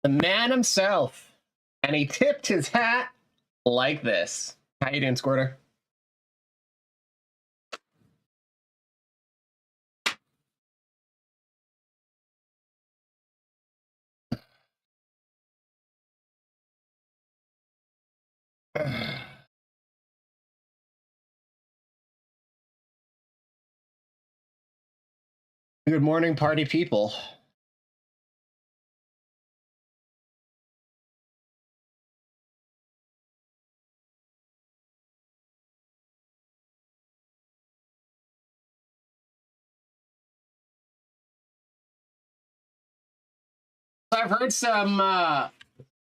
The man himself. And he tipped his hat like this. How you doing, Squirter? Good morning, party people. I've heard some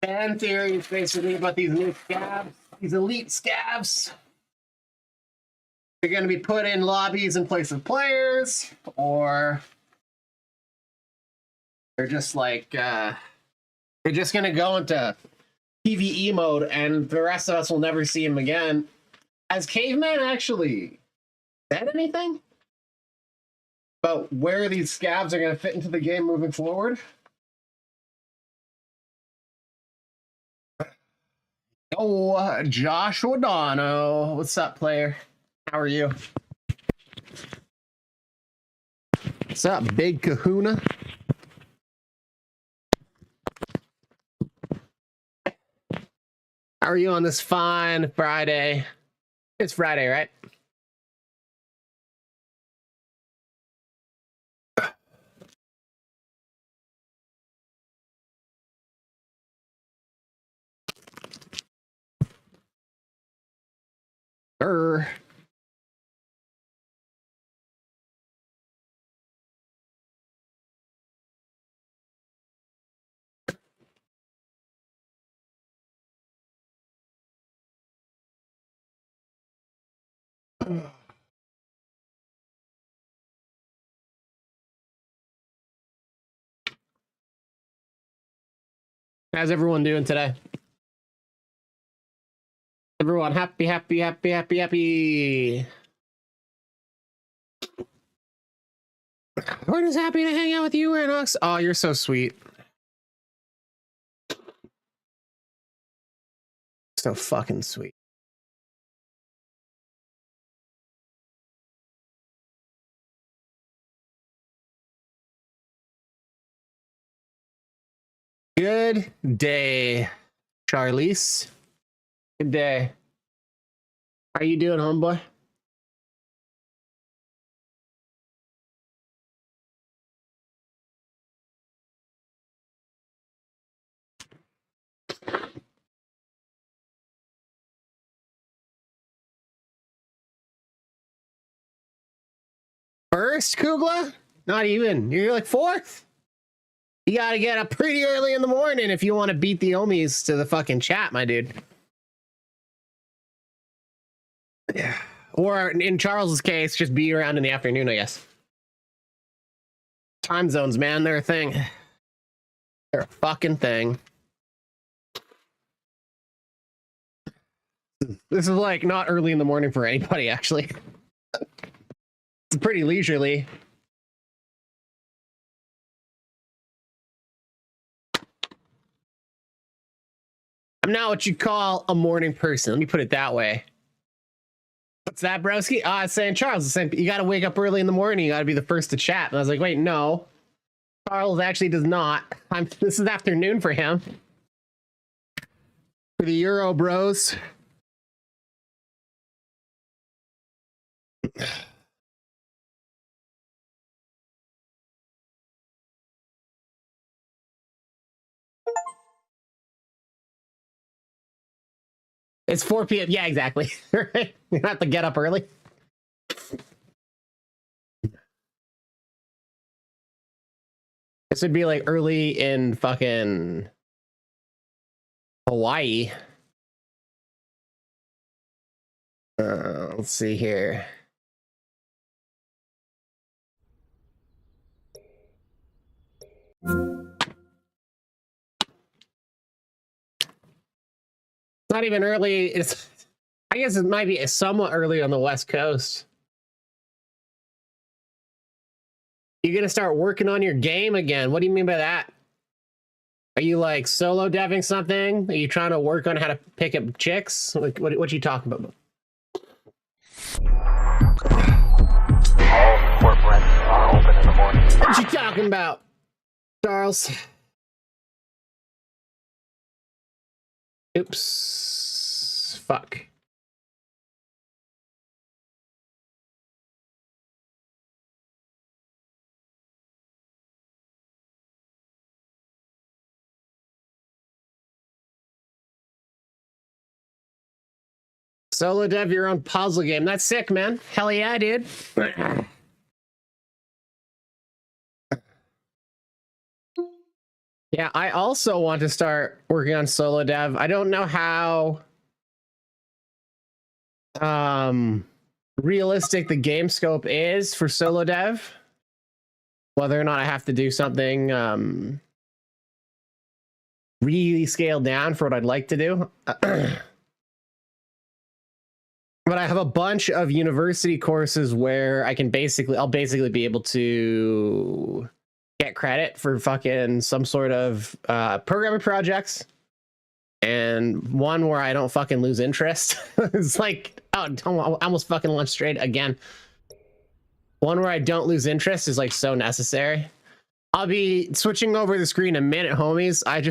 fan theories basically about these new scabs, these elite scabs. They're going to be put in lobbies in place of players, or they're just like they're just going to go into PvE mode, and the rest of us will never see him again. Has Caveman actually said anything about where these scabs are going to fit into the game moving forward? Oh, Josh O'Dono. What's up, player? How are you? What's up, Big Kahuna? How are you on this fine Friday? It's Friday, right? How's everyone doing today? Everyone happy, happy, happy, happy, happy. We're just happy to hang out with you, Ranox. Oh, you're so sweet. So fucking sweet. Good day, Charlize. Good day. How you doing, homeboy? First, Kugla? Not even. You're like fourth. You gotta get up pretty early in the morning if you want to beat the Omis to the fucking chat, my dude. Yeah. Or in Charles's case, just be around in the afternoon, I guess. Time zones, man, they're a thing. They're a fucking thing. This is like not early in the morning for anybody, actually. It's pretty leisurely. I'm not what you call a morning person. Let me put it that way. What's that, broski? I was saying, Charles, you got to wake up early in the morning. You got to be the first to chat. And I was like, wait, no. Charles actually does not. This is afternoon for him. For the Euro bros. It's 4 p.m. Yeah, exactly. You have to get up early. This would be like early in fucking Hawaii. Let's see here. Not even early. I guess it might be somewhat early on the West Coast. You're gonna start working on your game again. What do you mean by that? Are you like solo deving something? Are you trying to work on how to pick up chicks? Like, what you talking about? All work rents are open in the morning. What you talking about, Charles? Oops. Fuck. Solo dev your own puzzle game. That's sick, man. Hell yeah, dude. Yeah, I also want to start working on solo dev. I don't know how realistic the game scope is for solo dev. Whether or not I have to do something really scaled down for what I'd like to do. But I have a bunch of university courses where I'll basically be able to get credit for fucking some sort of programming projects, and one where I don't fucking lose interest. It's like, oh, I almost fucking launched straight again. One where I don't lose interest is like so necessary. I'll be switching over the screen in a minute, homies. I'm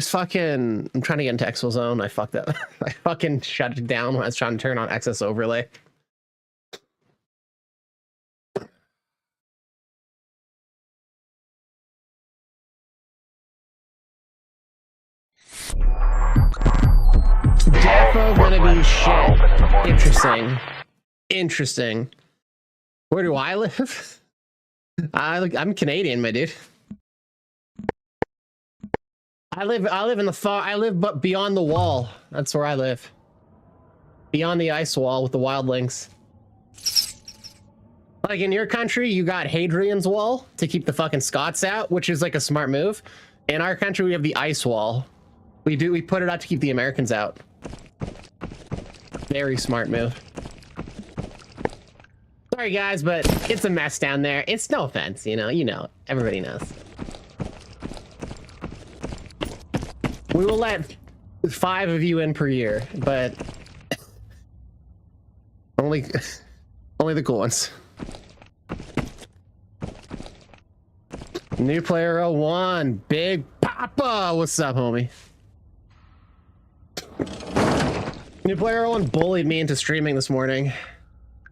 trying to get into Exfilzone. I fucked up. I fucking shut it down when I was trying to turn on excess overlay. Defo gonna be shit. Interesting. Where do I live? I'm Canadian, my dude. I live but beyond the wall. That's where I live. Beyond the ice wall with the wildlings. Like in your country, you got Hadrian's Wall to keep the fucking Scots out, which is like a smart move. In our country, we have the ice wall. We put it out to keep the Americans out. Very smart move. Sorry guys, but it's a mess down there. It's no offense, you know, everybody knows. We will let 5 of you in per year, but only the cool ones. New player 01, Big Papa. What's up, homie? New player 01 bullied me into streaming this morning.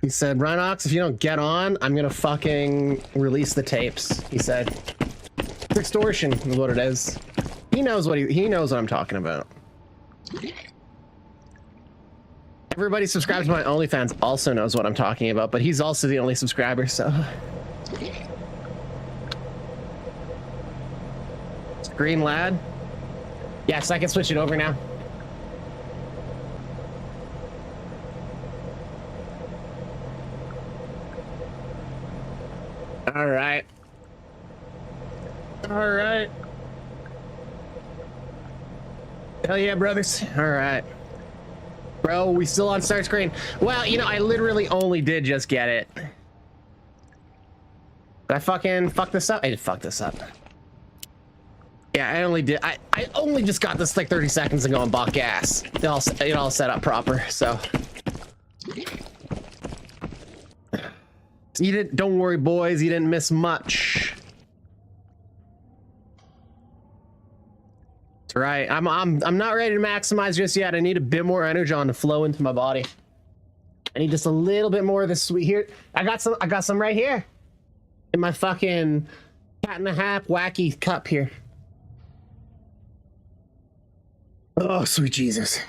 He said, Rhinox, if you don't get on, I'm gonna fucking release the tapes. He said, it's extortion is what it is. He knows what he knows what I'm talking about. Everybody subscribes to my OnlyFans also knows what I'm talking about, but he's also the only subscriber, so. Green lad? Yes, I can switch it over now. All right. All right. Hell yeah, brothers. All right. Bro, we still on start screen. Well, you know, I literally only did just get it. Did I fucking fuck this up? I did fuck this up. Yeah, I only just got this like 30 seconds ago and bought gas. It all set up proper, so. Don't worry, boys, you didn't miss much. That's right. I'm not ready to maximize just yet. I need a bit more energy to flow into my body. I need just a little bit more of this sweet here. I got some right here. In my fucking cat and a half wacky cup here. Oh, sweet Jesus.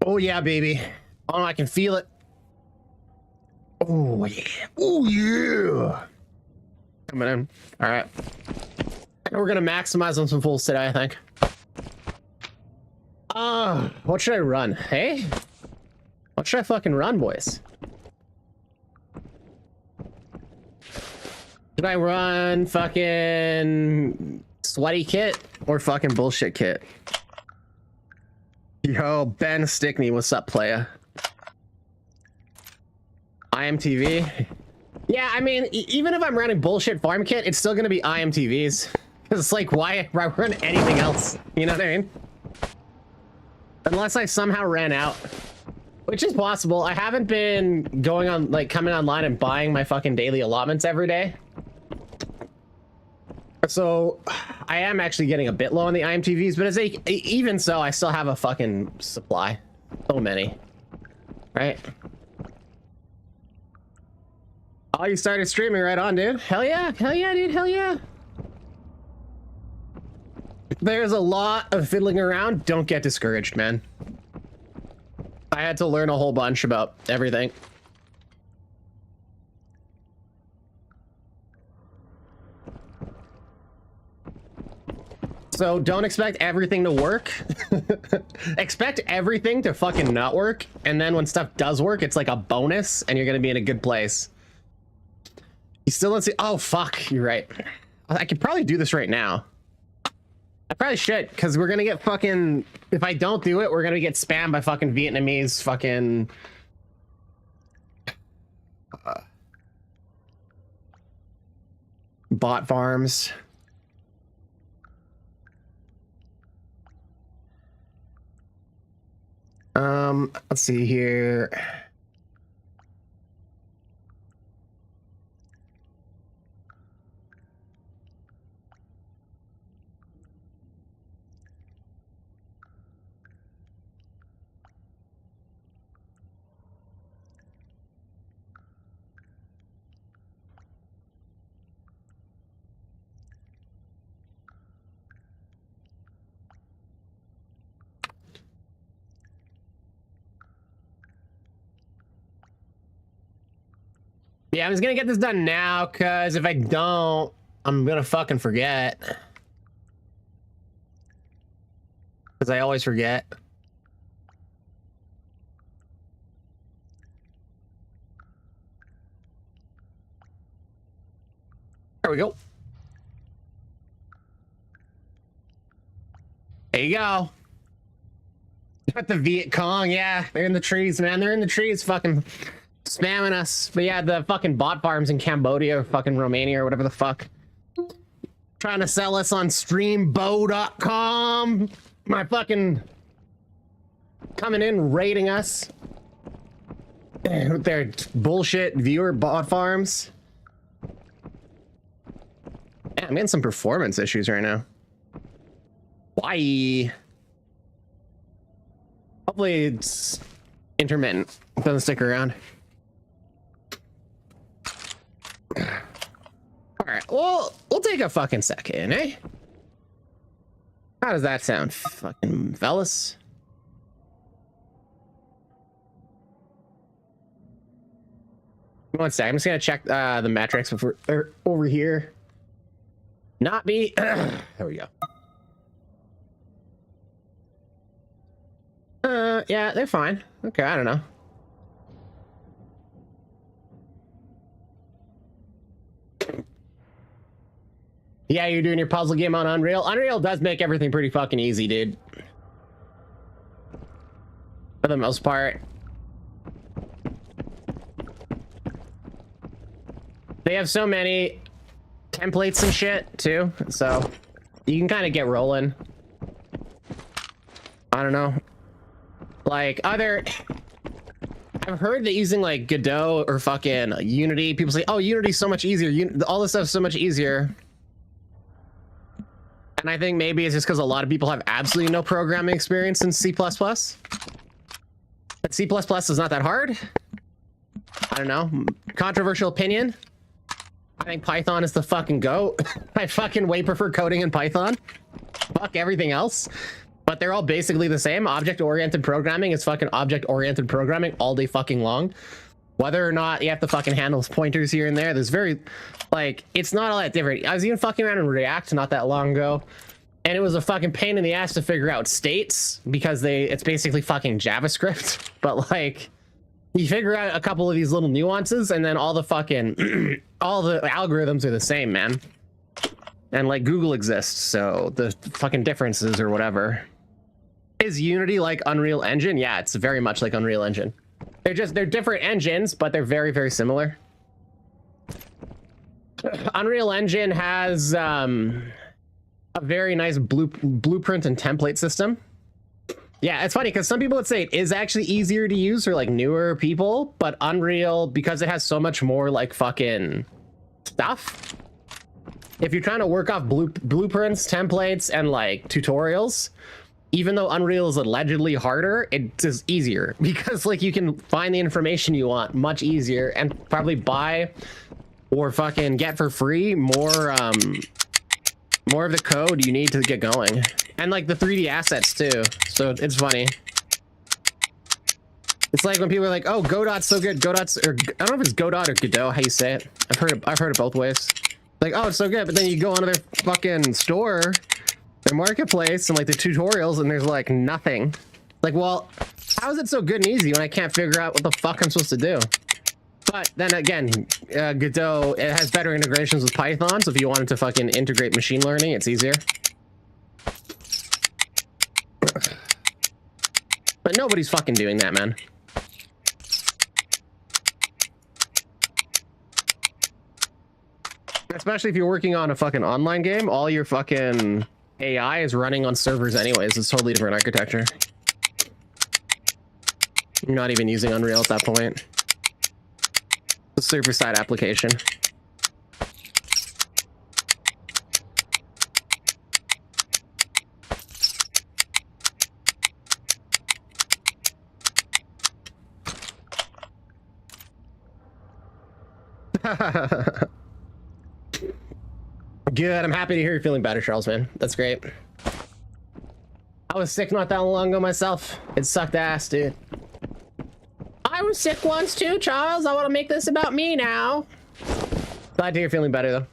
Oh yeah, baby. Oh, I can feel it. Oh yeah. Oh yeah. Coming in. All right. We're gonna maximize on some fulls today, I think. What should I run? Hey? What should I fucking run, boys? Should I run fucking sweaty kit or fucking bullshit kit? Yo, Ben Stickney, what's up, playa? IMTV. Yeah, I mean, even if I'm running bullshit farm kit, it's still gonna be IMTVs. Because it's like, why run anything else? You know what I mean? Unless I somehow ran out. Which is possible. I haven't been going on, like, coming online and buying my fucking daily allotments every day. So, I am actually getting a bit low on the IMTVs, but even so, I still have a fucking supply. So many. Right? Oh, you started streaming right on, dude. Hell yeah. Hell yeah, dude. Hell yeah. There's a lot of fiddling around. Don't get discouraged, man. I had to learn a whole bunch about everything. So don't expect everything to work. Expect everything to fucking not work. And then when stuff does work, it's like a bonus and you're going to be in a good place. You still don't see. Oh, fuck. You're right. I could probably do this right now. I probably should, because we're gonna get fucking, if I don't do it, we're gonna get spammed by fucking Vietnamese fucking bot farms. Let's see here. Yeah, I'm just gonna get this done now, because if I don't, I'm gonna fucking forget. Because I always forget. There we go. There you go. Got the Viet Cong, yeah. They're in the trees, man. They're in the trees fucking spamming us. But yeah, the fucking bot farms in Cambodia or fucking Romania or whatever the fuck. Trying to sell us on streambo.com. My fucking coming in, raiding us. With their bullshit viewer bot farms. Yeah, I'm getting some performance issues right now. Why? Hopefully it's intermittent. It doesn't stick around. Alright, well, we'll take a fucking second, eh? How does that sound, fucking fellas? One sec, I'm just gonna check the metrics before over here. Not be. There we go. Yeah, they're fine. Okay, I don't know. Yeah, you're doing your puzzle game on Unreal. Unreal does make everything pretty fucking easy, dude. For the most part. They have so many templates and shit, too. So, you can kind of get rolling. I don't know. Like, I've heard that using, like, Godot or fucking Unity, people say, oh, Unity's so much easier. All this stuff's so much easier. And I think maybe it's just because a lot of people have absolutely no programming experience in C++. But C++ is not that hard. I don't know. Controversial opinion. I think Python is the fucking GOAT. I fucking way prefer coding in Python. Fuck everything else. But they're all basically the same. Object-oriented programming is fucking object-oriented programming all day fucking long. Whether or not you have to fucking handle pointers here and there, there's very, like, it's not all that different. I was even fucking around in React not that long ago, and it was a fucking pain in the ass to figure out states because it's basically fucking JavaScript. But like, you figure out a couple of these little nuances, and then all the fucking all the algorithms are the same, man. And like Google exists, so the fucking differences or whatever. Is Unity like Unreal Engine? Yeah, it's very much like Unreal Engine. They're different engines, but they're very, very similar. Unreal Engine has a very nice blueprint and template system. Yeah, it's funny because some people would say it is actually easier to use for like newer people, but Unreal, because it has so much more like fucking stuff, if you're trying to work off blueprints, templates, and like tutorials, even though Unreal is allegedly harder, it is easier because like you can find the information you want much easier and probably buy or fucking get for free more of the code you need to get going, and like the 3D assets too. So it's funny. It's like when people are like, "Oh, Godot's so good." Godot's, or I don't know if it's Godot or Godot, how you say it. I've heard it both ways. Like, oh, it's so good, but then you go onto their fucking store, their marketplace, and like the tutorials, and there's like nothing. Like, well, how is it so good and easy when I can't figure out what the fuck I'm supposed to do? But then again, Godot, it has better integrations with Python, so if you wanted to fucking integrate machine learning, it's easier. But nobody's fucking doing that, man. Especially if you're working on a fucking online game, all your fucking AI is running on servers anyways. It's totally different architecture. You're not even using Unreal at that point. It's a server-side application. Good. I'm happy to hear you're feeling better, Charles, man. That's great. I was sick not that long ago myself. It sucked ass, dude. I was sick once too, Charles. I want to make this about me now. Glad to hear you're feeling better, though.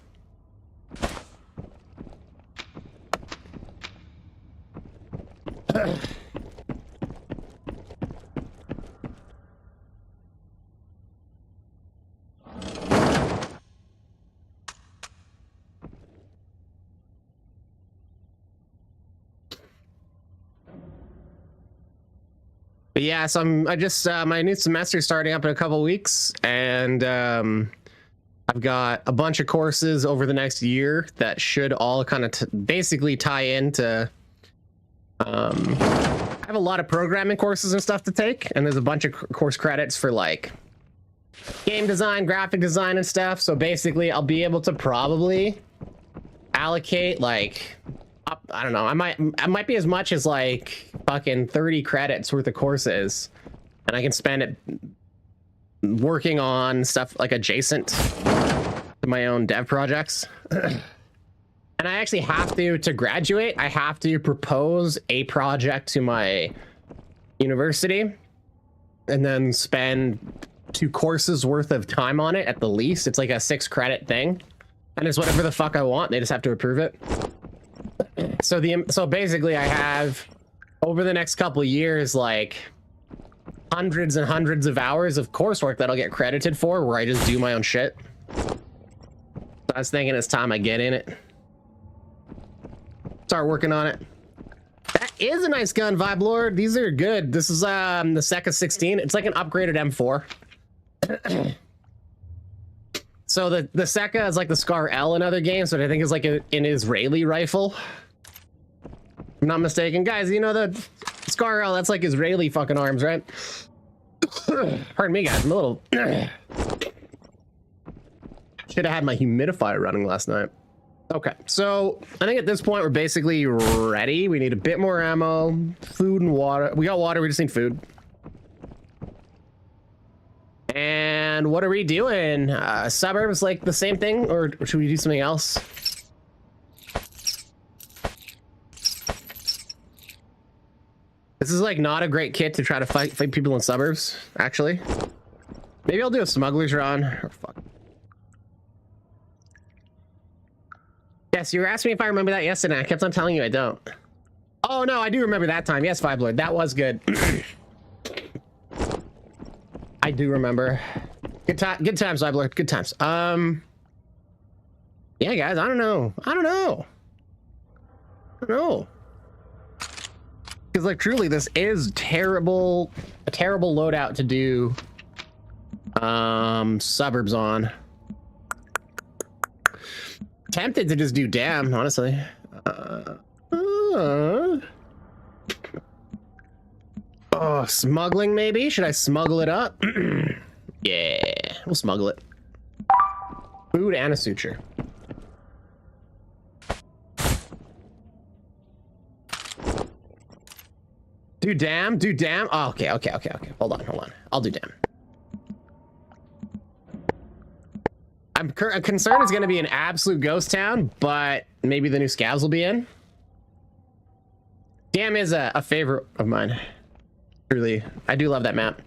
But yeah, so I just my new semester starting up in a couple weeks, and I've got a bunch of courses over the next year that should all kind of basically tie into. I have a lot of programming courses and stuff to take, and there's a bunch of course credits for like game design, graphic design, and stuff. So basically, I'll be able to probably allocate like. I don't know. I might be as much as like fucking 30 credits worth of courses, and I can spend it working on stuff like adjacent to my own dev projects. And I actually have to graduate, I have to propose a project to my university and then spend 2 courses worth of time on it at the least. It's like a 6 credit thing, and it's whatever the fuck I want. They just have to approve it. So basically I have over the next couple of years like hundreds and hundreds of hours of coursework that I'll get credited for where I just do my own shit. So I was thinking it's time I get in it. Start working on it. That is a nice gun, Vibe Lord. These are good. This is the Seca 16. It's like an upgraded M4. So the Seca is like the Scar L in other games, but I think it's like an Israeli rifle. If I'm not mistaken. Guys, you know the Scar L, that's like Israeli fucking arms, right? Pardon me, guys. I'm a little... Should have had my humidifier running last night. Okay, so I think at this point we're basically ready. We need a bit more ammo, food and water. We got water, we just need food. And what are we doing? Suburbs, like the same thing, or should we do something else? This is like not a great kit to try to fight people in suburbs, actually. Maybe I'll do a smuggler's run. Oh, fuck. Yes, you were asking me if I remember that yesterday. I kept on telling you I don't. Oh no, I do remember that time. Yes, Five Lord, that was good. I do remember. Good times, Five Lord. Good times. Yeah, guys. I don't know. Because like truly, this is a terrible loadout to do suburbs on. Tempted to just do damn, honestly. Oh, smuggling maybe? Should I smuggle it up? Yeah, we'll smuggle it. Food and a suture. Do damn, do damn. Oh, okay. Hold on. I'll do damn. I'm concerned it's gonna be an absolute ghost town, but maybe the new scavs will be in. Damn is a favorite of mine. Truly, I do love that map.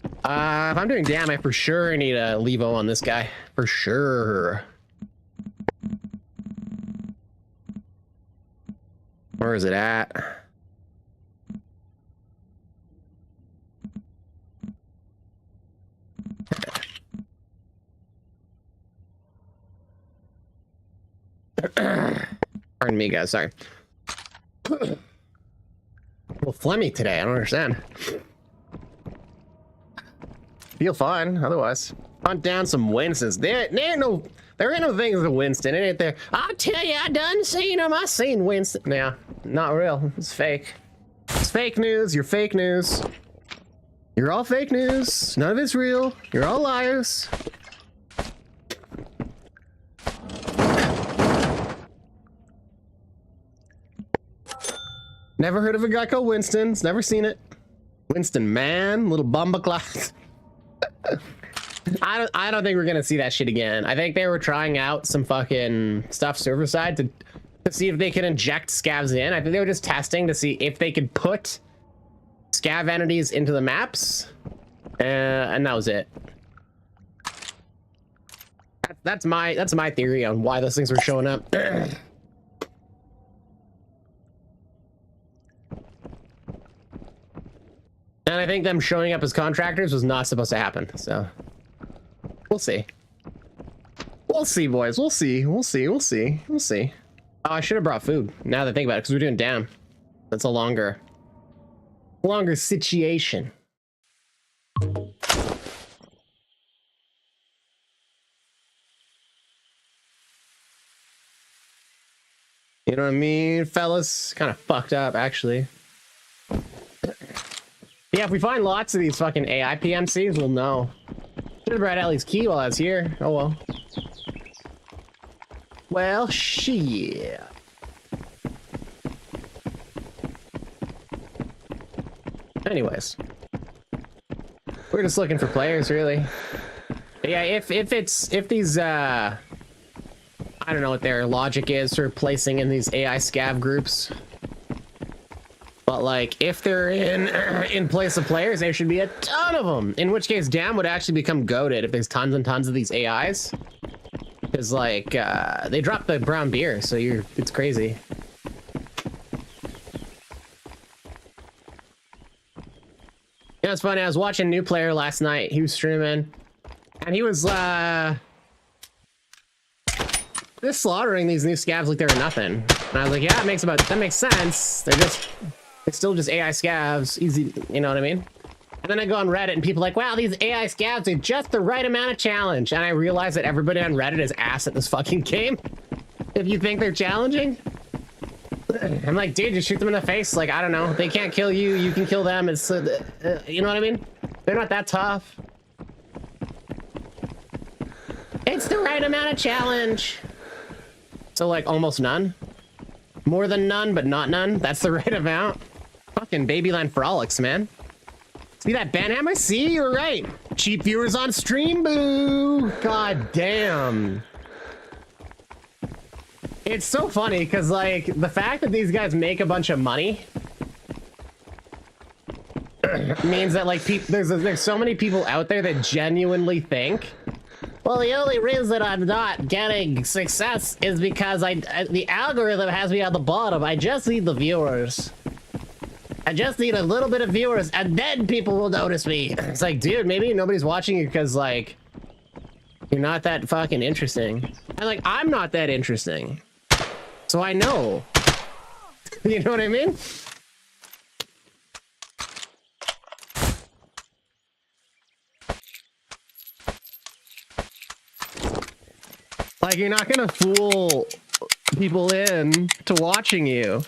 If I'm doing damn, I for sure need a Levo on this guy. For sure. Where is it at? Pardon me, guys. Sorry. Well, phlegmy today. I don't understand. Feel fine. Otherwise, hunt down some Winstons. There ain't no things of Winston. It ain't there. I'll tell you, I done seen him. I seen Winston. Yeah, not real. It's fake. It's fake news. You're fake news. You're all fake news. None of it's real. You're all liars. Never heard of a guy called Winston's. Never seen it. Winston, man, little bumbaclaw. I don't think we're gonna see that shit again. I think they were trying out some fucking stuff server side to see if they could inject scavs in. I think they were just testing to see if they could put scav entities into the maps, and that was it. That's my theory on why those things were showing up. And I think them showing up as contractors was not supposed to happen, so we'll see. We'll see, boys. We'll see. We'll see. We'll see. We'll see. Oh, I should have brought food. Now that I think about it, because we're doing damn. That's a longer situation. You know what I mean, fellas? Kind of fucked up, actually. Yeah, if we find lots of these fucking AI PMCs, we'll know. Should have brought Ellie's key while I was here. Oh well. Well, shit. Anyways, we're just looking for players, really. Yeah, if these I don't know what their logic is for placing in these AI scav groups. But like, if they're in place of players, there should be a ton of them. In which case, damn would actually become goated if there's tons and tons of these AIs. Because like, they drop the brown beer, so it's crazy. You know, it's funny. I was watching New Player last night. He was streaming, and he was just slaughtering these new scavs like they were nothing. And I was like, yeah, that makes sense. It's still just AI scavs, easy, you know what I mean? And then I go on Reddit and people are like, wow, these AI scavs are just the right amount of challenge. And I realize that everybody on Reddit is ass at this fucking game. If you think they're challenging. I'm like, dude, just shoot them in the face. Like, I don't know. They can't kill you. You can kill them. It's, you know what I mean? They're not that tough. It's the right amount of challenge. So like almost none. More than none, but not none. That's the right amount. Fucking Babyland Frolics, man. See that banhammer? See, you're right. Cheap viewers on stream, boo. God damn. It's so funny because like the fact that these guys make a bunch of money means that like there's so many people out there that genuinely think, well, the only reason I'm not getting success is because the algorithm has me at the bottom. I just need the viewers. I just need a little bit of viewers, and then people will notice me. It's like, dude, maybe nobody's watching you because, like, you're not that fucking interesting. And, like, I'm not that interesting. So I know. You know what I mean? Like, you're not gonna fool people in to watching you.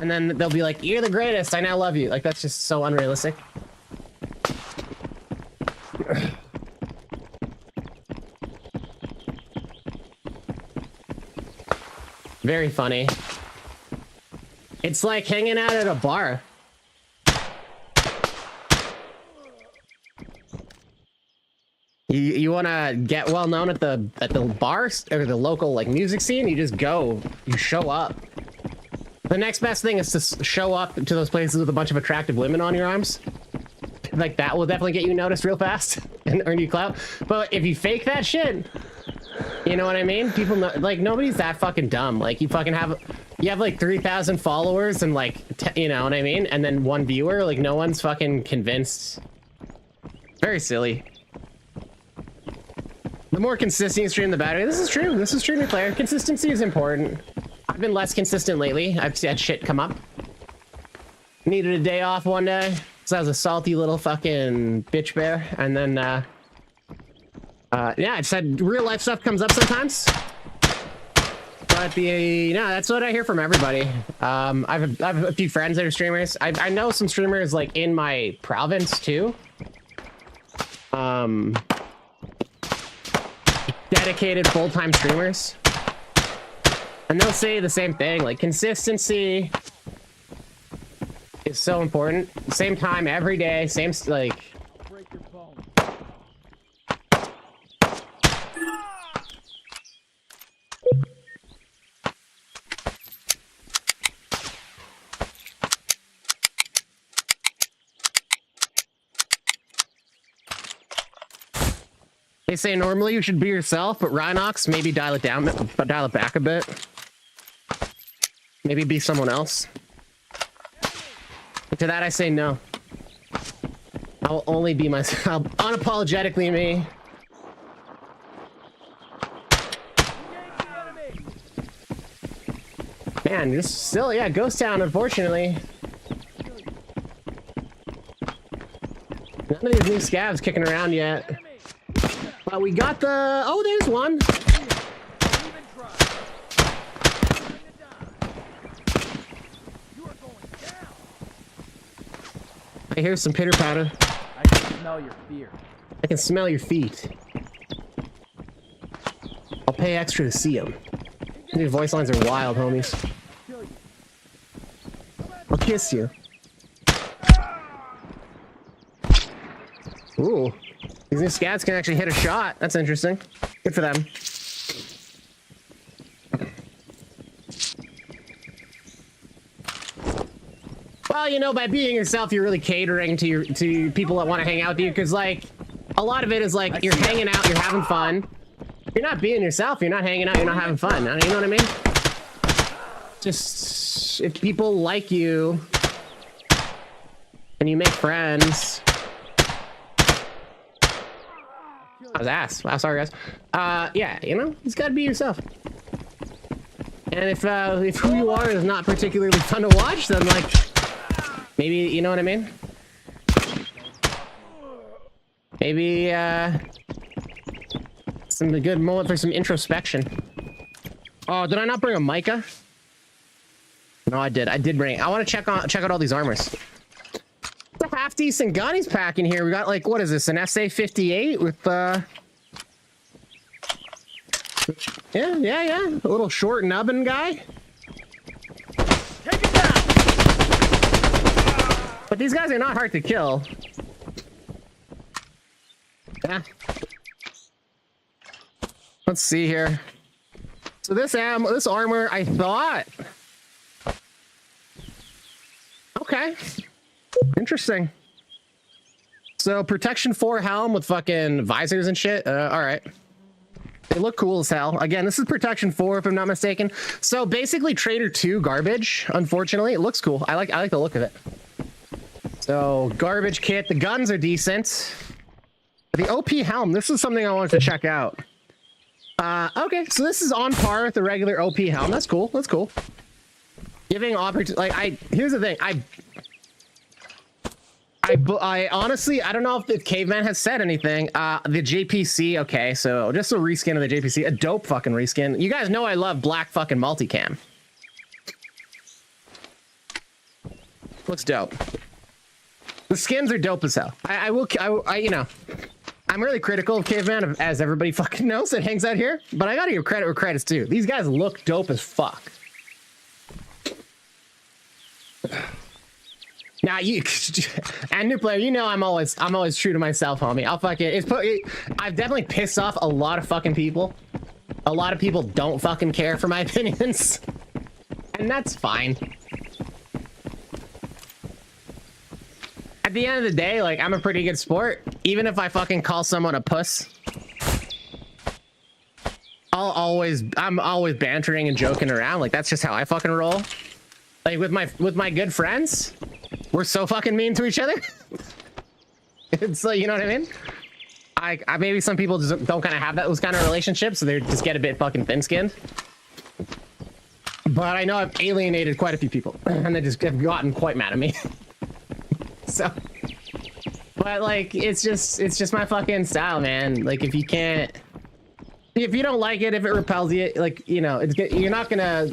And then they'll be like, you're the greatest, I now love you. Like, that's just so unrealistic. Very funny. It's like hanging out at a bar. You want to get well known at the bar or the local like music scene, you just go, you show up. The next best thing is to show up to those places with a bunch of attractive women on your arms. Like, that will definitely get you noticed real fast and earn you clout. But if you fake that shit, you know what I mean? People know, like, nobody's that fucking dumb. Like, you have like 3,000 followers and like, you know what I mean? And then 1 viewer, like, no one's fucking convinced. Very silly. The more consistent you stream, the better. This is true. This is true, new player. Consistency is important. I've been less consistent lately. I've had shit come up. Needed a day off one day. So I was a salty little fucking bitch bear. And then, yeah, I just had real life stuff comes up sometimes. But that's what I hear from everybody. I have a few friends that are streamers. I know some streamers like in my province too. Dedicated full-time streamers, and they'll say the same thing, like consistency is so important. Same time every day, same like break your phone. They say normally you should be yourself, but Rhinox, maybe dial it down, but dial it back a bit. Maybe be someone else. But to that I say no. I will only be myself, unapologetically me. Man, just still, yeah, Ghost Town, unfortunately. None of these new scavs kicking around yet. But we got the... Oh, there's one. I hear some pitter patter. I can smell your fear. I can smell your feet. I'll pay extra to see them. These voice lines are wild, homies. I'll kiss you. Ooh. These new scats can actually hit a shot. That's interesting. Good for them. Well, you know, by being yourself, you're really catering to people that want to hang out with you, because like a lot of it is like you're hanging out, you're having fun. You're not being yourself. You're not hanging out. You're not having fun. You know what I mean? Just if people like you and you make friends. I was ass. Wow, sorry guys. Yeah, you know, you gotta be yourself. And if who you are is not particularly fun to watch, then like maybe, you know what I mean? Maybe some good moment for some introspection. Oh, did I not bring a mica? No, I did. I did bring it. I want to check out all these armors. It's a half decent gun he's packing here. We got like, what is this, an SA-58 with yeah, a little short nubbin guy. Take it down. But these guys are not hard to kill. Yeah. Let's see here. So this armor, I thought. Okay. Interesting. So protection 4 helm with fucking visors and shit. All right. They look cool as hell. Again, this is protection 4 if I'm not mistaken. So basically Trader 2 garbage. Unfortunately, it looks cool. I like the look of it. So garbage kit. The guns are decent. The OP helm. This is something I wanted to check out. Okay, so this is on par with the regular OP helm. That's cool. That's cool. Giving opportunity. Like here's the thing. I I honestly, I don't know if the Caveman has said anything. The JPC, okay, so just a reskin of the JPC, a dope fucking reskin. You guys know I love black fucking multicam. Looks dope. The skins are dope as hell. I you know, I'm really critical of Caveman, as everybody fucking knows that hangs out here, but I gotta give credit where credit's due. These guys look dope as fuck. Now you and new player, you know I'm always true to myself, homie. I'll fucking I've definitely pissed off a lot of fucking people. A lot of people don't fucking care for my opinions, and that's fine. At the end of the day, like, I'm a pretty good sport. Even if I fucking call someone a puss, I'm always bantering and joking around. Like, that's just how I fucking roll. Like, with my good friends, we're so fucking mean to each other. It's like, you know what I mean? I maybe some people just don't kind of have those kind of relationships, so they just get a bit fucking thin-skinned. But I know I've alienated quite a few people, and they just have gotten quite mad at me. So, but like, it's just my fucking style, man. Like, if you don't like it, if it repels you, like, you know, you're not gonna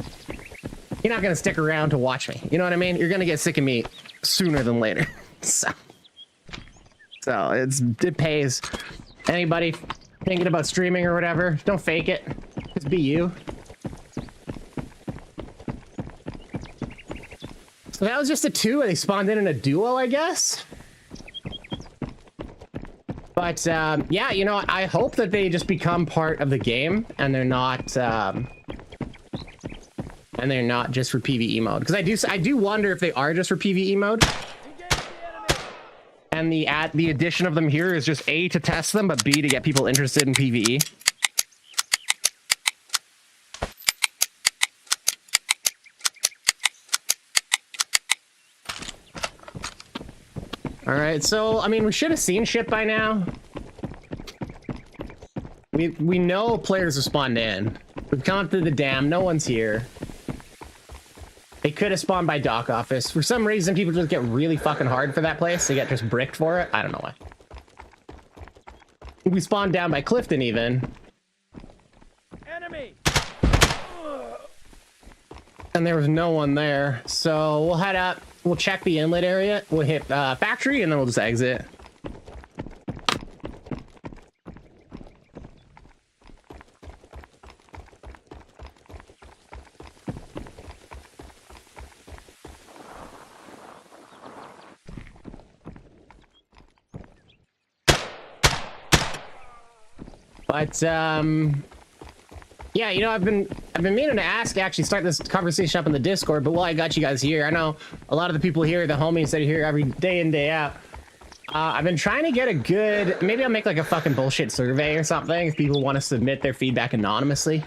stick around to watch me. You know what I mean? You're gonna get sick of me sooner than later. So it pays. Anybody thinking about streaming or whatever, don't fake it. Just be you. So that was just a 2, and they spawned in a duo, I guess. But yeah, you know, I hope that they just become part of the game, and they're not just for PvE mode. Because I do wonder if they are just for PvE mode. And the addition of them here is just A, to test them, but B, to get people interested in PvE. All right, so I mean, we should have seen shit by now. We know players have spawned in. We've come up to the dam. No one's here. They could have spawned by dock office. For some reason, people just get really fucking hard for that place. They get just bricked for it. I don't know why. We spawned down by Clifton even. Enemy. And there was no one there. So we'll head up. We'll check the inlet area. We'll hit factory, and then we'll just exit. But yeah, you know, I've been meaning to ask, actually start this conversation up in the Discord, but while I got you guys here, I know a lot of the people here, the homies that are here every day in, day out. I've been trying to get a good, maybe I'll make like a fucking bullshit survey or something if people want to submit their feedback anonymously.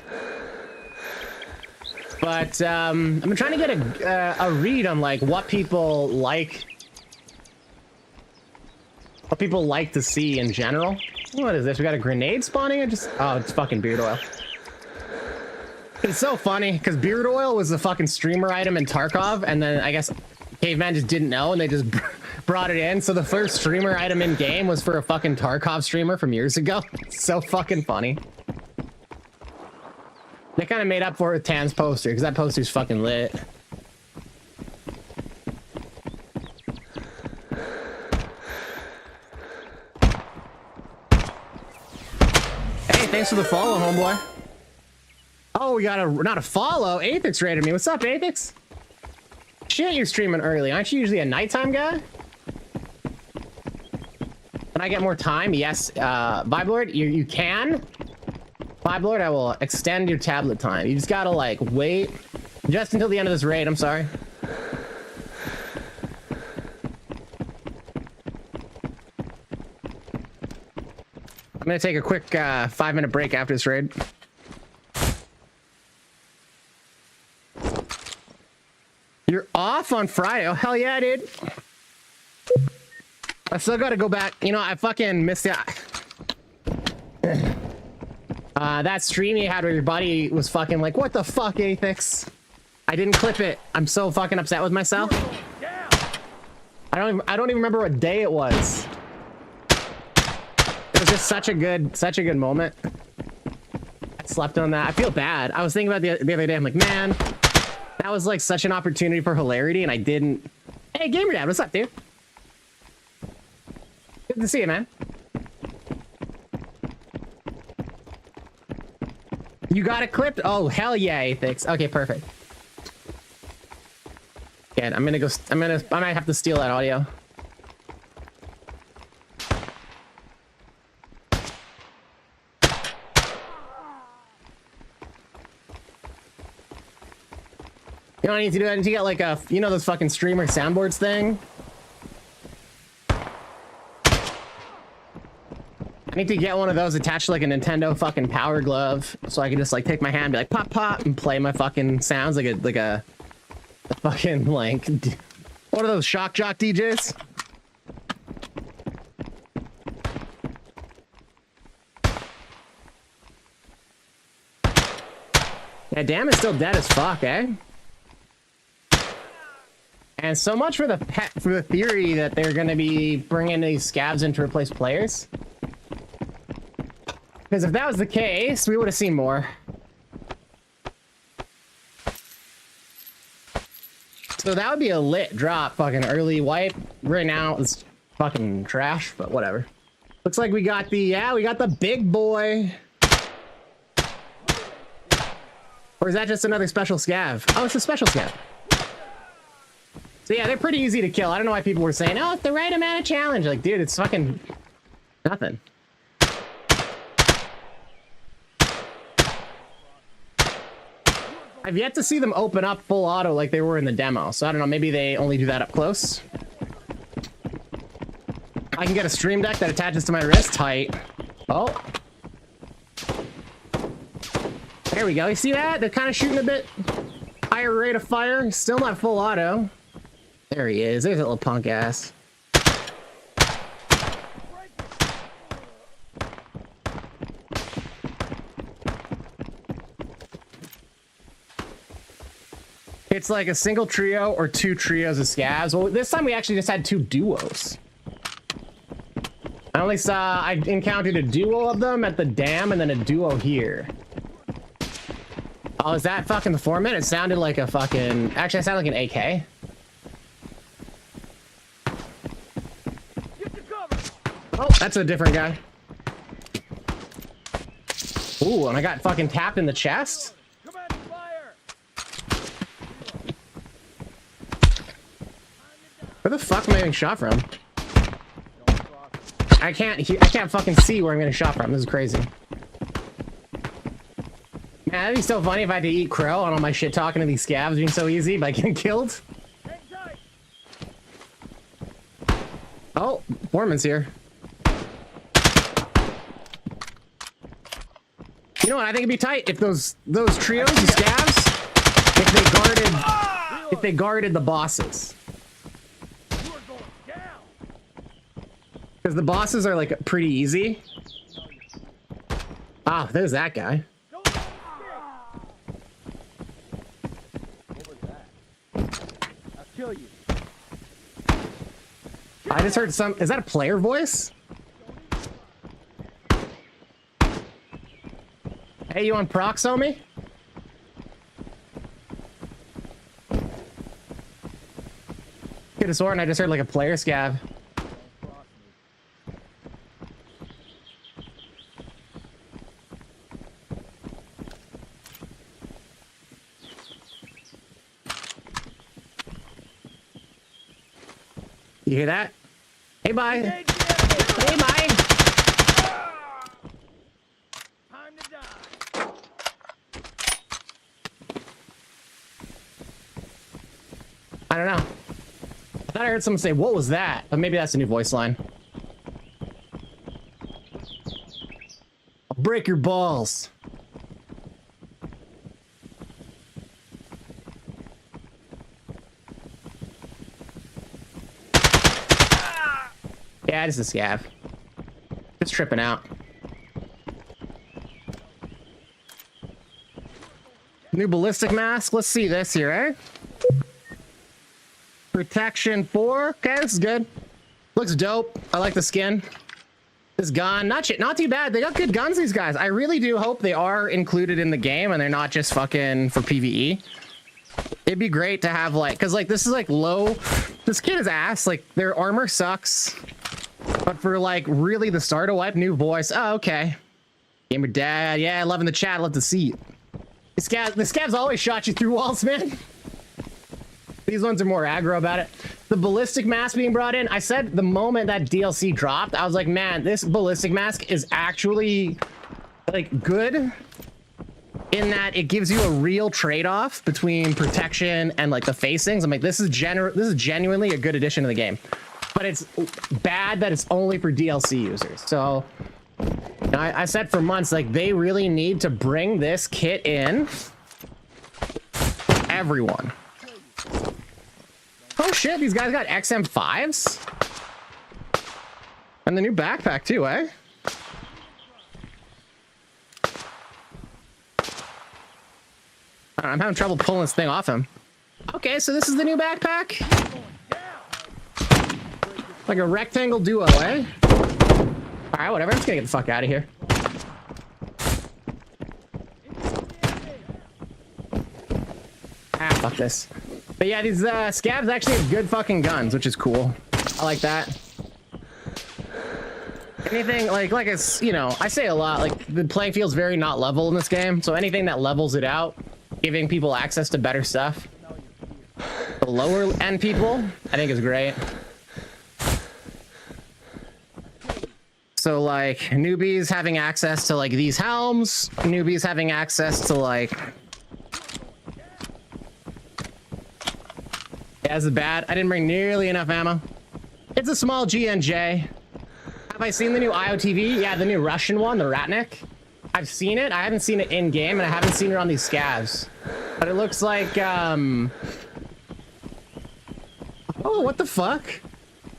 But I've been trying to get a read on like what people like to see in general. What is this? We got a grenade spawning? Oh, it's fucking beard oil. It's so funny because beard oil was the fucking streamer item in Tarkov, and then I guess Caveman just didn't know and they just brought it in. So the first streamer item in game was for a fucking Tarkov streamer from years ago. It's so fucking funny. They kind of made up for it with Tan's poster because that poster's fucking lit. Hey, thanks for the follow, homeboy. Oh, we got not a follow. Athix rated me. What's up, Athix? Shit, you're streaming early. Aren't you usually a nighttime guy? Can I get more time? Yes. Vibe Lord, you can. Vibe Lord, I will extend your tablet time. You just gotta like wait just until the end of this raid. I'm sorry. I'm gonna take a quick 5-minute break after this raid. You're off on Friday? Oh, hell yeah, dude. I still gotta go back. You know, I fucking missed it. That stream you had where your buddy was fucking like, what the fuck, Athix? I didn't clip it. I'm so fucking upset with myself. I don't even remember what day it was. It was just such a good moment. I slept on that. I feel bad. I was thinking about the other day. I'm like, man, that was like such an opportunity for hilarity, and I didn't. Hey, Gamer Dad, what's up, dude? Good to see you, man. You got it clipped? Oh, hell yeah, Athix. Okay, perfect. Yeah, I might have to steal that audio. You know what I need to do? I need to get like a, you know, those fucking streamer soundboards thing. I need to get one of those attached to like a Nintendo fucking Power Glove, so I can just like take my hand, and be like pop pop, and play my fucking sounds like a fucking like one of those shock jock DJs. Yeah, damn, it's still dead as fuck, eh? And so much for the theory that they're going to be bringing these scavs in to replace players. Because if that was the case, we would have seen more. So that would be a lit drop, fucking early wipe. Right now it's fucking trash, but whatever. Looks like we got the, yeah, we got the big boy. Or is that just another special scav? Oh, it's a special scav. So yeah, they're pretty easy to kill. I don't know why people were saying, oh, it's the right amount of challenge. Like, dude, it's fucking nothing. I've yet to see them open up full auto like they were in the demo. So I don't know, maybe they only do that up close. I can get a stream deck that attaches to my wrist. Tight. Oh. There we go. You see that? They're kind of shooting a bit higher rate of fire. Still not full auto. There he is. There's a little punk ass. It's like a single trio or two trios of scavs. Well, this time we actually just had two duos. I encountered a duo of them at the dam and then a duo here. Oh, is that fucking the foreman? It sounded like a fucking... Actually, it sounded like an AK. Oh, that's a different guy. Ooh, and I got fucking tapped in the chest? Where the fuck am I getting shot from? I can't fucking see where I'm getting shot from. This is crazy. Man, that'd be so funny if I had to eat crow on all my shit talking to these scavs being so easy by getting killed. Oh, Foreman's here. You know what? I think it'd be tight if those trios and scavs, if they guarded the bosses. Because the bosses are like pretty easy. Ah, there's that guy. Kill you. I just heard some. Is that a player voice? Hey, you on prox on me? Get a sword, and I just heard like a player scav. You hear that? Hey, bye. Hey, bye. Time to die. I don't know. I thought I heard someone say, what was that? But maybe that's a new voice line. I'll break your balls. Yeah, just a scav. Just tripping out. New ballistic mask. Let's see this here, eh? Protection 4. Okay, this is good. Looks dope. I like the skin. This gun, not too bad. They got good guns, these guys. I really do hope they are included in the game and they're not just fucking for PvE. It'd be great to have like, cause like this is like low. This kid is ass. Like their armor sucks, but for like really the starter wipe, new voice. Oh, okay. Gamer dad, yeah, loving the chat. Love to see it. The scavs always shot you through walls, man. These ones are more aggro about it. The ballistic mask being brought in, I said the moment that DLC dropped, I was like, man, this ballistic mask is actually like good in that it gives you a real trade-off between protection and like the facings. I'm like, this is genuinely a good addition to the game, but it's bad that it's only for DLC users. So I said for months, like they really need to bring this kit in for everyone. Oh shit, these guys got XM5s? And the new backpack too, eh? I'm having trouble pulling this thing off him. Okay, so this is the new backpack? Like a rectangle duo, eh? Alright, whatever, I'm just gonna get the fuck out of here. Ah, fuck this. But yeah, these scavs actually have good fucking guns, which is cool. I like that. Anything like it's, you know, I say a lot, like the playing field's very not level in this game, so anything that levels it out, giving people access to better stuff, the lower end people, I think is great. So like newbies having access to like these helms, newbies having access to like, yeah, this is bad. I didn't bring nearly enough ammo. It's a small GNJ. Have I seen the new IOTV? Yeah, the new Russian one, the Ratnik. I've seen it. I haven't seen it in game, and I haven't seen it on these scavs. But it looks like, oh, what the fuck?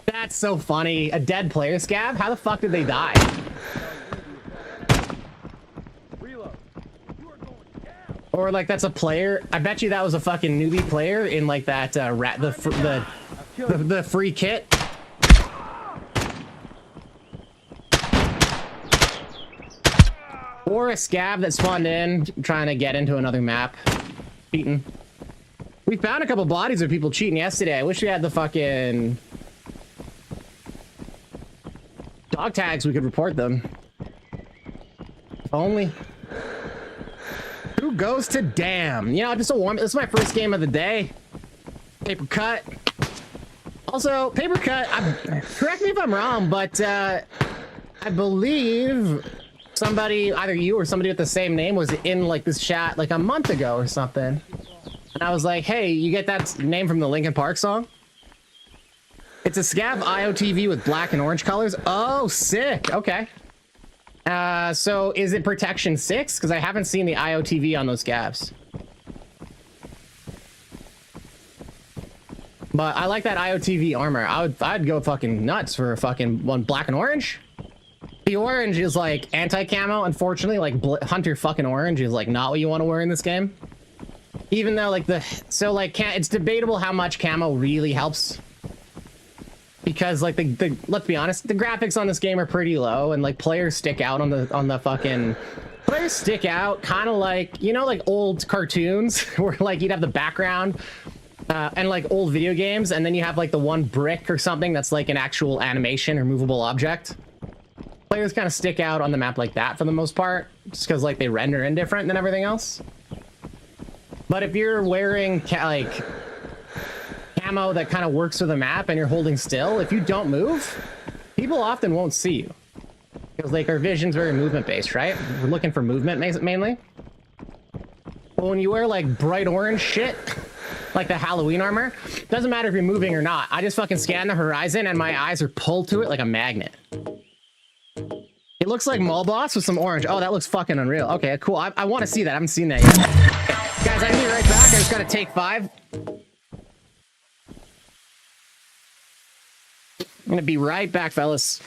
That's so funny. A dead player scav? How the fuck did they die? Or like that's a player. I bet you that was a fucking newbie player in like that the free kit. Or a scav that spawned in trying to get into another map. Cheating. We found a couple bodies of people cheating yesterday. I wish we had the fucking dog tags. We could report them. If only. Who goes to damn? You know, just a warm. This is my first game of the day. Paper cut. Also, paper cut. Correct me if I'm wrong, but I believe somebody, either you or somebody with the same name, was in like this chat like a month ago or something. And I was like, hey, you get that name from the Linkin Park song? It's a scav IOTV with black and orange colors. Oh, sick. Okay. So is it protection 6? Because I haven't seen the IOTV on those scavs. But I like that IOTV armor. I'd go fucking nuts for a fucking one black and orange. The orange is like anti-camo. Unfortunately, like Hunter fucking orange is like not what you want to wear in this game. Even though like it's debatable how much camo really helps. Because like the let's be honest, the graphics on this game are pretty low, and like players stick out on the fucking players stick out kind of like, you know, like old cartoons where like you'd have the background and like old video games, and then you have like the one brick or something that's like an actual animation or movable object. Players kind of stick out on the map like that for the most part, just because like they render in different than everything else. But if you're wearing like camo that kind of works for the map and you're holding still, if you don't move, people often won't see you. Because like our vision's very movement based, right? We're looking for movement mainly. But when you wear like bright orange shit, like the Halloween armor, doesn't matter if you're moving or not. I just fucking scan the horizon and my eyes are pulled to it like a magnet. It looks like Mall Boss with some orange. Oh, that looks fucking unreal. Okay, cool. I want to see that. I haven't seen that yet. Okay. Guys, I'm gonna be right back. I just gotta take 5. I'm gonna be right back, fellas.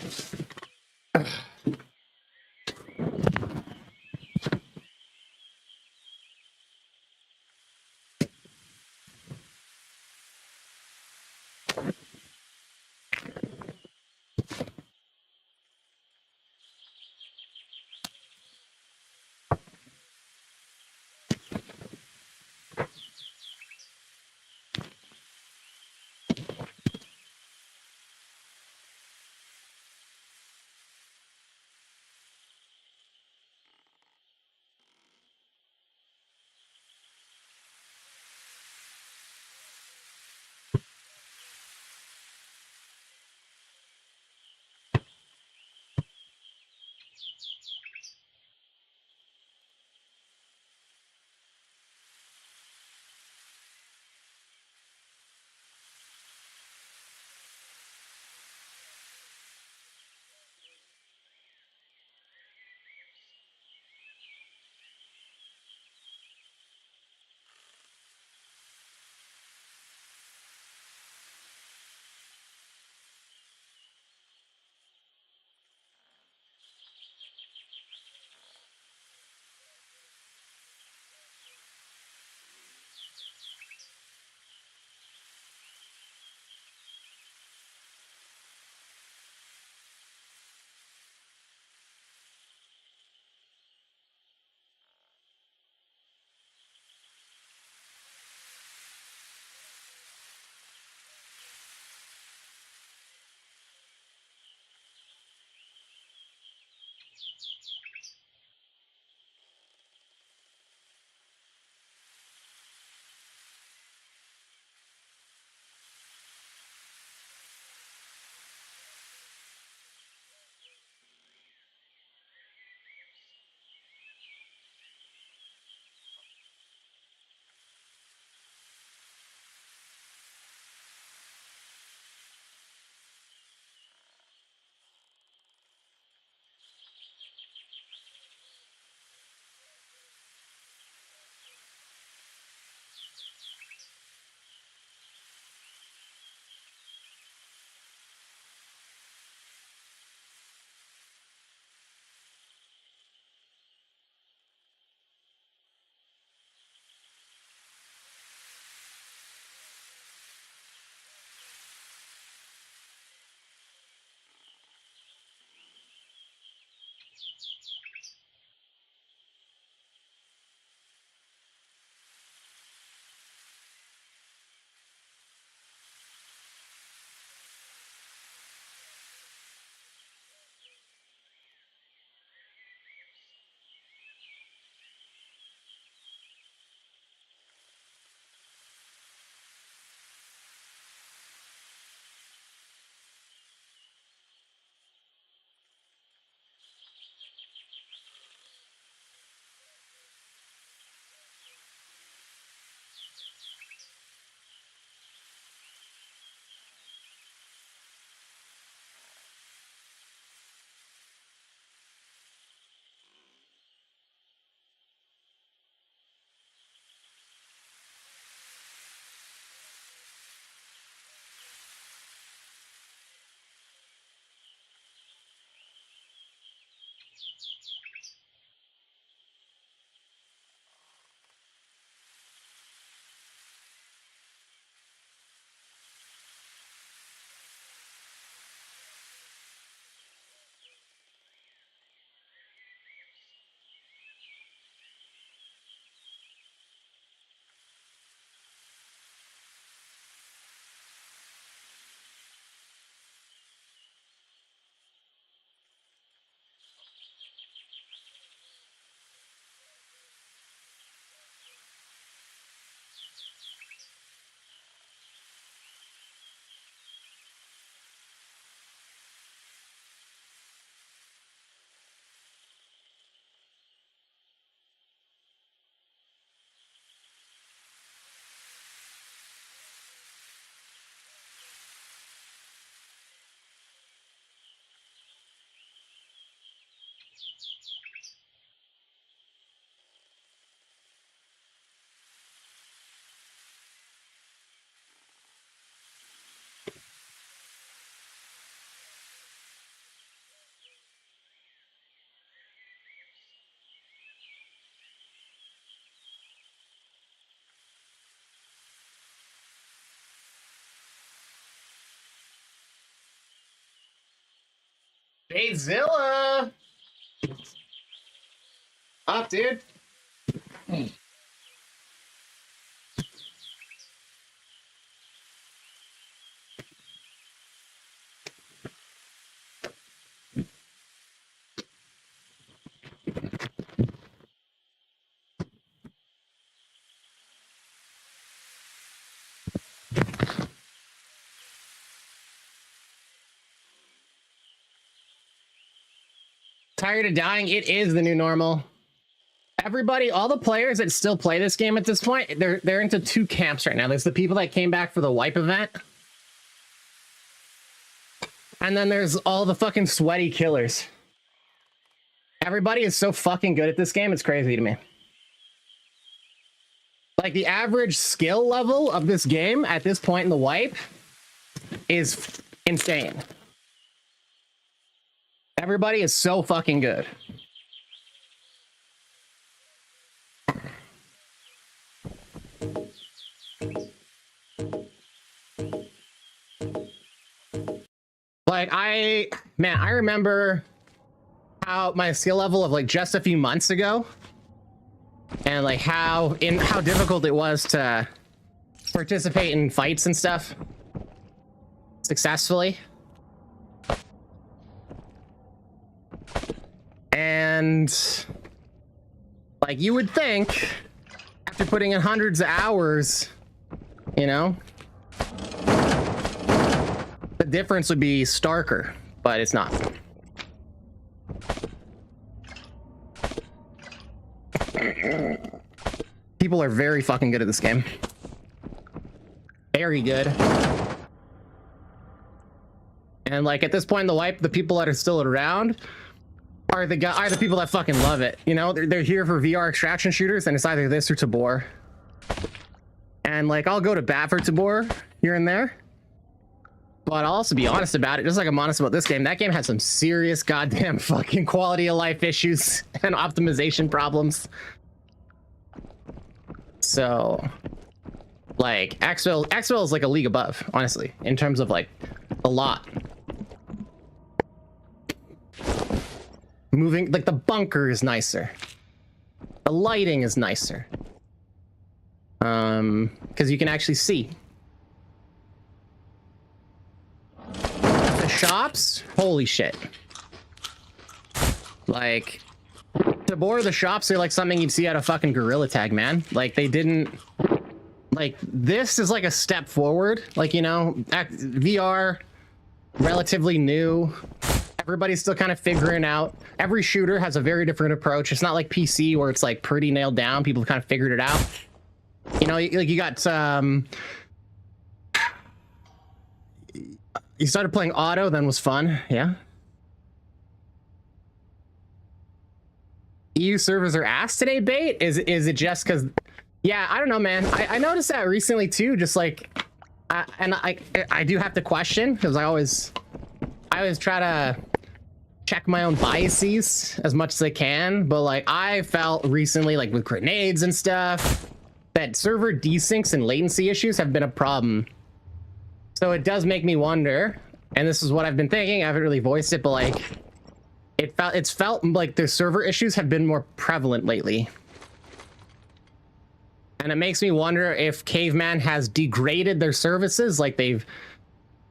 Jadzilla! Up, dude. Tired of dying? It is the new normal. Everybody, all the players that still play this game at this point, they're into two camps right now. There's the people that came back for the wipe event. And then there's all the fucking sweaty killers. Everybody is so fucking good at this game, it's crazy to me. Like, the average skill level of this game at this point in the wipe is insane. Everybody is so fucking good. Like, I remember how my skill level of like just a few months ago, and like how difficult it was to participate in fights and stuff successfully. And like, you would think after putting in hundreds of hours, you know, the difference would be starker, but it's not. People are very fucking good at this game. Very good. And like, at this point in the wipe, the people that are still around are the people that fucking love it. You know, they're here for VR extraction shooters, and it's either this or Tabor. And like, I'll go to bat for Tabor here and there, but I'll also be honest about it, just like I'm honest about this game. That game has some serious goddamn fucking quality of life issues and optimization problems. So like, Exfil is like a league above, honestly, in terms of like a lot. Moving, like, the bunker is nicer. The lighting is nicer. Because you can actually see. The shops, holy shit. Like, Tabor, the shops are like something you'd see at a fucking Gorilla Tag, man. Like, they didn't, like, this is like a step forward. Like, you know, VR, relatively new. Everybody's still kind of figuring out. Every shooter has a very different approach. It's not like PC where it's like pretty nailed down. People have kind of figured it out. You know, like, you got you started playing auto, then was fun. Yeah. EU servers are ass today, bait? Is it just because? Yeah, I don't know, man. I noticed that recently too. Just like, I do have to question, because I always try to check my own biases as much as I can, but like, I felt recently, like with grenades and stuff, that server desyncs and latency issues have been a problem. So it does make me wonder, and this is what I've been thinking, I haven't really voiced it, but like, it's felt like the server issues have been more prevalent lately. And it makes me wonder if Caveman has degraded their services, like they've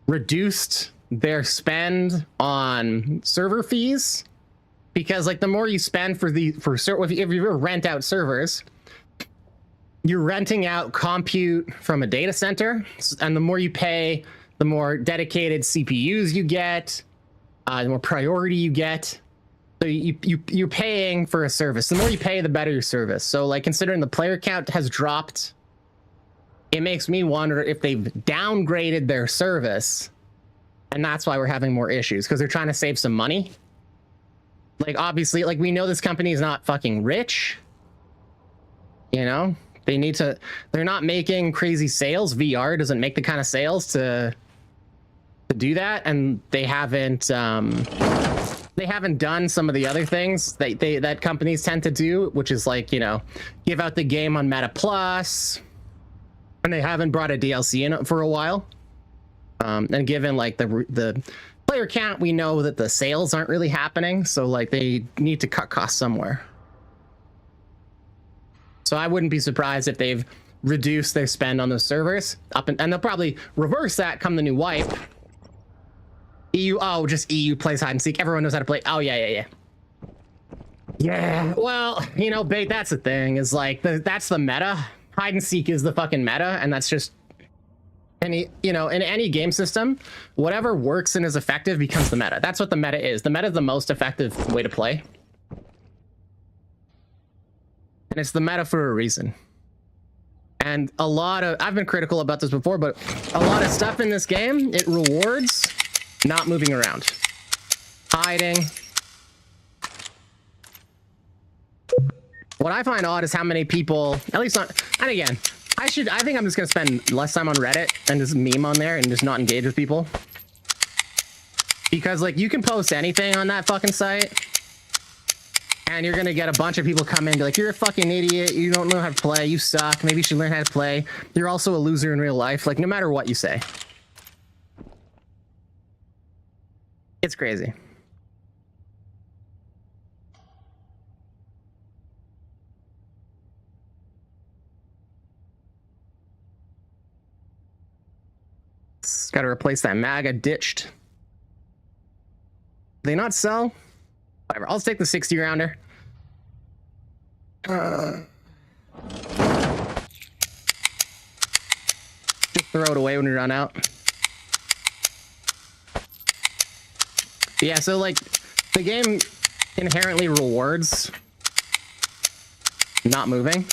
reduced their spend on server fees, because like, the more you spend if you rent out servers, you're renting out compute from a data center, and the more you pay, the more dedicated CPUs you get, the more priority you get. So you're paying for a service. The more you pay, the better your service. So like, considering the player count has dropped, it makes me wonder if they've downgraded their service, and that's why we're having more issues, because they're trying to save some money. Like, obviously, like, we know this company is not fucking rich. You know, they're not making crazy sales. VR doesn't make the kind of sales to do that, and they haven't done some of the other things that companies tend to do, which is like, you know, give out the game on Meta Plus, and they haven't brought a DLC in for a while. And given like the player count, we know that the sales aren't really happening, so like, they need to cut costs somewhere. So I wouldn't be surprised if they've reduced their spend on those servers and they'll probably reverse that come the new wipe. EU, oh, just EU plays hide and seek. Everyone knows how to play. Oh yeah. Yeah, well, you know, bait, that's the thing, is like, that's the meta. Hide and seek is the fucking meta, and that's just And you know, in any game system, whatever works and is effective becomes the meta. That's what the meta is. The meta is the most effective way to play. And it's the meta for a reason. And a lot of, I've been critical about this before, but a lot of stuff in this game, it rewards not moving around. Hiding. What I find odd is how many people, at least not, and again, I think I'm just gonna spend less time on Reddit and just meme on there and just not engage with people. Because like you can post anything on that fucking site and you're gonna get a bunch of people come in and be like, you're a fucking idiot, you don't know how to play, you suck, maybe you should learn how to play, you're also a loser in real life, like no matter what you say. It's crazy. Got to replace that mag I ditched. They not sell? Whatever. I'll take the 60 rounder. Just throw it away when we run out. Yeah, so like the game inherently rewards not moving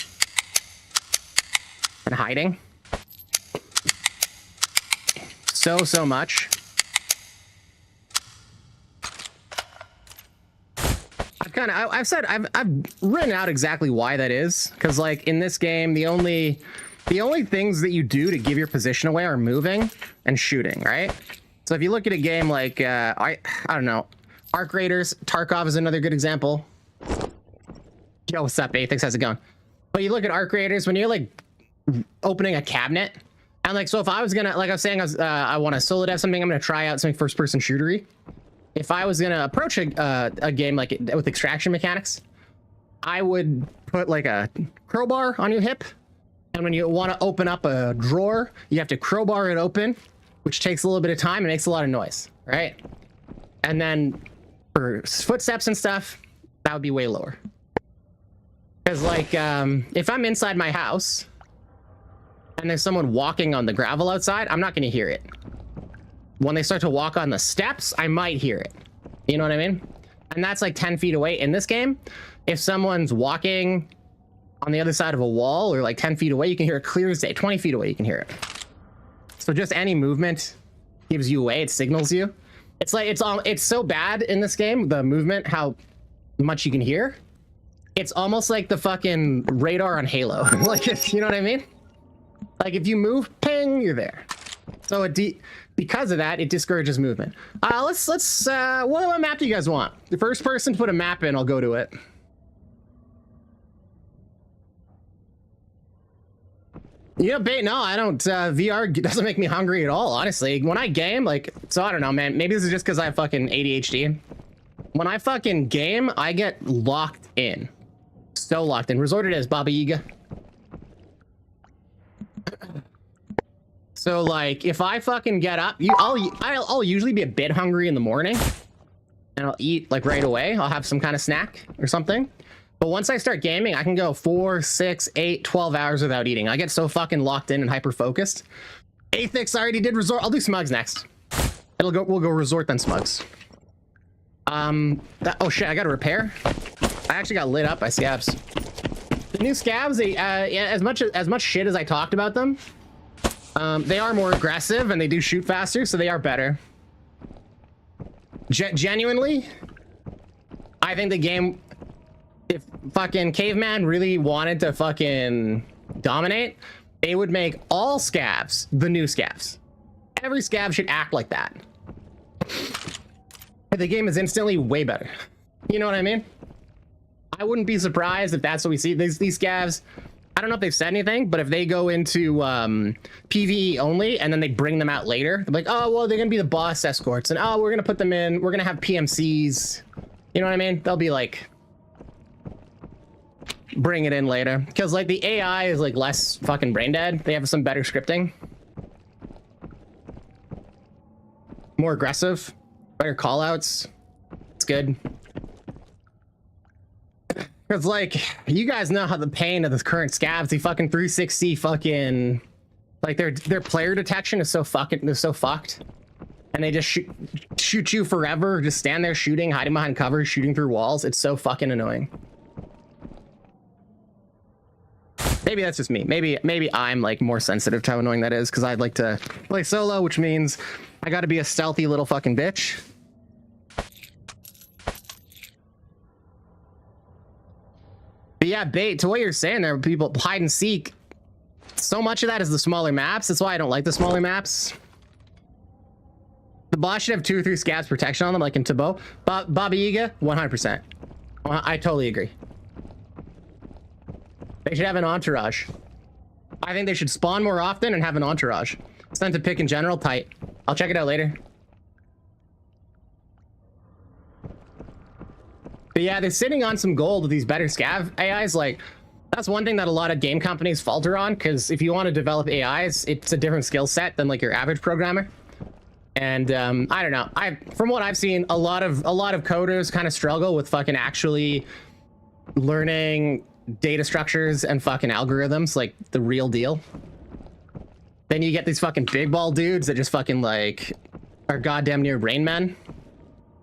and hiding. So much. I've written out exactly why that is, because like in this game the only things that you do to give your position away are moving and shooting, right? So if you look at a game like I don't know, Arc Raiders, Tarkov is another good example. Yo, what's up, Aethix? How's it going? But you look at Arc Raiders, when you're like opening a cabinet. And like, so if I was gonna, like I was saying, I want to solo dev something, I'm gonna try out something first-person shootery. If I was gonna approach a game like with extraction mechanics, I would put like a crowbar on your hip, and when you want to open up a drawer, you have to crowbar it open, which takes a little bit of time and makes a lot of noise, right? And then for footsteps and stuff, that would be way lower. Because like, if I'm inside my house and there's someone walking on the gravel outside, I'm not going to hear it. When they start to walk on the steps, I might hear it. You know what I mean? And that's like 10 feet away. In this game, if someone's walking on the other side of a wall or like 10 feet away, you can hear it clear as day. 20 feet away, you can hear it. So just any movement gives you away. It signals you. It's like, it's so bad in this game, the movement, how much you can hear. It's almost like the fucking radar on Halo. Like, you know what I mean? Like if you move, ping, you're there. So because of that, it discourages movement. Let's what map do you guys want? The first person to put a map in, I'll go to it. Yeah, bait. No, I don't. VR doesn't make me hungry at all, honestly. When I game, like, so I don't know, man. Maybe this is just because I have fucking ADHD. When I fucking game, I get locked in. So locked in. Resort it is, Baba Yaga. So like if I fucking get up, I'll usually be a bit hungry in the morning and I'll eat like right away. I'll have some kind of snack or something. But once I start gaming, I can go 4, 6, 8, 12 hours without eating. I get so fucking locked in and hyper focused. Aethix, I already did resort. I'll do Smugs next. We'll go resort then Smugs. Oh shit, I got to repair. I actually got lit up by scabs. The new scabs, they as much shit as I talked about them, they are more aggressive and they do shoot faster, so they are better. Genuinely, I think the game, if fucking Caveman really wanted to fucking dominate, they would make all scabs the new scabs. Every scab should act like that. The game is instantly way better. You know what I mean? I wouldn't be surprised if that's what we see. These scavs, I don't know if they've said anything, but if they go into PvE only and then they bring them out later, they're like, oh, well, they're going to be the boss escorts. And, oh, we're going to put them in. We're going to have PMCs. You know what I mean? They'll be like, bring it in later. Because, like, the AI is, like, less fucking brain dead. They have some better scripting. More aggressive. Better callouts. It's good. Because, like, you guys know how the pain of the current scabs, the fucking 360 fucking Like their player detection is so fucked, and they just shoot you forever. Just stand there shooting, hiding behind cover, shooting through walls. It's so fucking annoying. Maybe that's just me. Maybe I'm like more sensitive to how annoying that is because I'd like to play solo, which means I got to be a stealthy little fucking bitch. But yeah, bait, to what you're saying there, people hide and seek. So much of that is the smaller maps. That's why I don't like the smaller maps. The boss should have 2 or 3 scabs protection on them, like in Tabo. Baba Yaga, 100%. I totally agree. They should have an entourage. I think they should spawn more often and have an entourage. Sent to pick in general, tight. I'll check it out later. But yeah, they're sitting on some gold with these better scav AIs. Like, that's one thing that a lot of game companies falter on, because if you want to develop AIs, it's a different skill set than like your average programmer. And I don't know. From what I've seen, a lot of coders kind of struggle with fucking actually learning data structures and fucking algorithms, like the real deal. Then you get these fucking big ball dudes that just fucking like are goddamn near Rain Men.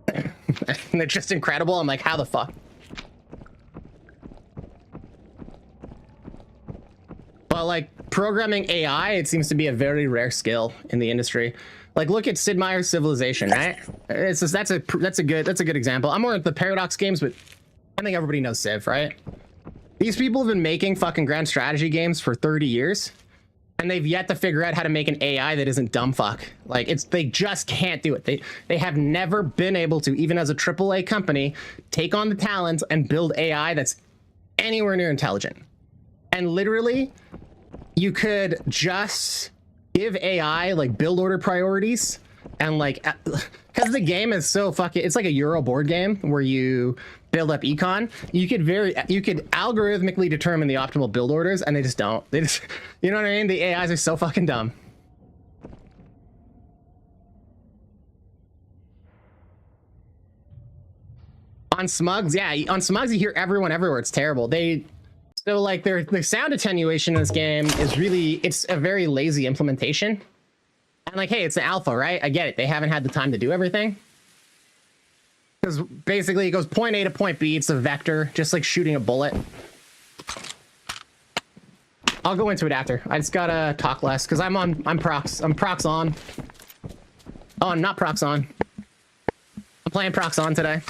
And they're just incredible. I'm like, how the fuck? But like programming AI, it seems to be a very rare skill in the industry. Like, look at Sid Meier's Civilization, right? It's just, that's a good example. I'm more at the Paradox games, but I think everybody knows Civ, right? These people have been making fucking grand strategy games for 30 years, and they've yet to figure out how to make an AI that isn't dumb fuck. Like, they just can't do it. They have never been able to, even as a AAA company, take on the talent and build AI that's anywhere near intelligent. And literally, you could just give AI like build order priorities, and like, because the game is so fucking, it's like a Euro board game where you build up econ. You could algorithmically determine the optimal build orders, and they just don't. They just, you know what I mean? The AIs are so fucking dumb. On Smugs, yeah, on Smugs you hear everyone everywhere. It's terrible. So like their sound attenuation in this game is really, it's a very lazy implementation. And like, hey, it's an alpha, right? I get it. They haven't had the time to do everything. Because basically it goes point A to point B. It's a vector, just like shooting a bullet. I'll go into it after. I just gotta talk less because I'm prox on. Oh, I'm not prox on. I'm playing prox on today.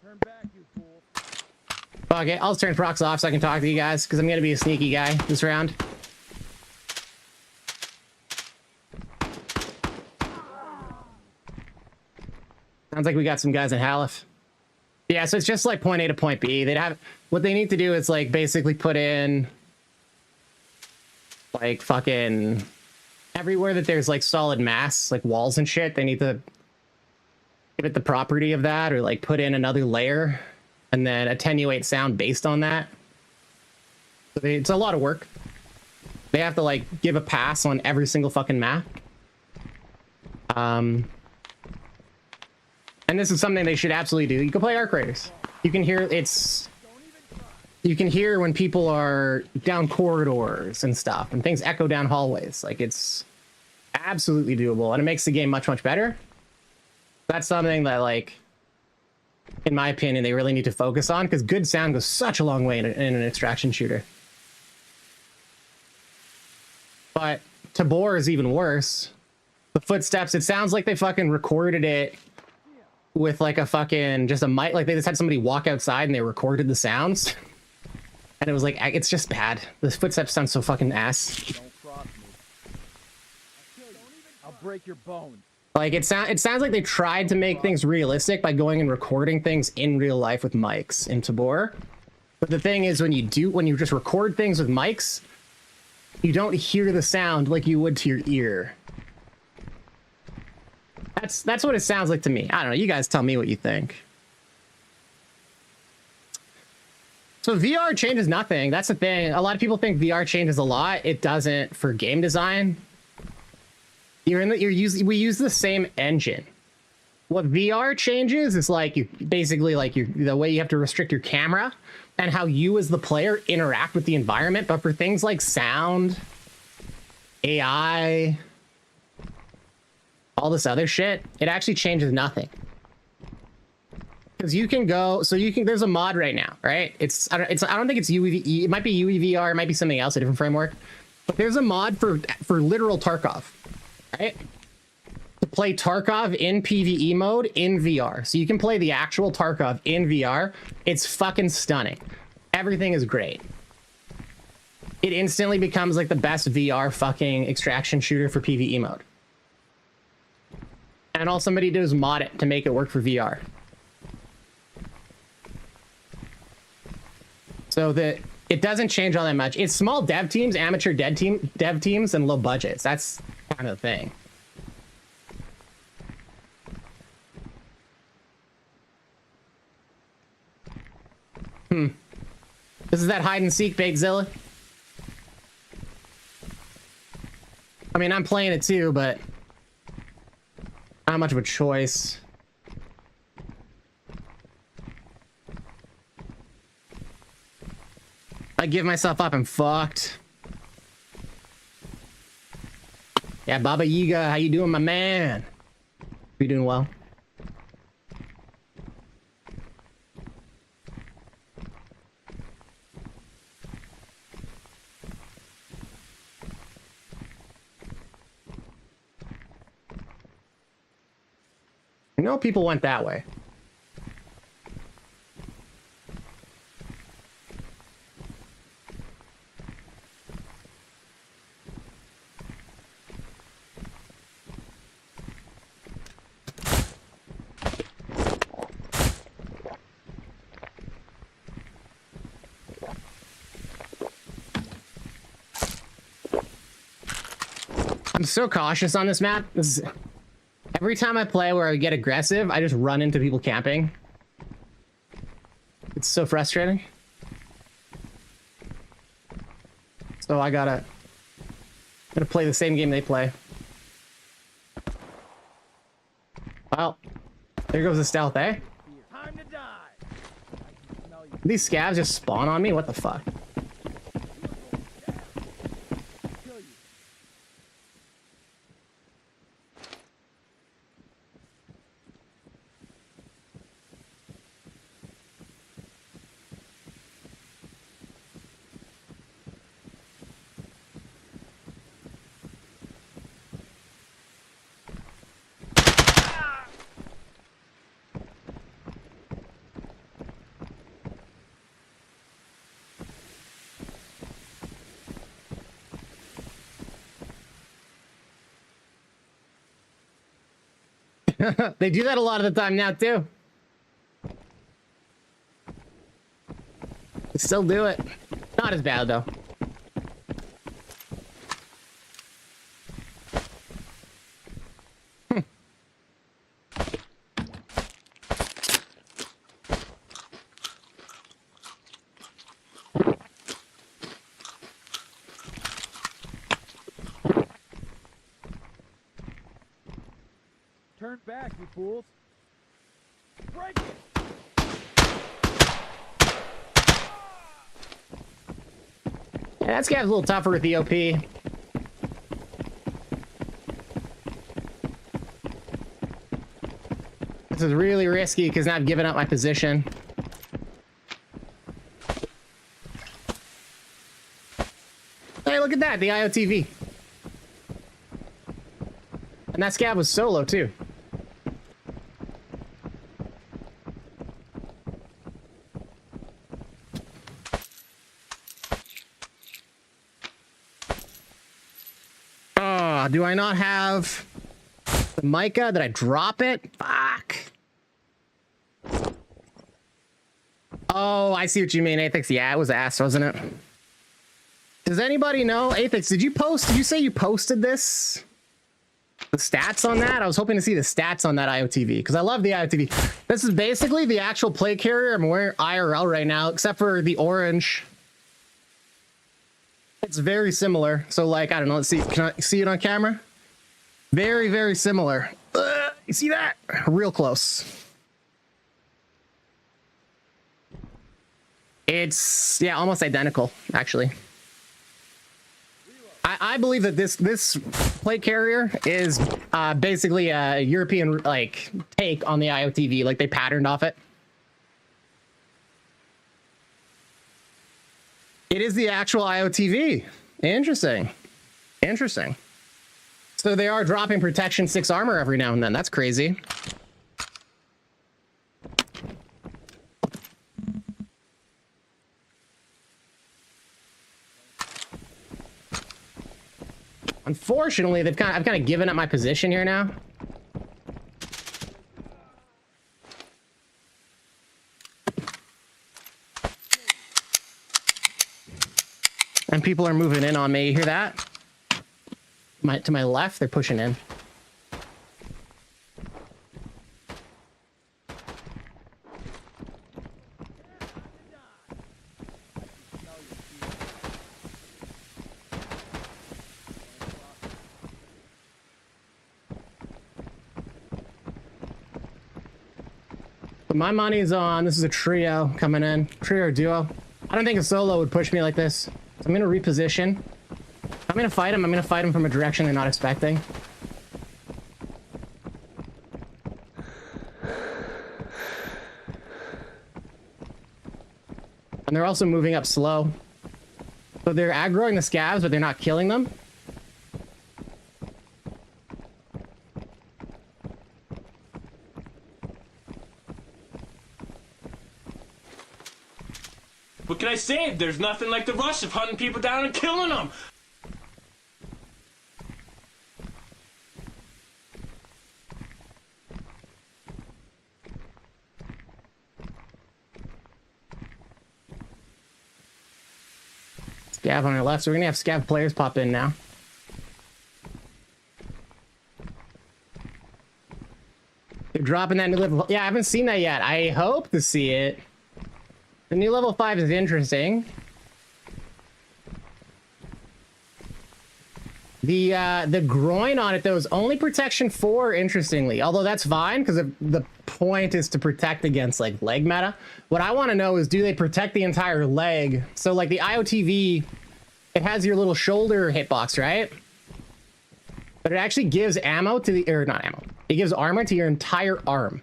Turn back, you fool. Okay, I'll turn prox off so I can talk to you guys, because I'm gonna be a sneaky guy this round. Sounds like we got some guys in Halif. Yeah, so it's just like point A to point B. They'd have what they need to do is like basically put in like fucking everywhere that there's like solid mass, like walls and shit. They need to give it the property of that, or like put in another layer and then attenuate sound based on that. So it's a lot of work. They have to like give a pass on every single fucking map. And this is something they should absolutely do. You can play Arc Raiders. You can hear you can hear when people are down corridors and stuff, and things echo down hallways. Like, it's absolutely doable, and it makes the game much, much better. That's something that, like, in my opinion, they really need to focus on, because good sound goes such a long way in an extraction shooter. But Tabor is even worse. The footsteps, it sounds like they fucking recorded it with like a fucking, just a mic, like they just had somebody walk outside and they recorded the sounds. And it was like, it's just bad. The footsteps sound so fucking ass. Don't cross me. I'll break your bones. Like, it sounds like they tried to make things realistic by going and recording things in real life with mics in Tabor. But the thing is, when you just record things with mics, you don't hear the sound like you would to your ear. That's what it sounds like to me. I don't know. You guys tell me what you think. So VR changes nothing. That's the thing. A lot of people think VR changes a lot. It doesn't for game design. We use the same engine. What VR changes is like the way you have to restrict your camera and how you as the player interact with the environment. But for things like sound, AI, all this other shit, it actually changes nothing. Because you can go, there's a mod right now, right? I don't think it's UEV, it might be UEVR, it might be something else, a different framework. But there's a mod for literal Tarkov, right? To play Tarkov in PvE mode in VR. So you can play the actual Tarkov in VR. It's fucking stunning. Everything is great. It instantly becomes like the best VR fucking extraction shooter for PvE mode. And all somebody did is mod it to make it work for VR. So that it doesn't change all that much. It's small dev teams, amateur dev teams, and low budgets. That's kind of the thing. This is that hide and seek, Bagzilla. I mean, I'm playing it too, but not much of a choice. I give myself up and fucked. Yeah, Baba Yaga, how you doing, my man? You doing well? You know, people went that way. I'm so cautious on this map. Every time I play where I get aggressive, I just run into people camping. It's so frustrating. So I gotta play the same game they play. Well, there goes the stealth, eh? Time to die. I can smell you. These scavs just spawn on me? What the fuck? Kill you. They do that a lot of the time now too. They still do it. Not as bad though. Turn back, you fools. Break it! Yeah, that scab's a little tougher with the OP. This is really risky because now I've given up my position. Hey, look at that, the IOTV. And that scab was solo too. Oh, do I not have the mica? Did I drop it? Fuck. Oh, I see what you mean, Athix. Yeah, it was ass, wasn't it? Does anybody know? Athix, did you say you posted this? The stats on that? I was hoping to see the stats on that IOTV because I love the IOTV. This is basically the actual plate carrier I'm wearing IRL right now, except for the orange. It's very similar. So like, I don't know. Let's see. Can I see it on camera? Very, very similar. You see that? Real close. It's, yeah, almost identical, actually. I believe that this plate carrier is basically a European like take on the IOTV, like they patterned off it. It is the actual IOTV. Interesting. Interesting. So they are dropping protection 6 armor every now and then. That's crazy. Unfortunately, I've kind of given up my position here now. And people are moving in on me. You hear that? To my left, they're pushing in. But my money's on, this is a trio coming in. Trio or duo. I don't think a solo would push me like this. So I'm gonna reposition. I'm gonna fight him. I'm gonna fight him from a direction they're not expecting. And they're also moving up slow. So they're aggroing the scabs, but they're not killing them. What can I say? There's nothing like the rush of hunting people down and killing them. Scav on our left, so we're gonna have scav players pop in now. They're dropping that new level. Yeah, I haven't seen that yet. I hope to see it. The new level 5 is interesting. The groin on it though is only protection 4, interestingly. Although that's fine because the point is to protect against like leg meta. What I want to know is, do they protect the entire leg? So like the IOTV, it has your little shoulder hitbox, right? But it actually gives ammo to the, or not ammo. It gives armor to your entire arm.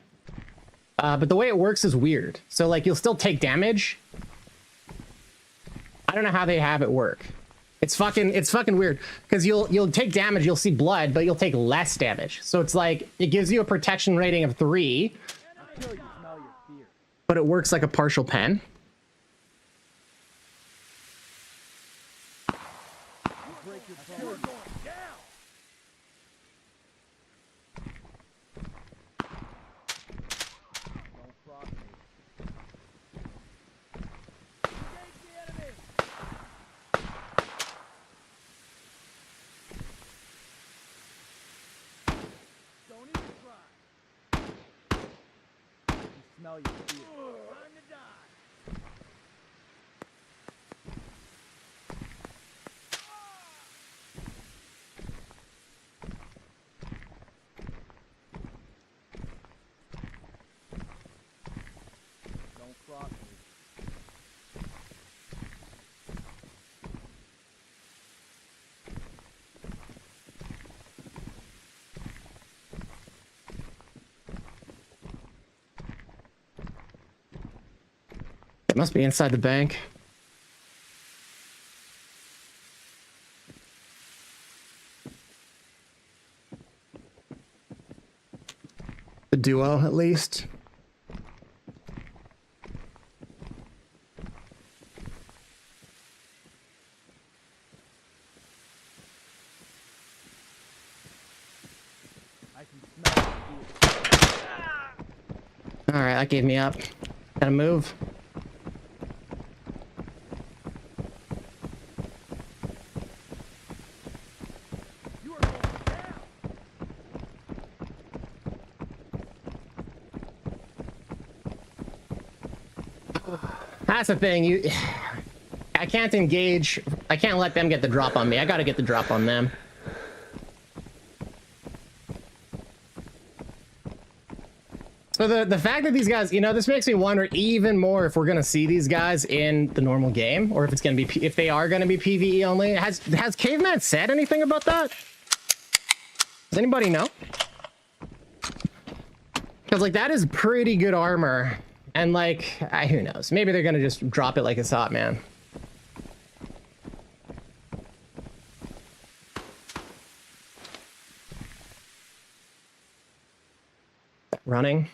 But the way it works is weird. So like you'll still take damage. I don't know how they have it work. It's fucking weird because you'll take damage, you'll see blood, but you'll take less damage. So it's like it gives you a protection rating of 3, but it works like a partial pen. smell your fear. Time to die. Don't cross me. It must be inside the bank. The duo, at least. I can smell your fear. All right, that gave me up. Gotta move. You are going down. That's the thing. I can't engage. I can't let them get the drop on me. I gotta get the drop on them. So the fact that these guys, you know, this makes me wonder even more if we're gonna see these guys in the normal game, or if it's gonna be if they are gonna be PvE only. Has Caveman said anything about that? Does anybody know? Because like that is pretty good armor, and like who knows? Maybe they're gonna just drop it like it's hot, man. Running.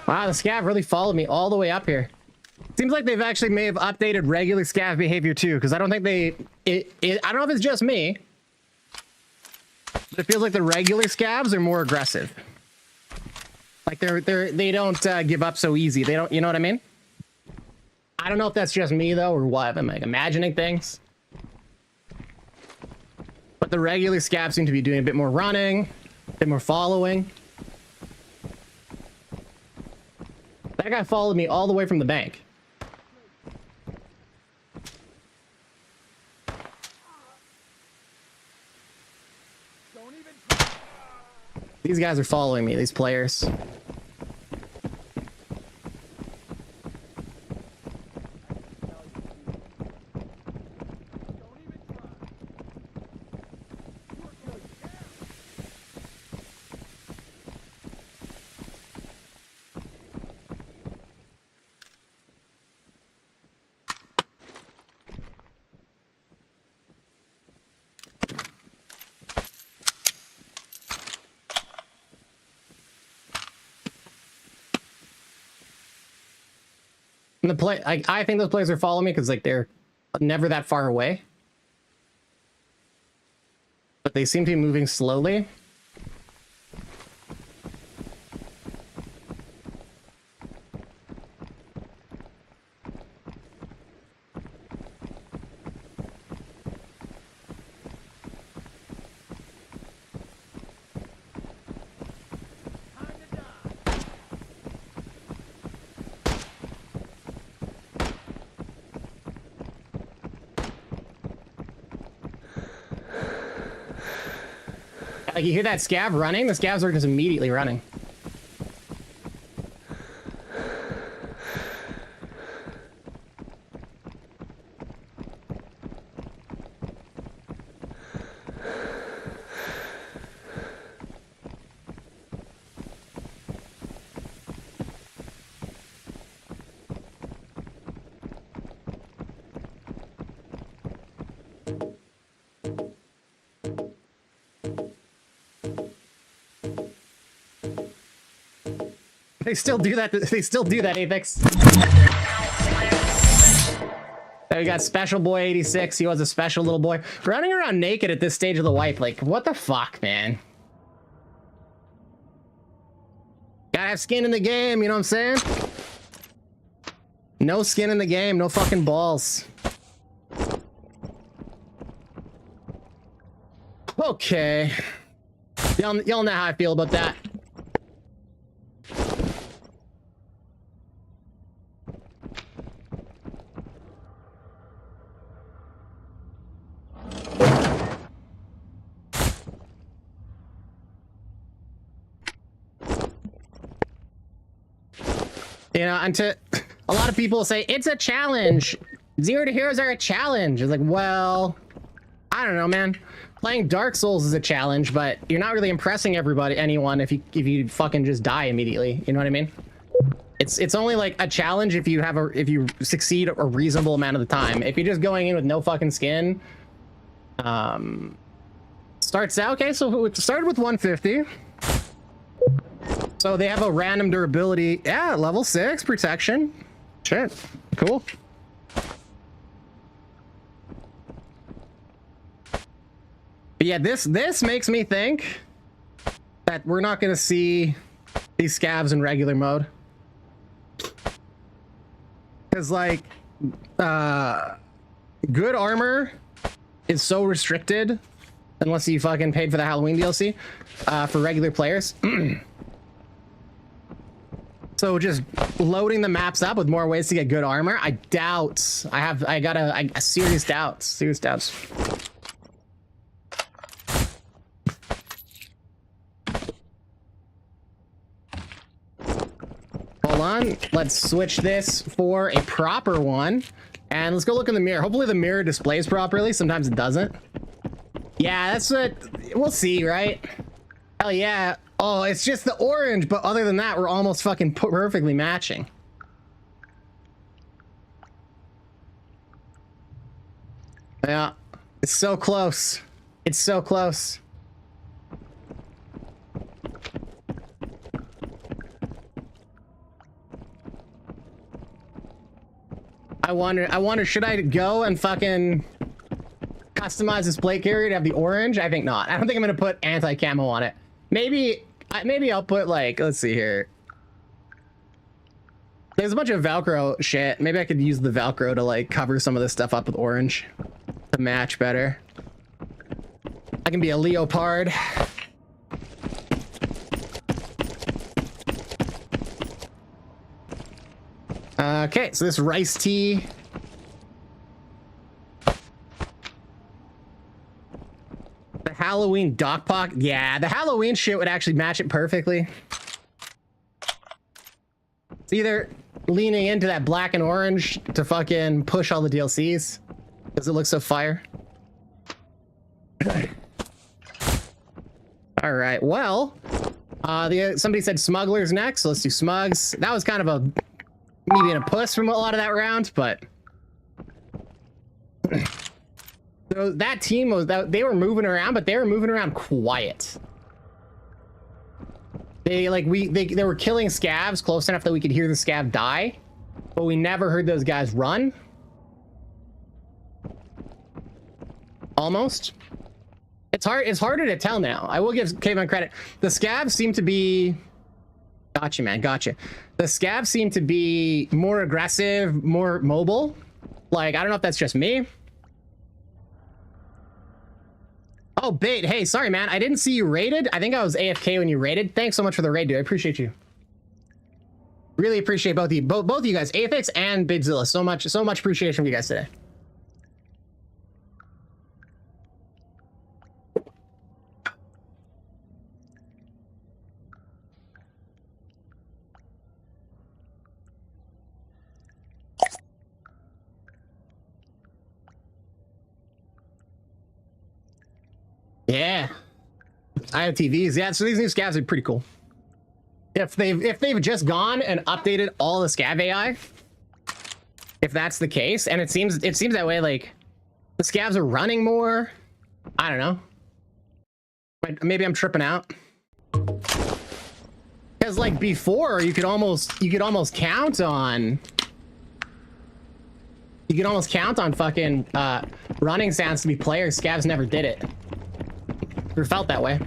Wow, the scav really followed me all the way up here. Seems like they've actually may have updated regular scav behavior too, because I don't think I don't know if it's just me, but it feels like the regular scavs are more aggressive. Like they don't give up so easy. They don't, you know what I mean? I don't know if that's just me though, or what. I'm like imagining things. But the regular scavs seem to be doing a bit more running, a bit more following. That guy followed me all the way from the bank. Don't even. These guys are following me, these players. And I think those players are following me because like they're never that far away, but they seem to be moving slowly. Like you hear that scav running, the scavs are just immediately running. They still do that. They still do that, Apex. Then we got Special Boy 86. He was a special little boy. Running around naked at this stage of the wipe. Like, what the fuck, man? Gotta have skin in the game, you know what I'm saying? No skin in the game, no fucking balls. Okay. Y'all know how I feel about that. You know, and to a lot of people say it's a challenge. 0 to heroes are a challenge. It's like, well, I don't know, man. Playing Dark Souls is a challenge, but you're not really impressing anyone if you fucking just die immediately. You know what I mean? It's only like a challenge if you succeed a reasonable amount of the time. If you're just going in with no fucking skin, starts out okay. So it started with 150. So they have a random durability. Yeah, level 6 protection. Shit, cool. But yeah, this makes me think that we're not gonna see these scavs in regular mode. Because like, good armor is so restricted unless you fucking paid for the Halloween DLC for regular players. So just loading the maps up with more ways to get good armor, I doubt. I got serious doubts. Serious doubts. Hold on. Let's switch this for a proper one. And let's go look in the mirror. Hopefully the mirror displays properly. Sometimes it doesn't. Yeah, that's what we'll see, right? Hell yeah. Oh, it's just the orange, but other than that, we're almost fucking perfectly matching. Yeah, it's so close. It's so close. I wonder, should I go and fucking customize this plate carrier to have the orange? I think not. I don't think I'm gonna put anti-camo on it. Maybe I'll put like, let's see here. There's a bunch of Velcro shit. Maybe I could use the Velcro to like cover some of this stuff up with orange to match better. I can be a leopard. Okay, so this rice tea. The Halloween dock pocket. Yeah, the Halloween shit would actually match it perfectly. It's either leaning into that black and orange to fucking push all the DLCs because it looks so fire. All right, well, somebody said smugglers next, so let's do smugs. That was kind of a me being a puss from a lot of that round, but so that team was they were moving around, but they were moving around quiet. They were killing scavs close enough that we could hear the scav die, but we never heard those guys run. Almost. It's harder to tell now. I will give Caveman credit. The scavs seem to be gotcha, man, gotcha. The scavs seem to be more aggressive, more mobile. Like, I don't know if that's just me. Oh, Bait, hey, sorry, man. I didn't see you raided. I think I was AFK when you raided. Thanks so much for the raid, dude. I appreciate you. Really appreciate both of you guys, Apex and Bidzilla. So much appreciation from you guys today. Yeah, I have TVs. Yeah, so these new scavs are pretty cool. If they've just gone and updated all the scav AI, if that's the case, and it seems that way, like the scavs are running more. I don't know. Maybe I'm tripping out. Because Because like before, you could almost count on fucking running sounds to be players. Scavs never did it. Or felt that way.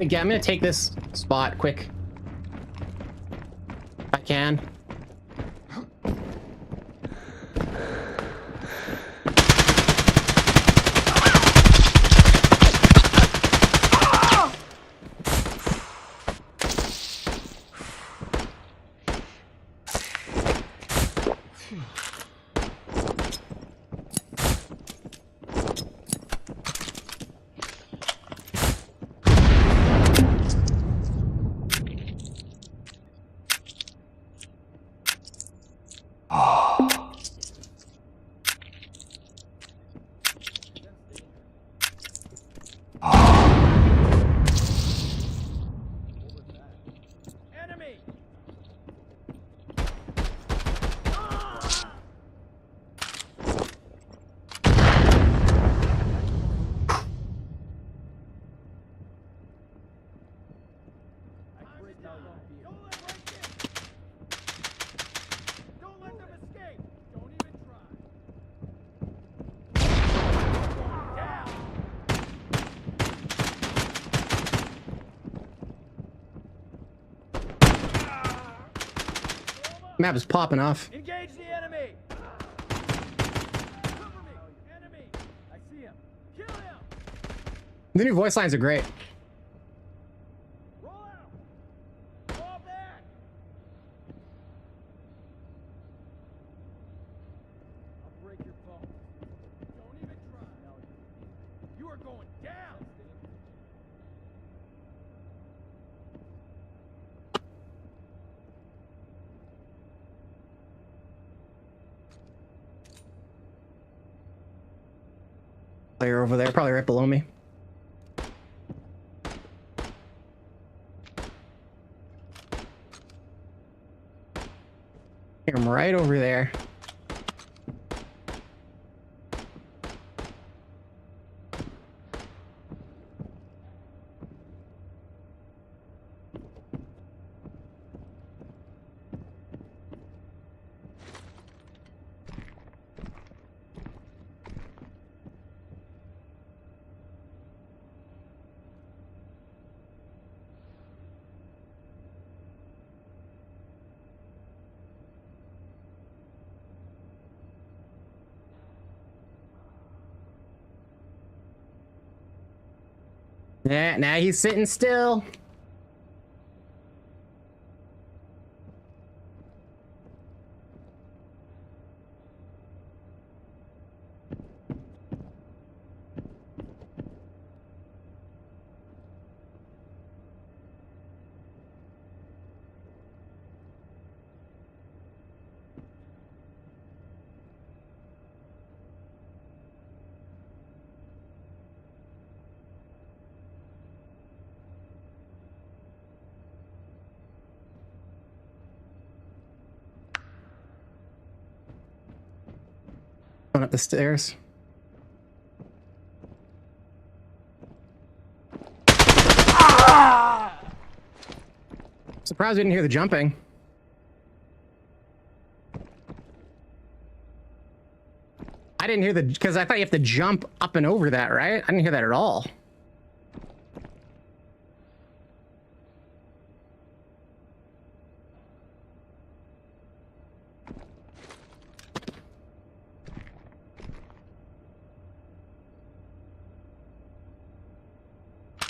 Again, I'm gonna take this spot quick. If I can. Map is popping off. Engage the enemy! Cover me! Enemy! I see him. Kill him! The new voice lines are great. Roll out! Fall back! I'll break your phone. Don't even try. You are going down! Player over there, probably right below me. Hear him right over there. Yeah, now he's sitting still. Going up the stairs. Surprised we didn't hear the jumping. I didn't hear the, because I thought you have to jump up and over that, right? I didn't hear that at all.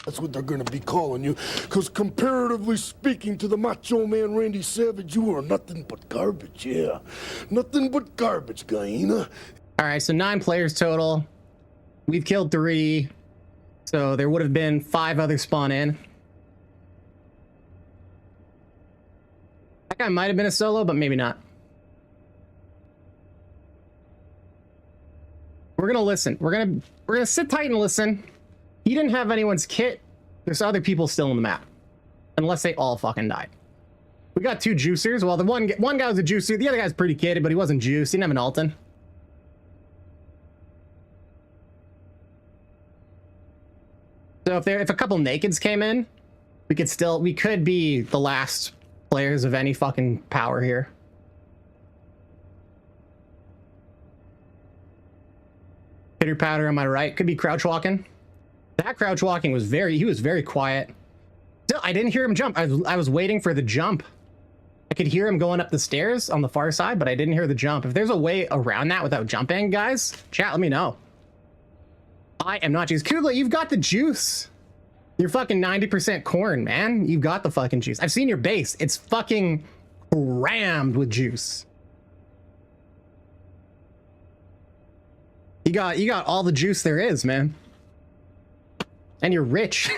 That's what they're gonna be calling you, because comparatively speaking to the Macho Man Randy Savage, you are nothing but garbage, yeah. Nothing but garbage, Guyena. All right, so 9 players total. We've killed 3. So there would have been 5 others spawn in. That guy might have been a solo, but maybe not. We're gonna listen. We're gonna sit tight and listen. He didn't have anyone's kit. There's other people still on the map. Unless they all fucking died. We got 2 juicers. Well, the one guy was a juicer. The other guy's pretty kitted, but he wasn't juiced. He didn't have an Alton. So if a couple nakeds came in, we could be the last players of any fucking power here. Pitter patter on my right. Could be crouch walking. That crouch walking was he was very quiet. Still, I didn't hear him jump. I was waiting for the jump. I could hear him going up the stairs on the far side, but I didn't hear the jump. If there's a way around that without jumping, guys, chat, let me know. I am not juice. Kugla, you've got the juice. You're fucking 90% corn, man. You've got the fucking juice. I've seen your base. It's fucking crammed with juice. You got all the juice there is, man. And you're rich.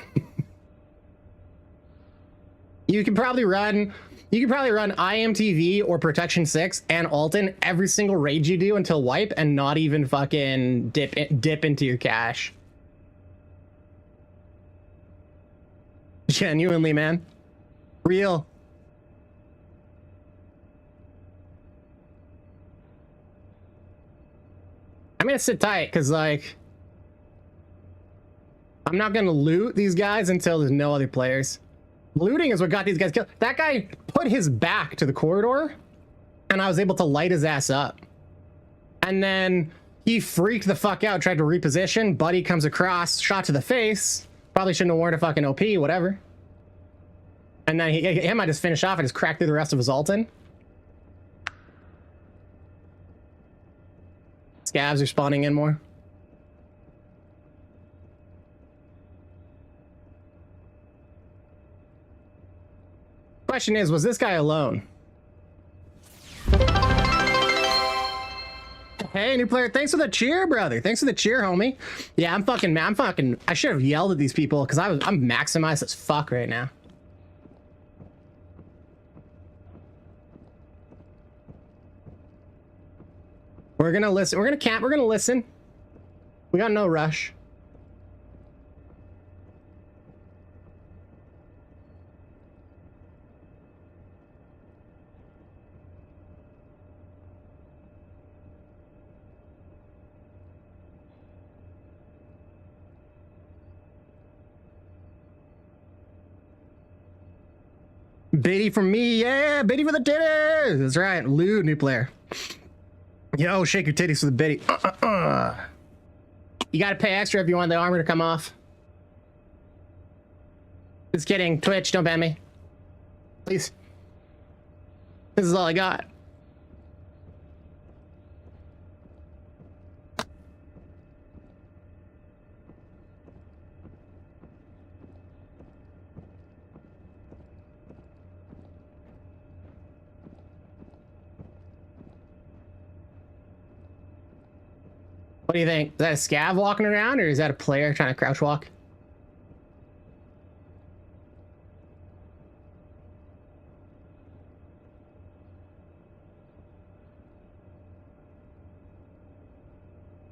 You can probably run IMTV or Protection 6 and Alton every single raid you do until wipe and not even fucking dip into your cash. Genuinely, man. Real. I'm gonna sit tight because, like, I'm not gonna loot these guys until there's no other players. Looting is what got these guys killed. That guy put his back to the corridor and I was able to light his ass up. And then he freaked the fuck out, tried to reposition. Buddy comes across, shot to the face. Probably shouldn't have worn a fucking OP, whatever. And then him I just finished off and just cracked through the rest of his Alton. Scavs are spawning in more. Question is, was this guy alone? Hey, new player, thanks for the cheer, brother. Thanks for the cheer, homie. Yeah, I'm fucking, I should have yelled at these people because I'm maximized as fuck right now. We're gonna listen. We're gonna camp. We're gonna listen. We got no rush. Biddy for me, yeah, Biddy for the titties. That's right, Lou, new player. Yo, shake your titties for the Biddy. You gotta pay extra if you want the armor to come off. Just kidding, Twitch, don't ban me. Please. This is all I got. What do you think? Is that a scav walking around or is that a player trying to crouch walk?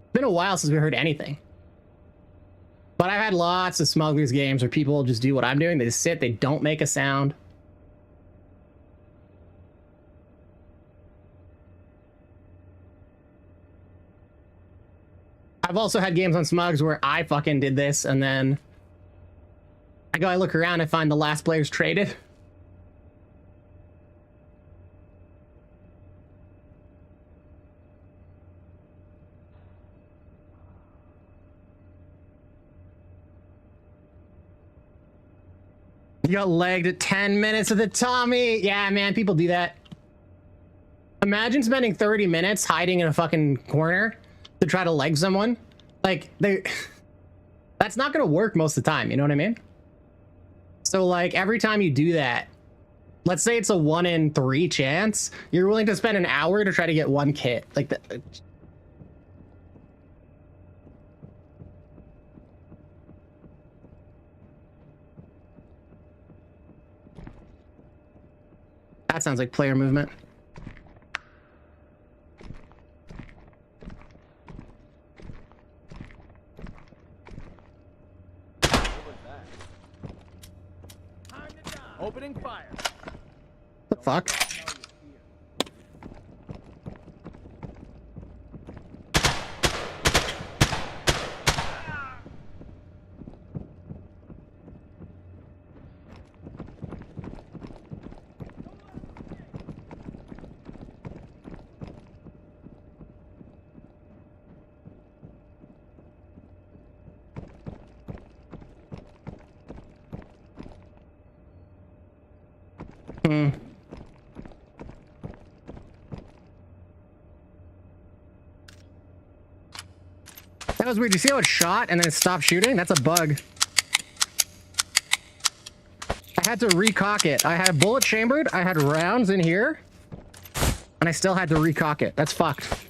It's been a while since we heard anything. But I've had lots of smugglers games where people just do what I'm doing. They just sit, they don't make a sound. I've also had games on Smugs where I fucking did this and then I look around and find the last players traded. You got legged at 10 minutes of the Tommy. Yeah, man, people do that. Imagine spending 30 minutes hiding in a fucking corner to try to leg someone. Like, that's not gonna work most of the time, you know what I mean? So like every time you do that, let's say it's a 1 in 3 chance, you're willing to spend an hour to try to get one kit. Like that. That sounds like player movement. Opening fire. The fuck? That was weird. You see how it shot and then it stopped shooting? That's a bug. I had to recock it. I had bullet chambered. I had rounds in here. And I still had to recock it. That's fucked.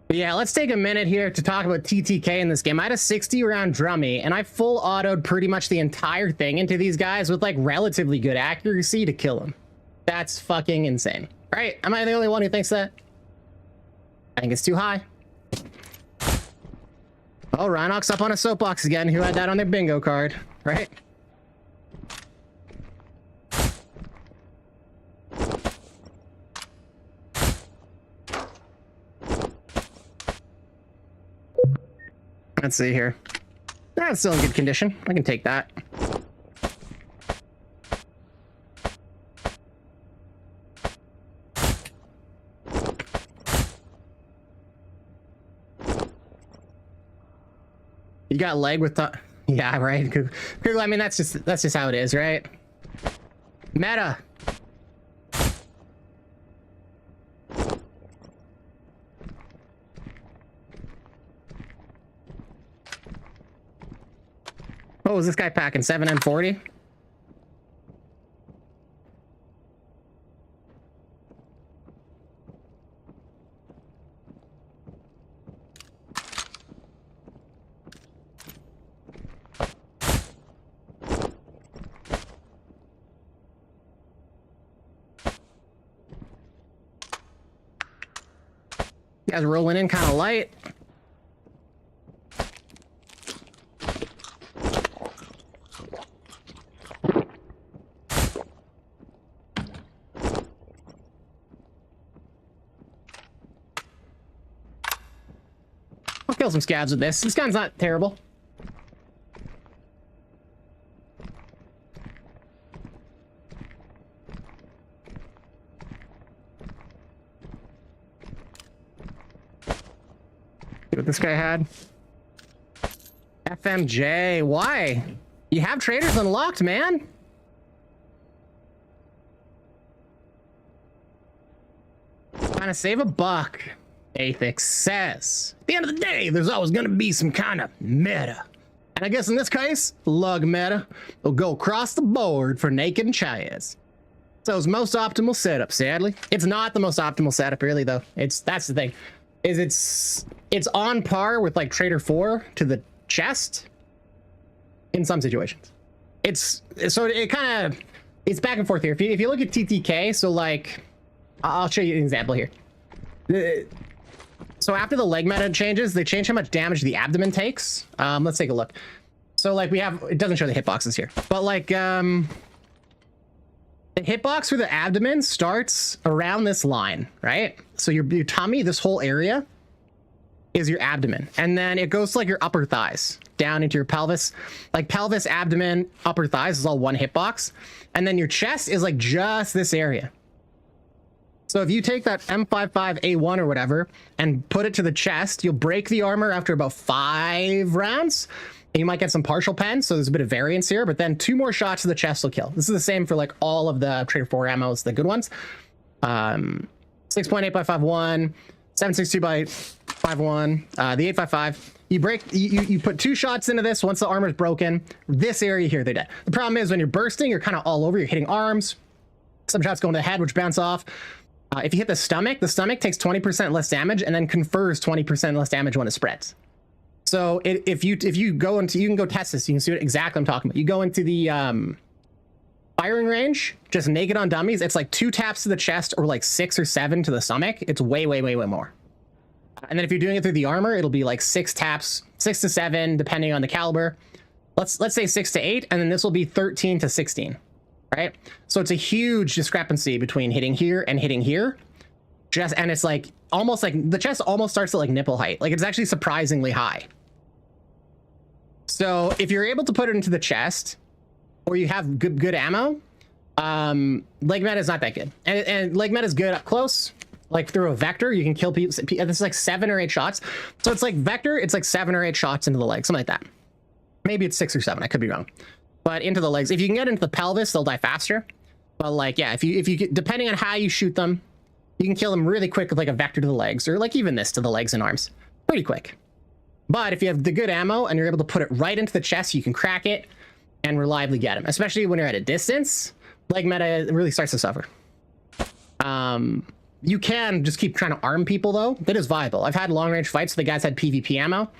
Yeah, let's take a minute here to talk about TTK in this game. I had a 60 round drummy and I full autoed pretty much the entire thing into these guys with like relatively good accuracy to kill them. That's fucking insane, right? Am I the only one who thinks that? I think it's too high. Oh, Rhinox up on a soapbox again. Who had that on their bingo card, right? Let's see here. That's still in good condition. I can take that. You got leg with the... Yeah, right. I mean, that's just how it is, right? Meta. What was this guy packing? 7M40? You guys rolling in kind of light. I'll kill some scabs with this. This gun's not terrible. See what this guy had. FMJ, why? You have traders unlocked, man. Trying to save a buck. Athix says, at the end of the day, there's always going to be some kind of meta. And I guess in this case, lug meta will go across the board for naked chairs. So it's most optimal setup, sadly. It's not the most optimal setup, really, though. That's the thing. It's on par with like Trader 4 to the chest in some situations. It's back and forth here. If you look at TTK, so like, I'll show you an example here. So after the leg meta changes, they change how much damage the abdomen takes. Let's take a look. So like it doesn't show the hitboxes here, but like the hitbox for the abdomen starts around this line, right? So your tummy, this whole area is your abdomen. And then it goes to like your upper thighs down into your pelvis, like pelvis, abdomen, upper thighs is all one hitbox. And then your chest is like just this area. So if you take that M55A1 or whatever and put it to the chest, you'll break the armor after about 5 rounds. And you might get some partial pen, so there's a bit of variance here, but then 2 more shots to the chest will kill. This is the same for like all of the Trader 4 ammos, the good ones. 6.8 by 5.1, 7.62 by 5.1, the 8.55. You put 2 shots into this. Once the armor is broken, this area here, they're dead. The problem is when you're bursting, you're kind of all over. You're hitting arms. Some shots go into the head, which bounce off. If you hit the stomach takes 20% less damage and then confers 20% less damage when it spreads. So if you go into, you can go test this. You can see what exactly I'm talking about. You go into the firing range, just naked on dummies. It's like 2 taps to the chest or like 6 or 7 to the stomach. It's way more. And then if you're doing it through the armor, it'll be like 6 taps, 6 to 7, depending on the caliber. Let's say 6 to 8, and then this will be 13 to 16. right? So it's a huge discrepancy between hitting here and hitting here. And it's like almost like the chest almost starts at like nipple height. Like it's actually surprisingly high. So if you're able to put it into the chest, or you have good ammo, leg meta is not that good. And leg meta is good up close. Like through a vector, you can kill people. This is like 7 or 8 shots. So it's like vector, it's like 7 or 8 shots into the leg, something like that. Maybe it's 6 or 7. I could be wrong. But into the legs, if you can get into the pelvis, they'll die faster. But like, yeah, if you get, depending on how you shoot them, you can kill them really quick with like a vector to the legs, or like even this to the legs and arms, pretty quick. But if you have the good ammo and you're able to put it right into the chest, you can crack it and reliably get them, especially when you're at a distance. Leg meta really starts to suffer. You can just keep trying to arm people though. That is viable. I've had long range fights. The guys had PvP ammo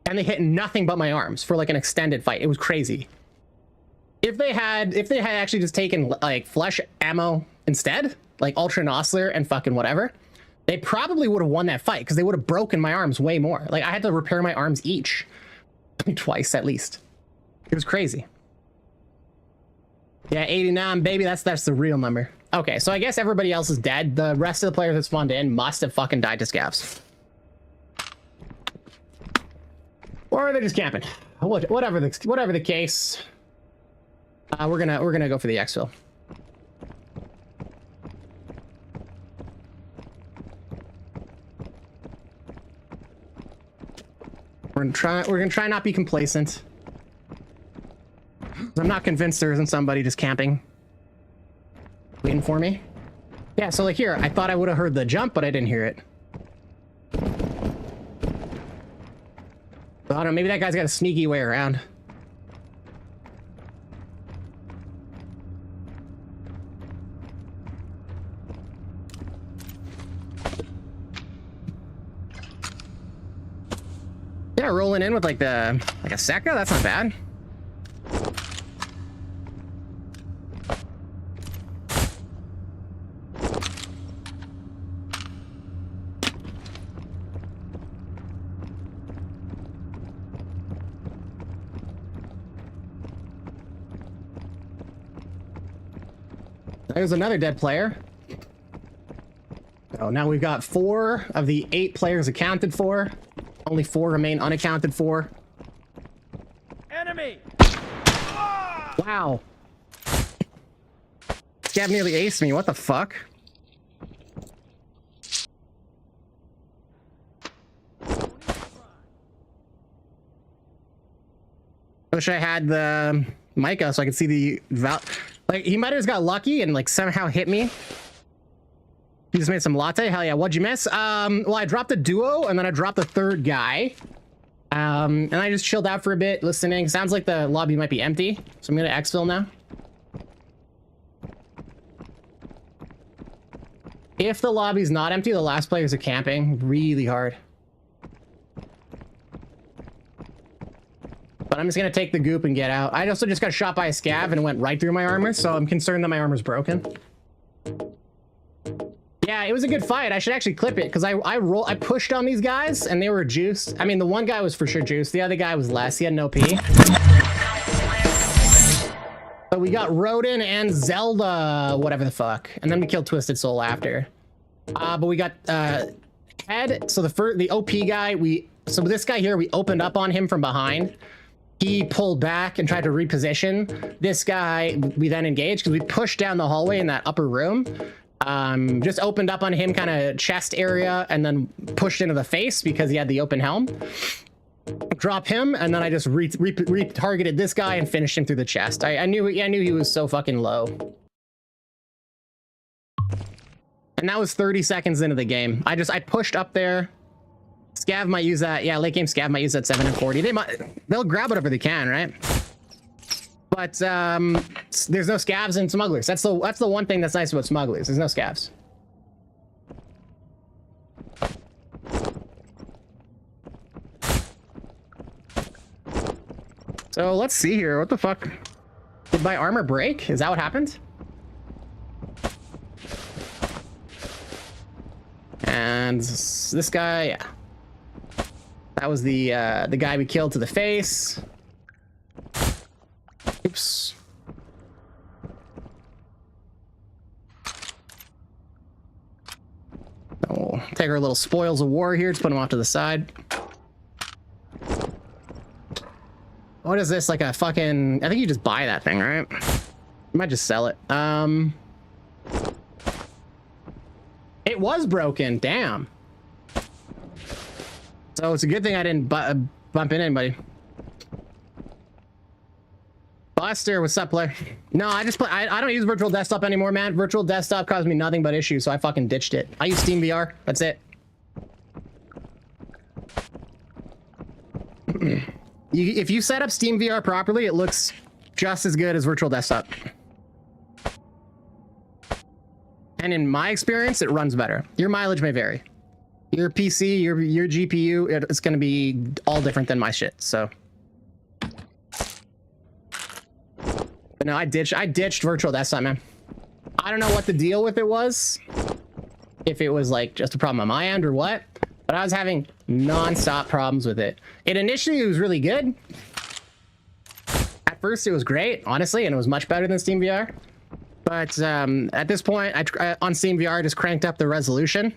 and they hit nothing but my arms for like an extended fight. It was crazy. If they had actually just taken like flesh ammo instead, like Ultra Nosler and fucking whatever, they probably would have won that fight because they would have broken my arms way more. Like I had to repair my arms each, twice at least. It was crazy. Yeah, 89, baby. That's the real number. Okay, so I guess everybody else is dead. The rest of the players that spawned in must have fucking died to scavs. Or they're just camping. Whatever the case. We're gonna go for the exfil. We're gonna try not be complacent. I'm not convinced there isn't somebody just camping, waiting for me. Yeah, so like here, I thought I would have heard the jump, but I didn't hear it. I don't know, maybe that guy's got a sneaky way around. Yeah, rolling in with like a Sekka, that's not bad. There's another dead player. Oh, now we've got 4 of the 8 players accounted for. Only 4 remain unaccounted for. Enemy! Wow. Scav nearly aced me. What the fuck? I wish I had the Micah so I could see the like he might have just got lucky and like somehow hit me. You just made some latte. Hell yeah. What'd you miss? Well, I dropped a duo and then I dropped the 3rd guy. And I just chilled out for a bit listening. Sounds like the lobby might be empty, so I'm gonna exfil now. If the lobby's not empty, the last players are camping really hard. But I'm just gonna take the goop and get out. I also just got shot by a scav and it went right through my armor, so I'm concerned that my armor's broken. Yeah, it was a good fight. I should actually clip it because I pushed on these guys and they were juiced. I mean, the one guy was for sure juiced. The other guy was less. He had no P. But we got Rodin and Zelda, whatever the fuck, and then we killed Twisted Soul after. But we got Head. So the OP guy, so this guy here, we opened up on him from behind. He pulled back and tried to reposition. This guy, we then engaged because we pushed down the hallway in that upper room. Just opened up on him kind of chest area and then pushed into the face because he had the open helm. Drop him, and then I just retargeted this guy and finished him through the chest. I knew he was so fucking low. And that was 30 seconds into the game. I pushed up there. Scav might use that. Yeah, late game Scav might use that 7 and 40. They'll grab whatever they can, right? But there's no scavs and smugglers. That's the one thing that's nice about smugglers. There's no scavs. So let's see here. What the fuck? Did my armor break? Is that what happened? And this guy, yeah. That was the guy we killed to the face. Oops. We'll take our little spoils of war here. Let's put them off to the side. What is this? Like a fucking... I think you just buy that thing, right? You might just sell it. It was broken. Damn. So it's a good thing I didn't bump into anybody. Buster, what's up, player? No, I just play. I don't use virtual desktop anymore, man. Virtual desktop caused me nothing but issues, so I fucking ditched it. I use Steam VR. That's it. If you set up Steam VR properly, it looks just as good as virtual desktop. And in my experience, it runs better. Your mileage may vary. Your PC, your GPU, it's going to be all different than my shit. So, but no, I ditched virtual desktop, man. I don't know what the deal with it was. If it was like just a problem on my end or what, but I was having non-stop problems with it. Initially was really good. At first, it was great, honestly, and it was much better than Steam VR. But at this point, on Steam VR, I just cranked up the resolution.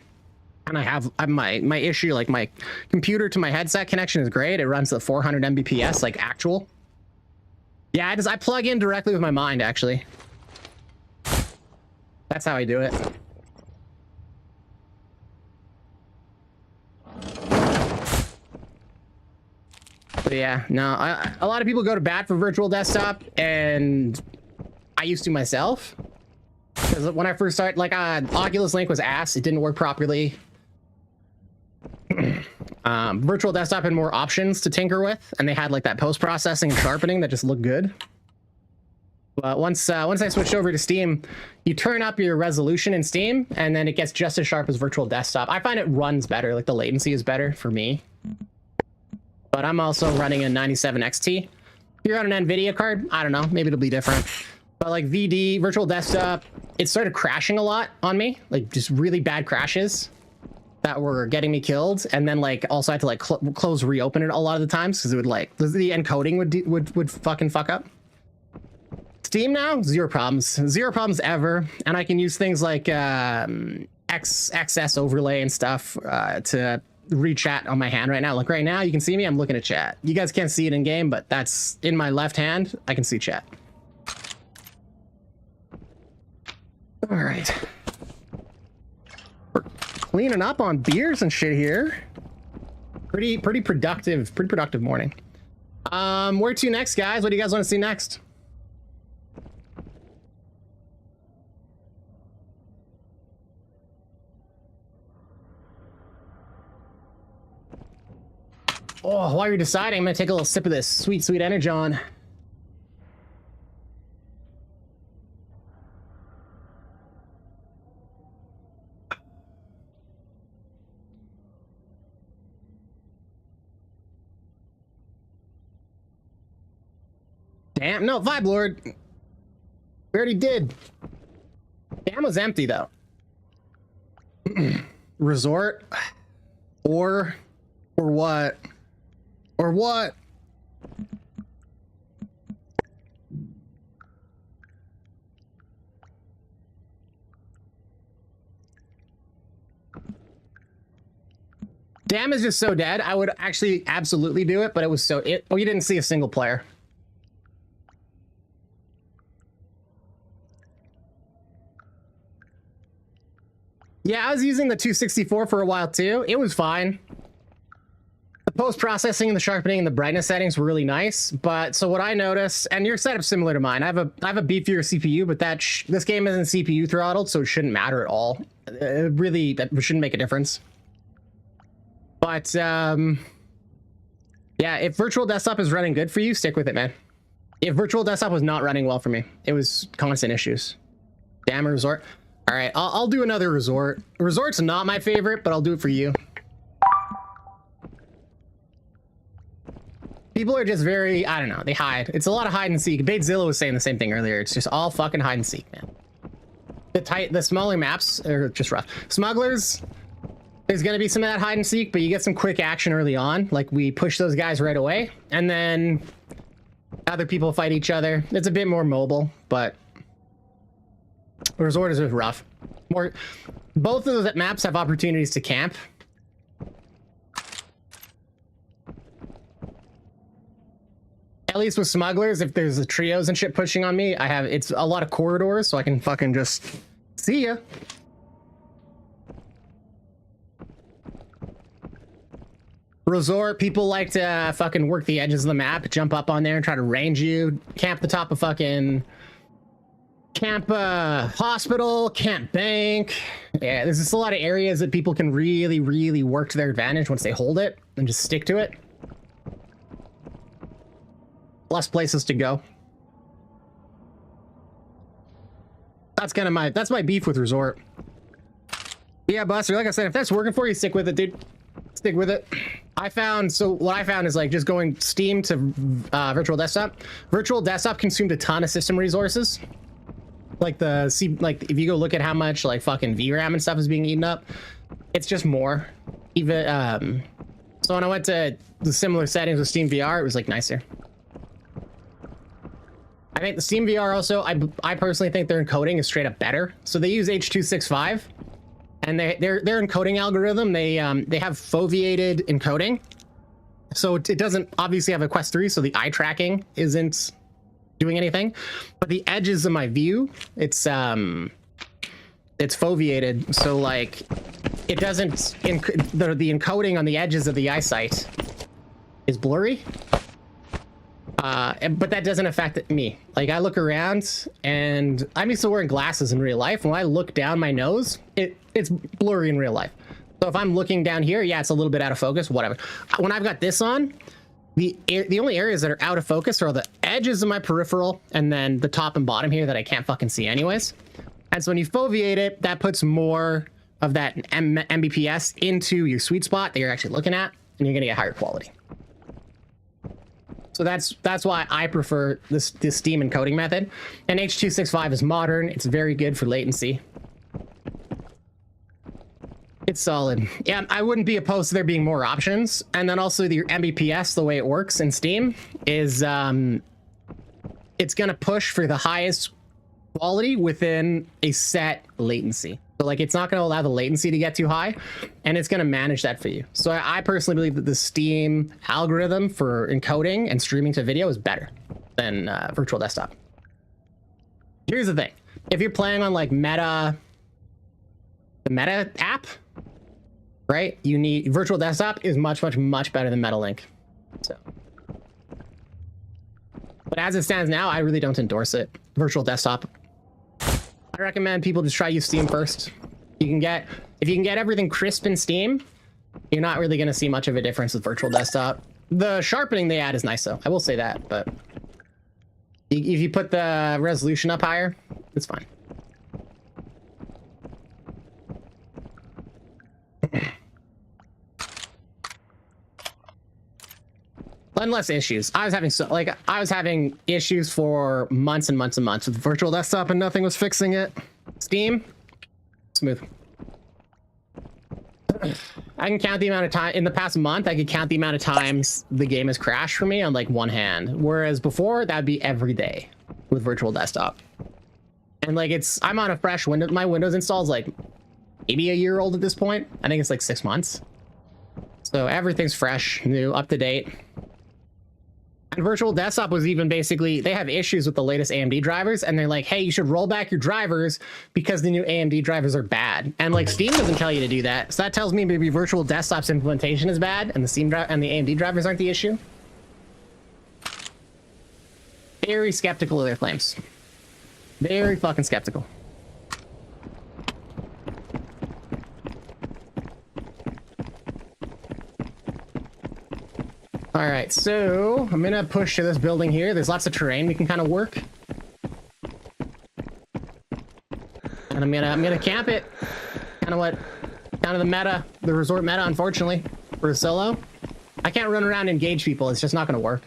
And I have my issue, like my computer to my headset connection is great. It runs at 400 Mbps, like actual. Yeah, I plug in directly with my mind, actually. That's how I do it. But yeah, no, a lot of people go to bat for virtual desktop, and I used to myself. Because when I first started, like, Oculus Link was ass. It didn't work properly. Virtual desktop had more options to tinker with, and they had like that post-processing and sharpening that just looked good. But once I switched over to Steam, you turn up your resolution in Steam, and then it gets just as sharp as virtual desktop. I find it runs better, like the latency is better for me. But I'm also running a 97 XT. If you're on an NVIDIA card, I don't know, maybe it'll be different. But like VD, virtual desktop, it started crashing a lot on me, like just really bad crashes that were getting me killed, and then like also I had to like close reopen it a lot of the times because it would like the encoding would fucking fuck up. Steam now, zero problems ever, and I can use things like XS overlay and stuff to read chat on my hand right now. Like right now, you can see me, I'm looking at chat. You guys can't see it in game, but that's in my left hand. I can see chat. All right. Cleaning up on beers and shit here. Pretty productive morning. Where to next, guys? What do you guys want to see next? Oh, while you're deciding, I'm gonna take a little sip of this sweet Energon. Damn, no, Vibe Lord. We already did. Damn was empty though. Resort? Or what? Or what? Damn is just so dead. I would actually absolutely do it, but it was so oh, you didn't see a single player. Yeah, I was using the 264 for a while too. It was fine. The post-processing and the sharpening and the brightness settings were really nice. But so what I noticed, and your setup's similar to mine. I have a beefier CPU, but this game isn't CPU throttled, so it shouldn't matter at all. That shouldn't make a difference. But yeah, if virtual desktop is running good for you, stick with it, man. If virtual desktop was not running well for me, it was constant issues. Damn, resort. All right, I'll do another resort. Resort's not my favorite, but I'll do it for you. People are just very, I don't know, they hide. It's a lot of hide and seek. Batezilla was saying the same thing earlier. It's just all fucking hide and seek, man. The smaller maps are just rough. Smugglers, there's gonna be some of that hide and seek, but you get some quick action early on. Like we push those guys right away, and then other people fight each other. It's a bit more mobile, but Resort is just rough. Both of those maps have opportunities to camp. At least with smugglers, if there's the trios and shit pushing on me, it's a lot of corridors, so I can fucking just see ya. Resort, people like to fucking work the edges of the map, jump up on there and try to range you, camp the top of fucking camp hospital, camp bank. Yeah, there's just a lot of areas that people can really, really work to their advantage once they hold it and just stick to it. Less places to go. That's kind of that's my beef with Resort. Yeah, Buster, like I said, if that's working for you, stick with it, dude. Stick with it. What I found is like just going Steam to Virtual Desktop. Virtual Desktop consumed a ton of system resources. Like if you go look at how much like fucking VRAM and stuff is being eaten up, it's just more. Even so when I went to the similar settings with Steam VR, it was like nicer. I think the Steam VR also, I personally think their encoding is straight up better. So they use H.265, and their encoding algorithm, they have foveated encoding. So it doesn't obviously have a Quest 3, so the eye tracking isn't doing anything. But the edges of my view, it's foveated, so like it doesn't the encoding on the edges of the eyesight is blurry. But that doesn't affect me. Like I look around and I'm used to wearing glasses in real life. When I look down my nose, it's blurry in real life. So if I'm looking down here, yeah, it's a little bit out of focus, whatever. When I've got this on, the only areas that are out of focus are the edges of my peripheral and then the top and bottom here that I can't fucking see anyways. And so when you foveate it, that puts more of that Mbps into your sweet spot that you're actually looking at, and you're gonna get higher quality. So that's why I prefer this Steam encoding method. And H.265 is modern. It's very good for latency. It's solid. Yeah, I wouldn't be opposed to there being more options. And then also your Mbps, the way it works in Steam is it's gonna push for the highest quality within a set latency. So like it's not going to allow the latency to get too high, and it's going to manage that for you. So I personally believe that the Steam algorithm for encoding and streaming to video is better than Virtual Desktop. Here's the thing. If you're playing on like the Meta app, right? You need Virtual Desktop is much, much, much better than MetaLink. So, but as it stands now, I really don't endorse it. Virtual Desktop. I recommend people just try use Steam first. If you can get everything crisp in Steam, you're not really going to see much of a difference with Virtual Desktop. The sharpening they add is nice though. I will say that, but if you put the resolution up higher, it's fine. And less issues. I was having issues for months and months and months with Virtual Desktop, and nothing was fixing it. Steam, smooth. I can count the amount of time in the past month. I could count the amount of times the game has crashed for me on like one hand, whereas before that'd be every day with Virtual Desktop. And like I'm on a fresh window. My Windows install is like maybe a year old at this point. I think it's like 6 months. So everything's fresh, new, up to date. And Virtual Desktop was even basically, they have issues with the latest AMD drivers, and they're like, hey, you should roll back your drivers because the new AMD drivers are bad. And like Steam doesn't tell you to do that. So that tells me maybe Virtual Desktop's implementation is bad and the Steam and the AMD drivers aren't the issue. Very skeptical of their claims. Very fucking skeptical. All right, so I'm gonna push to this building here. There's lots of terrain we can kind of work, and I'm gonna camp it. Kind of the meta, the resort meta. Unfortunately, for a solo, I can't run around and engage people. It's just not gonna work.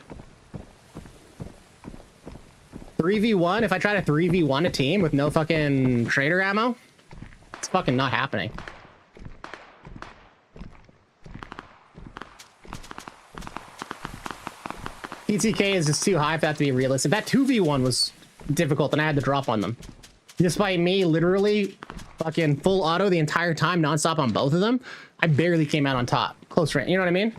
3v1. If I try to 3v1 a team with no fucking trader ammo, it's fucking not happening. PTK is just too high for that to be realistic. That 2v1 was difficult and I had to drop on them. Despite me literally fucking full auto the entire time, nonstop on both of them, I barely came out on top. Close range, you know what I mean?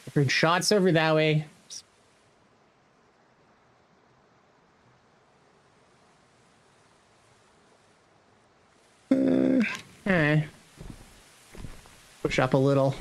I heard shots over that way. Eh. Push up a little.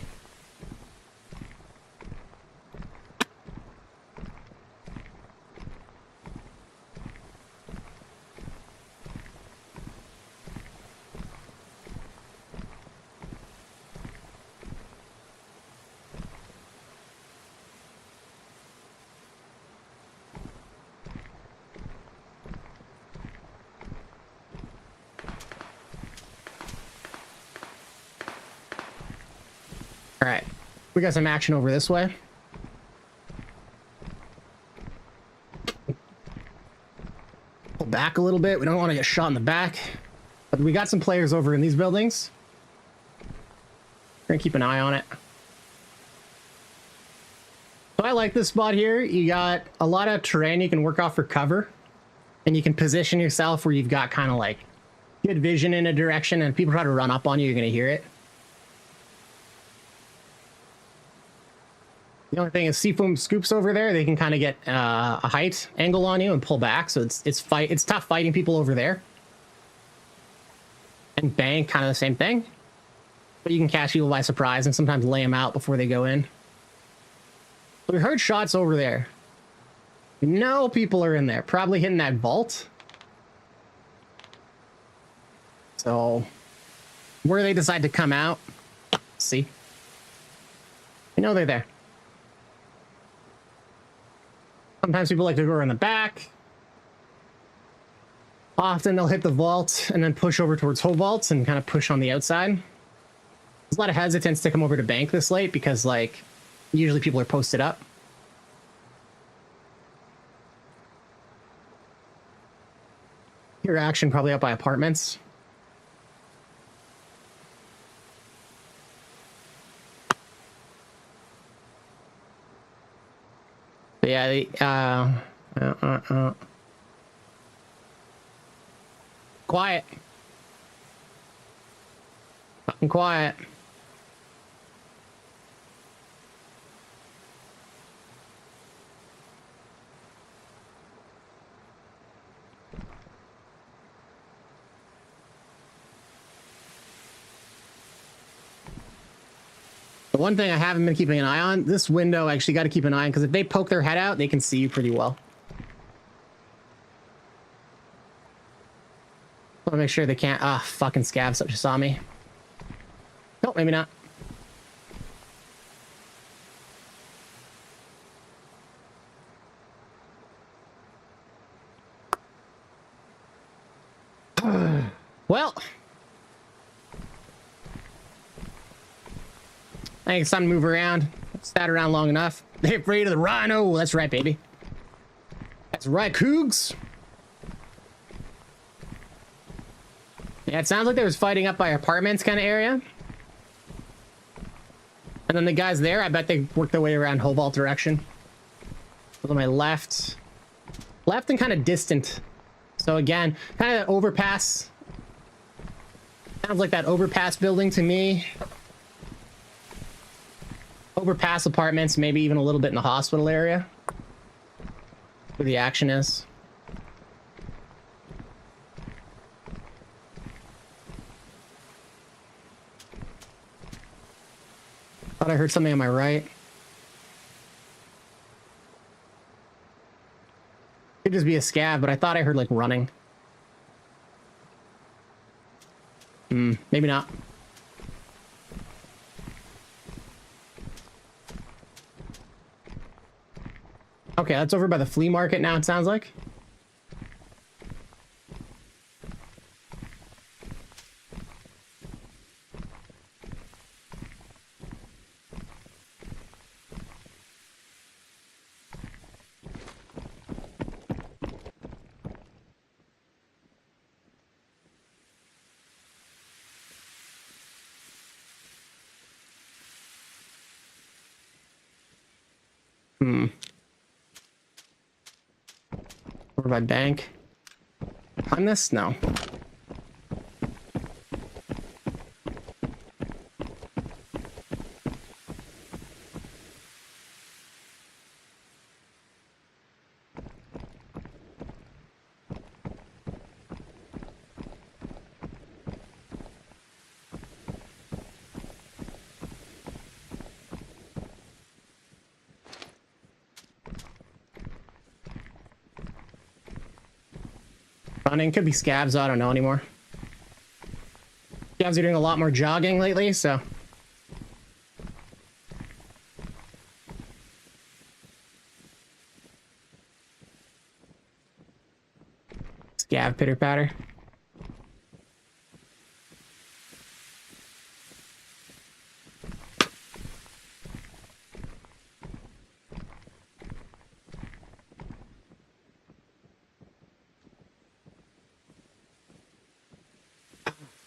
All right, we got some action over this way. Pull back a little bit. We don't want to get shot in the back, but we got some players over in these buildings. We're gonna keep an eye on it. So I like this spot here. You got a lot of terrain you can work off for cover, and you can position yourself where you've got kind of like good vision in a direction, and if people try to run up on you, you're gonna hear it. The only thing is, Seafoam scoops over there. They can kind of get a height angle on you and pull back. So it's tough fighting people over there. And Bank, kind of the same thing. But you can catch people by surprise and sometimes lay them out before they go in. But we heard shots over there. We know people are in there, probably hitting that vault. So where they decide to come out, see, we know they're there. Sometimes people like to go around the back. Often they'll hit the vault and then push over towards whole vaults and kind of push on the outside. There's a lot of hesitance to come over to Bank this late because, like, usually people are posted up. Your action probably up by apartments. But yeah, quiet. Fucking quiet. The one thing I haven't been keeping an eye on, this window I actually got to keep an eye on, because if they poke their head out, they can see you pretty well. I want to make sure they can't. Ah, fucking scavs that just saw me. Nope, maybe not. Well, I think it's time to move around. Sat around long enough. They're afraid of the rhino. That's right, baby. That's right, Cougs. Yeah, it sounds like there was fighting up by apartments kind of area. And then the guys there, I bet they worked their way around whole vault direction. To my left. Left and kind of distant. So again, kind of overpass. Sounds like that overpass building to me. Overpass apartments, maybe even a little bit in the hospital area. Where the action is. Thought I heard something on my right. Could just be a scav, but I thought I heard like running. Maybe not. Okay, that's over by the flea market now, it sounds like. Or by bank. On this? No. Running could be scabs. I don't know anymore. Scabs are doing a lot more jogging lately, so. Scab pitter patter.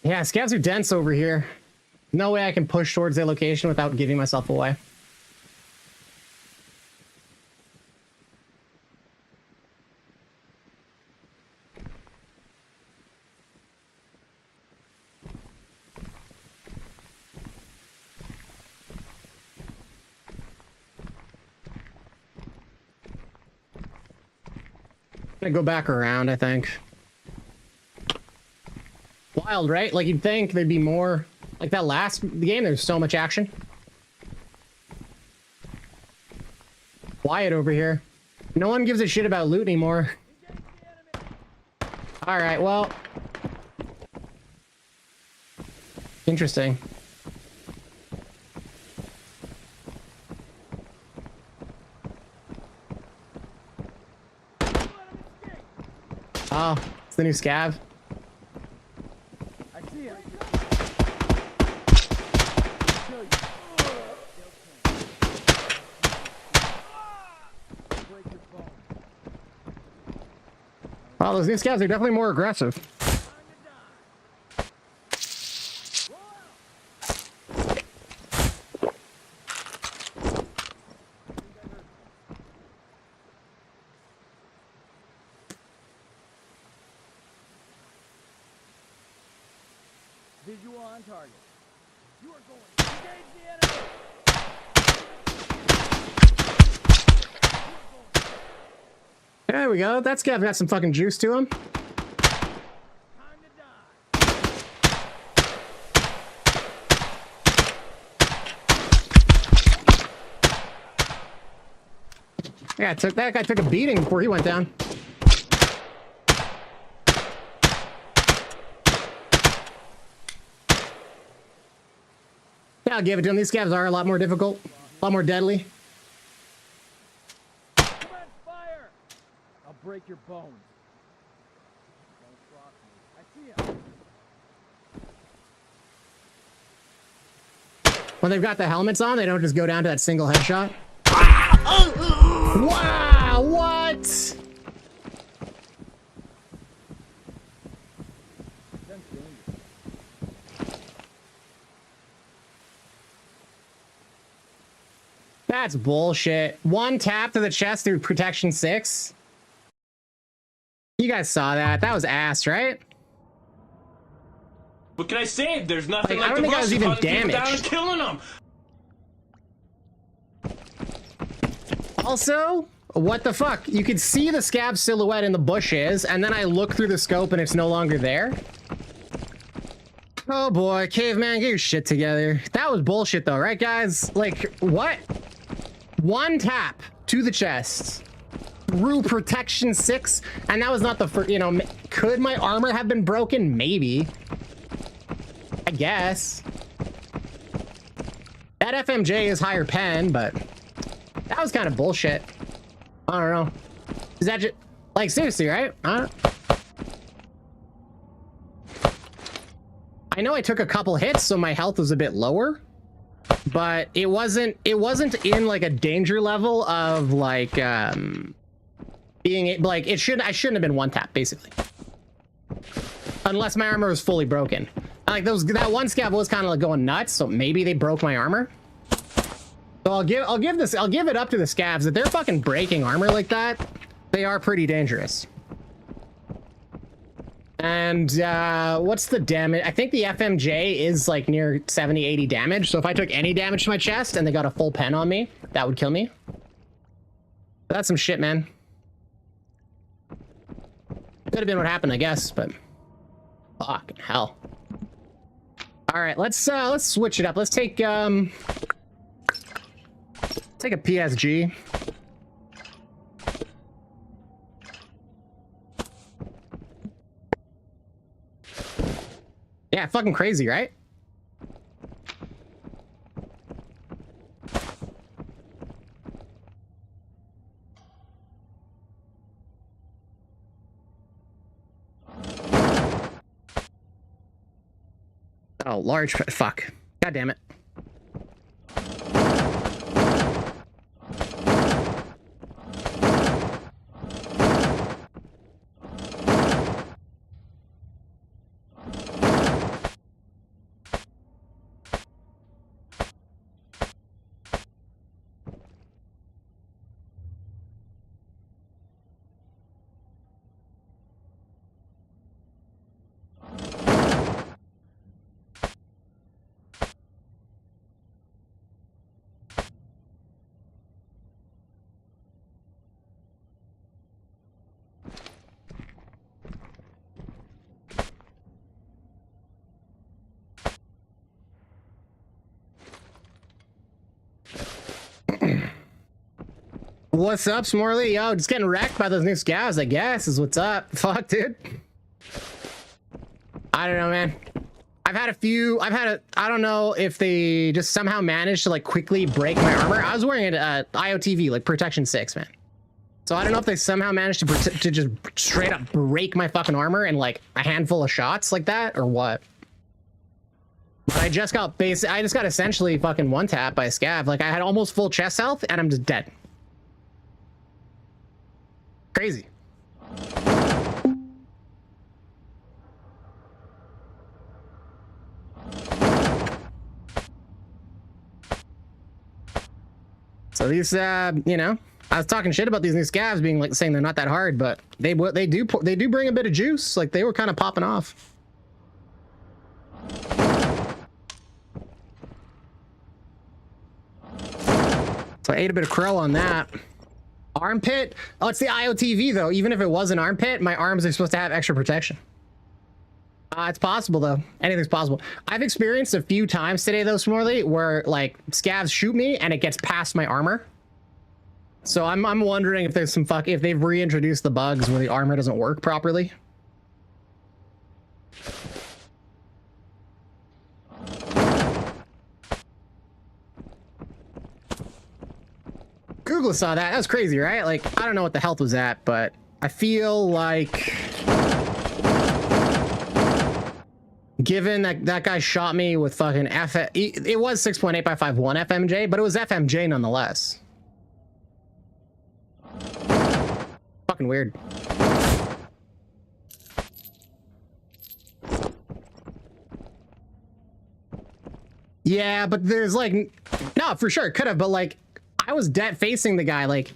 Yeah, scabs are dense over here. No way I can push towards their location without giving myself away. I'm gonna go back around, I think. Wild, right? Like, you'd think there'd be more. Like that last game, there's so much action. Quiet over here. No one gives a shit about loot anymore. Alright, well. Interesting. Oh, it's the new scab. I see him. Break your phone. Wow, those new scabs are definitely more aggressive. Visual on target. You are going to engage the enemy. There we go. That scab got some fucking juice to him. Time to die. Yeah, that guy took a beating before he went down. Yeah, I'll give it to him. These scabs are a lot more difficult, a lot more deadly. Commence fire. I'll break your bones. Don't cross me. I see him. When they've got the helmets on, they don't just go down to that single headshot. Wow, what? Sense danger. That's bullshit. One tap to the chest through protection 6. You guys saw that. That was ass, right? What can I say? There's nothing Like, I like don't the think I rush was of even hunting people down and damaged. killing them. Also, what the fuck? You could see the scab silhouette in the bushes, and then I look through the scope and it's no longer there. Oh boy, caveman, get your shit together. That was bullshit though, right guys? Like, what? One tap to the chest through protection 6, and that was not the first, you know, could my armor have been broken? Maybe. I guess. That FMJ is higher pen, but that was kind of bullshit. I don't know. Is that just, like, seriously, right? I know I took a couple hits, so my health was a bit lower, but it wasn't in like a danger level of like being like I shouldn't have been one tap basically, unless my armor was fully broken. Like that one scab was kind of like going nuts, so maybe they broke my armor. So I'll give it up to the scabs that they're fucking breaking armor like that. They are pretty dangerous. And what's the damage? I think the FMJ is like near 70, 80 damage. So if I took any damage to my chest and they got a full pen on me, that would kill me. That's some shit, man. Could have been what happened, I guess, but fucking hell. All right, let's switch it up. Let's take a PSG. Yeah, fucking crazy, right? Oh, large fuck. God damn it. What's up, Smorley? Yo, just getting wrecked by those new scavs, I guess, is what's up. Fuck, dude. I don't know, man. I don't know if they just somehow managed to like quickly break my armor. I was wearing an IOTV, like protection 6, man. So I don't know if they somehow managed to just straight up break my fucking armor in like a handful of shots like that, or what. But I just got essentially fucking one tap by a scav. Like I had almost full chest health and I'm just dead. Crazy. So these, you know, I was talking shit about these new scavs being like saying they're not that hard, but they do bring a bit of juice. Like they were kind of popping off. So I ate a bit of crow on that. Armpit? Oh, it's the IOTV though. Even if it was an armpit, my arms are supposed to have extra protection. It's possible though. Anything's possible. I've experienced a few times today though, Smorley, where like scavs shoot me and it gets past my armor. So I'm wondering if there's if they've reintroduced the bugs where the armor doesn't work properly. Google saw that. That was crazy, right? Like, I don't know what the health was at, but I feel like given that that guy shot me with fucking it was 6.8 by 5.1 FMJ, but it was FMJ nonetheless. Fucking weird. Yeah, but there's like, no, for sure, could have, but like, I was dead facing the guy, like,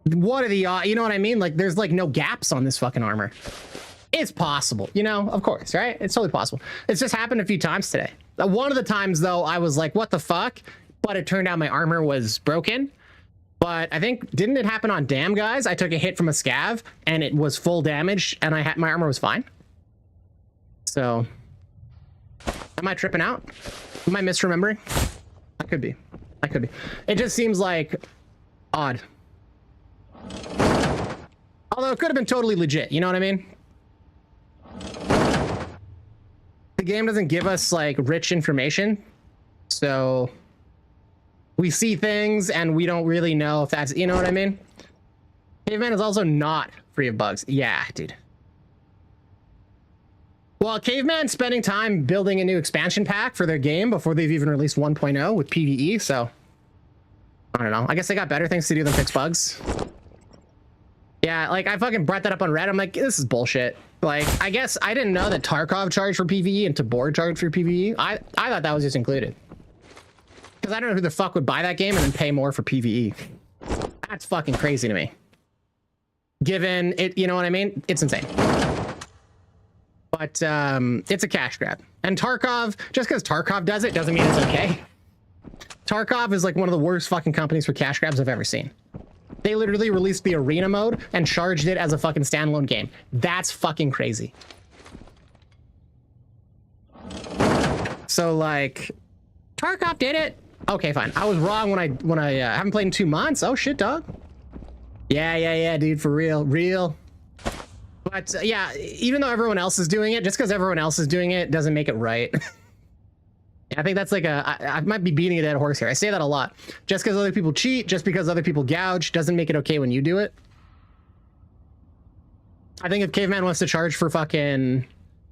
what are the, you know what I mean? Like, there's like no gaps on this fucking armor. It's possible, you know, of course, right? It's totally possible. It's just happened a few times today. One of the times though, I was like, what the fuck? But it turned out my armor was broken. But I think, didn't it happen on Damn Guys? I took a hit from a scav and it was full damage and my armor was fine. So, am I tripping out? Am I misremembering? I could be. I could be. It just seems like odd. Although it could have been totally legit, you know what I mean? The game doesn't give us like rich information. So we see things and we don't really know if that's, you know what I mean? Caveman is also not free of bugs. Yeah, dude. Well, Caveman's spending time building a new expansion pack for their game before they've even released 1.0 with PvE, so I don't know. I guess they got better things to do than fix bugs. Yeah, like I fucking brought that up on Reddit. I'm like, this is bullshit. Like, I guess I didn't know that Tarkov charged for PvE and Tabor charged for PvE. I thought that was just included. Because I don't know who the fuck would buy that game and then pay more for PvE. That's fucking crazy to me. Given it, you know what I mean? It's insane. But it's a cash grab. And Tarkov, just because Tarkov does it doesn't mean it's okay. Tarkov is like one of the worst fucking companies for cash grabs I've ever seen. They literally released the arena mode and charged it as a fucking standalone game. That's fucking crazy. So like, Tarkov did it. Okay, fine. I was wrong when I haven't played in 2 months. Oh shit, dog. Yeah, dude, for real. But yeah, even though everyone else is doing it, just because everyone else is doing it doesn't make it right. I think that's like I might be beating a dead horse here. I say that a lot. Just because other people cheat, just because other people gouge, doesn't make it okay when you do it. I think if Caveman wants to charge for fucking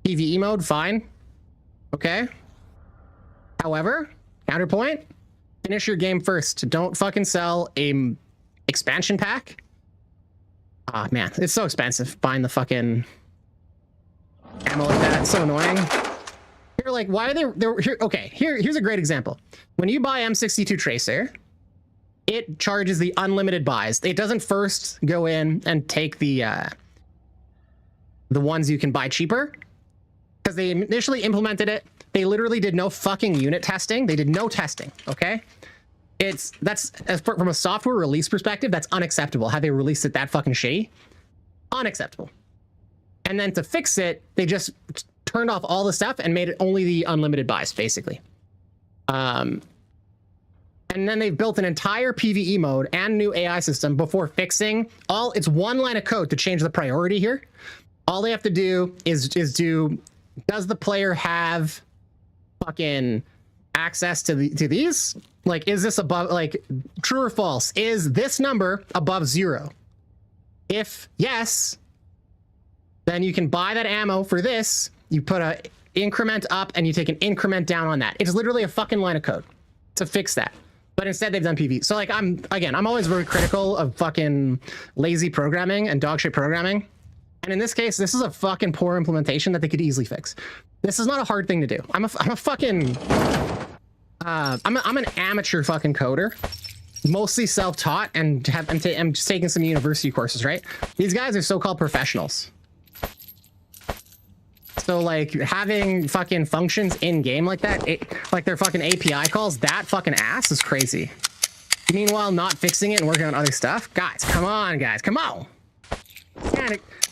PvE mode, fine. Okay. However, counterpoint, finish your game first. Don't fucking sell a expansion pack. Ah, man, it's so expensive buying the fucking ammo like that. It's so annoying. You're like, why are there here? Okay, here's a great example. When you buy M62 Tracer, it charges the unlimited buys. It doesn't first go in and take the ones you can buy cheaper, because they initially implemented it. They literally did no fucking unit testing. They did no testing. Okay, that's from a software release perspective, that's unacceptable. How they released it that fucking shitty, unacceptable. And then to fix it, they just turned off all the stuff and made it only the unlimited buys, basically. And then they've built an entire PvE mode and new AI system before fixing all. It's one line of code to change the priority here. All they have to do is do, does the player have fucking access to these? Like, is this above, like, true or false? Is this number above 0? If yes, then you can buy that ammo for this. You put a increment up and you take an increment down on that. It's literally a fucking line of code to fix that. But instead they've done PvE. So like, I'm always very critical of fucking lazy programming and dog shit programming. And in this case, this is a fucking poor implementation that they could easily fix. This is not a hard thing to do. I'm a fucking, I'm an amateur fucking coder, mostly self-taught, and I'm just taking some university courses, right? These guys are so-called professionals. So like having fucking functions in game like that, like their fucking API calls, that fucking ass is crazy. Meanwhile, not fixing it and working on other stuff. Guys, come on, guys, come on.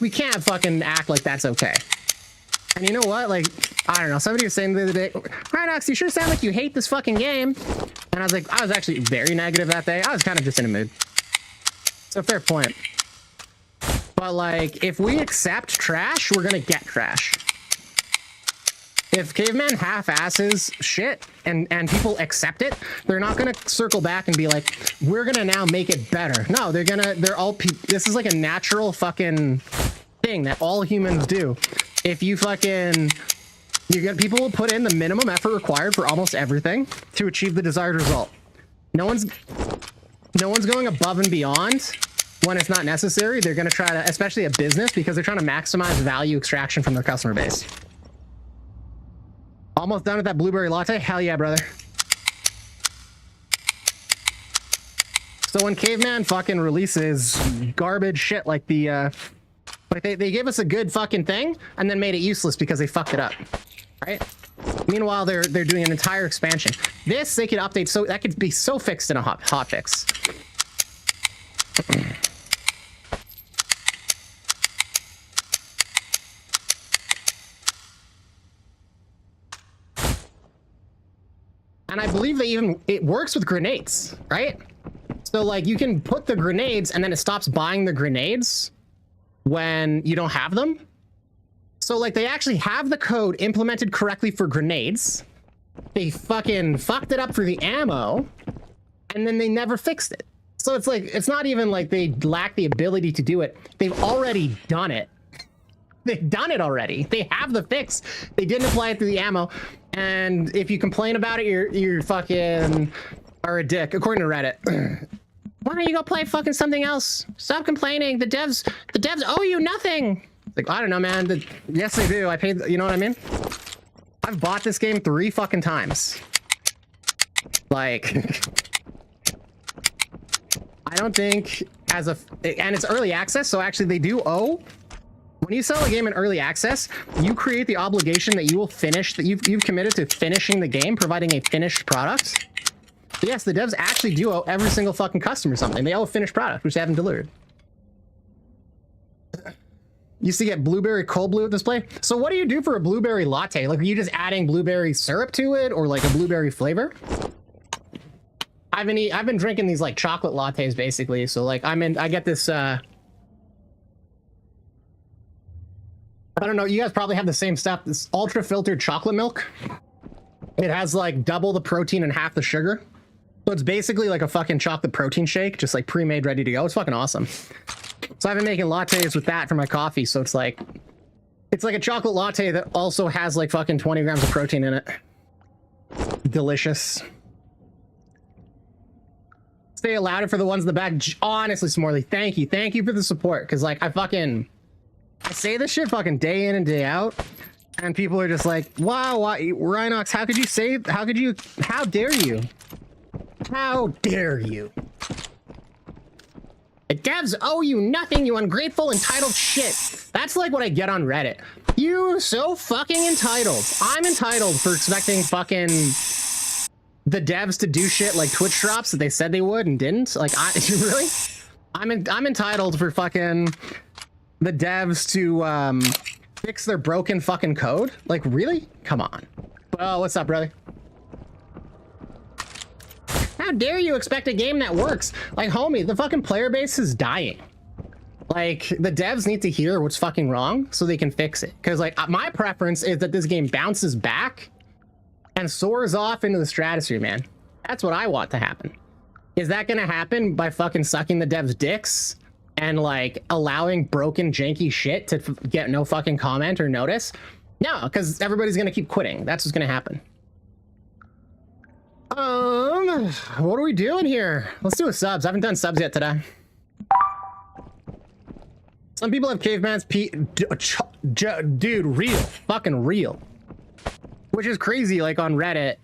We can't fucking act like that's okay. And you know what? Like, I don't know. Somebody was saying the other day, Rhinox, you sure sound like you hate this fucking game. And I was like, I was actually very negative that day. I was kind of just in a mood. It's a fair point. But like, if we accept trash, we're gonna get trash. If Caveman half-asses shit and people accept it, they're not gonna circle back and be like, we're gonna now make it better. No, this is like a natural fucking thing that all humans do. If you people will put in the minimum effort required for almost everything to achieve the desired result. No one's going above and beyond when it's not necessary. They're gonna try to, especially a business, because they're trying to maximize value extraction from their customer base. Almost done with that blueberry latte? Hell yeah, brother. So when Caveman fucking releases garbage shit like the, like they gave us a good fucking thing and then made it useless because they fucked it up, right? Meanwhile, they're doing an entire expansion. This, they could update, so that could be so fixed in a hot fix. And I believe it works with grenades, right? So like you can put the grenades and then it stops buying the grenades when you don't have them. So like they actually have the code implemented correctly for grenades. They fucking fucked it up for the ammo and then they never fixed it. So it's like, it's not even like they lack the ability to do it. They've already done it. They've done it already. They have the fix. They didn't apply it to the ammo. And if you complain about it, you're fucking are a dick, according to Reddit. Why don't you go play fucking something else? Stop complaining. The devs owe you nothing. Like, I don't know, man. Yes, they do. I paid, you know what I mean? I've bought this game 3 fucking times. Like, I don't think and it's early access, so actually they do owe. When you sell a game in early access, you create the obligation that you will finish, that you've committed to finishing the game, providing a finished product. But yes, the devs actually do owe every single fucking customer something. They owe a finished product, which they haven't delivered. Used to get blueberry cold brew at display. So what do you do for a blueberry latte? Like, are you just adding blueberry syrup to it, or like a blueberry flavor? I've been drinking these like chocolate lattes basically. So like I get this I don't know, you guys probably have the same stuff. This ultra filtered chocolate milk. It has like double the protein and half the sugar. So it's basically like a fucking chocolate protein shake, just like pre-made, ready to go. It's fucking awesome. So I've been making lattes with that for my coffee. So it's like a chocolate latte that also has like fucking 20 grams of protein in it. Delicious. Stay louder for the ones in the back. Honestly, Smorley, thank you. Thank you for the support. Cause like I say this shit fucking day in and day out, and people are just like, wow, Rhinox, how dare you? How dare you? The devs owe you nothing, you ungrateful, entitled shit. That's like what I get on Reddit. You so fucking entitled. I'm entitled for expecting fucking the devs to do shit like Twitch drops that they said they would and didn't. Like, really? I'm entitled for fucking the devs to fix their broken fucking code. Like, really? Come on. Oh, what's up, brother? How dare you expect a game that works? Like, homie, the fucking player base is dying. Like, the devs need to hear what's fucking wrong so they can fix it. Because, like, my preference is that this game bounces back and soars off into the stratosphere, man. That's what I want to happen. Is that gonna happen by fucking sucking the devs' dicks and, like, allowing broken, janky shit to get no fucking comment or notice? No, because everybody's gonna keep quitting. That's what's gonna happen. What are we doing here? Let's do a subs. I haven't done subs yet today. Some people have caveman's dude, real, fucking real. Which is crazy, like, on Reddit.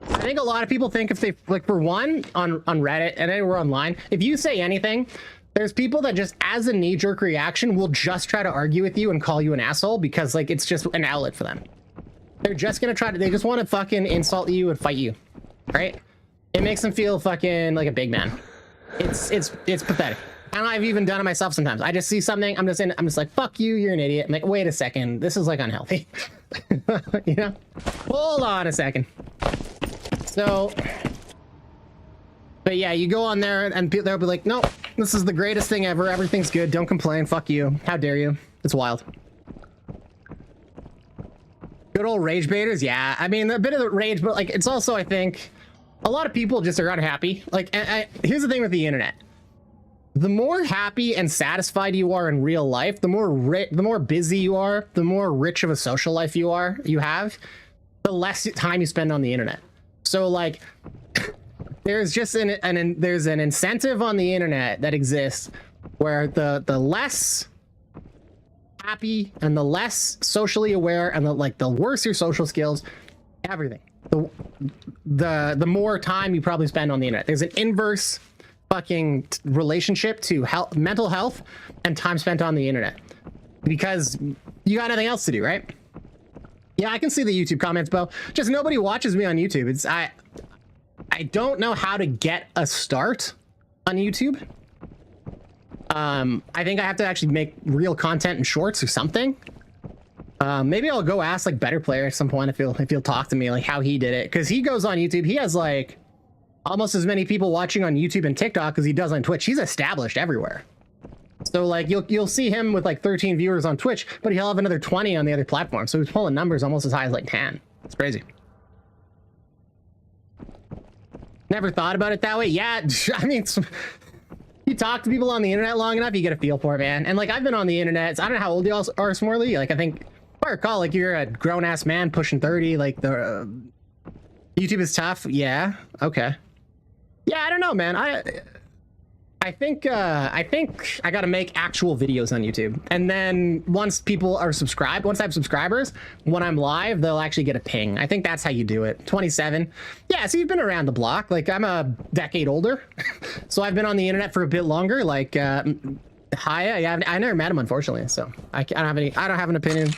I think a lot of people think if they, like, for one, on Reddit and anywhere online, if you say anything, there's people that just, as a knee-jerk reaction, will just try to argue with you and call you an asshole because, like, it's just an outlet for them. They're just gonna try to, they just want to fucking insult you and fight you, right? It makes them feel fucking like a big man. It's pathetic. And I've even done it myself sometimes. I just see something, I'm just like, fuck you, you're an idiot. I'm like, wait a second, this is like unhealthy. You know? Hold on a second. So, but yeah, you go on there and they'll be like, nope, this is the greatest thing ever. Everything's good. Don't complain. Fuck you. How dare you? It's wild. Good old rage baiters. Yeah, I mean, a bit of the rage, but like, it's also, I think, a lot of people just are unhappy. Like, here's the thing with the internet. The more happy and satisfied you are in real life, the more busy you are, the more rich of a social life you have, the less time you spend on the internet. So like, there's just there's an incentive on the internet that exists where the less happy and the less socially aware and the worse your social skills, everything, the more time you probably spend on the internet. There's an inverse fucking relationship to mental health and time spent on the internet because you got nothing else to do, right? Yeah, I can see the YouTube comments, Bo. Just nobody watches me on YouTube. I don't know how to get a start on YouTube. I think I have to actually make real content and shorts or something. Maybe I'll go ask like Better Player at some point if he'll talk to me like how he did it, because he goes on YouTube. He has like almost as many people watching on YouTube and TikTok as he does on Twitch. He's established everywhere. So like you'll see him with like 13 viewers on Twitch, but he'll have another 20 on the other platform. So he's pulling numbers almost as high as like 10. It's crazy. Never thought about it that way. Yeah, I mean, you talk to people on the internet long enough, you get a feel for it, man. And like I've been on the internet. So I don't know how old you all are, Smorley. Like I think, if I recall, like you're a grown ass man pushing 30. Like the YouTube is tough. Yeah. Okay. Yeah, I don't know, man. I think I got to make actual videos on YouTube, and then once people are subscribed, once I have subscribers, when I'm live, they'll actually get a ping. I think that's how you do it. 27. Yeah, so you've been around the block. Like I'm a decade older, so I've been on the internet for a bit longer. Like Haya, yeah, I never met him unfortunately, so I don't have any. I don't have an opinion.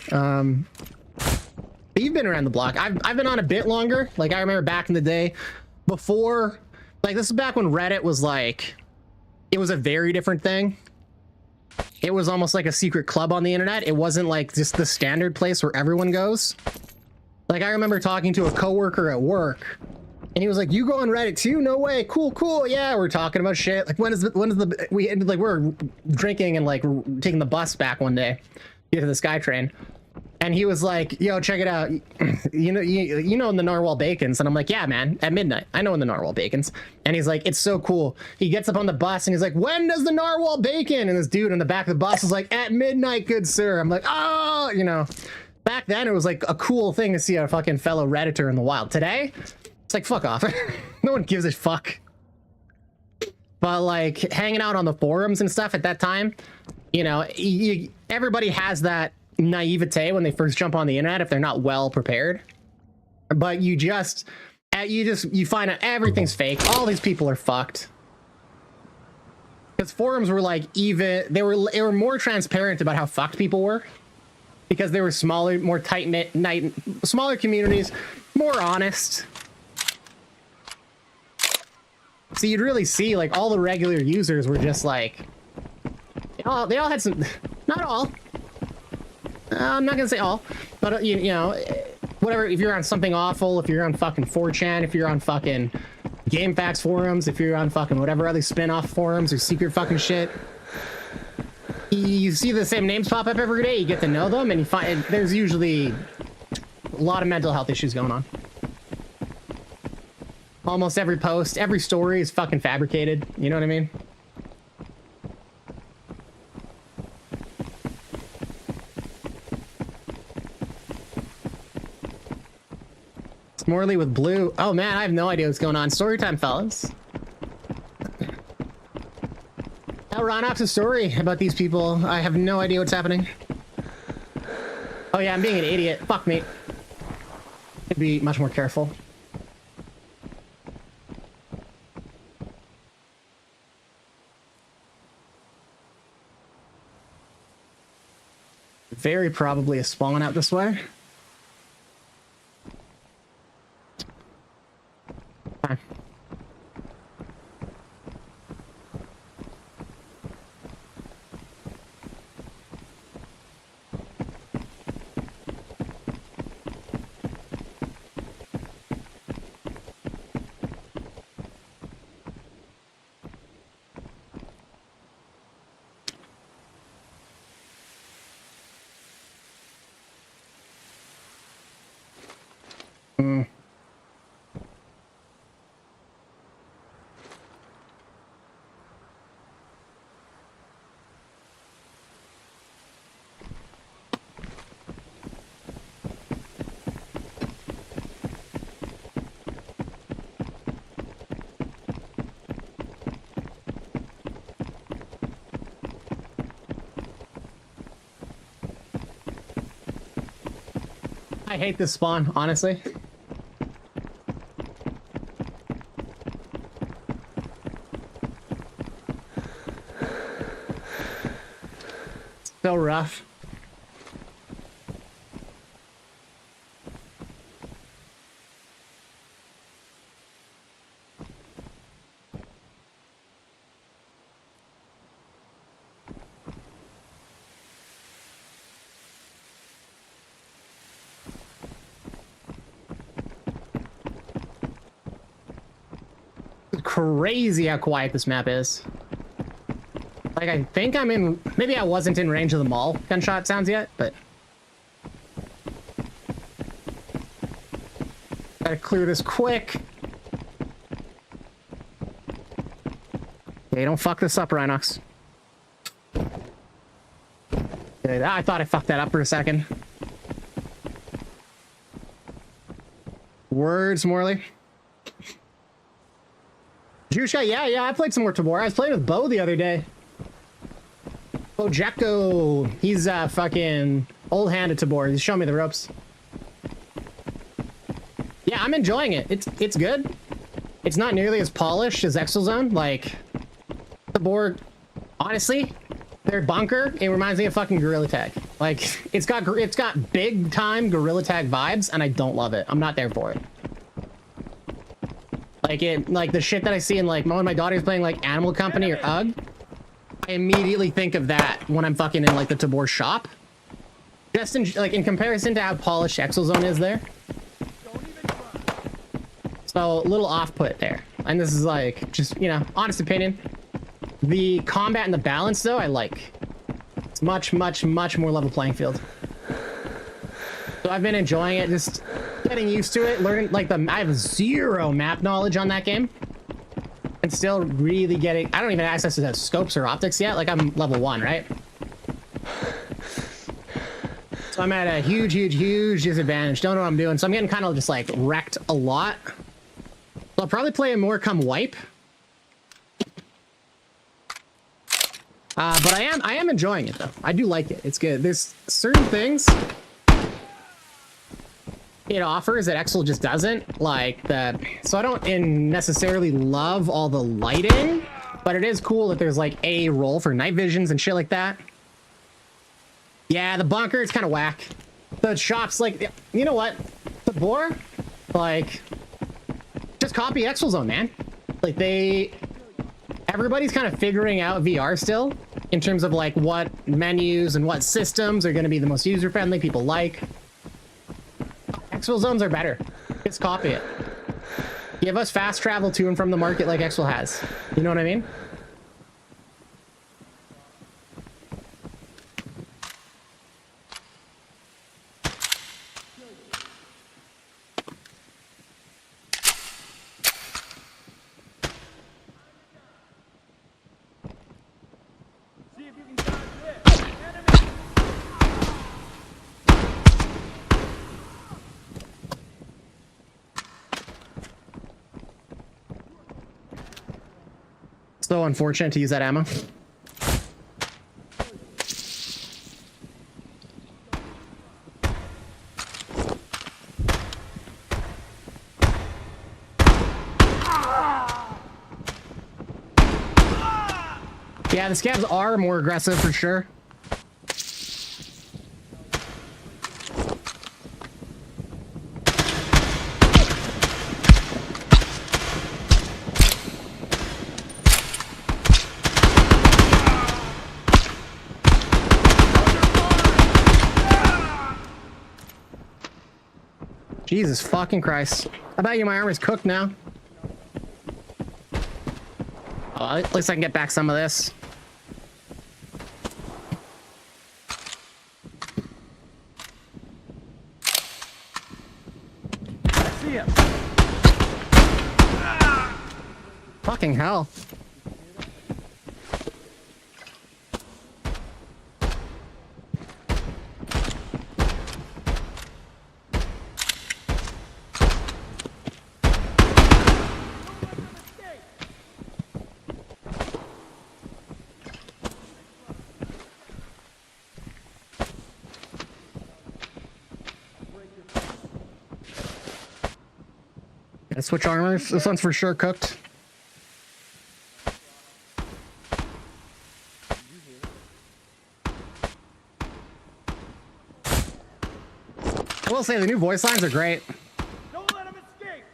But you've been around the block. I've been on a bit longer. Like I remember back in the day, before, like this is back when Reddit was like, it was a very different thing. It was almost like a secret club on the internet. It wasn't like just the standard place where everyone goes. Like I remember talking to a coworker at work, and he was like, "You go on Reddit too? No way! Cool, cool. Yeah, we're talking about shit. Like when is the we ended like we were drinking and like taking the bus back one day, to the SkyTrain." And he was like, "Yo, check it out. You know in the Narwhal Bacons." And I'm like, "Yeah, man, at midnight. I know in the Narwhal Bacons." And he's like, "It's so cool." He gets up on the bus and he's like, "When does the Narwhal Bacon?" And this dude in the back of the bus is like, "At midnight, good sir." I'm like, "Oh, you know." Back then, it was like a cool thing to see a fucking fellow Redditor in the wild. Today, it's like, fuck off. No one gives a fuck. But like hanging out on the forums and stuff at that time, you know, everybody has that naivete when they first jump on the internet if they're not well prepared. But you find out everything's fake. All these people are fucked. Because forums were like they were more transparent about how fucked people were. Because they were smaller, more tight-knit, smaller communities, more honest. So you'd really see like all the regular users were just like, they all had some, not all. I'm not gonna say all, but you know, whatever. If you're on something awful, if you're on fucking 4chan, if you're on fucking GameFAQs forums, if you're on fucking whatever other spin-off forums or secret fucking shit, you see the same names pop up every day. You get to know them, and you find there's usually a lot of mental health issues going on. Almost every post, every story is fucking fabricated. You know what I mean? It's Morley with blue. Oh man, I have no idea what's going on. Story time, fellas. Now Ronox's story about these people. I have no idea what's happening. Oh yeah, I'm being an idiot. Fuck me. I'd be much more careful. Very probably a spawn out this way. Okay. I hate this spawn, honestly. It's so rough. Crazy how quiet this map is. Like, I think I'm in... Maybe I wasn't in range of the mall gunshot sounds yet, but... Gotta clear this quick. Okay, don't fuck this up, Rhinox. Okay, I thought I fucked that up for a second. Words, Morley. Jushka, yeah, I played some more Tabor. I was playing with Bo the other day. Bo Jacko. He's fucking old hand at Tabor. He's showing me the ropes. Yeah, I'm enjoying it. It's good. It's not nearly as polished as Exfilzone. Like, Tabor, honestly, Their bunker, it reminds me of fucking Gorilla Tag. Like, it's got big time Gorilla Tag vibes, and I don't love it. I'm not there for it. Like the shit that I see in like when my daughter's playing like Animal Company or UGG, I immediately think of that when I'm fucking in like the Tabor shop. Just in comparison to how polished Exfilzone is there. So a little off-put there. And this is like, just, you know, honest opinion. The combat and the balance though, I like. It's much, much, much more level playing field. So I've been enjoying it, just getting used to it, learning, like I have zero map knowledge on that game. And still really getting, I don't even have access to the scopes or optics yet. Like I'm level 1, right? So I'm at a huge, huge, huge disadvantage. Don't know what I'm doing. So I'm getting kind of just like wrecked a lot. So I'll probably play more come wipe. But I am enjoying it though. I do like it. It's good. There's certain things it offers that Exfil just doesn't, like the, so I don't necessarily love all the lighting, but it is cool that there's like a role for night visions and shit like that. Yeah, the bunker is kind of whack. The shops, like, you know what? The boar, like, just copy Exfilzone, man. Like everybody's kind of figuring out VR still in terms of like what menus and what systems are going to be the most user-friendly, people like. Exfilzones are better. Just copy it. Give us fast travel to and from the market like Exfil has. You know what I mean? See if you can dodge this. Enemy! So unfortunate to use that ammo. Yeah, the scabs are more aggressive for sure. Jesus fucking Christ. I bet you my armor's cooked now. Oh, at least I can get back some of this. I see him. Fucking hell. Gotta switch armors. This one's for sure cooked. I will say the new voice lines are great. Don't let him escape.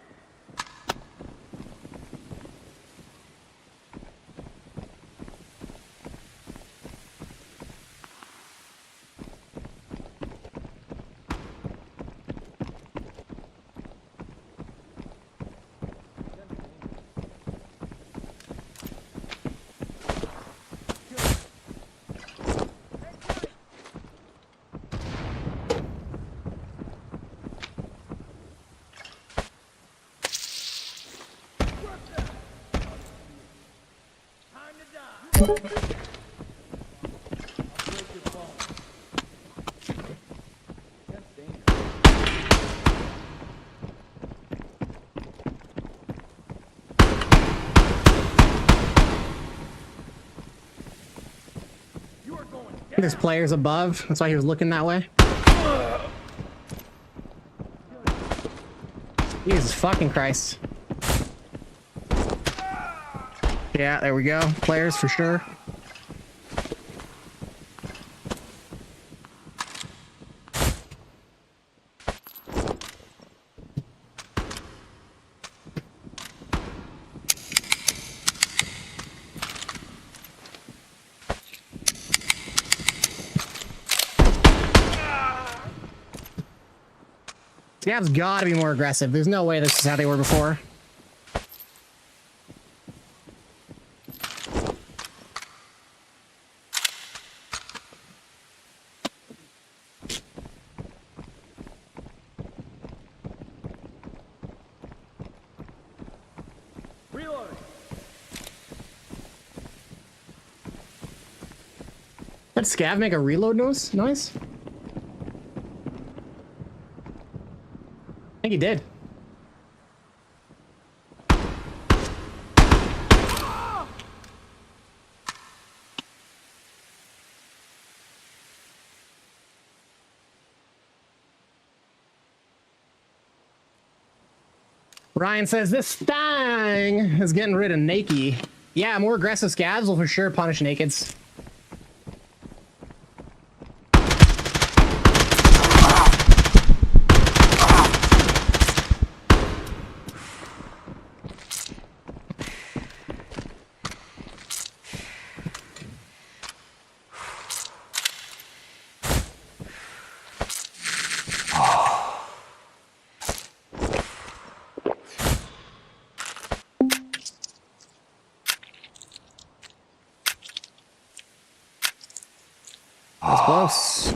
Time to die. Break your bones. That's dangerous. You are going down. There's players above. That's why he was looking that way. Jesus fucking Christ. Yeah, there we go. Players for sure. Scavs gotta be more aggressive. There's no way this is how they were before. Reloading. Did Scav make a reload noise? I think he did. Ryan says this thing is getting rid of naked. Yeah, more aggressive scavs will for sure punish nakeds. That's close.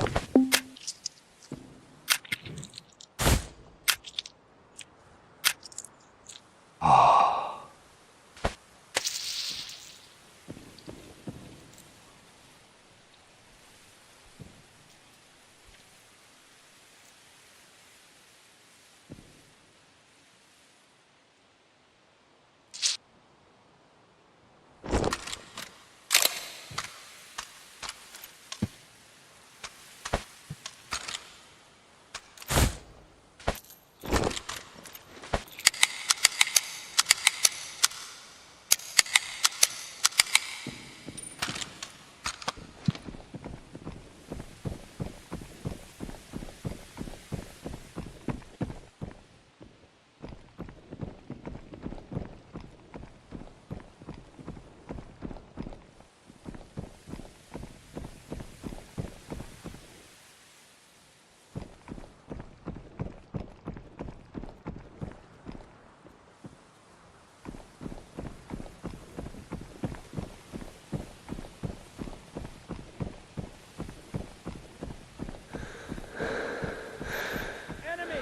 Enemy.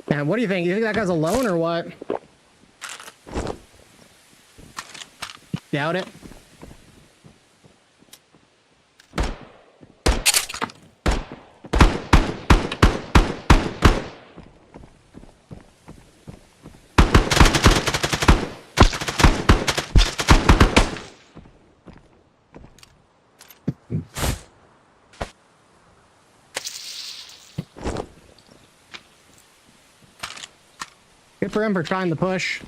Man, what do you think? You think that guy's alone or what? Doubt it. Good for him for trying to push.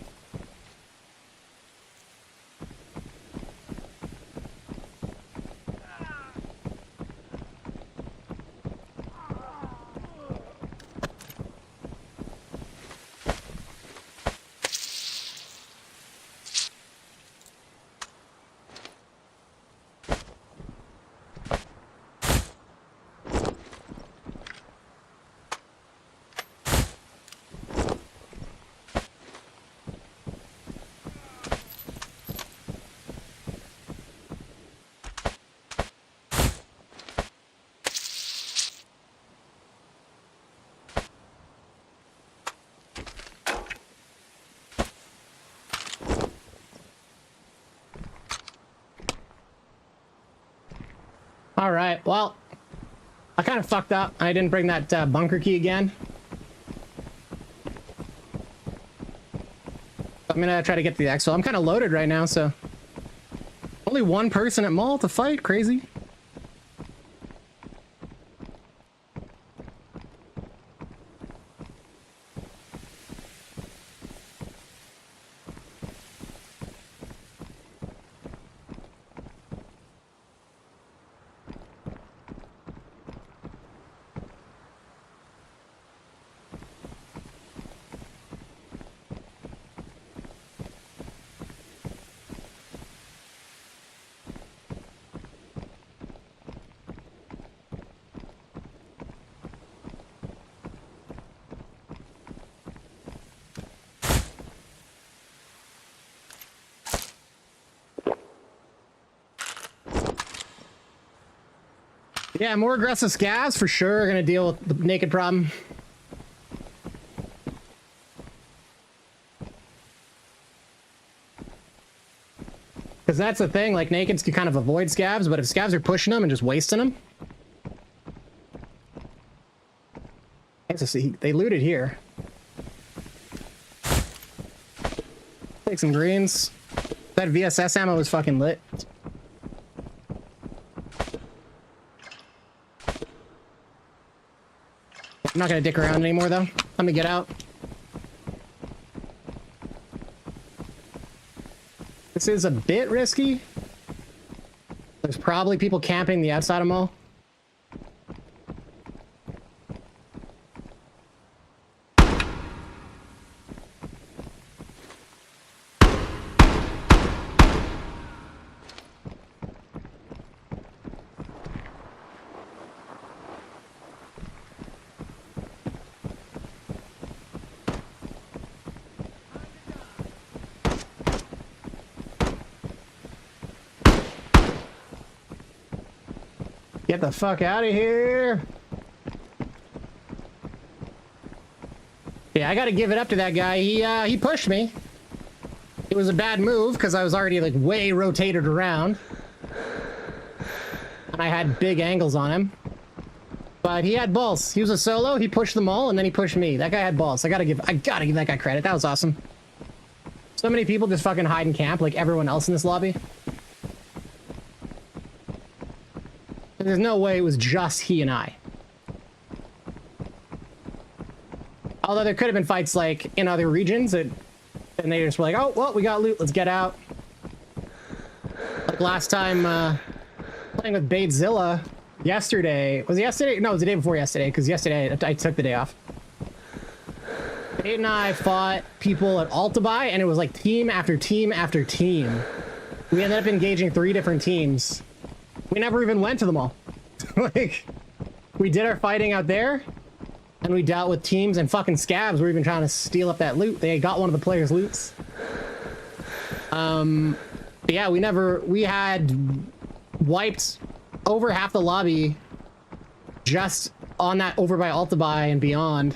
All right, well, I kind of fucked up. I didn't bring that bunker key again. I'm gonna try to get to the exfil. I'm kind of loaded right now, so only one person at mall to fight. Crazy. Yeah, more aggressive scavs for sure are gonna deal with the naked problem. Because that's the thing, like nakeds can kind of avoid scavs, but if scavs are pushing them and just wasting them. They looted here. Take some greens. That VSS ammo was fucking lit. I'm not gonna dick around anymore though. Let me get out. This is a bit risky. There's probably people camping the outside of mall. Get the fuck out of here. Yeah, I gotta give it up to that guy. He pushed me. It was a bad move because I was already like way rotated around. And I had big angles on him. But he had balls. He was a solo, he pushed them all, and then he pushed me. That guy had balls. I gotta give that guy credit. That was awesome. So many people just fucking hide in camp like everyone else in this lobby. There's no way it was just he and I. Although there could have been fights like in other regions and they just were like, oh, well, we got loot, let's get out. Like last time playing with Batezilla yesterday. Was it yesterday? No, it was the day before yesterday, because yesterday I took the day off. Bait and I fought people at Altabuy, and it was like team after team after team. We ended up engaging 3 different teams. We never even went to them all. Like, we did our fighting out there, and we dealt with teams, and fucking scabs were even trying to steal up that loot. They got one of the players' loots. But yeah, we had wiped over half the lobby just on that over by Altabuy and beyond.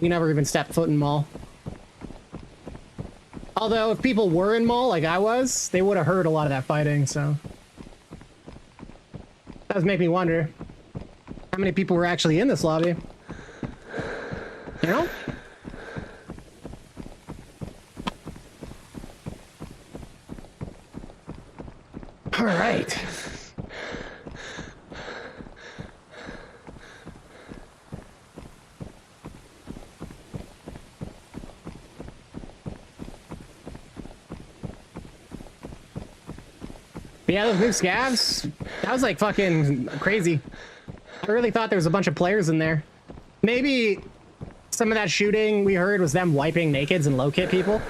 We never even stepped foot in mall. Although, if people were in mall like I was, they would have heard a lot of that fighting, so... That does make me wonder how many people were actually in this lobby. You know? All right. But yeah, those new scavs, that was like fucking crazy. I really thought there was a bunch of players in there. Maybe some of that shooting we heard was them wiping nakeds and low-kit people.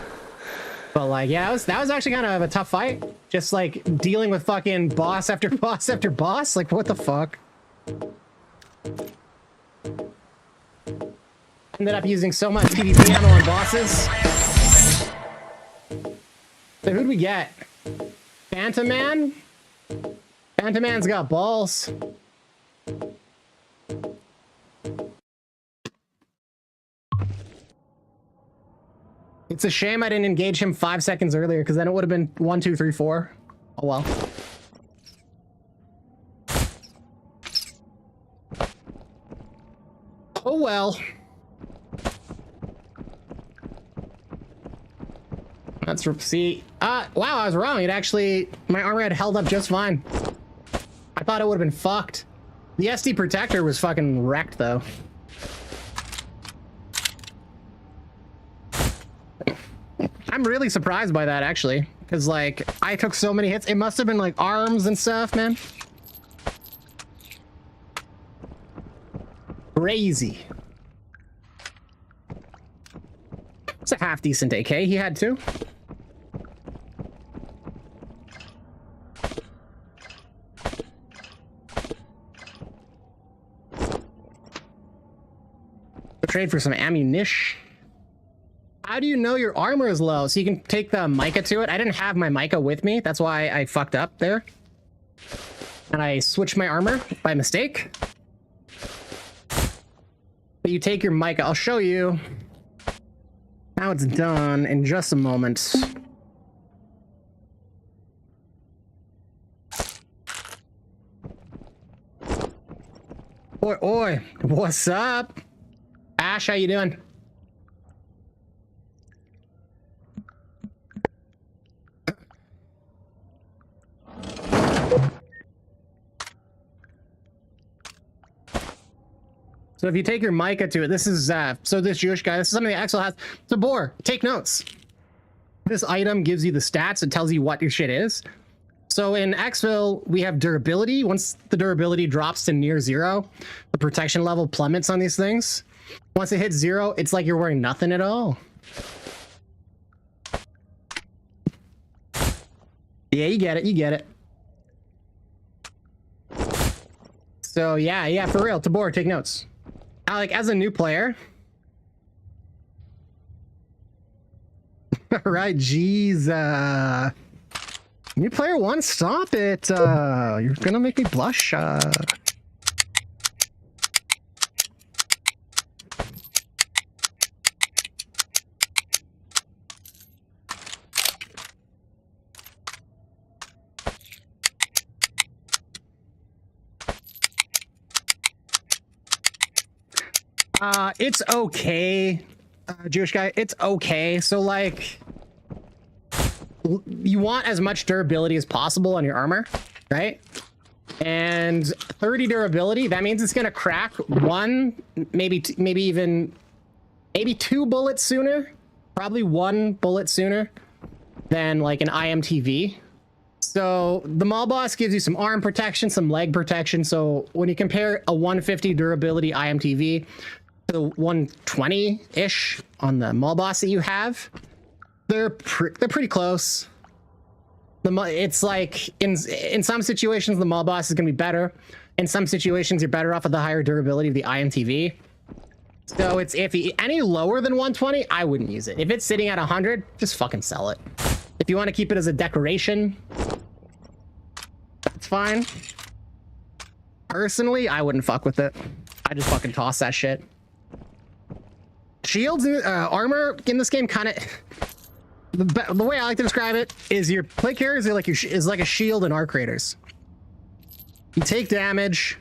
But like, yeah, that was actually kind of a tough fight. Just like dealing with fucking boss after boss after boss. Like, what the fuck? Ended up using so much PvP ammo on bosses. So who'd we get? Phantom Man? Phantom Man's got balls. It's a shame I didn't engage him 5 seconds earlier, because then it would have been 1, 2, 3, 4. Oh well. Oh well. Let's see. Wow, I was wrong. It actually, my armor had held up just fine. I thought it would have been fucked. The SD protector was fucking wrecked though. I'm really surprised by that actually, because like I took so many hits. It must have been like arms and stuff, man. Crazy. It's a half decent AK. He had 2. Trade for some ammunition. How do you know your armor is low? So you can take the mica to it. I didn't have my mica with me. That's why I fucked up there. and I switch my armor by mistake. But you take your mic, I'll show you how it's done in just a moment. Oi, oi, what's up? Ash, how you doing? So if you take your mica to it, this is, so this Jewish guy, this is something that Axel has. So Boar, take notes. This item gives you the stats. It tells you what your shit is. So in Exfil, we have durability. Once the durability drops to near 0, the protection level plummets on these things. Once it hits 0, it's like you're wearing nothing at all. Yeah, you get it, you get it. So yeah, for real, Tabor, take notes. Like, as a new player. All right, jeez. New player 1, stop it. You're gonna make me blush. It's okay, Jewish guy. It's okay. So, like, you want as much durability as possible on your armor, right? And 30 durability, that means it's gonna crack 1, maybe 2 bullets sooner. Probably 1 bullet sooner than like an IMTV. So the Mall Boss gives you some arm protection, some leg protection. So when you compare a 150 durability IMTV to the 120-ish on the Mall Boss that you have, they're pretty close. It's like in some situations the Mall Boss is gonna be better. In some situations you're better off with the higher durability of the IMTV. So it's iffy. Any lower than 120, I wouldn't use it. If it's sitting at 100, just fucking sell it. If you want to keep it as a decoration, that's fine. Personally, I wouldn't fuck with it. I just fucking toss that shit. Shields, armor in this game kind of... The way I like to describe it is your plate carrier is like a shield in Arc Raiders. You take damage,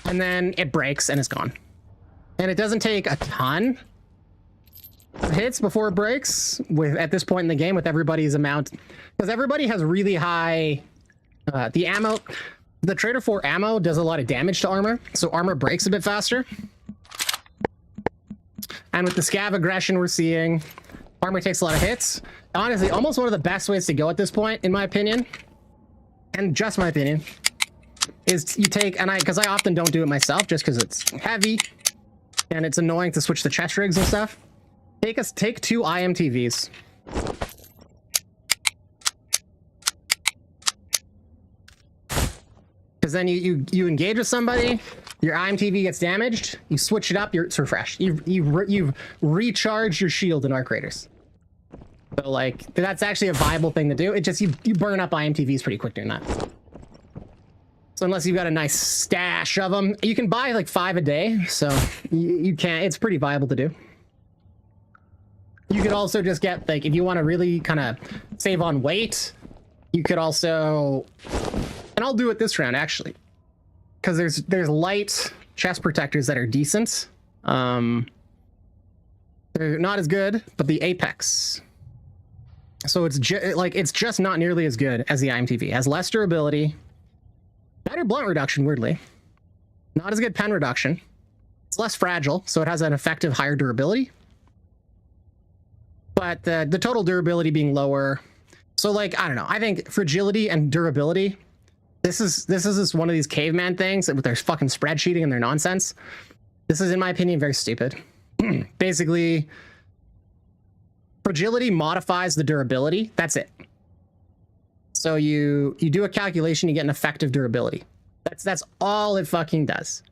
and then it breaks, and it's gone. And it doesn't take a ton of hits before it breaks at this point in the game with everybody's amount, because everybody has really high the ammo. The Trader 4 ammo does a lot of damage to armor, so armor breaks a bit faster. And with the scav aggression we're seeing, armor takes a lot of hits. Honestly, almost one of the best ways to go at this point, in my opinion, and just my opinion, is you take, and because I often don't do it myself just because it's heavy and it's annoying to switch the chest rigs and stuff. Take 2 IMTVs. Because then you engage with somebody, your IMTV gets damaged, you switch it up, it's refreshed. You've recharged your shield in Arc Raiders. So like that's actually a viable thing to do. It just you burn up IMTVs pretty quick doing that. So unless you've got a nice stash of them, you can buy like 5 a day. So you can, it's pretty viable to do. You could also just get, like, if you want to really kind of save on weight, you could also, and I'll do it this round actually, because there's light chest protectors that are decent. They're not as good, but the Apex. So it's just not nearly as good as the IMTV. It has less durability. Better blunt reduction, weirdly. Not as good pen reduction. It's less fragile, so it has an effective higher durability. But the total durability being lower. So like, I don't know. I think fragility and durability, this is just one of these caveman things with their fucking spreadsheeting and their nonsense. This is, in my opinion, very stupid. Basically, fragility modifies the durability. That's it. So you do a calculation, you get an effective durability. That's all it fucking does.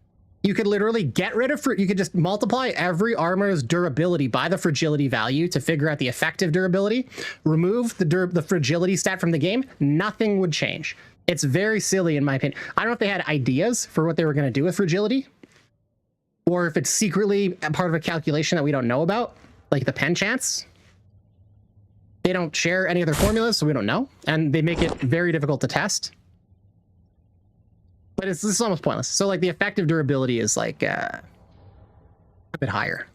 You could literally get rid of, you could just multiply every armor's durability by the fragility value to figure out the effective durability. Remove the fragility stat from the game, nothing would change. It's very silly in my opinion. I don't know if they had ideas for what they were going to do with fragility, or if it's secretly a part of a calculation that we don't know about, like the pen chance. They don't share any of their formulas, so we don't know, and they make it very difficult to test. But this is almost pointless. So like the effective durability is like a bit higher.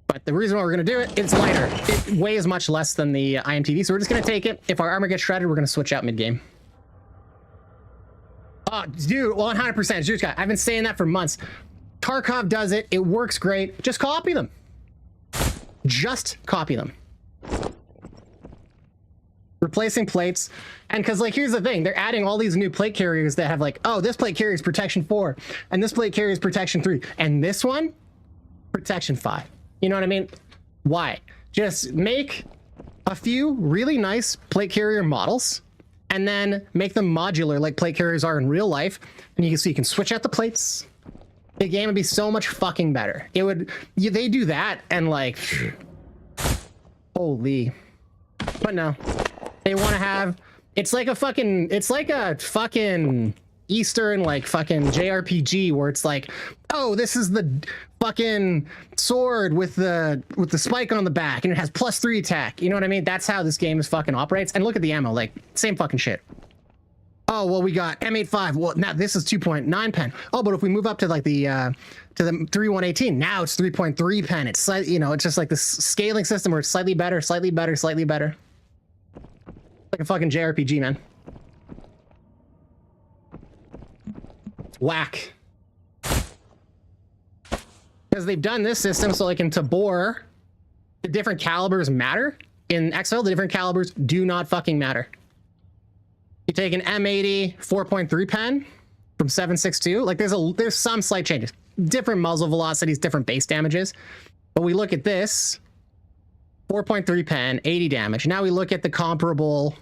But the reason why we're going to do it, it's lighter. It weighs much less than the IMTV, so we're just going to take it. If our armor gets shredded, we're going to switch out mid-game. Oh, dude, 100%. Dude, I've been saying that for months. Tarkov does it. It works great. Just copy them. Just copy them. Replacing plates. And because, like, here's the thing. They're adding all these new plate carriers that have, like, oh, this plate carrier is protection 4. And this plate carrier is protection 3. And this one, protection 5. You know what I mean? Why? Just make a few really nice plate carrier models and then make them modular like plate carriers are in real life. And you can switch out the plates. The game would be so much fucking better. It would, they do that and like, holy. But no, they want to have, it's like a fucking Eastern like fucking JRPG where it's like, oh, this is the fucking sword with the spike on the back and it has +3 attack. You know what I mean? That's how this game is fucking operates. And look at the ammo, like same fucking shit. Oh, well, we got M85. Well, now this is 2.9 pen. Oh, but if we move up to like the to the 3.118, now it's 3.3 pen. It's slightly, you know, it's just like this scaling system where it's slightly better, slightly better, slightly better. Like a fucking JRPG, man. Whack. Because they've done this system so like in Tabor, the different calibers matter. In Exfil, the different calibers do not fucking matter. You take an M80 4.3 pen from 7.62. Like there's some slight changes. Different muzzle velocities, different base damages. But we look at this 4.3 pen, 80 damage. Now we look at the comparable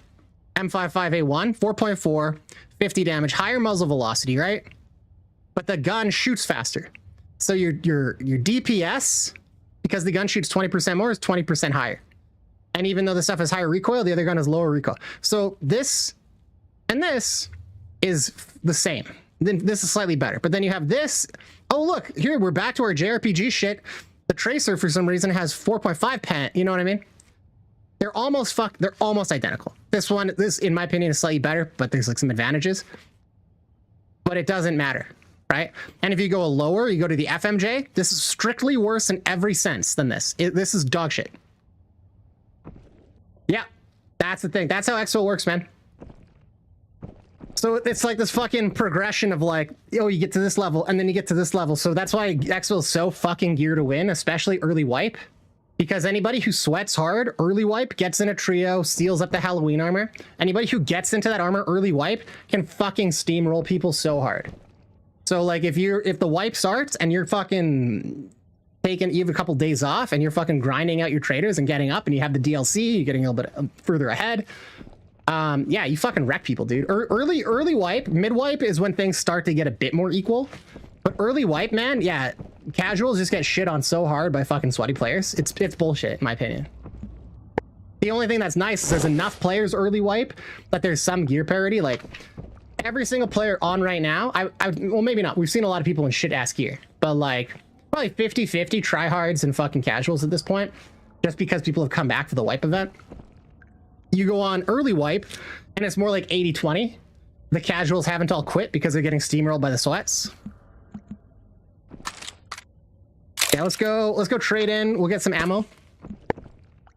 M55A1, 4.4, 50 damage, higher muzzle velocity, right? But the gun shoots faster. So your DPS, because the gun shoots 20% more, is 20% higher. And even though the stuff has higher recoil, the other gun has lower recoil. So this and this is the same. Then this is slightly better. But then you have this. Oh, look, here we're back to our JRPG shit. The Tracer, for some reason, has 4.5 pen. You know what I mean? They're almost identical. This, in my opinion, is slightly better, but there's like some advantages. But it doesn't matter, right? And if you go lower, you go to the FMJ, this is strictly worse in every sense than this. This is dog shit. Yeah, that's the thing. That's how Exfil works, man. So it's like this fucking progression of like, oh, you get to this level and then you get to this level. So that's why Exfil is so fucking geared to win, especially early wipe. Because anybody who sweats hard, early wipe, gets in a trio, steals up the Halloween armor. Anybody who gets into that armor early wipe can fucking steamroll people so hard. So like if the wipe starts and you're fucking you have a couple days off and you're fucking grinding out your traders and getting up and you have the DLC, you're getting a little bit further ahead. Yeah, you fucking wreck people, dude. Early wipe, mid wipe is when things start to get a bit more equal. But early wipe, man, yeah, casuals just get shit on so hard by fucking sweaty players. It's bullshit, in my opinion. The only thing that's nice is there's enough players early wipe that there's some gear parity. Like every single player on right now, well, maybe not. We've seen a lot of people in shit ass gear, but like probably 50-50 tryhards and fucking casuals at this point, just because people have come back for the wipe event. You go on early wipe and it's more like 80-20. The casuals haven't all quit because they're getting steamrolled by the sweats. Yeah, let's go trade in. We'll get some ammo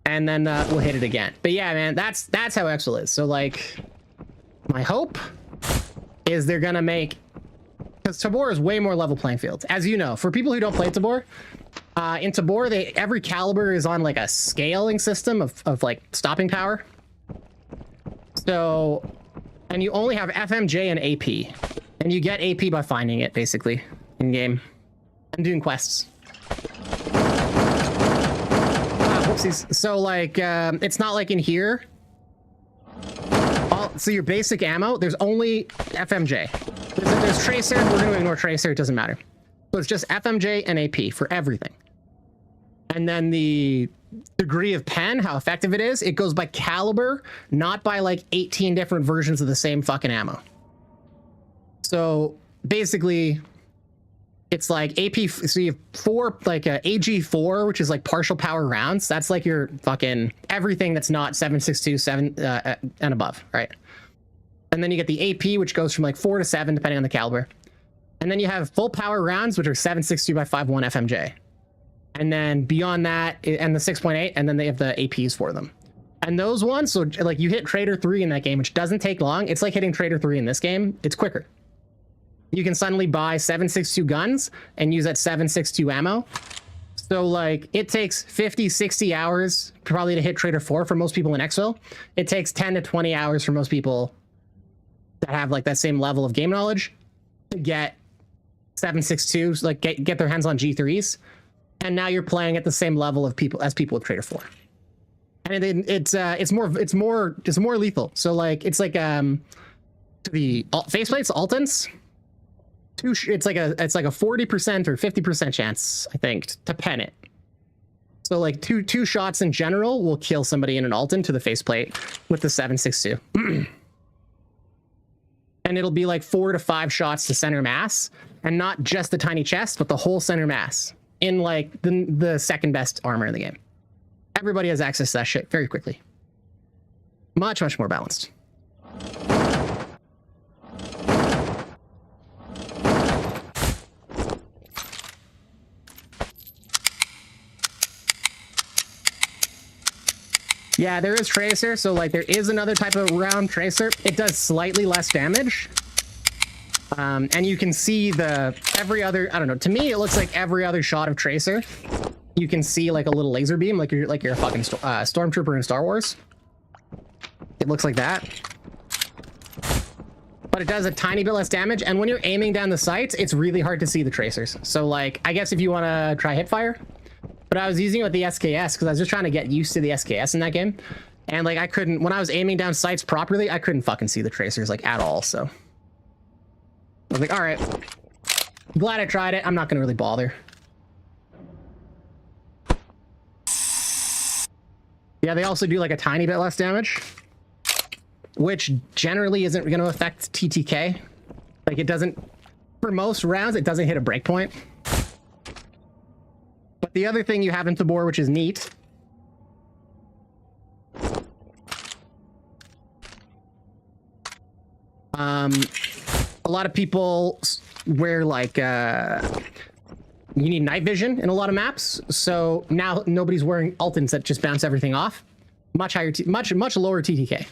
and then we'll hit it again. But yeah, man, that's how Exfil is. So like my hope is they're gonna make, because Tabor is way more level playing field. As you know, for people who don't play Tabor, in Tabor, every caliber is on like a scaling system of like stopping power. So, and you only have FMJ and AP, and you get AP by finding it basically in game and doing quests. Whoopsies. So like, it's not like in here. So your basic ammo, there's only FMJ. There's Tracer, we're gonna ignore Tracer, it doesn't matter. So it's just FMJ and AP for everything. And then the degree of pen, how effective it is, it goes by caliber, not by like 18 different versions of the same fucking ammo. So basically, it's like AP, so you have four, like a AG4, which is like partial power rounds. That's like your fucking everything that's not 7.62 and above, right? And then you get the AP, which goes from like 4 to 7, depending on the caliber. And then you have full power rounds, which are 7.62 by 5.1 FMJ. And then beyond that, and the 6.8, and then they have the APs for them. And those ones, so like you hit Trader 3 in that game, which doesn't take long. It's like hitting Trader 3 in this game. It's quicker. You can suddenly buy 7.62 guns and use that 7.62 ammo. So like it takes 50, 60 hours probably to hit Trader 4 for most people in Exfil. It takes 10 to 20 hours for most people that have like that same level of game knowledge to get 7.62s, like get their hands on G3s. And now you're playing at the same level of people as people with Trader 4. And it's more lethal. So like it's like the faceplates, Altons. It's like a 40% or 50% chance, I think, to pen it. So like two shots in general will kill somebody in an Alton to the faceplate with the 7.62. And it'll be like 4 to 5 shots to center mass, and not just the tiny chest, but the whole center mass in like the second best armor in the game. Everybody has access to that shit very quickly. Much, much more balanced. Yeah, there is Tracer, so like there is another type of round Tracer. It does slightly less damage. And you can see every other, I don't know, to me it looks like every other shot of Tracer. You can see like a little laser beam, like you're a fucking stormtrooper in Star Wars. It looks like that. But it does a tiny bit less damage, and when you're aiming down the sights, it's really hard to see the tracers. So like, I guess if you want to try hipfire, but I was using it with the SKS because I was just trying to get used to the SKS in that game. And like I couldn't, when I was aiming down sights properly, I couldn't fucking see the tracers like at all. So I was like, all right, glad I tried it. I'm not going to really bother. Yeah, they also do like a tiny bit less damage, which generally isn't going to affect TTK. Like it doesn't, for most rounds, it doesn't hit a breakpoint. But the other thing you have in Tabor, which is neat, a lot of people wear like, you need night vision in a lot of maps. So now nobody's wearing Altons that just bounce everything off. Much higher, much lower TTK.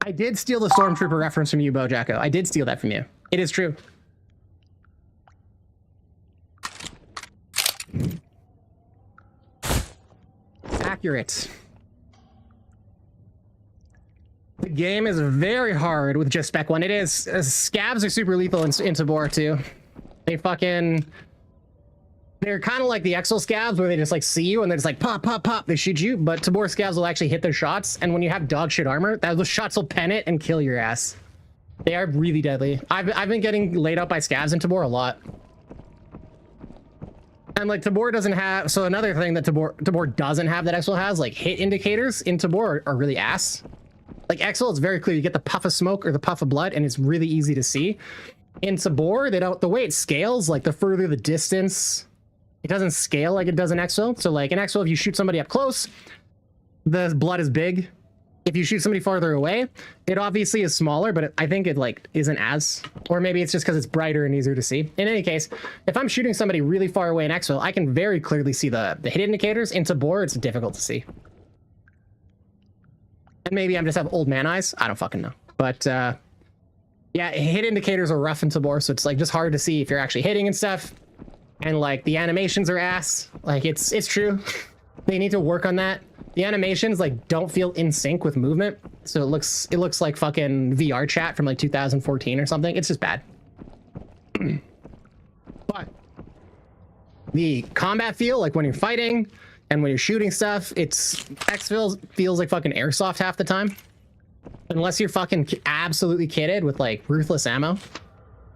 I did steal the Stormtrooper reference from you, Bojacko. I did steal that from you. It is true. Accurate. The game is very hard with just spec 1. It is. Scabs are super lethal in Tabor too. They fucking... They're kind of like the Exfil scabs where they just like see you and they're just like pop, pop, pop. They shoot you, but Tabor scabs will actually hit their shots. And when you have dog shit armor, those shots will pen it and kill your ass. They are really deadly. I've been getting laid out by scabs in Tabor a lot. And like Tabor doesn't have, so another thing that Tabor doesn't have that Exfil has, like hit indicators in Tabor are really ass. Like Exfil, it's very clear. You get the puff of smoke or the puff of blood and it's really easy to see. In Tabor, they don't, the way it scales, like the further the distance, it doesn't scale like it does in Exfil. So like in Exfil, if you shoot somebody up close, the blood is big. If you shoot somebody farther away, it obviously is smaller, but I think it like isn't as, or maybe it's just because it's brighter and easier to see. In any case, if I'm shooting somebody really far away in Exfil, I can very clearly see the hit indicators. In Tabor, it's difficult to see. And maybe I just have old man eyes. I don't fucking know. But yeah, hit indicators are rough in Tabor, so it's like just hard to see if you're actually hitting and stuff. And like the animations are ass. Like it's true. They need to work on that. The animations like don't feel in sync with movement, so it looks like fucking VR chat from like 2014 or something. It's just bad. But the combat feel, like when you're fighting and when you're shooting stuff, Exfil feels like fucking airsoft half the time, unless you're fucking absolutely kitted with like ruthless ammo.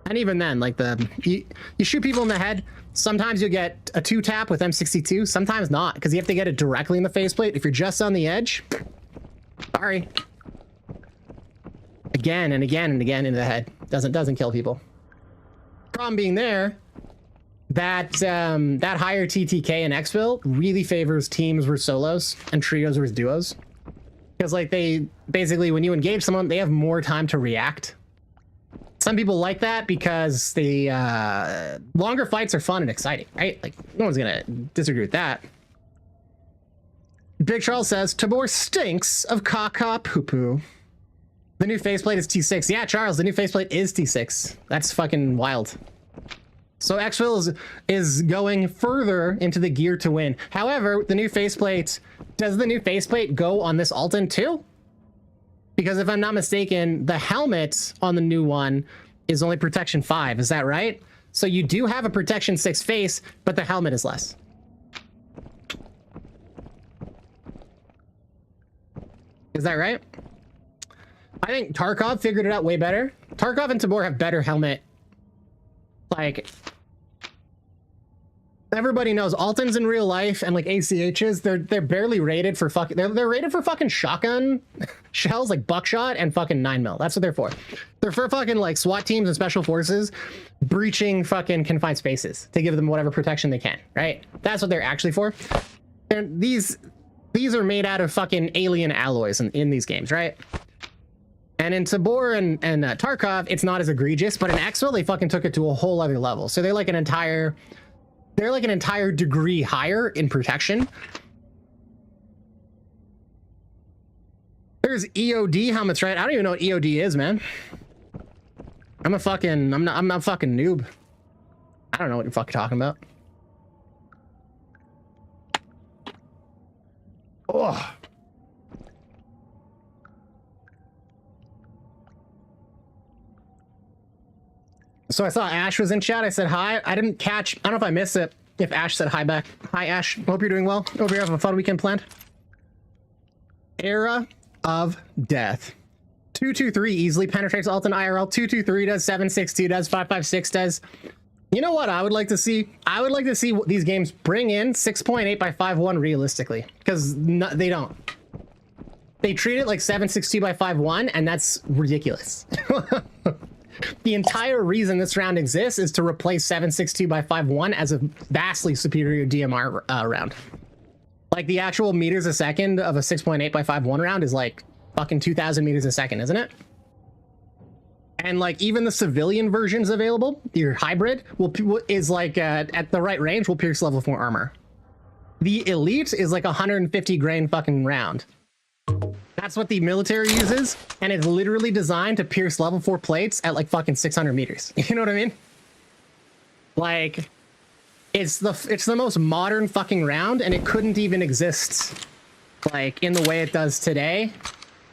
And even then, like you shoot people in the head. Sometimes you get a 2-tap with M62. Sometimes not, because you have to get it directly in the faceplate. If you're just on the edge, sorry. Again and again and again into the head. Doesn't kill people. Problem being there, that higher TTK in Exfil really favors teams versus solos and trios versus duos. Because like they basically, when you engage someone, they have more time to react. Some people like that because the longer fights are fun and exciting, right? Like, no one's gonna disagree with that. Big Charles says, Tabor stinks of caca poo-poo. The new faceplate is T6. Yeah, Charles, the new faceplate is T6. That's fucking wild. So Exfil is going further into the gear to win. However, the new faceplate, does the new faceplate go on this Alton too? Because if I'm not mistaken, the helmet on the new one is only protection 5. Is that right? So you do have a protection 6 face, but the helmet is less. Is that right? I think Tarkov figured it out way better. Tarkov and Tabor have better helmet. Like, everybody knows Altons in real life and like ACHs, they're barely rated for fucking, they're rated for fucking shotgun shells, like buckshot and fucking 9mm. That's what they're for. They're for fucking like SWAT teams and special forces breaching fucking confined spaces to give them whatever protection they can, right? That's what they're actually for. And these are made out of fucking alien alloys in these games, right? And in Tabor and Tarkov, it's not as egregious, but in Exfil, they fucking took it to a whole other level. So they're like an entire degree higher in protection. There's EOD helmets, right? I don't even know what EOD is, man. I'm not fucking noob. I don't know what you're fucking talking about. Oh. So I saw Ash was in chat. I said hi. I didn't catch, I don't know if I missed it, if Ash said hi back. Hi, Ash. Hope you're doing well. Hope you're having a fun weekend planned. Era of Death. 223 easily penetrates Alton IRL. 223 does, 762 does, 556 does. You know what I would like to see? I would like to see these games bring in 6.8 by 5.1 realistically, because they don't. They treat it like 762 by 5.1, and that's ridiculous. The entire reason this round exists is to replace 762 by 5.1 as a vastly superior DMR round. Like the actual meters a second of a 6.8 by 5.1 round is like fucking 2,000 meters a second, isn't it? And like even the civilian versions available, your hybrid is like at the right range will pierce level 4 armor. The elite is like 150 grain fucking round. That's what the military uses, and it's literally designed to pierce level 4 plates at like fucking 600 meters. You know what I mean? Like, it's the most modern fucking round, and it couldn't even exist like in the way it does today.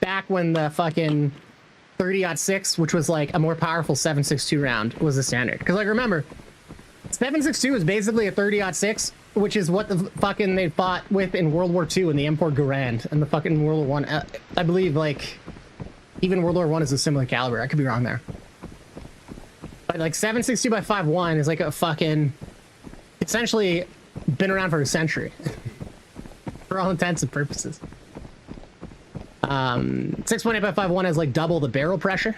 Back when the fucking 30-06, which was like a more powerful 7.62 round, was the standard. Because like remember, 7.62 is basically a 30-06. Which is what the fucking they fought with in World War II in the M4 Garand and the fucking World War I. I believe like even World War I is a similar caliber. I could be wrong there. But like 7.62 by 5.1 is like a fucking essentially been around for a century for all intents and purposes. 6.8 by 5.1 is like double the barrel pressure.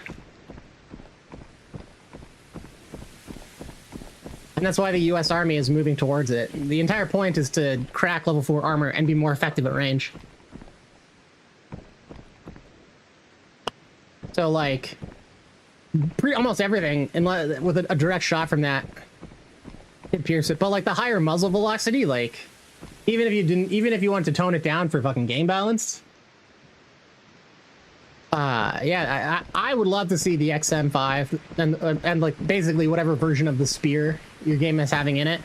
And that's why the US Army is moving towards it. The entire point is to crack level 4 armor and be more effective at range. So like, almost everything, with a direct shot from that, could pierce it. But like the higher muzzle velocity, like, even if you wanted to tone it down for fucking game balance, yeah, I would love to see the XM5 and like basically whatever version of the spear your game is having in it.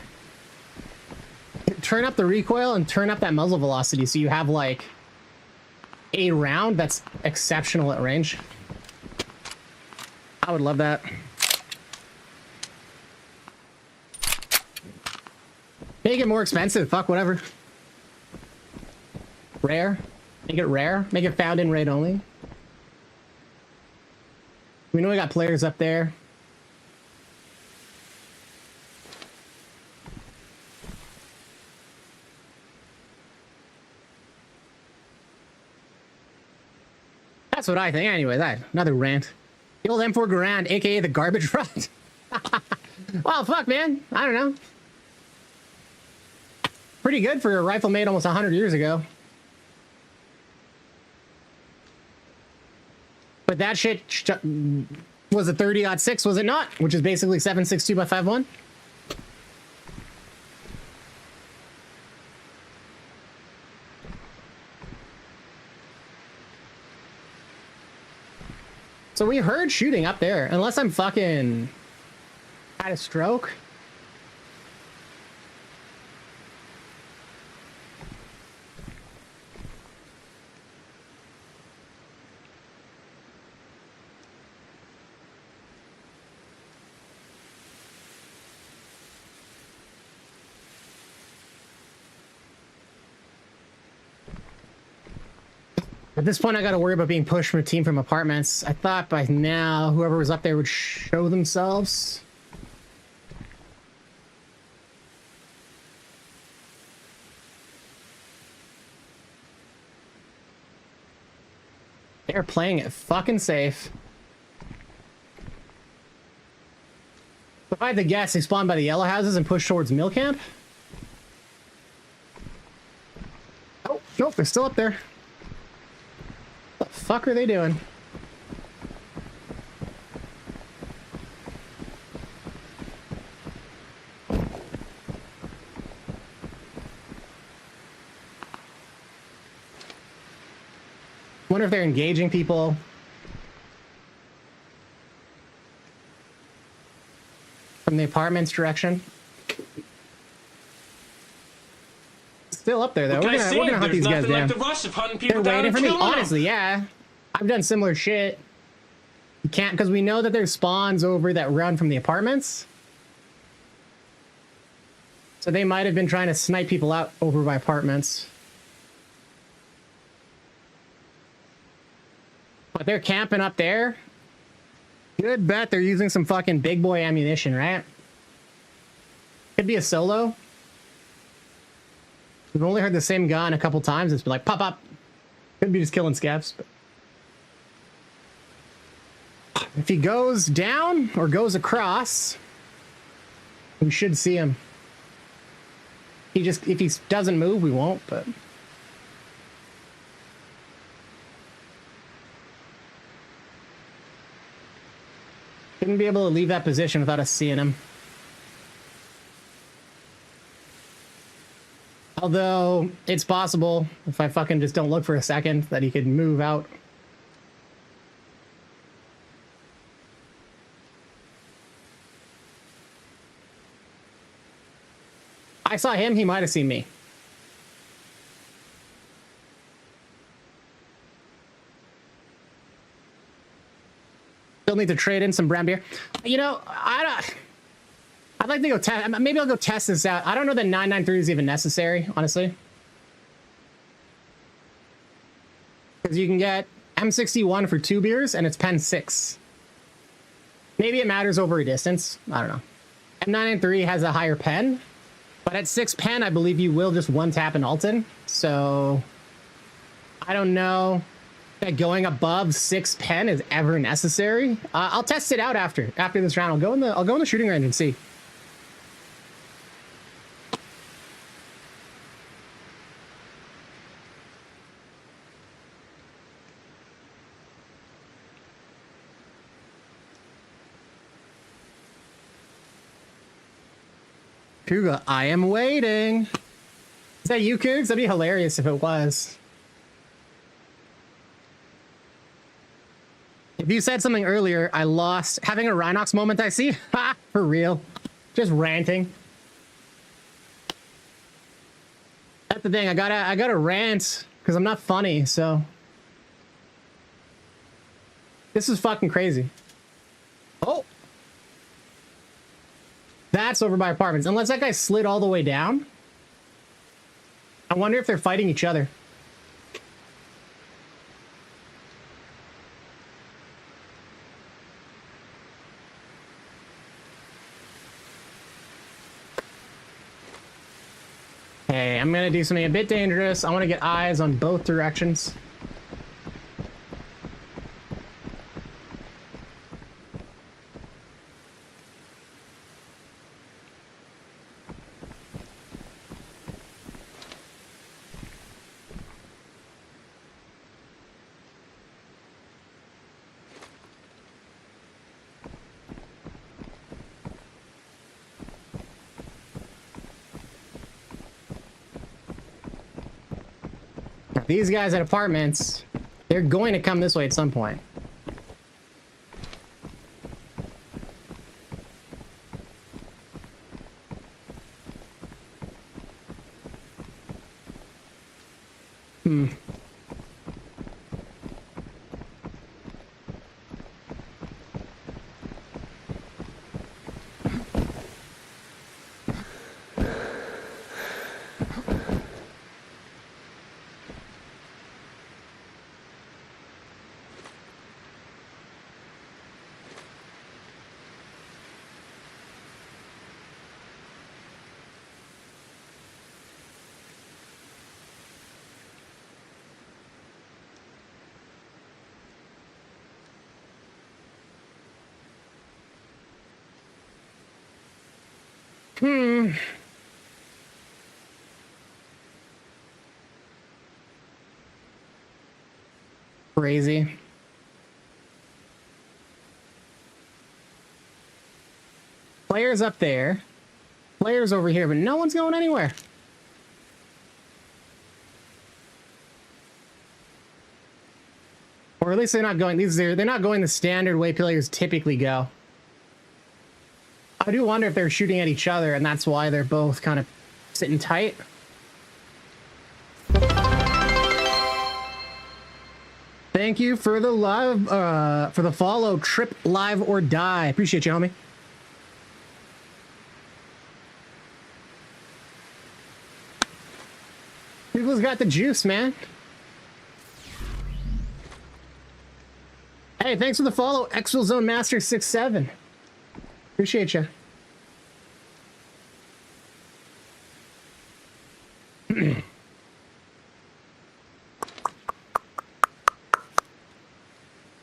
Turn up the recoil and turn up that muzzle velocity so you have like a round that's exceptional at range. I would love that. Make it more expensive. Fuck whatever. Rare. Make it rare. Make it found in raid only. We know we got players up there. That's what I think. Anyway, that another rant. The old M4 Garand, aka the garbage ride. Well, fuck, man. I don't know. Pretty good for a rifle made almost 100 years ago. But that shit was a 30-06, was it not? Which is basically 7.62 by 5.1. So we heard shooting up there, unless I'm fucking had a stroke. At this point, I got to worry about being pushed from a team from apartments. I thought by now, whoever was up there would show themselves. They're playing it fucking safe. If I had to guess, they spawned by the yellow houses and pushed towards Mill Camp. Oh, nope, they're still up there. What the fuck are they doing? Wonder if they're engaging people. From the apartments direction. Still up there though. We're gonna hunt these guys down. The rush of hunting people They're waiting for me. Honestly, them. yeah. I've done similar shit. You can't, because we know that there's spawns over that run from the apartments. So they might have been trying to snipe people out over by apartments. But they're camping up there. Good bet they're using some fucking big boy ammunition, right? Could be a solo. We've only heard the same gun a couple times. It's been like, pop up. Could be just killing scavs. But if he goes down or goes across, we should see him. If he doesn't move, we won't, but... Shouldn't be able to leave that position without us seeing him. Although, it's possible, if I fucking just don't look for a second, that he could move out. I saw him, he might have seen me. Still need to trade in some brown beer. You know, I'd like to go test. Maybe I'll go test this out. I don't know that 993 is even necessary, honestly. Because you can get M61 for 2 beers and it's pen 6. Maybe it matters over a distance. I don't know. M993 has a higher pen, but at 6 pen, I believe you will just one tap an Alton. So I don't know that going above 6 pen is ever necessary. I'll test it out after this round. I'll go in the shooting range and see. Kuga, I am waiting. Is that you, Cougs? That'd be hilarious if it was. If you said something earlier, I lost. Having a Rhinox moment, I see. Ha! For real. Just ranting. That's the thing. I gotta rant because I'm not funny, so. This is fucking crazy. Oh. That's over by apartments. Unless that guy slid all the way down. I wonder if they're fighting each other. Hey, I'm gonna do something a bit dangerous. I want to get eyes on both directions. these guys at apartments, they're going to come this way at some point. Crazy. Players up there. Players over here, but no one's going anywhere. Or at least they're not going they're not going the standard way players typically go. I do wonder if they're shooting at each other and that's why they're both kind of sitting tight. Thank you for the live, for the follow, Trip Live or Die. Appreciate you, homie. People's got the juice, man. Hey, thanks for the follow, Exfilzone Master 67. Appreciate you.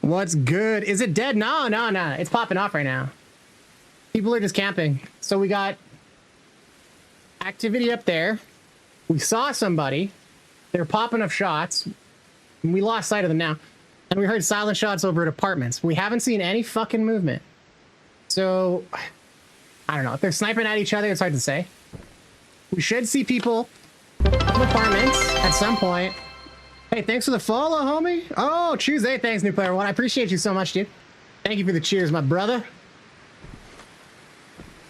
What's good? Is it dead? No. It's popping off right now. People are just camping. So we got activity up there. We saw somebody. They're popping up shots. We lost sight of them now. And we heard silent shots over at apartments. We haven't seen any fucking movement. So, I don't know. If they're sniping at each other, it's hard to say. We should see people in apartments at some point. Hey, thanks for the follow, homie. Oh, Tuesday. Thanks, New Player One. I appreciate you so much, dude. Thank you for the cheers, my brother.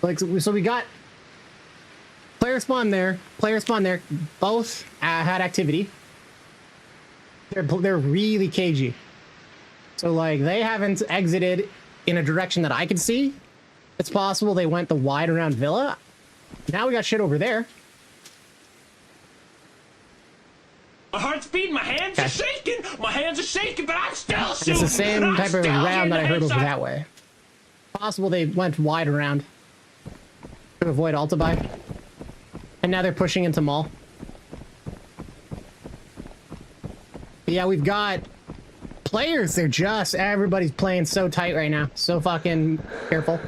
Like, so we got player spawn there, player spawn there. Both had activity. They're really cagey. So, like, they haven't exited in a direction that I can see. It's possible they went the wide around villa. Now we got shit over there. My heart's beating, my hands are shaking! My hands are shaking, but I'm still shooting! It's the same type of round that I heard over that way. Possible they went wide around to avoid Alta buy. And now they're pushing into mall. But yeah, we've got players. They're just, everybody's playing so tight right now. So fucking careful.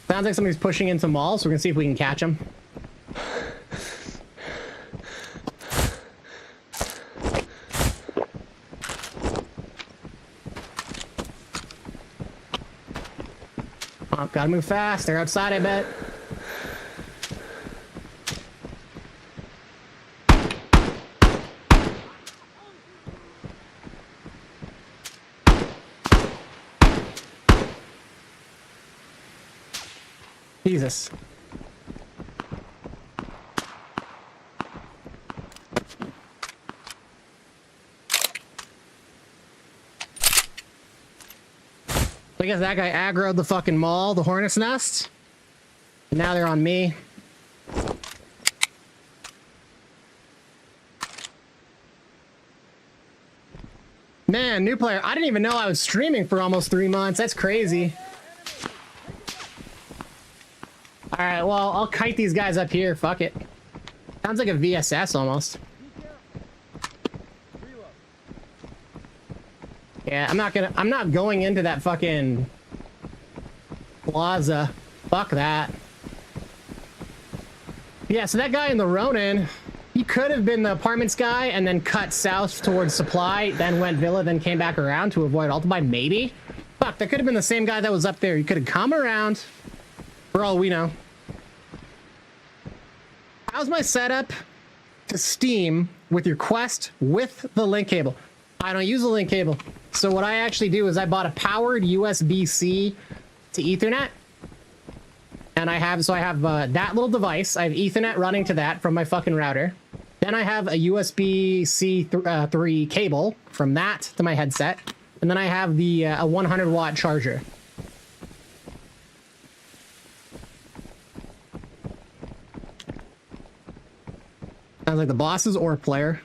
Sounds like somebody's pushing into mall, so we're gonna see if we can catch them. Oh, gotta move fast. They're outside, I bet. Jesus. I guess that guy aggroed the fucking mall, the hornet's nest. And now they're on me. Man, New Player, I didn't even know I was streaming for almost 3 months. That's crazy. All right, well, I'll kite these guys up here. Fuck it. Sounds like a VSS almost. Yeah, I'm not going into that fucking plaza. Fuck that. Yeah, so that guy in the Ronin, he could have been the apartments guy and then cut south towards supply, then went villa, then came back around to avoid Ultimate, maybe? Fuck, that could have been the same guy that was up there. He could have come around, for all we know. how's my setup to Steam with your Quest with the link cable? I don't use the link cable. So what I actually do is I bought a powered USB-C to Ethernet. And I have that little device. I have Ethernet running to that from my fucking router. Then I have a USB-C 3 cable from that to my headset. And then I have the a 100-watt charger. Sounds like the boss's orc player.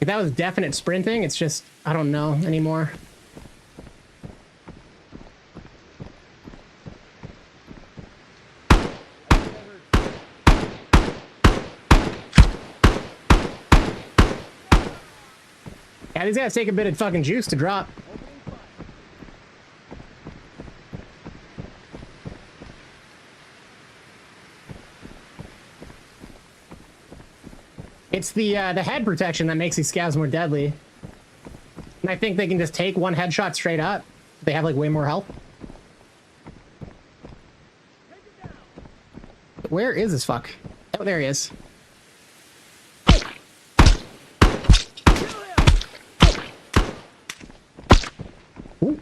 If that was definite sprinting, it's just, I don't know anymore. Yeah, these guys take a bit of fucking juice to drop. It's the head protection that makes these scavs more deadly. And I think they can just take one headshot straight up. They have like way more health. Where is this fuck? Oh, there he is. Ooh.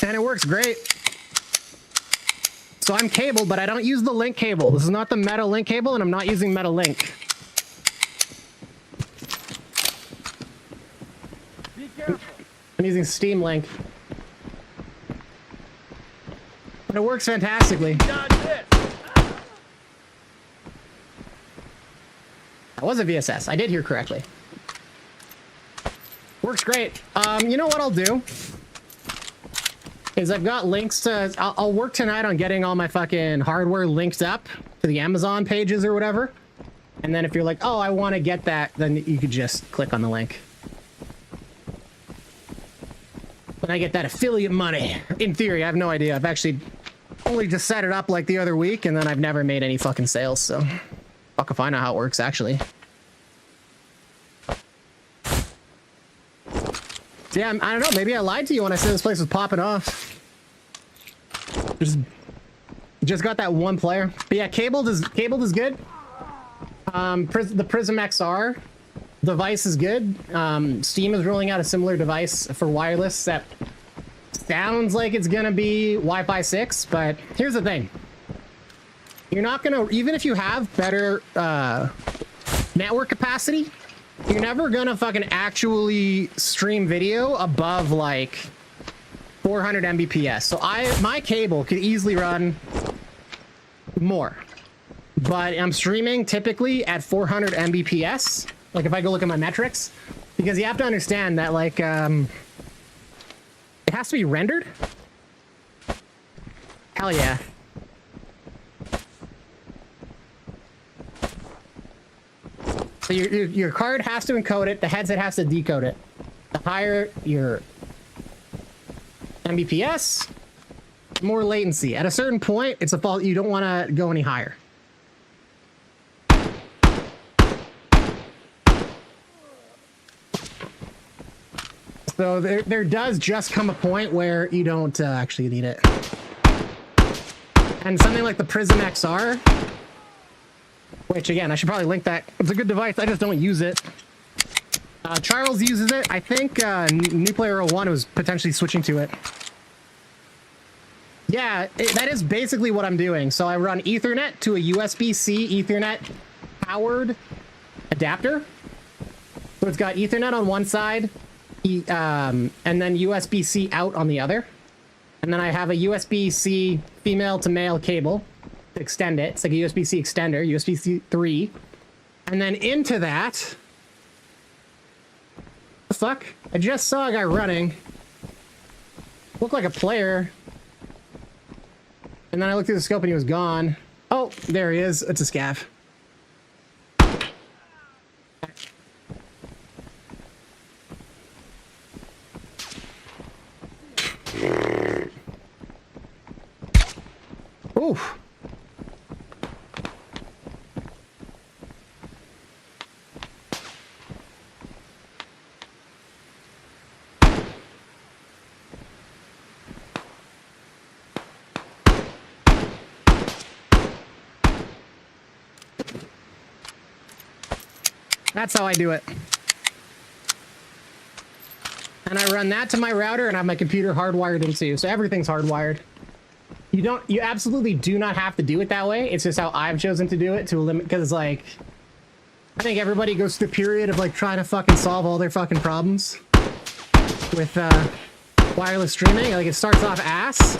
And it works great. So I'm cabled, but I don't use the link cable. This is not the Meta Link cable, and I'm not using Meta Link. Be careful. I'm using Steam Link. But it works fantastically. Dodge this. That was a VSS. I did hear correctly. Works great. You know what I'll do? Is I've got links to... I'll work tonight on getting all my fucking hardware linked up to the Amazon pages or whatever. And then if you're like, oh, I want to get that, then you could just click on the link. But I get that affiliate money. In theory, I have no idea. I've actually only just set it up like the other week, and then I've never made any fucking sales, so... Fuck if I know how it works, actually. Yeah, I don't know. Maybe I lied to you when I said this place was popping off. Just got that one player. But yeah, cabled is good. The Prism XR device is good. Steam is rolling out a similar device for wireless that sounds like it's gonna be Wi-Fi 6, but here's the thing. You're not gonna, even if you have better network capacity, you're never gonna fucking actually stream video above like 400 Mbps. So my cable could easily run more, but I'm streaming typically at 400 Mbps. Like if I go look at my metrics, because you have to understand that like it has to be rendered. Hell yeah. So your card has to encode it, the headset has to decode it. The higher your Mbps, more latency. At a certain point, it's a fault. You don't want to go any higher. So there does just come a point where you don't actually need it. And something like the Prism XR, which again, I should probably link that. It's a good device. I just don't use it. Charles uses it. I think New Player 01 was potentially switching to it. Yeah, that is basically what I'm doing. So I run Ethernet to a USB-C Ethernet powered adapter. So it's got Ethernet on one side, and then USB-C out on the other. And then I have a USB-C female to male cable to extend it. It's like a USB-C extender, USB-C 3. And then into that... The fuck? I just saw a guy running. Looked like a player. And then I looked through the scope and he was gone. Oh, there he is. It's a scav. That's how I do it. And I run that to my router and I have my computer hardwired into, so everything's hardwired. You absolutely do not have to do it that way. It's just how I've chosen to do it to limit, because like, I think everybody goes through the period of like trying to fucking solve all their fucking problems with wireless streaming. Like it starts off ass.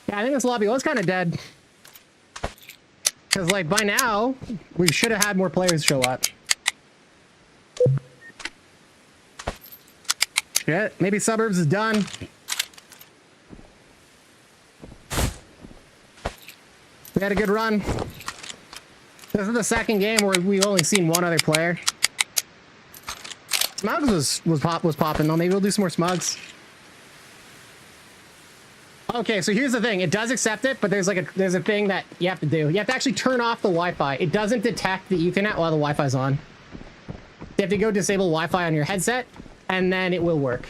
Yeah, I think this lobby was kind of dead. Because, like, by now, we should have had more players show up. Shit, maybe Suburbs is done. We had a good run. This is the second game where we've only seen one other player. Smugs was popping though. Maybe we'll do some more Smugs. Okay, so here's the thing. It does accept it, but there's a thing that you have to do. You have to actually turn off the Wi-Fi. It doesn't detect the Ethernet while the Wi-Fi's on. You have to go disable Wi-Fi on your headset, and then it will work.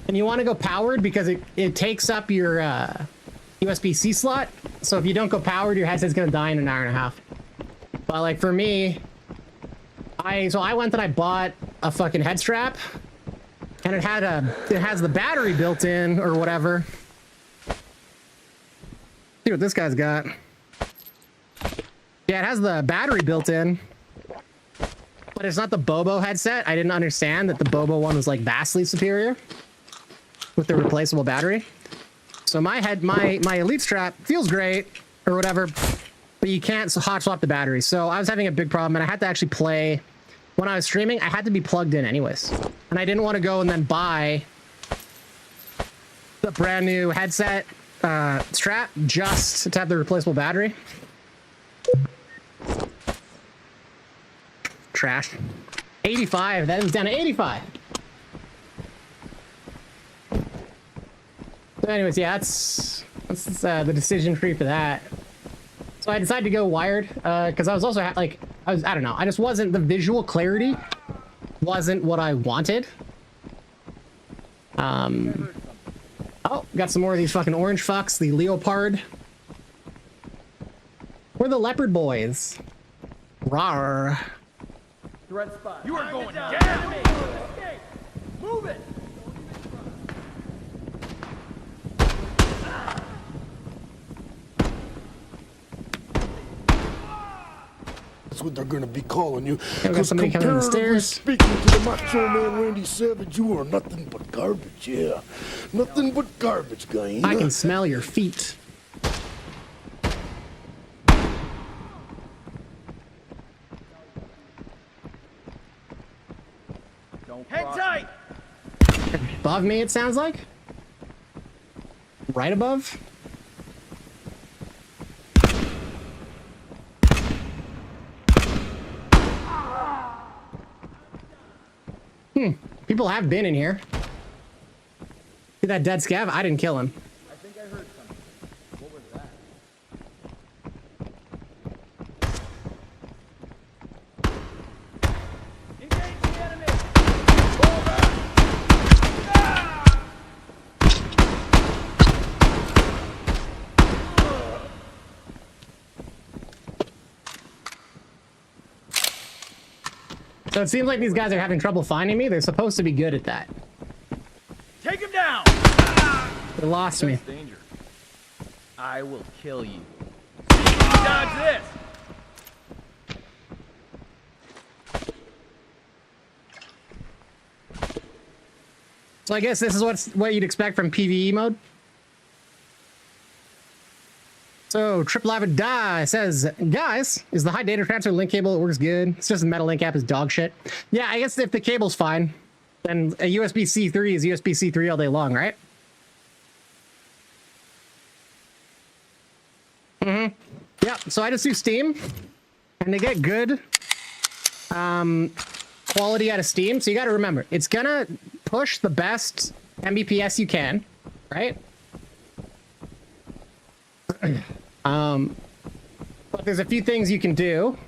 And you want to go powered because it takes up your USB-C slot. So if you don't go powered, your headset's gonna die in an hour and a half. But like for me, I went and I bought a fucking head strap. And it has the battery built in or whatever. See what this guy's got. Yeah, it has the battery built in. But it's not the Bobo headset. I didn't understand that the Bobo one was like vastly superior with the replaceable battery. So my Elite strap feels great or whatever, but you can't hot swap the battery. So I was having a big problem and I had to actually play. When I was streaming, I had to be plugged in anyways. And I didn't want to go and then buy the brand new headset strap just to have the replaceable battery. Trash. 85, that was down to 85. So anyways, yeah, that's the decision tree for that. So I decided to go wired because I was also I don't know. I just wasn't, the visual clarity wasn't what I wanted. Oh, got some more of these fucking orange fucks, the leopard. We're the leopard boys. Rawr. Threat spot. You are going down. Okay, move it. That's what they're gonna be calling you. we got somebody coming down the stairs. Speaking to the Macho Man Randy Savage, you are nothing but garbage, yeah. Nothing but garbage, guy. I can smell your feet. Hang tight. Above me, it sounds like. Right above. People have been in here. See that dead scav? I didn't kill him. I think I heard something. What was that? Engage the enemy. So it seems like these guys are having trouble finding me. They're supposed to be good at that. Take him down. They lost me. Danger. I will kill you. See if you can dodge this. So I guess this is what you'd expect from PvE mode. So Triple Avid Die says, guys, is the high data transfer link cable? It works good. It's just the Metalink app is dog shit. Yeah, I guess if the cable's fine, then a USB-C 3 is USB-C 3 all day long, right? Yeah, so I just use Steam, and they get good quality out of Steam. So you got to remember, it's gonna push the best Mbps you can, right? But there's a few things you can do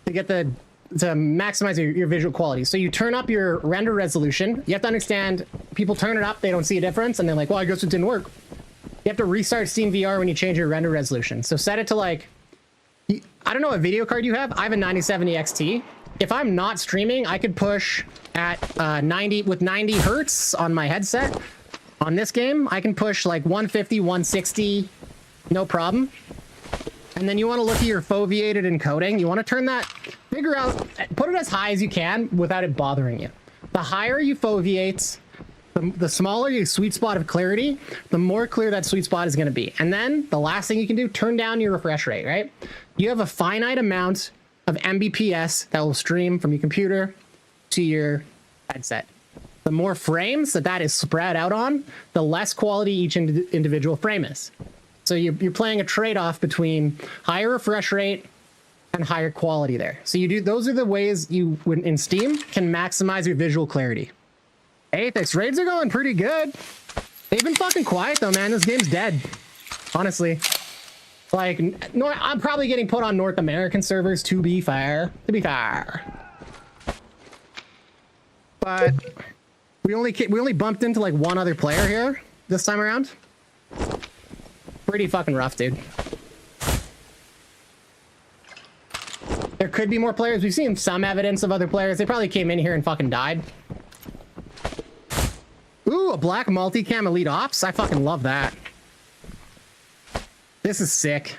to get the maximize your visual quality. So you turn up your render resolution. You have to understand, people turn it up, they don't see a difference, and they're like, well, I guess it didn't work. You have to restart Steam VR when you change your render resolution. So set it to like, I don't know what video card you have. I have a 9070 XT. If I'm not streaming, I could push at 90 hertz on my headset. On this game, I can push like 150, 160, no problem. And then you want to look at your foveated encoding. You want to turn that, figure out, put it as high as you can without it bothering you. The higher you foveate, the smaller your sweet spot of clarity, the more clear that sweet spot is going to be. And then the last thing you can do, turn down your refresh rate, right? You have a finite amount of Mbps that will stream from your computer to your headset. The more frames that is spread out on, the less quality each individual frame is. So you're playing a trade-off between higher refresh rate and higher quality there. So those are the ways you, in Steam, can maximize your visual clarity. Apex raids are going pretty good. They've been fucking quiet though, man. This game's dead. Honestly. Like, I'm probably getting put on North American servers, to be fair. But we only bumped into like one other player here this time around. Pretty fucking rough, dude. There could be more players. We've seen some evidence of other players. They probably came in here and fucking died. Ooh, a black multicam elite ops. I fucking love that. This is sick.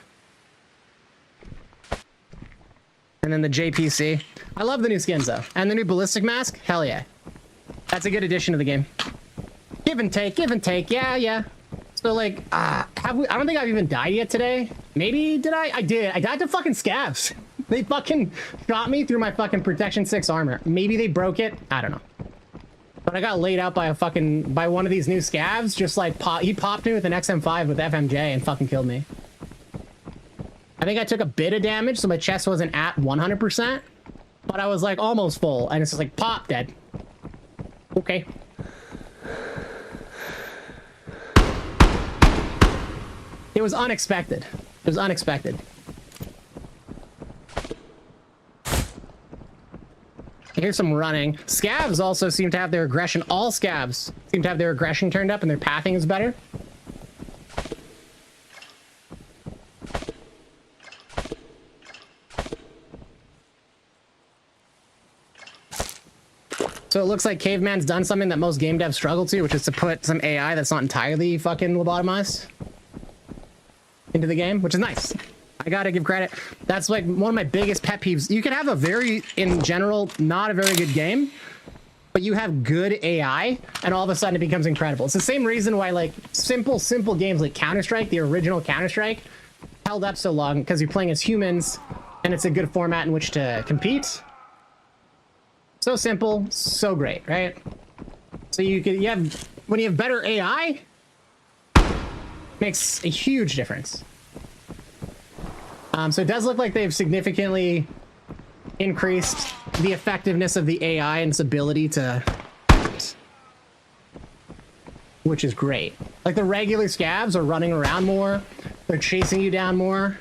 And then the JPC. I love the new skins though. And the new ballistic mask. Hell yeah. That's a good addition to the game. Give and take, give and take. Yeah. So like, I don't think I've even died yet today. Maybe did I? I did. I died to fucking scavs. They fucking shot me through my fucking protection 6 armor. Maybe they broke it. I don't know. But I got laid out by by one of these new scavs. Just like he popped me with an XM5 with FMJ and fucking killed me. I think I took a bit of damage, so my chest wasn't at 100%, but I was like almost full, and it's just like pop, dead. Okay. It was unexpected. It was unexpected. Here's some running. Scavs also seem to have their aggression. All scavs seem to have their aggression turned up and their pathing is better. So it looks like Caveman's done something that most game devs struggle to, which is to put some AI that's not entirely fucking lobotomized into the game, which is nice. I gotta give credit. That's like one of my biggest pet peeves. You can have a in general, not a very good game, but you have good AI, and all of a sudden it becomes incredible. It's the same reason why like simple games like Counter-Strike, the original Counter-Strike, held up so long, because you're playing as humans, and it's a good format in which to compete. So simple, so great, right? So when you have better AI, makes a huge difference. So it does look like they've significantly increased the effectiveness of the AI and its ability to, which is great. Like the regular scavs are running around more, they're chasing you down more.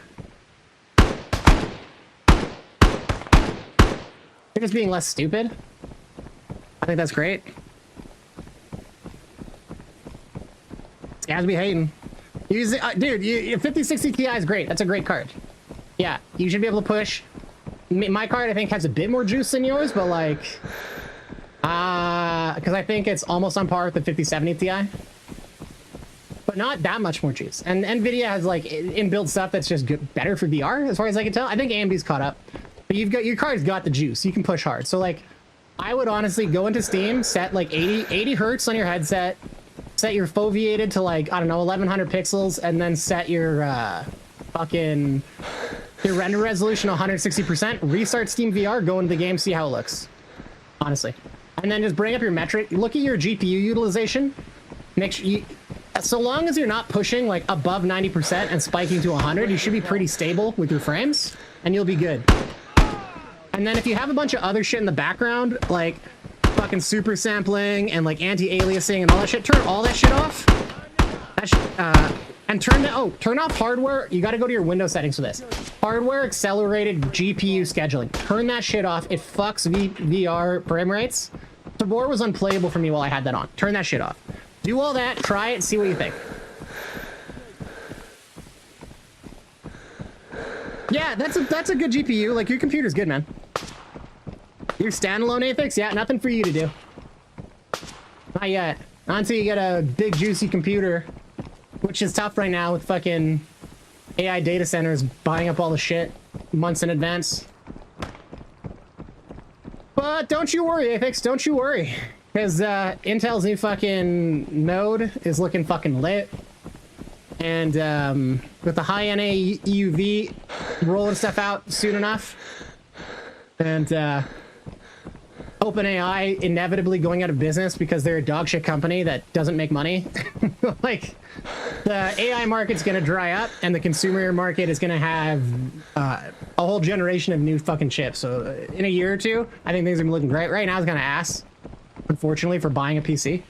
They're just being less stupid. I think that's great. Scavs be hating. Dude, 5060 Ti is great. That's a great card. Yeah, you should be able to push. My card, I think, has a bit more juice than yours, but like, because I think it's almost on par with the 5070 Ti, but not that much more juice. And NVIDIA has like inbuilt stuff that's just good, better for VR, as far as I can tell. I think AMD's caught up, but your card's got the juice. You can push hard. So like, I would honestly go into Steam, set like 80 hertz on your headset, set your foveated to like, I don't know, 1100 pixels, and then set your your render resolution 160%, restart Steam VR, go into the game, see how it looks. Honestly. And then just bring up your metric, look at your GPU utilization. Make sure so long as you're not pushing like above 90% and spiking to 100, you should be pretty stable with your frames, and you'll be good. And then if you have a bunch of other shit in the background, like fucking super sampling and like anti-aliasing and all that shit, turn all that shit off. And turn off hardware. You got to go to your Windows settings for this. Hardware accelerated GPU scheduling. Turn that shit off. It fucks VR frame rates. The board was unplayable for me while I had that on. Turn that shit off. Do all that. Try it. See what you think. Yeah, that's a good GPU. Like, your computer's good, man. Your standalone Apex? Yeah, nothing for you to do. Not yet. Not until you get a big, juicy computer, which is tough right now with fucking AI data centers buying up all the shit months in advance. But don't you worry, Apex. Don't you worry. Because Intel's new fucking node is looking fucking lit. And with the high NA EUV rolling stuff out soon enough, and OpenAI inevitably going out of business because they're a dog shit company that doesn't make money, like, the AI market's gonna dry up and the consumer market is gonna have a whole generation of new fucking chips. So in a year or two, I think things are looking great. Right now it's kind of ass, unfortunately, for buying a PC.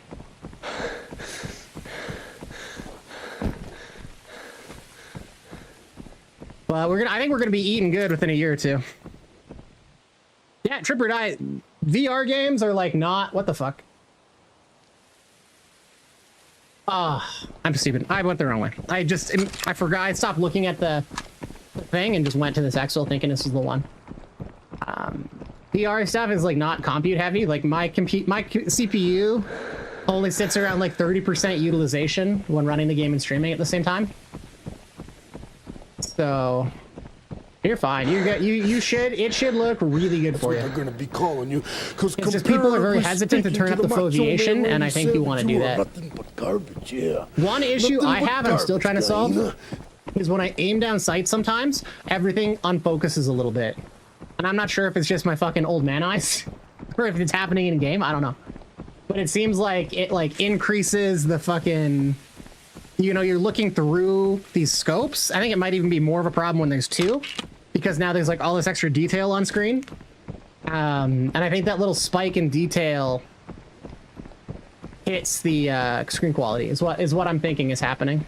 But I think we're gonna be eating good within a year or two. Yeah, Trip or Die. VR games are like not. What the fuck? Ah, I'm stupid. I went the wrong way. I forgot. I stopped looking at the thing and just went to this Exfil thinking this was the one. VR stuff is like not compute heavy. Like my CPU only sits around like 30% utilization when running the game and streaming at the same time. So you're fine. You're good. It should look really good for you. They're gonna be calling you, because it's just people are very hesitant to turn up the foveation, and I think you want to do that. Nothing but garbage, yeah. One issue I have, I'm still trying to solve, is when I aim down sights sometimes, everything unfocuses a little bit. And I'm not sure if it's just my fucking old man eyes, or if it's happening in game. I don't know. But it seems like it like increases the fucking, you know, you're looking through these scopes. I think it might even be more of a problem when there's two, because now there's like all this extra detail on screen. And I think that little spike in detail hits the screen quality is what I'm thinking is happening.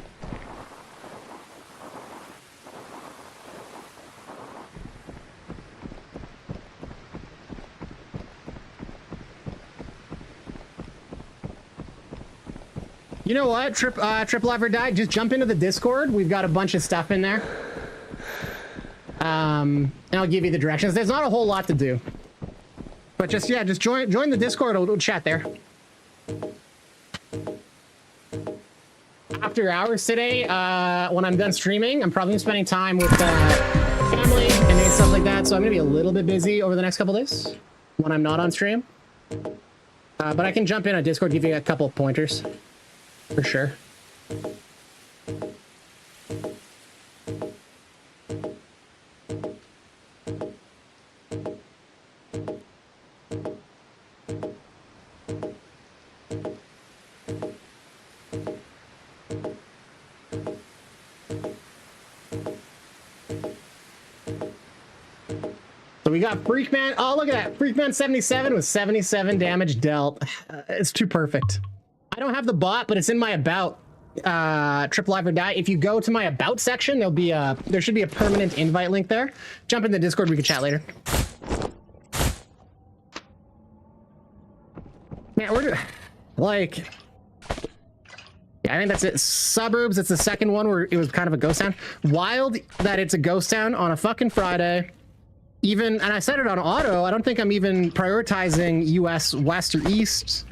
You know what, Trip Live or Die, just jump into the Discord. We've got a bunch of stuff in there. And I'll give you the directions. There's not a whole lot to do. But just join the Discord. We'll chat there. After hours today, when I'm done streaming, I'm probably spending time with family and stuff like that. So I'm gonna be a little bit busy over the next couple days when I'm not on stream. But I can jump in on Discord, give you a couple of pointers. For sure. So we got Freakman. Oh, look at that. Freakman 77 with 77 damage dealt. It's too perfect. I don't have the bot, but it's in my about. Trip Live or Die. If you go to my about section, there should be a permanent invite link there. Jump in the Discord. We can chat later. Man, we're like, yeah, I think that's it. Suburbs. It's the second one where it was kind of a ghost town. Wild that it's a ghost town on a fucking Friday. Even, and I said it on auto. I don't think I'm even prioritizing US West or East.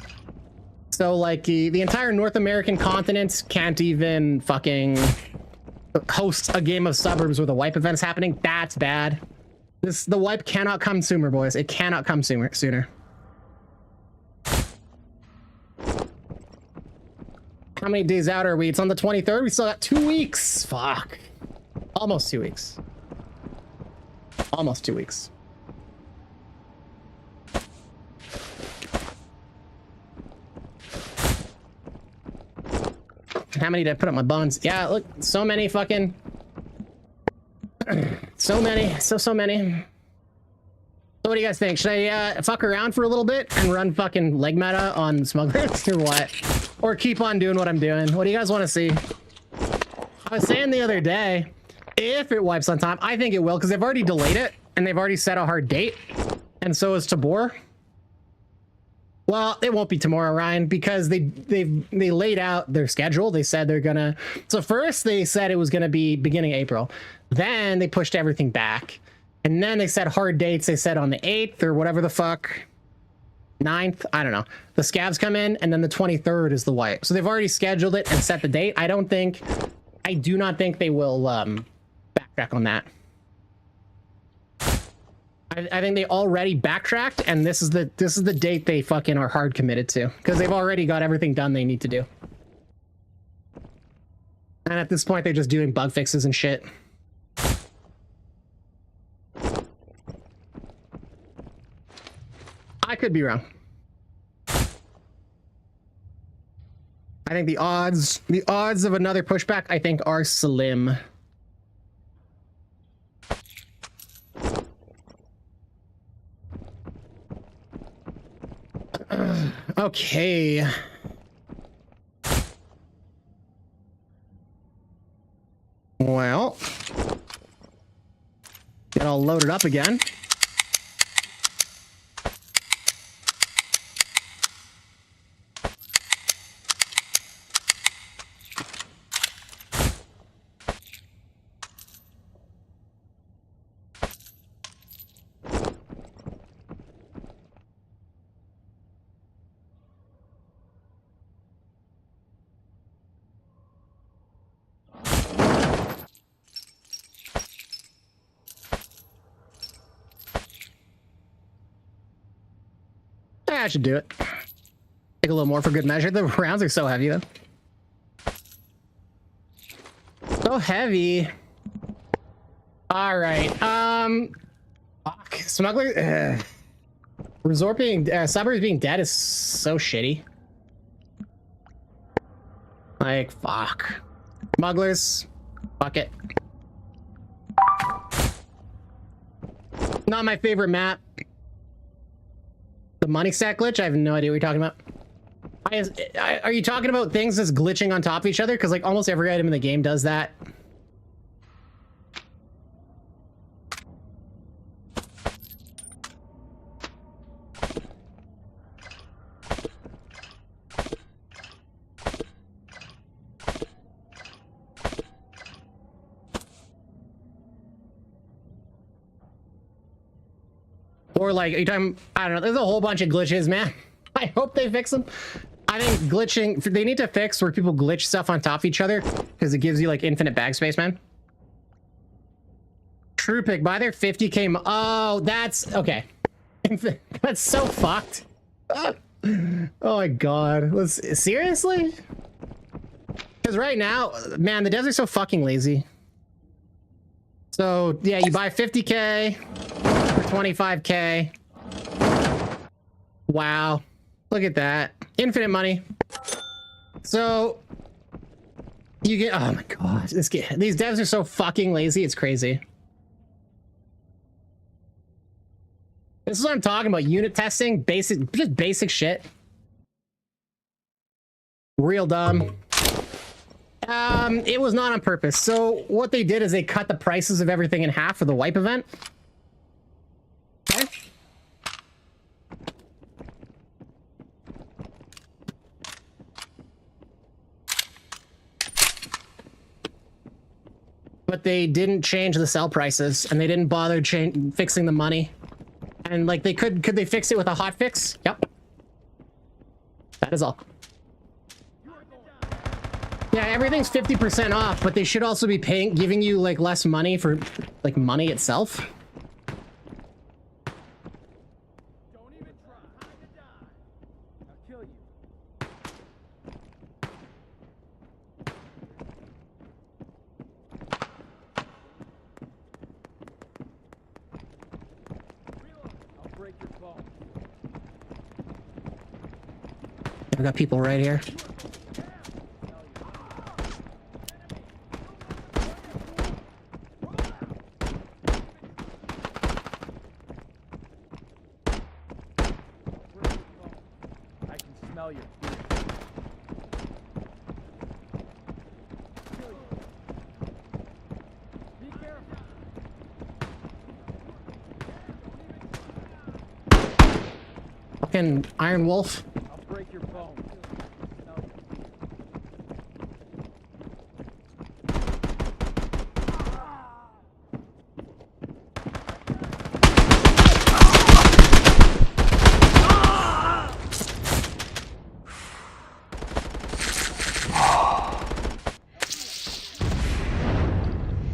So, like, the entire North American continent can't even fucking host a game of Suburbs where the wipe event's happening. That's bad. The wipe cannot come sooner, boys. It cannot come sooner. How many days out are we? It's on the 23rd. We still got 2 weeks. Fuck. Almost 2 weeks. Almost 2 weeks. How many did I put up my bones? Yeah, look, so many fucking... so many. So many. So what do you guys think? Should I fuck around for a little bit and run fucking leg meta on smugglers or what? Or keep on doing what I'm doing? What do you guys want to see? I was saying the other day, if it wipes on time, I think it will, because they've already delayed it and they've already set a hard date, and so is Tabor. Well, it won't be tomorrow, Ryan, because they laid out their schedule. They said they're gonna. So first they said it was gonna be beginning April, then they pushed everything back, and then they said hard dates. They said on the 8th or whatever the fuck, 9th. I don't know. The scavs come in, and then the 23rd is the wipe. So they've already scheduled it and set the date. I do not think they will backtrack on that. I think they already backtracked, and this is the date they fucking are hard committed to, because they've already got everything done they need to do. And at this point, they're just doing bug fixes and shit. I could be wrong. I think the odds of another pushback, I think, are slim. Okay. Well, get all loaded up again. I should do it. Take a little more for good measure. The rounds are so heavy, though. So heavy. All right. Fuck. Smuggler. Resort being suburbs being dead is so shitty. Like, fuck. Smugglers. Fuck it. Not my favorite map. The money stack glitch? I have no idea what you're talking about. Are you talking about things that's glitching on top of each other? Because like almost every item in the game does that. Or like, are you talking, I don't know, there's a whole bunch of glitches, man. I hope they fix them. I think glitching, they need to fix where people glitch stuff on top of each other, because it gives you like infinite bag space, man. True pick, buy their 50K, oh, that's, okay. That's so fucked. Oh my god, seriously? Because right now, man, the devs are so fucking lazy. So yeah, you buy 50K for 25K. Wow, look at that, infinite money. So you get, oh my god, these devs are so fucking lazy, it's crazy. This is what I'm talking about, unit testing, just basic shit. Real dumb. It was not on purpose. So what they did is they cut the prices of everything in half for the wipe event. Okay. But they didn't change the sell prices, and they didn't bother fixing the money. And like they could they fix it with a hot fix? Yep. That is all. Yeah, everything's 50% off, but they should also be giving you like less money for like money itself. Don't even try. Time to die. I'll kill you. I'll break your bone. I got people right here. Smell you. fucking Iron Wolf. I'll break your bones. No.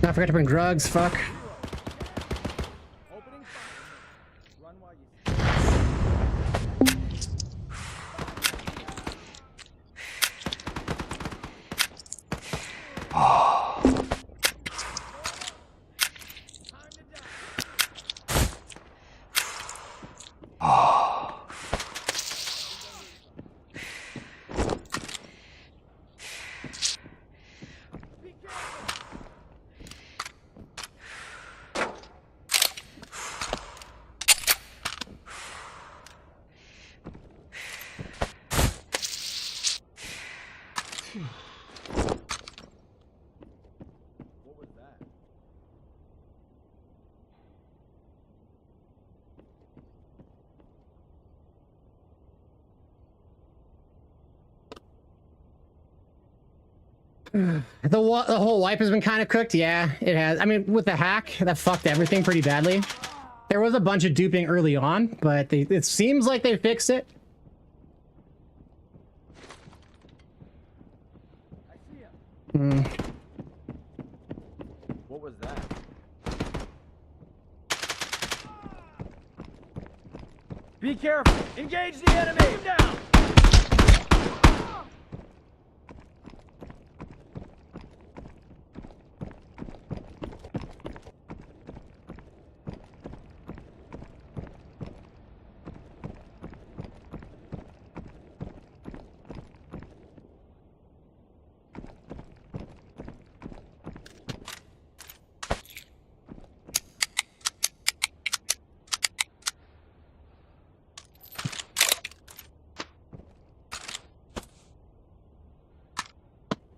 I forgot to bring drugs. Fuck. Opening fire. Run while you. Time to die. Be careful. What was that? The whole wipe has been kind of cooked. Yeah, it has. I mean, with the hack, that fucked everything pretty badly. There was a bunch of duping early on, but it seems like they fixed it. I see him. Hmm. What was that? Be careful! Engage the enemy! Take him down!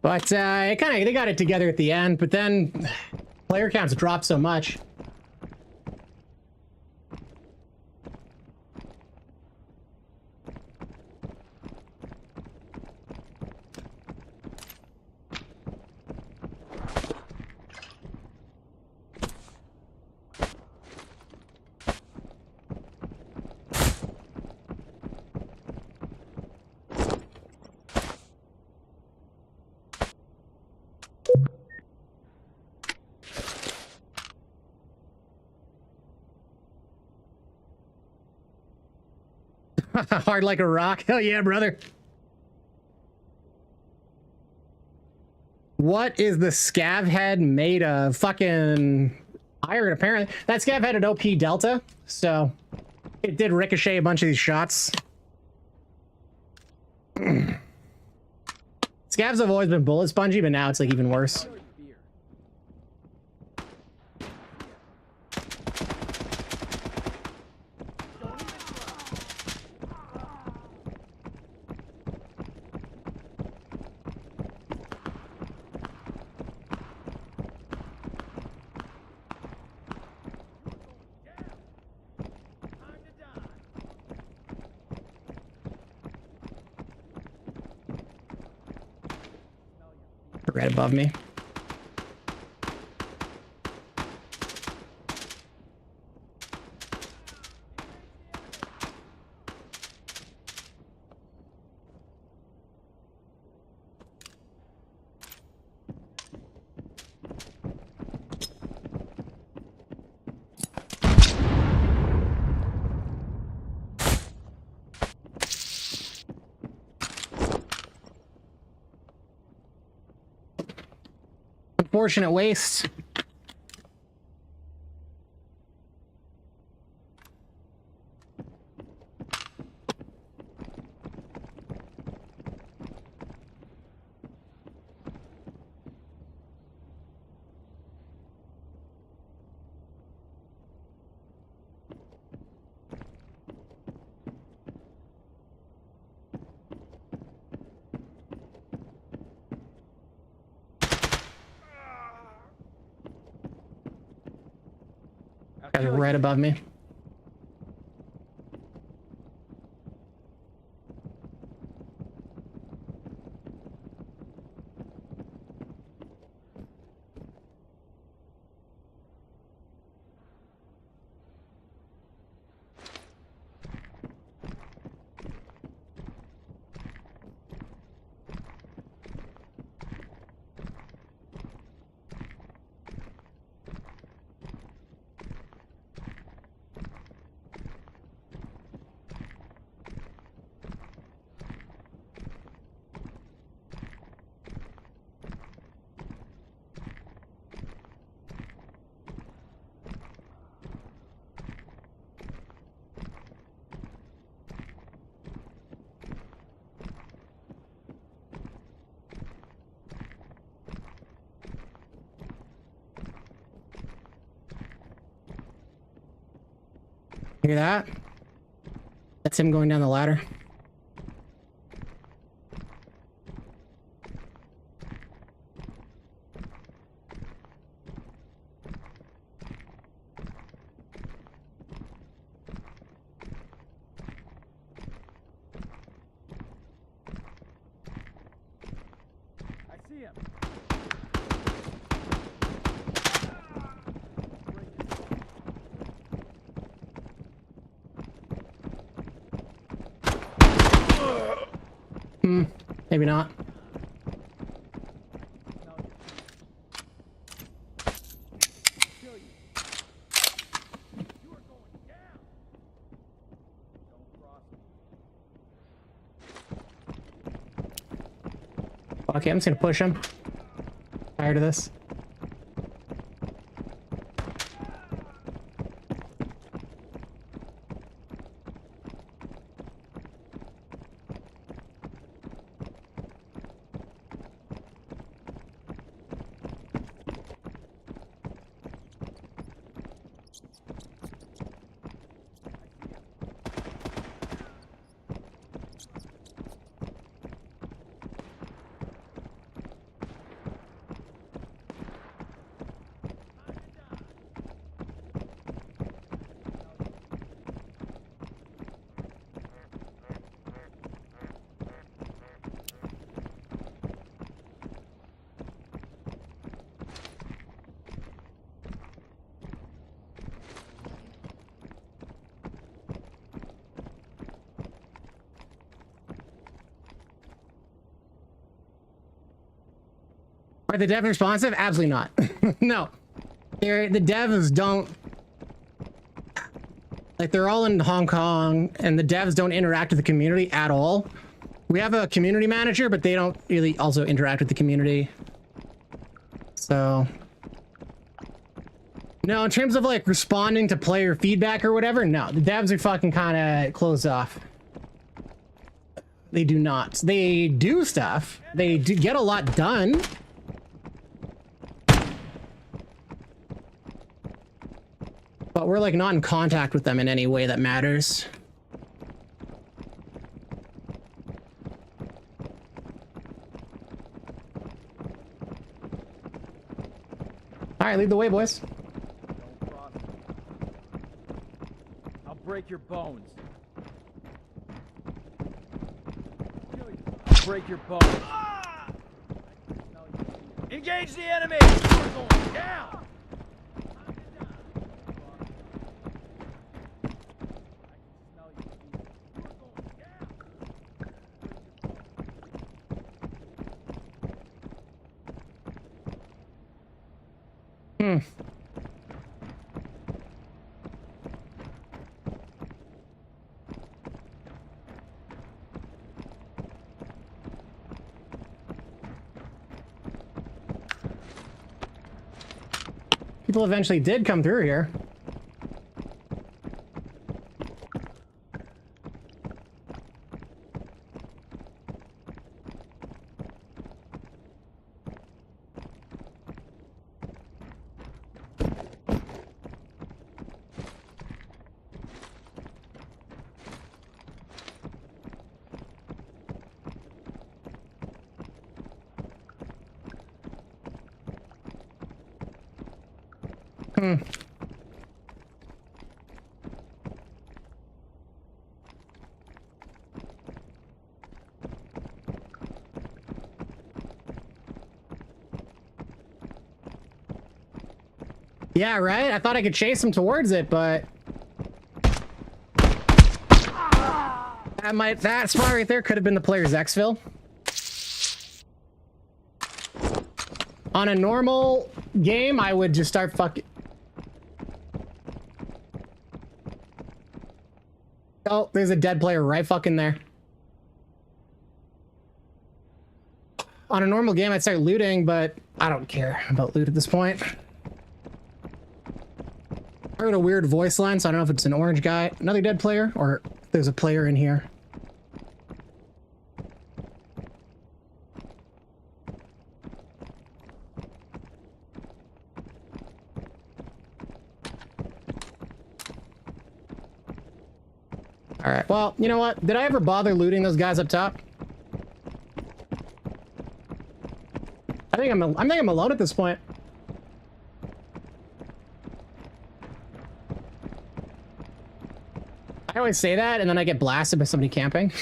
But they got it together at the end. But then player counts dropped so much. Hard like a rock. Hell yeah, brother. What is the scav head made of? Fucking iron, apparently. That scav head had OP Delta, so it did ricochet a bunch of these shots. Scavs have always been bullet spongy, but now it's like even worse. Right above me. Unfortunate waste. Guys are right above me. Hear that? That's him going down the ladder. I see him. Maybe not. Kill you. You are going down. Don't cross me. Okay, I'm just gonna push him. Tired of this. Are the devs responsive? Absolutely not. No. The devs don't... Like, they're all in Hong Kong, and the devs don't interact with the community at all. We have a community manager, but they don't really also interact with the community. So... No, in terms of, like, responding to player feedback or whatever, no. The devs are fucking kind of closed off. They do not. They do stuff. They do get a lot done. But we're like not in contact with them in any way that matters. All right, lead the way, boys. Don't cross me. I'll break your bones. Kill you. I'll break your bones. Ah! Engage the enemy! You're going down! People eventually did come through here. Yeah, right? I thought I could chase him towards it, but... That spot right there could have been the player's exfil. On a normal game, I would just start fucking... Oh, there's a dead player right fucking there. On a normal game, I'd start looting, but I don't care about loot at this point. I heard a weird voice line, so I don't know if it's an orange guy, another dead player, or there's a player in here. All right. Well, you know what? Did I ever bother looting those guys up top? I think I'm alone at this point. I always say that, and then I get blasted by somebody camping.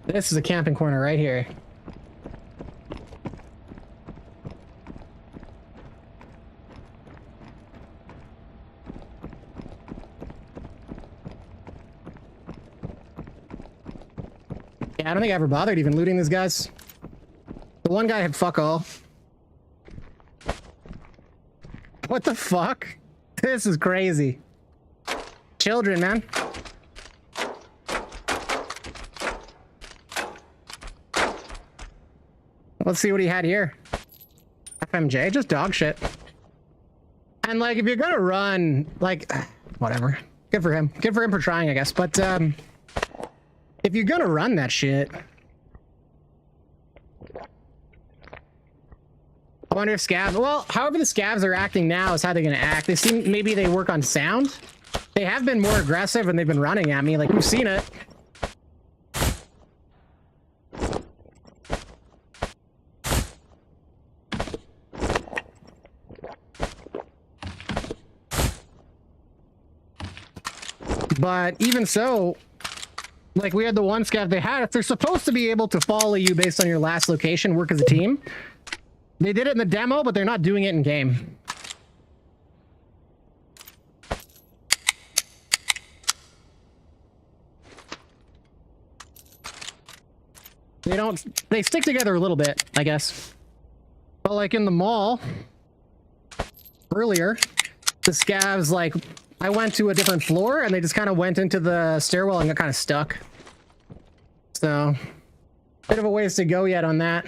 This is a camping corner right here. Yeah, I don't think I ever bothered even looting these guys. The one guy had fuck all. What the fuck? This is crazy. Children, man. Let's see what he had here. FMJ, just dog shit. And like, if you're gonna run, like, whatever. Good for him. Good for him for trying, I guess. But if you're gonna run that shit, I wonder if scavs. Well, however the scavs are acting now is how they're gonna act. They seem, maybe they work on sound. They have been more aggressive and they've been running at me. Like, we've seen it. But even so, like, we had the one scav they had. If they're supposed to be able to follow you based on your last location, work as a team, they did it in the demo, but they're not doing it in game. They stick together a little bit, I guess. But like in the mall earlier, the scavs, like, I went to a different floor and they just kind of went into the stairwell and got kind of stuck. So, bit of a ways to go yet on that.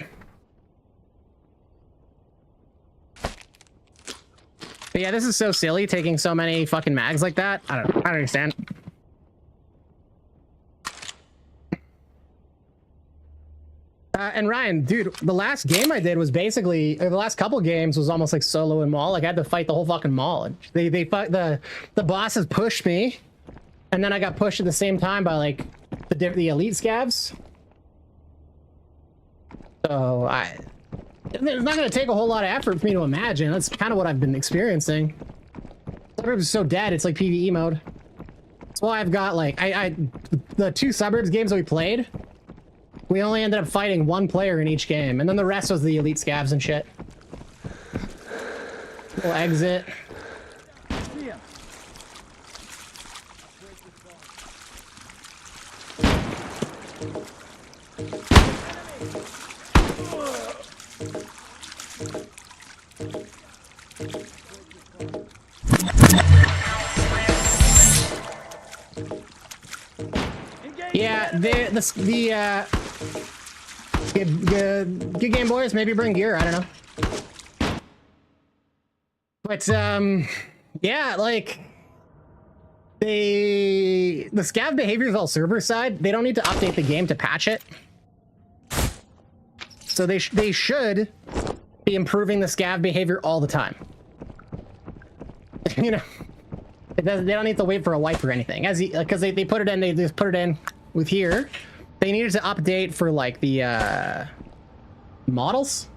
But yeah, this is so silly, taking so many fucking mags like that. I don't understand. And Ryan, dude, the last game I did was basically, or the last couple games was almost like solo and mall. Like, I had to fight the whole fucking mall. And they fought, the bosses pushed me, and then I got pushed at the same time by like the elite scavs. So it's not gonna take a whole lot of effort for me to imagine. That's kind of what I've been experiencing. Suburbs is so dead. It's like PvE mode. That's why I've got like the 2 Suburbs games that we played. We only ended up fighting 1 player in each game, and then the rest was the elite scavs and shit. We'll exit. Yeah, good game, boys. Maybe bring gear. I don't know. But yeah, like the scav behavior is all server side. They don't need to update the game to patch it. So they should be improving the scav behavior all the time. You know, they don't need to wait for a wipe or anything, because they put it in. They just put it in with here. They needed to update for like the models.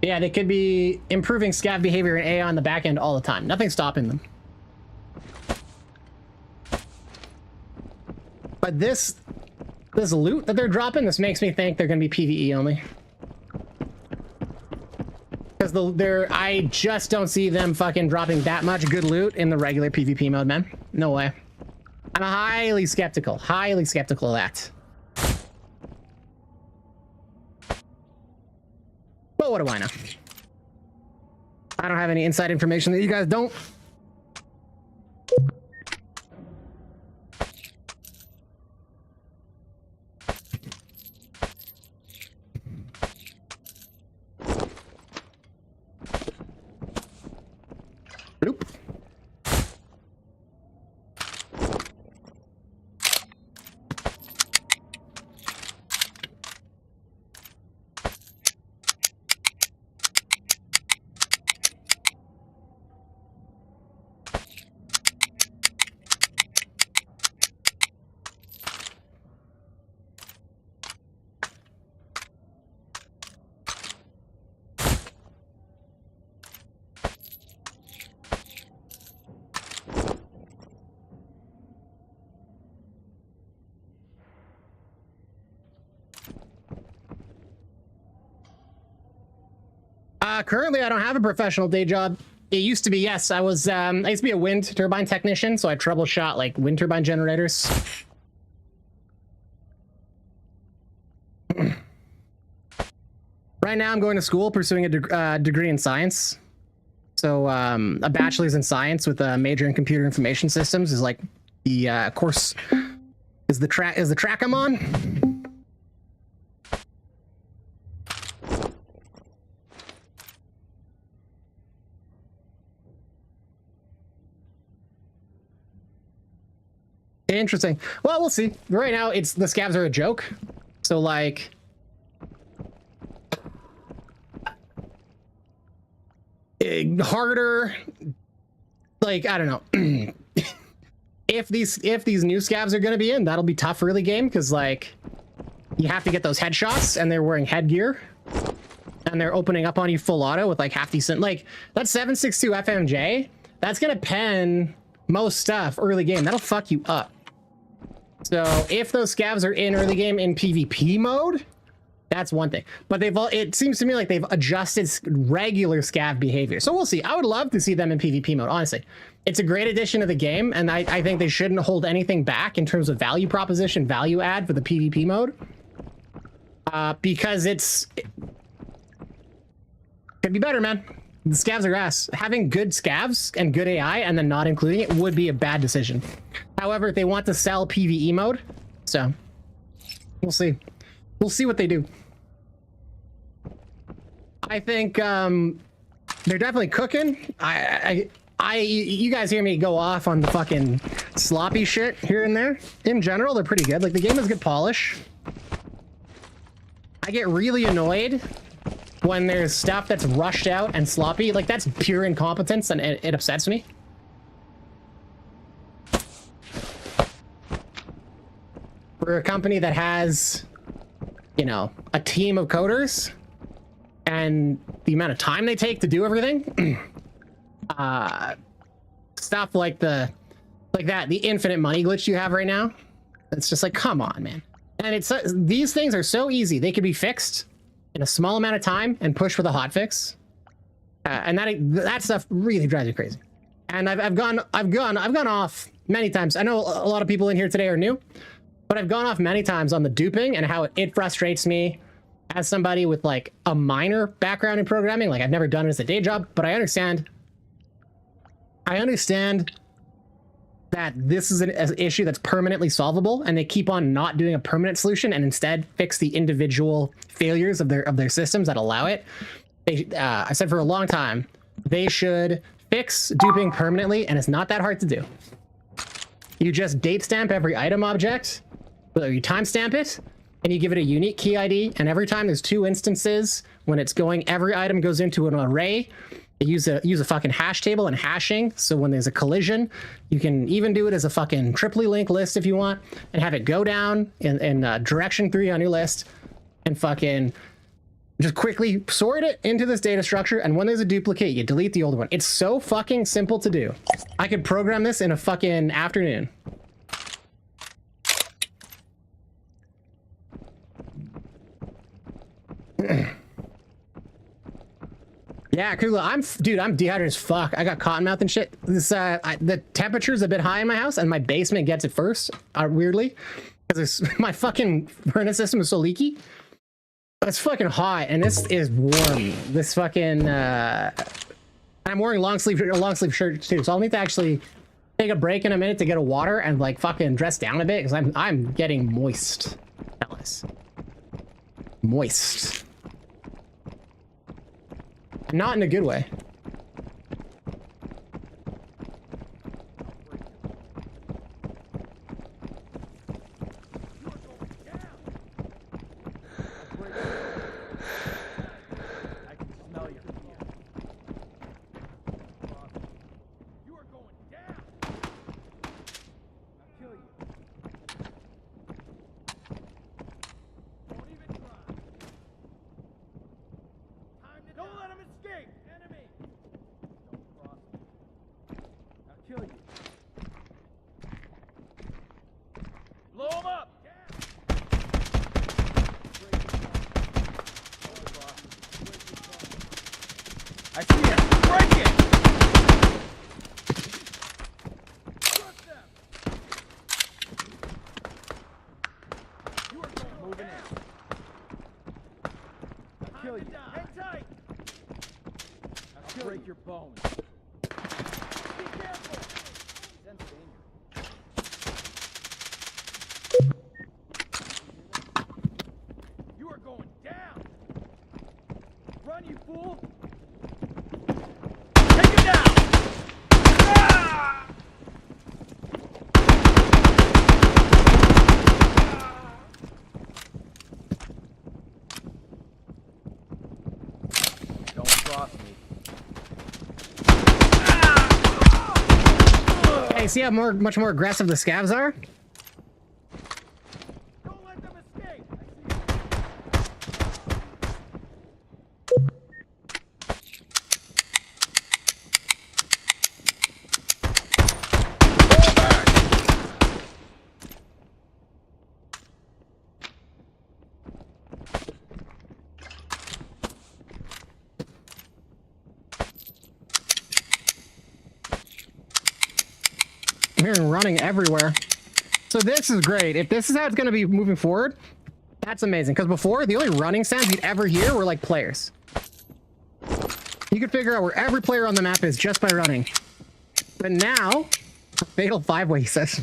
Yeah, they could be improving scav behavior and AI on the back end all the time. Nothing's stopping them. But this loot that they're dropping, this makes me think they're going to be PvE only. Because I just don't see them fucking dropping that much good loot in the regular PvP mode, man. No way. I'm highly skeptical of that. But what do I know? I don't have any inside information that you guys don't. Nope. Currently, I don't have a professional day job. It used to be, yes. I used to be a wind turbine technician, so I troubleshot like wind turbine generators. Right now, I'm going to school pursuing a degree in science. So a bachelor's in science with a major in computer information systems is like the course is the track I'm on. Interesting. Well, we'll see. Right now, the scavs are a joke. So like, harder. Like, I don't know. if these new scavs are gonna be in, that'll be tough early game because like you have to get those headshots and they're wearing headgear and they're opening up on you full auto with like half decent like that 7.62 FMJ. That's gonna pen most stuff early game. That'll fuck you up. So if those scavs are in early game in PvP mode, that's one thing. But it seems to me like they've adjusted regular scav behavior. So we'll see. I would love to see them in PvP mode, honestly. It's a great addition to the game, and I think they shouldn't hold anything back in terms of value proposition, value add for the PvP mode. Because it could be better, man. The scavs are ass. Having good scavs and good AI and then not including it would be a bad decision. However, they want to sell PvE mode, so we'll see. We'll see what they do. I think they're definitely cooking. You guys hear me go off on the fucking sloppy shit here and there. In general, they're pretty good. Like the game has good polish. I get really annoyed when there's stuff that's rushed out and sloppy. Like that's pure incompetence and it upsets me. For a company that has, you know, a team of coders and the amount of time they take to do everything, stuff like the infinite money glitch you have right now, it's just like, come on, man. And it's these things are so easy. They could be fixed in a small amount of time and pushed with a hotfix. And that stuff really drives me crazy. And I've gone off many times. I know a lot of people in here today are new, but I've gone off many times on the duping and how it frustrates me as somebody with like a minor background in programming. Like I've never done it as a day job, but I understand that this is an issue that's permanently solvable, and they keep on not doing a permanent solution and instead fix the individual failures of their systems that allow it. I said for a long time, they should fix duping permanently, and it's not that hard to do. You just date stamp every item object, you timestamp it, and you give it a unique key ID, and every time there's 2 instances, when it's going, every item goes into an array. Use a fucking hash table and hashing, so when there's a collision, you can even do it as a fucking triply linked list if you want, and have it go down in direction 3 on your list, and fucking just quickly sort it into this data structure, and when there's a duplicate, you delete the old one. It's so fucking simple to do. I could program this in a fucking afternoon. Yeah, Kugla, I'm dehydrated as fuck. I got cotton mouth and shit. This the temperature's a bit high in my house, and my basement gets it first, weirdly, because my fucking furnace system is so leaky. It's fucking hot, and this is warm. This fucking I'm wearing a long sleeve shirt too, so I'll need to actually take a break in a minute to get a water and like fucking dress down a bit, because I'm getting moist, fellas. Moist. Not in a good way. I can smell your fear. You are going down. I'll kill you. Don't even try. Don't let him escape. Enemy. I'll break your bones. Be careful! Sense danger. You are going down! Run, you fool! Take him down! Ah! Don't cross me. Hey, see how much more aggressive the scavs are? Don't let them escape! I'm hearing running everywhere. So this is great. If this is how it's going to be moving forward, that's amazing. Because before, the only running sounds you'd ever hear were like players. You could figure out where every player on the map is just by running. But now, fatal five-way, he says.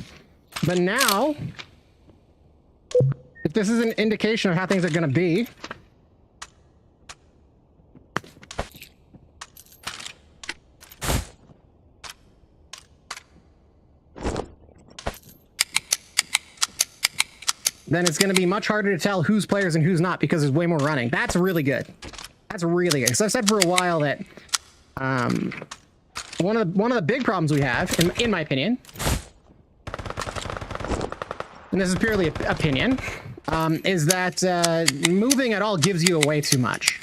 But now, if this is an indication of how things are going to be, then it's going to be much harder to tell who's players and who's not because there's way more running. That's really good. That's really good. So I've said for a while that one of the big problems we have, in my opinion, and this is purely opinion, is that moving at all gives you away too much.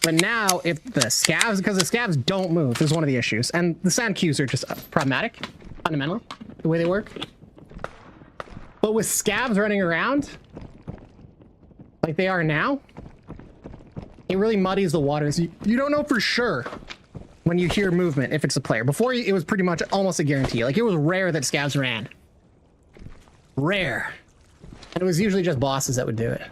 But now, if the scavs, because the scavs don't move, is one of the issues, and the sound cues are just problematic, fundamentally, the way they work. But with scavs running around, like they are now, it really muddies the waters. You don't know for sure when you hear movement if it's a player. Before, it was pretty much almost a guarantee. Like, it was rare that scavs ran. Rare. And it was usually just bosses that would do it.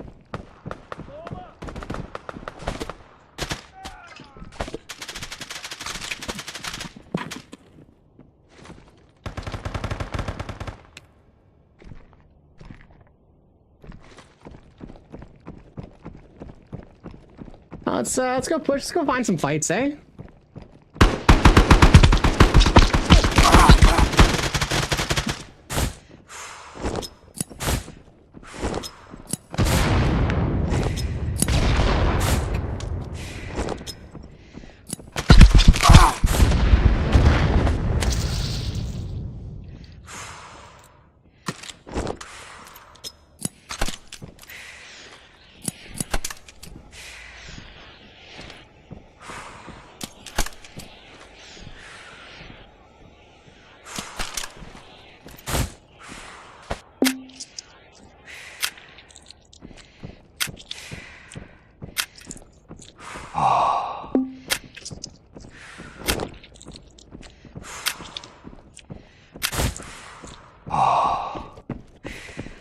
Let's go push. Let's go find some fights, eh?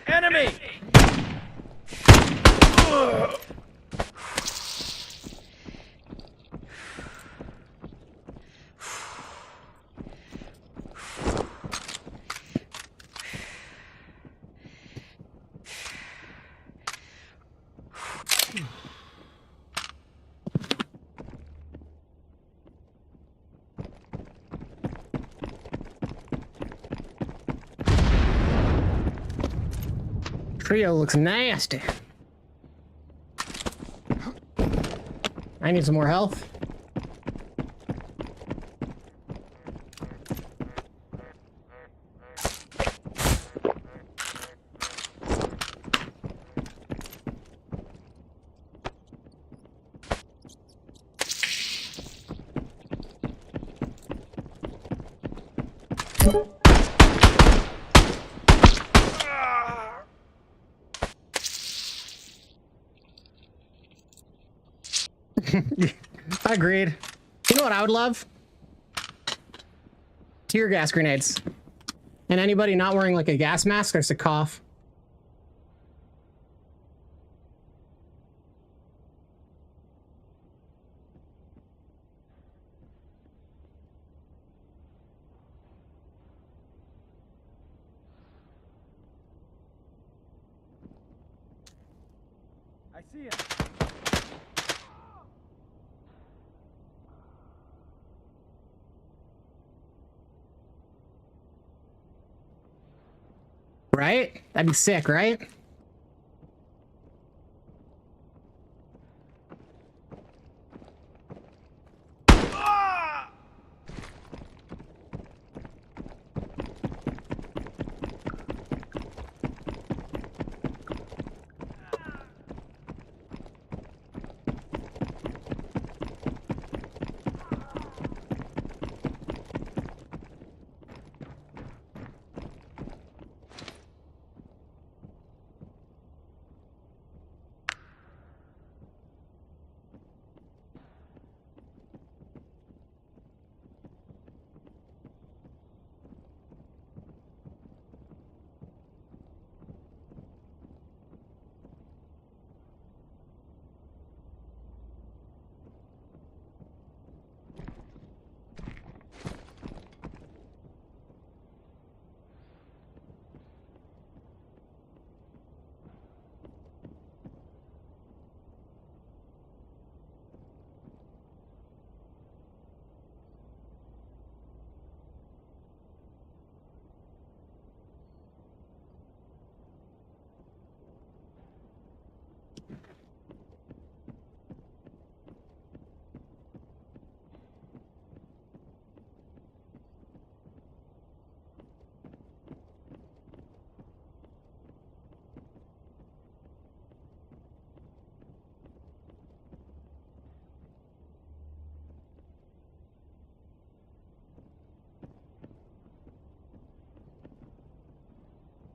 Enemy! Trio looks nasty. I need some more health. Agreed. You know what I would love? Tear gas grenades. And anybody not wearing like a gas mask starts to cough. see him. Right? That'd be sick, right?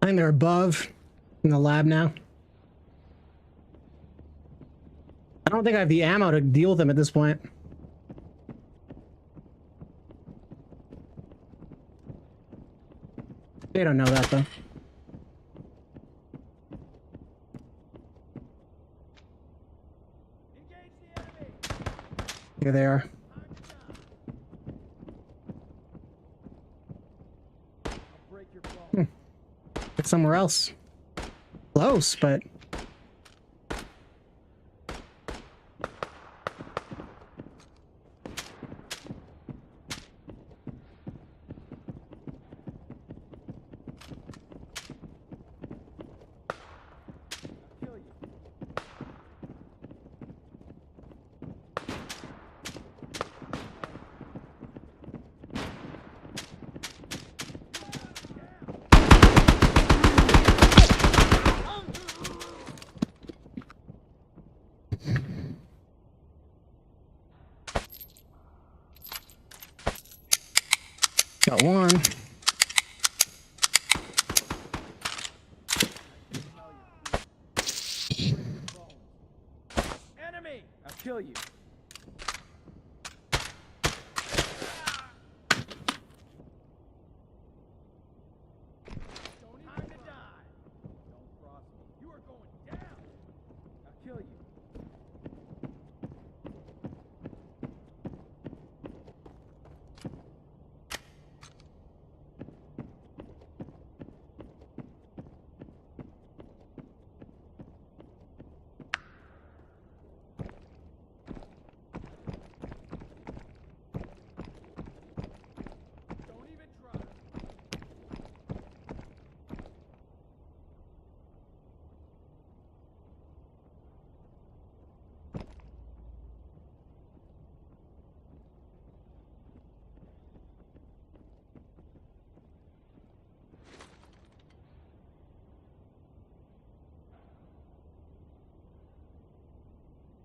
I think they're above in the lab now. I don't think I have the ammo to deal with them at this point. They don't know that though. Engage the enemy. Here they are. I'll break your bones. It's somewhere else. Close, but I'll kill you. got one. Enemy! I'll kill you. Don't time to die. Don't cross me. You are going down. I'll kill you. Don't even try.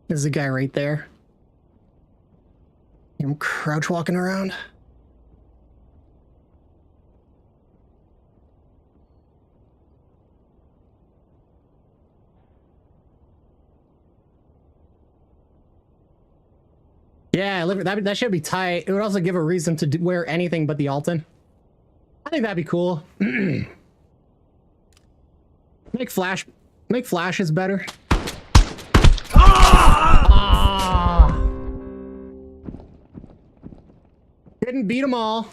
There's a guy right there. I'm crouch walking around. Yeah, that should be tight. It would also give a reason to wear anything but the Alton. I think that'd be cool. Make flashes better. Ah! Didn't beat them all.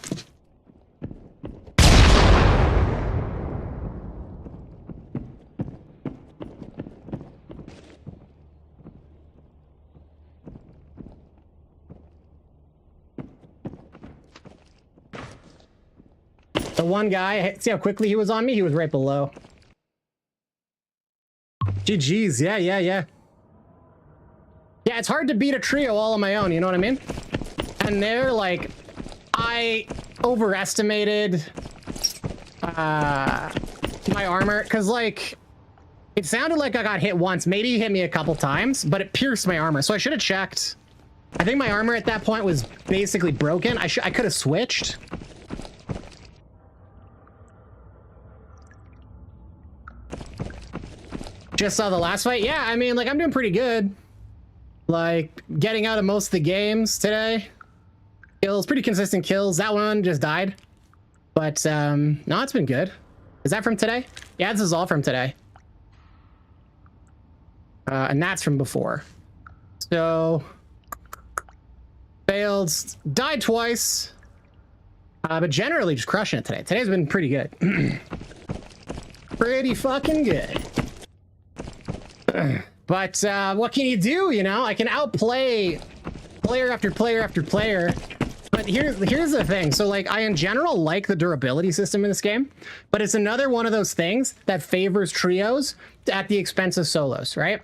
The one guy, see how quickly he was on me? He was right below. GG's, yeah. Yeah, it's hard to beat a trio all on my own, you know what I mean? And they're like, I overestimated my armor, because like, it sounded like I got hit once. Maybe he hit me a couple times, but it pierced my armor. So I should have checked. I think my armor at that point was basically broken. I could have switched. Just saw the last fight. Yeah, I mean, like, I'm doing pretty good. Like, getting out of most of the games today. Kills, pretty consistent kills. That one just died. But, no, it's been good. Is that from today? Yeah, this is all from today. And that's from before. So, failed, died twice. But generally just crushing it today. Today's been pretty good. Pretty fucking good. But what can you do, you know? I can outplay player after player after player. But here's the thing. So, like, I in general like the durability system in this game, but it's another one of those things that favors trios at the expense of solos, right?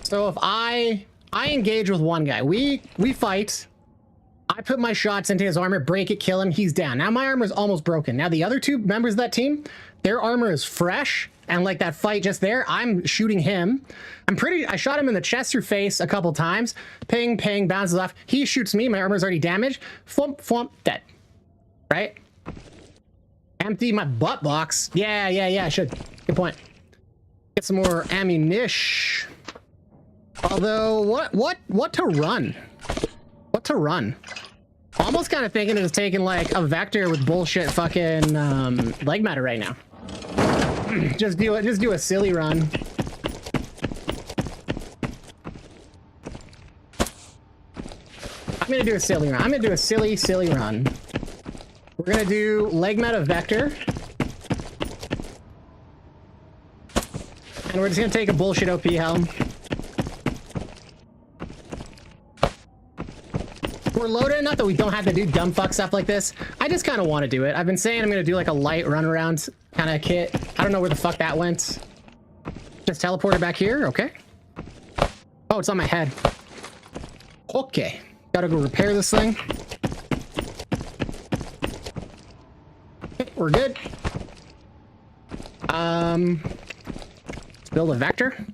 So if I engage with one guy, we fight, I put my shots into his armor, break it, kill him, he's down. Now my armor is almost broken. Now the other two members of that team, their armor is fresh, and like that fight just there, I'm shooting him. I shot him in the chest or face a couple times. Ping, ping, bounces off. He shoots me, my armor's already damaged. Flump, flump, dead. Right? Empty my butt box. Yeah, I should. Good point. Get some more ammunition. Although, what to run? What to run? Almost kind of thinking of taking like a vector with bullshit fucking leg matter right now. Just do a silly run. I'm gonna do a silly run. I'm gonna do a silly run. We're gonna do leg meta vector. And we're just gonna take a bullshit OP helm. We're loaded enough that we don't have to do dumb fuck stuff like this. I just kind of want to do it. I've been saying I'm going to do like a light run around kind of kit. I don't know where the fuck that went. Just teleported back here. Okay. Oh, it's on my head. Okay. Gotta go repair this thing. Okay, we're good. Let's build a vector.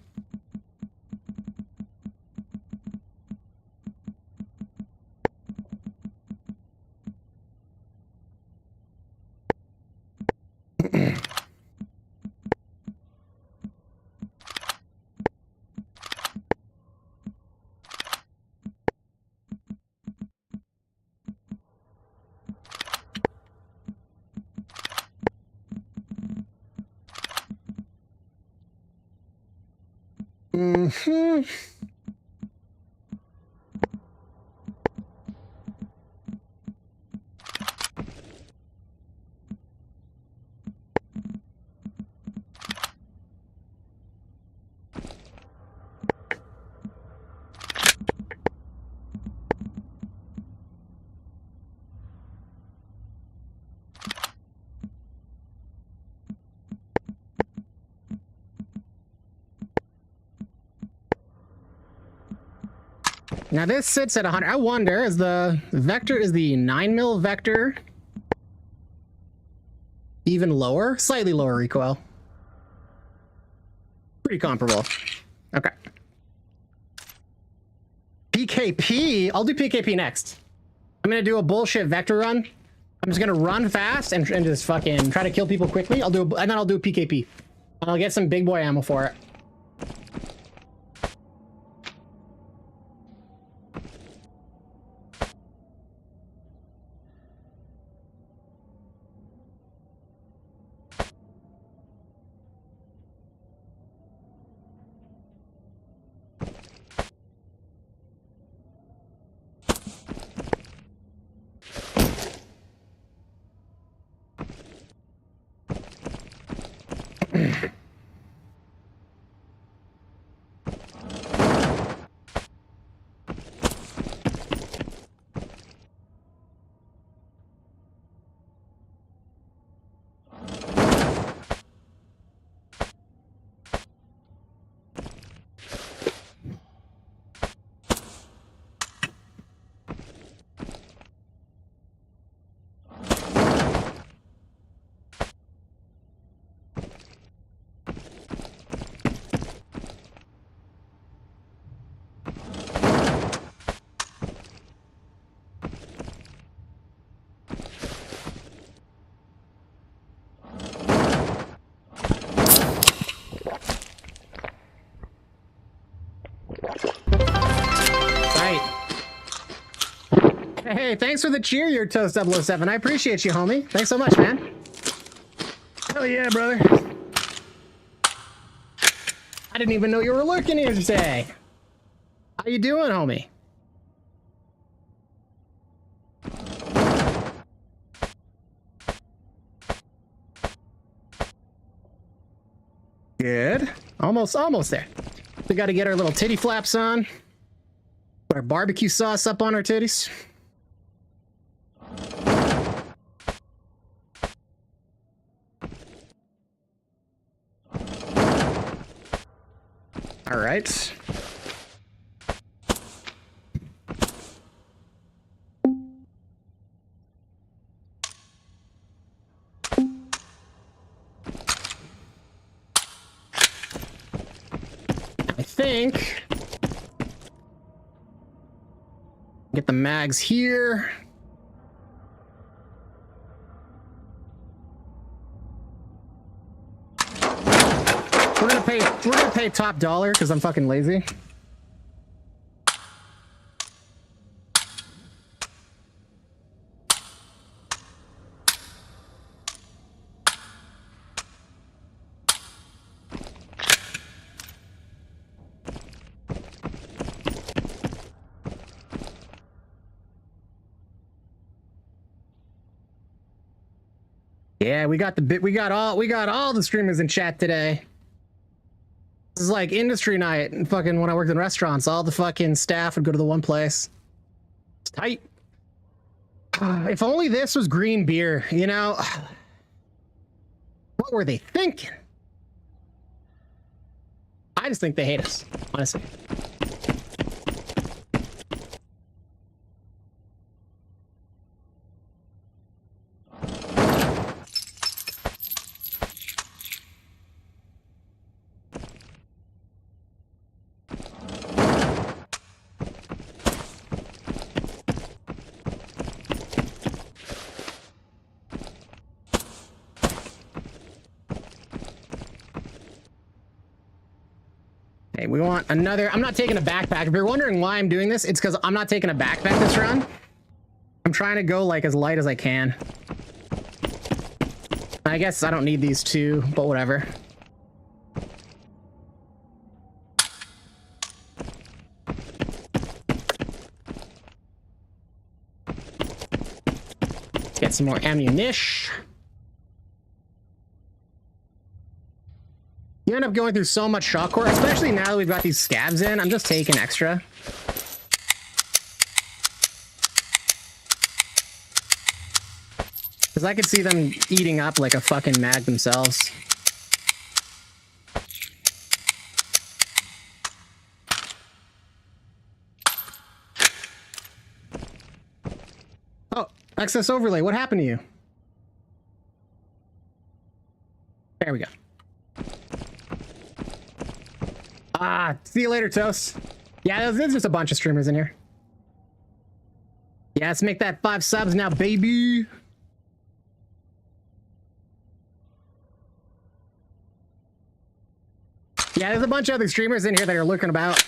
Mm-hmm. Now this sits at 100. I wonder, is the vector, is the 9mm vector even lower? Slightly lower recoil. Pretty comparable. Okay. PKP? I'll do PKP next. I'm gonna do a bullshit vector run. I'm just gonna run fast and just fucking try to kill people quickly. And then I'll do a PKP. And I'll get some big boy ammo for it. Hey, thanks for the cheer, your Toast 007. I appreciate you, homie. Thanks so much, man. Hell yeah, brother. I didn't even know you were lurking here today. How you doing, homie? Good. Almost there. We got to get our little titty flaps on. Put our barbecue sauce up on our titties. All right. I think get the mags here. We're gonna pay top dollar because I'm fucking lazy. Yeah, we got all the streamers in chat today. This is like industry night and fucking when I worked in restaurants, all the fucking staff would go to the one place. It's tight. If only this was green beer, you know? What were they thinking? I just think they hate us, honestly. We want another. I'm not taking a backpack. If you're wondering why I'm doing this, it's because I'm not taking a backpack this run. I'm trying to go like as light as I can. I guess I don't need these two, but whatever. Let's get some more ammunition. You end up going through so much shock core, especially now that we've got these scabs in. I'm just taking extra. Because I could see them eating up like a fucking mag themselves. Oh, access overlay. What happened to you? There we go. See you later, Toast. Yeah, there's just a bunch of streamers in here. Yeah, let's make that 5 subs now, baby. Yeah, there's a bunch of other streamers in here that are lurking about.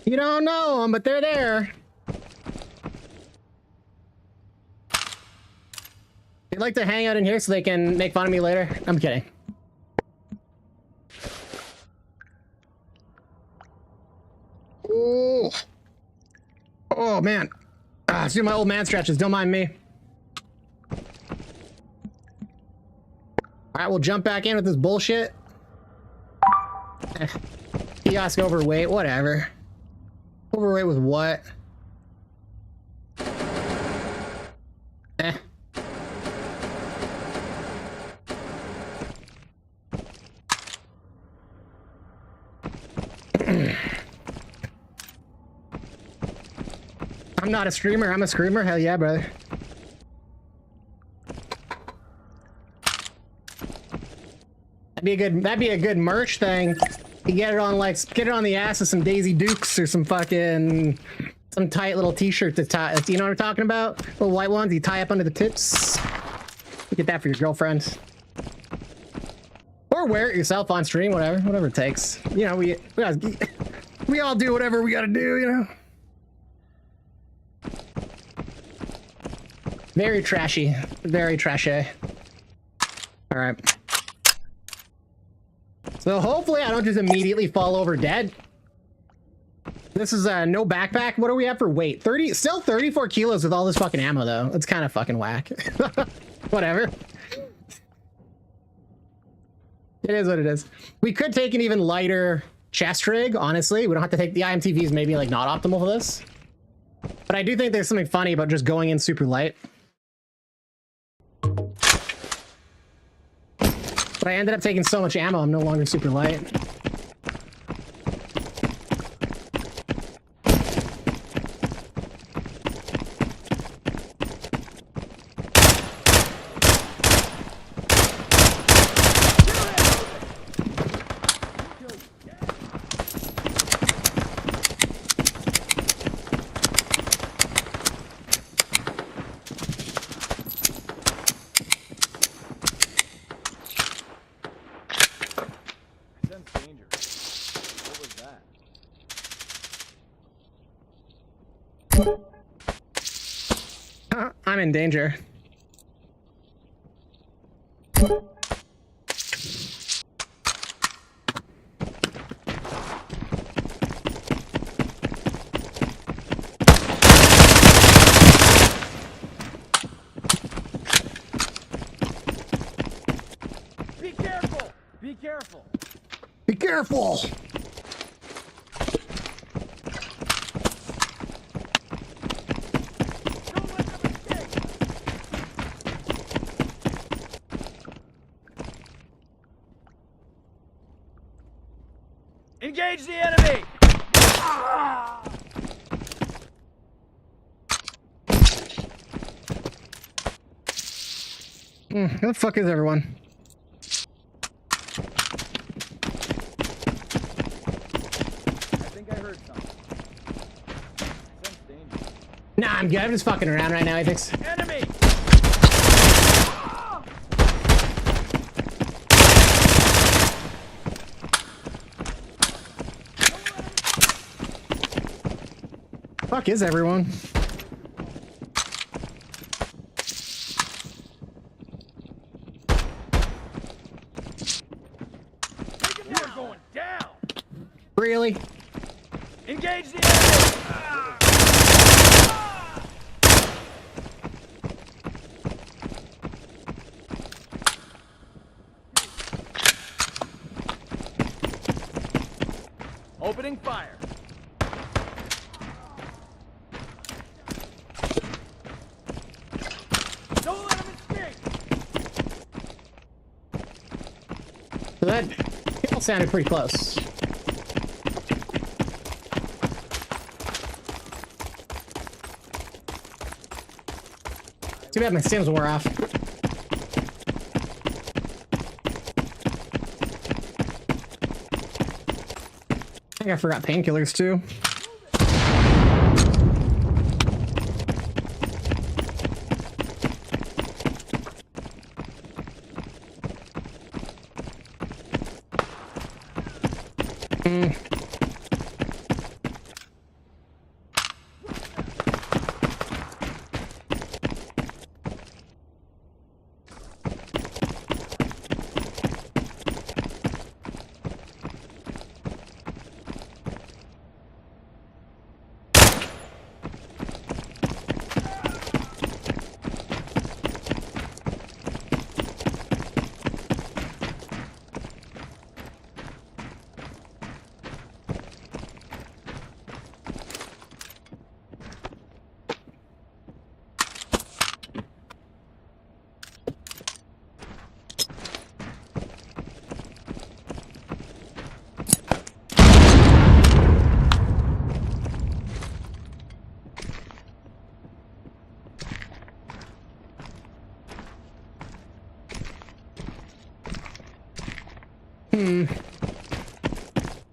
You don't know them, but they're there. They'd like to hang out in here so they can make fun of me later. I'm kidding. Oh, oh man. See my old man stretches. Don't mind me. All right, we'll jump back in with this bullshit. Kiosk overweight, whatever. Overweight with what? I'm not a streamer, I'm a screamer. Hell yeah, brother. That'd be a good merch thing. You get it on get it on the ass of some Daisy Dukes or some fucking some tight little t-shirt to tie. You know what I'm talking about? Little white ones you tie up under the tits. You get that for your girlfriend. Or wear it yourself on stream, whatever it takes. You know, we all do whatever we gotta do, you know. Very trashy. Very trashy. All right. So hopefully I don't just immediately fall over dead. This is no backpack. What do we have for weight? 30, still 34 kilos with all this fucking ammo though. It's kind of fucking whack. Whatever. It is what it is. We could take an even lighter chest rig, honestly. We don't have to take the IMTVs, maybe like not optimal for this. But I do think there's something funny about just going in super light. But I ended up taking so much ammo, I'm no longer super light. I'm in danger. Be careful! Be careful! Be careful! Engage the enemy! Where the fuck is everyone? I think I heard something. I sense danger. Nah, I'm good. I'm just fucking around right now, I think. Enemy! Fuck is everyone? We are going down! Really? Engage the enemy! Opening fire. Don't let him escape! So that all sounded pretty close. Too bad my stims wore off. I think I forgot painkillers too.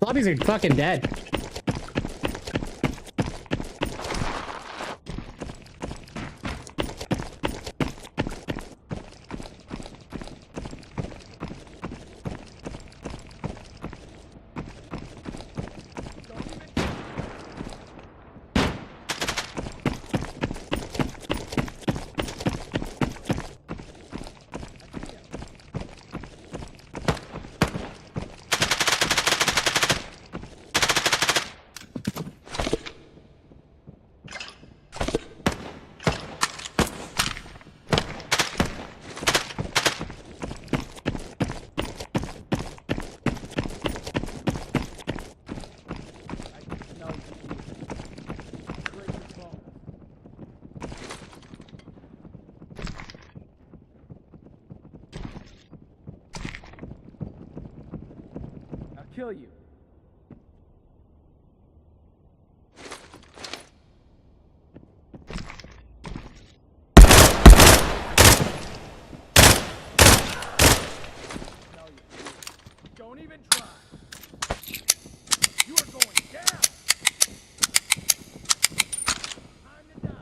Lobbies are fucking dead. kill you. Tell you. Don't even try. You are going down. Time to die.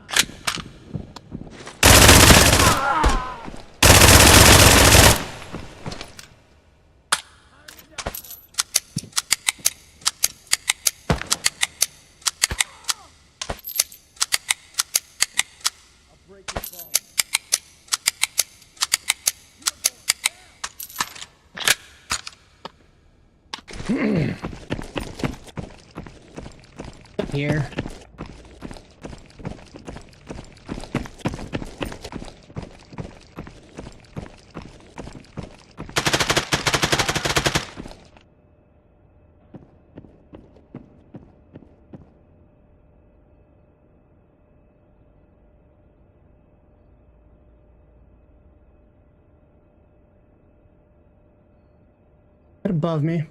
I'll break your bones. You are going down. Here. Right above me.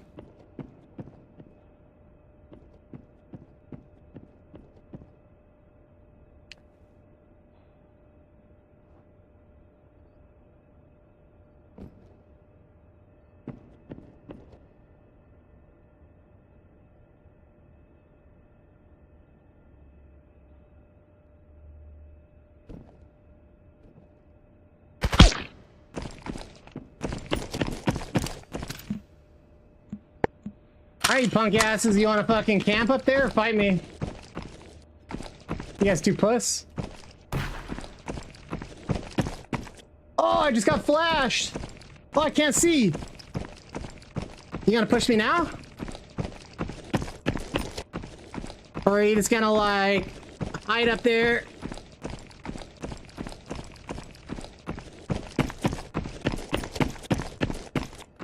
Alright, you punk asses, you wanna fucking camp up there or fight me? You guys too puss? Oh, I just got flashed! Oh, I can't see! You gonna push me now? Or are you just gonna, like, hide up there?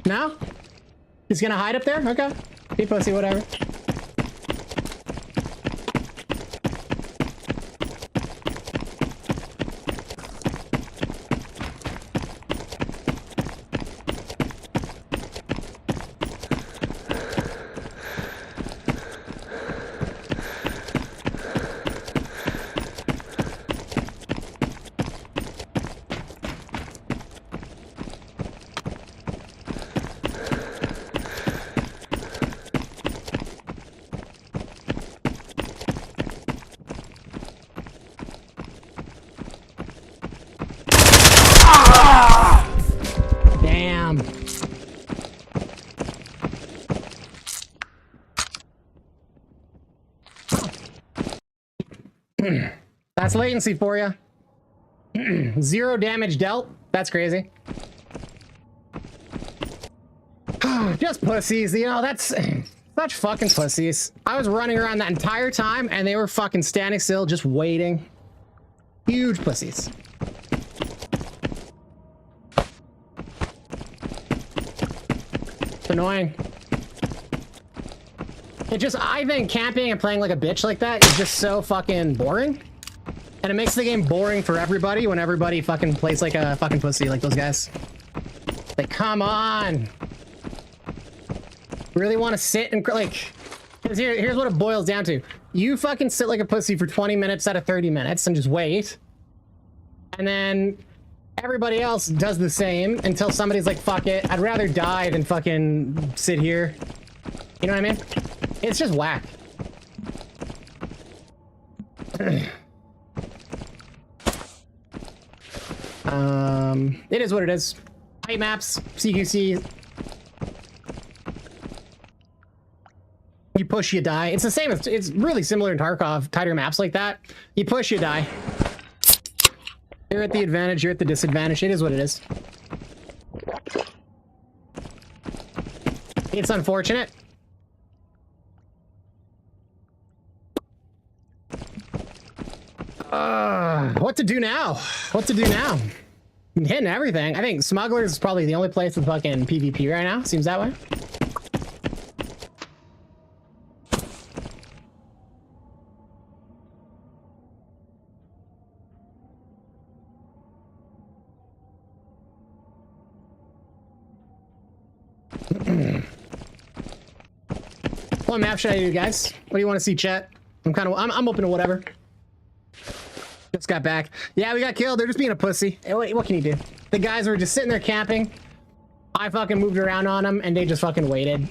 No? He's gonna hide up there? Okay. Be pussy, whatever. Damn. That's latency for you. 0 damage dealt. That's crazy. Just pussies, you know, that's such fucking pussies. I was running around that entire time and they were fucking standing still, just waiting. Huge pussies. It's annoying. It just, I think camping and playing like a bitch like that is just so fucking boring. And it makes the game boring for everybody when everybody fucking plays like a fucking pussy like those guys. Like, come on. Really want to sit and, like, because here's what it boils down to. You fucking sit like a pussy for 20 minutes out of 30 minutes and just wait. And then everybody else does the same until somebody's like, fuck it, I'd rather die than fucking sit here. You know what I mean? It's just whack. It is what it is. Height maps, CQC. You push, you die. It's the same. It's really similar in Tarkov. Tighter maps like that. You push, you die. You're at the advantage, you're at the disadvantage. It is what it is. It's unfortunate. What to do now? What to do now? I'm hitting everything. I think Smugglers is probably the only place with fucking PvP right now. Seems that way. What map should I do, guys? What do you want to see, chat? I'm open to whatever. Just got back. Yeah, we got killed. They're just being a pussy. Hey, what can you do? The guys were just sitting there camping. I fucking moved around on them, and they just fucking waited.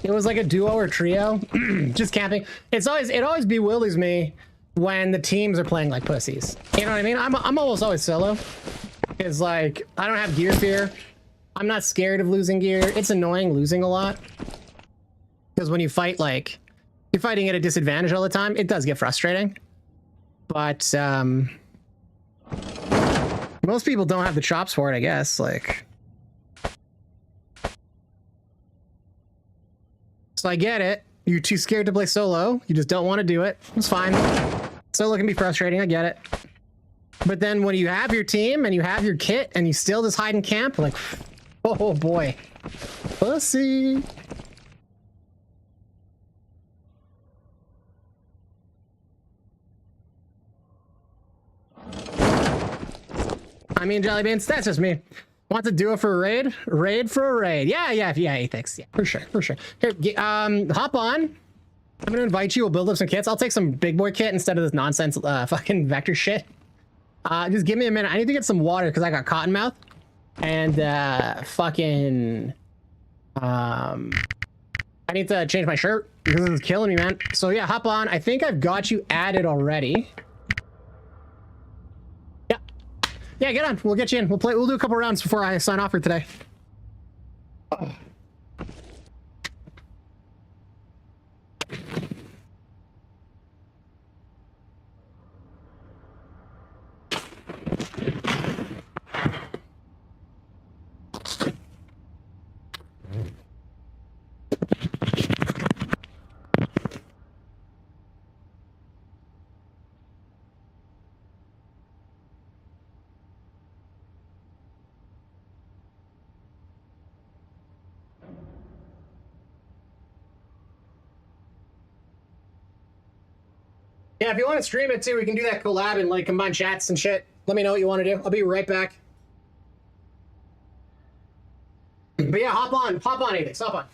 It was like a duo or trio, just camping. It always bewilders me when the teams are playing like pussies. You know what I mean? I'm almost always solo. It's like, I don't have gear fear. I'm not scared of losing gear. It's annoying losing a lot. Because when you fight, like, you're fighting at a disadvantage all the time, it does get frustrating. But, most people don't have the chops for it, I guess. Like, so I get it. You're too scared to play solo. You just don't want to do it. It's fine. Solo can be frustrating. I get it. But then when you have your team and you have your kit and you still just hide in camp, like, oh boy. Pussy. I mean, Jelly Beans, that's just me. Want to do it for a raid? Raid for a raid. Yeah, thanks. Yeah, for sure. Here, hop on. I'm gonna invite you. We'll build up some kits. I'll take some big boy kit instead of this nonsense fucking vector shit. Just give me a minute. I need to get some water because I got cotton mouth. And fucking I need to change my shirt because this is killing me, man. So yeah, hop on. I think I've got you added already. Yeah, get on. We'll get you in. We'll do a couple rounds before I sign off for today. Yeah, if you want to stream it too, we can do that collab and like combine chats and shit. Let me know what you want to do. I'll be right back. But yeah, hop on, Apex, hop on.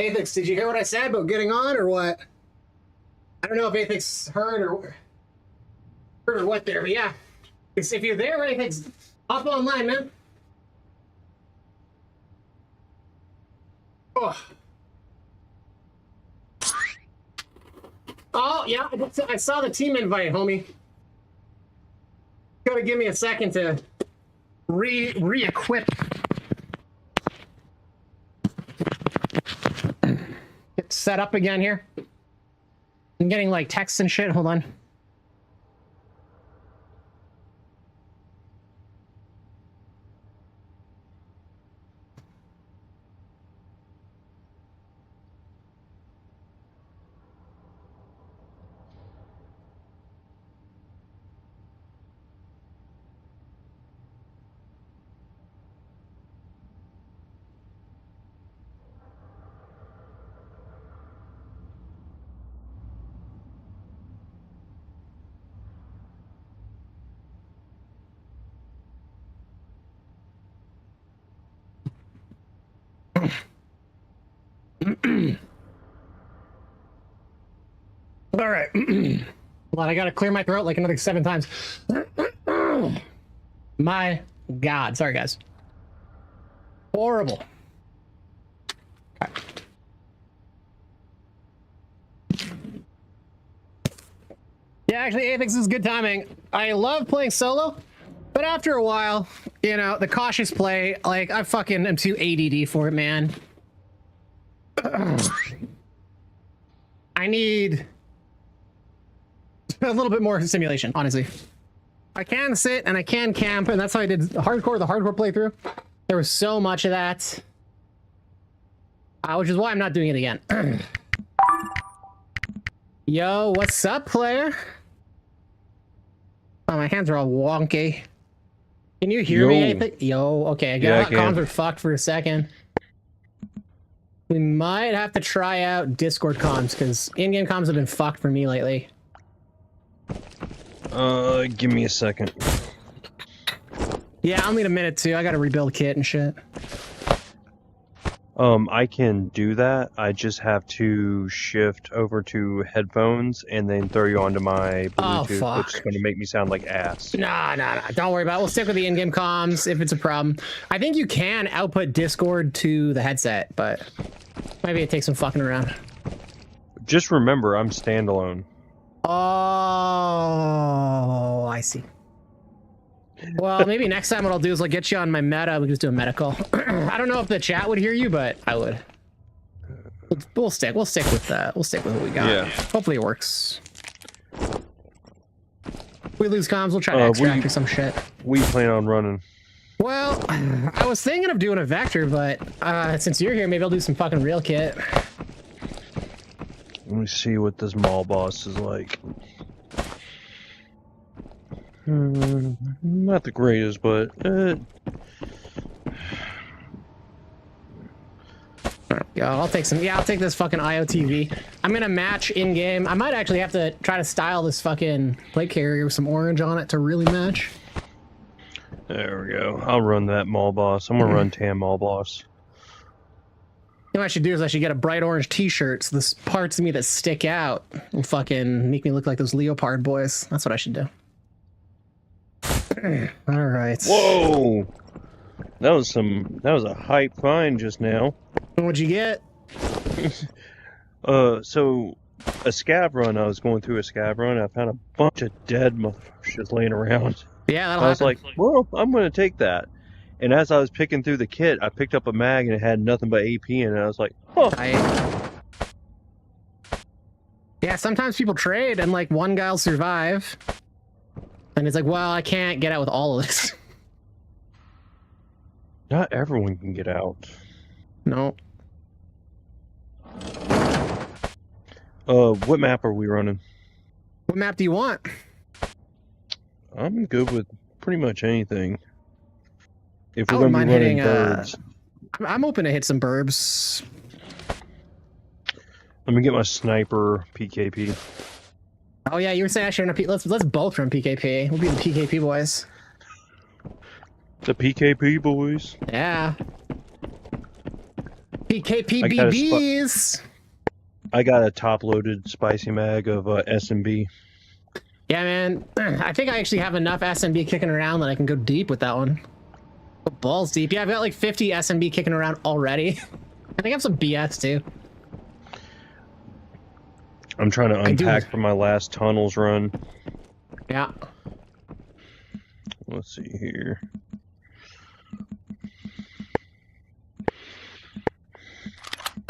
Apex, did you hear what I said about getting on or what? I don't know if Apex heard or what there, but yeah. If you're there, Apex, hop online, man. Oh, yeah, I saw the team invite, homie. Gotta give me a second to re-equip. Get set up again here. I'm getting like texts and shit. Hold on. right. Hold on, I gotta clear my throat like another 7 times. My God. Sorry, guys. Horrible. Okay. Yeah, actually, Apex is good timing. I love playing solo, but after a while, you know, the cautious play, like, I fucking am too ADD for it, man. I need a little bit more simulation, honestly. I can sit and I can camp, and that's how I did the hardcore playthrough. There was so much of that, which is why I'm not doing it again. Yo, what's up, player? Oh, my hands are all wonky. Can you hear me? Yo, okay, I got comms were fucked for a second. We might have to try out Discord comms, because in-game comms have been fucked for me lately. Give me a second. Yeah, I'll need a minute too. I gotta rebuild kit and shit. I can do that. I just have to shift over to headphones and then throw you onto my Bluetooth, which is going to make me sound like ass. Nah. Don't worry about it. We'll stick with the in-game comms if it's a problem. I think you can output Discord to the headset, but maybe it takes some fucking around. Just remember, I'm standalone. Oh, I see. Well, maybe next time what I'll do is I'll get you on my meta. We can just do a meta call. I don't know if the chat would hear you, but I would. We'll stick with what we got. Yeah. Hopefully it works. If we lose comms, we'll try to extract or some shit. We plan on running. Well, I was thinking of doing a vector, but since you're here, maybe I'll do some fucking real kit. Let me see what this mall boss is like. Not the greatest, but yeah, I'll take some. Yeah, I'll take this fucking IOTV. I'm gonna match in game. I might actually have to try to style this fucking plate carrier with some orange on it to really match. There we go. I'll run that mall boss. I'm gonna run tan mall boss. You know what I should do is I should get a bright orange t-shirt so the parts of me that stick out will fucking make me look like those leopard boys. That's what I should do. All right. Whoa! That was a hype find just now. What'd you get? So a scav run. I was going through a scav run. I found a bunch of dead motherfuckers just laying around. Yeah, that'll I was happen. like, well, I'm gonna take that. And as I was picking through the kit, I picked up a mag and it had nothing but AP in it. I was like, oh. Yeah, sometimes people trade and like one guy'll survive. And it's like, well, I can't get out with all of this. Not everyone can get out. No. What map are we running? What map do you want? I'm good with pretty much anything. If I we're wouldn't gonna be mind running hitting. burbs. I'm open to hit some burbs. Let me get my sniper PKP. Oh yeah, you were saying I should run a let's both run PKP. We'll be the PKP boys. The PKP boys. Yeah. PKP BBs. I got a top-loaded spicy mag of SMB. Yeah, man. I think I actually have enough SMB kicking around that I can go deep with that one. Go balls deep. Yeah, I've got like 50 SMB kicking around already. I think I have some BS too. I'm trying to unpack for my last tunnels run. Yeah. Let's see here.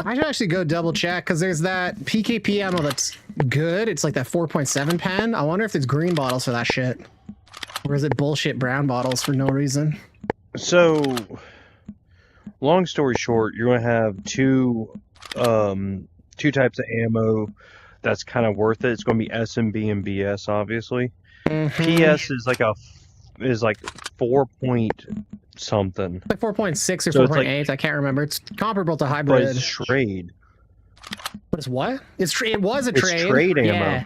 I should actually go double check because there's that PKP ammo that's good. It's like that 4.7 pen. I wonder if there's green bottles for that shit. Or is it bullshit brown bottles for no reason? So, long story short, you're going to have two types of ammo that's kind of worth it. It's going to be SMB and BS, obviously. PS is like 4 point something. Like 4.6 or 4.8. Like, I can't remember. It's comparable to hybrid. But it's trade. What is what? It was a trade. It's trade ammo. Yeah.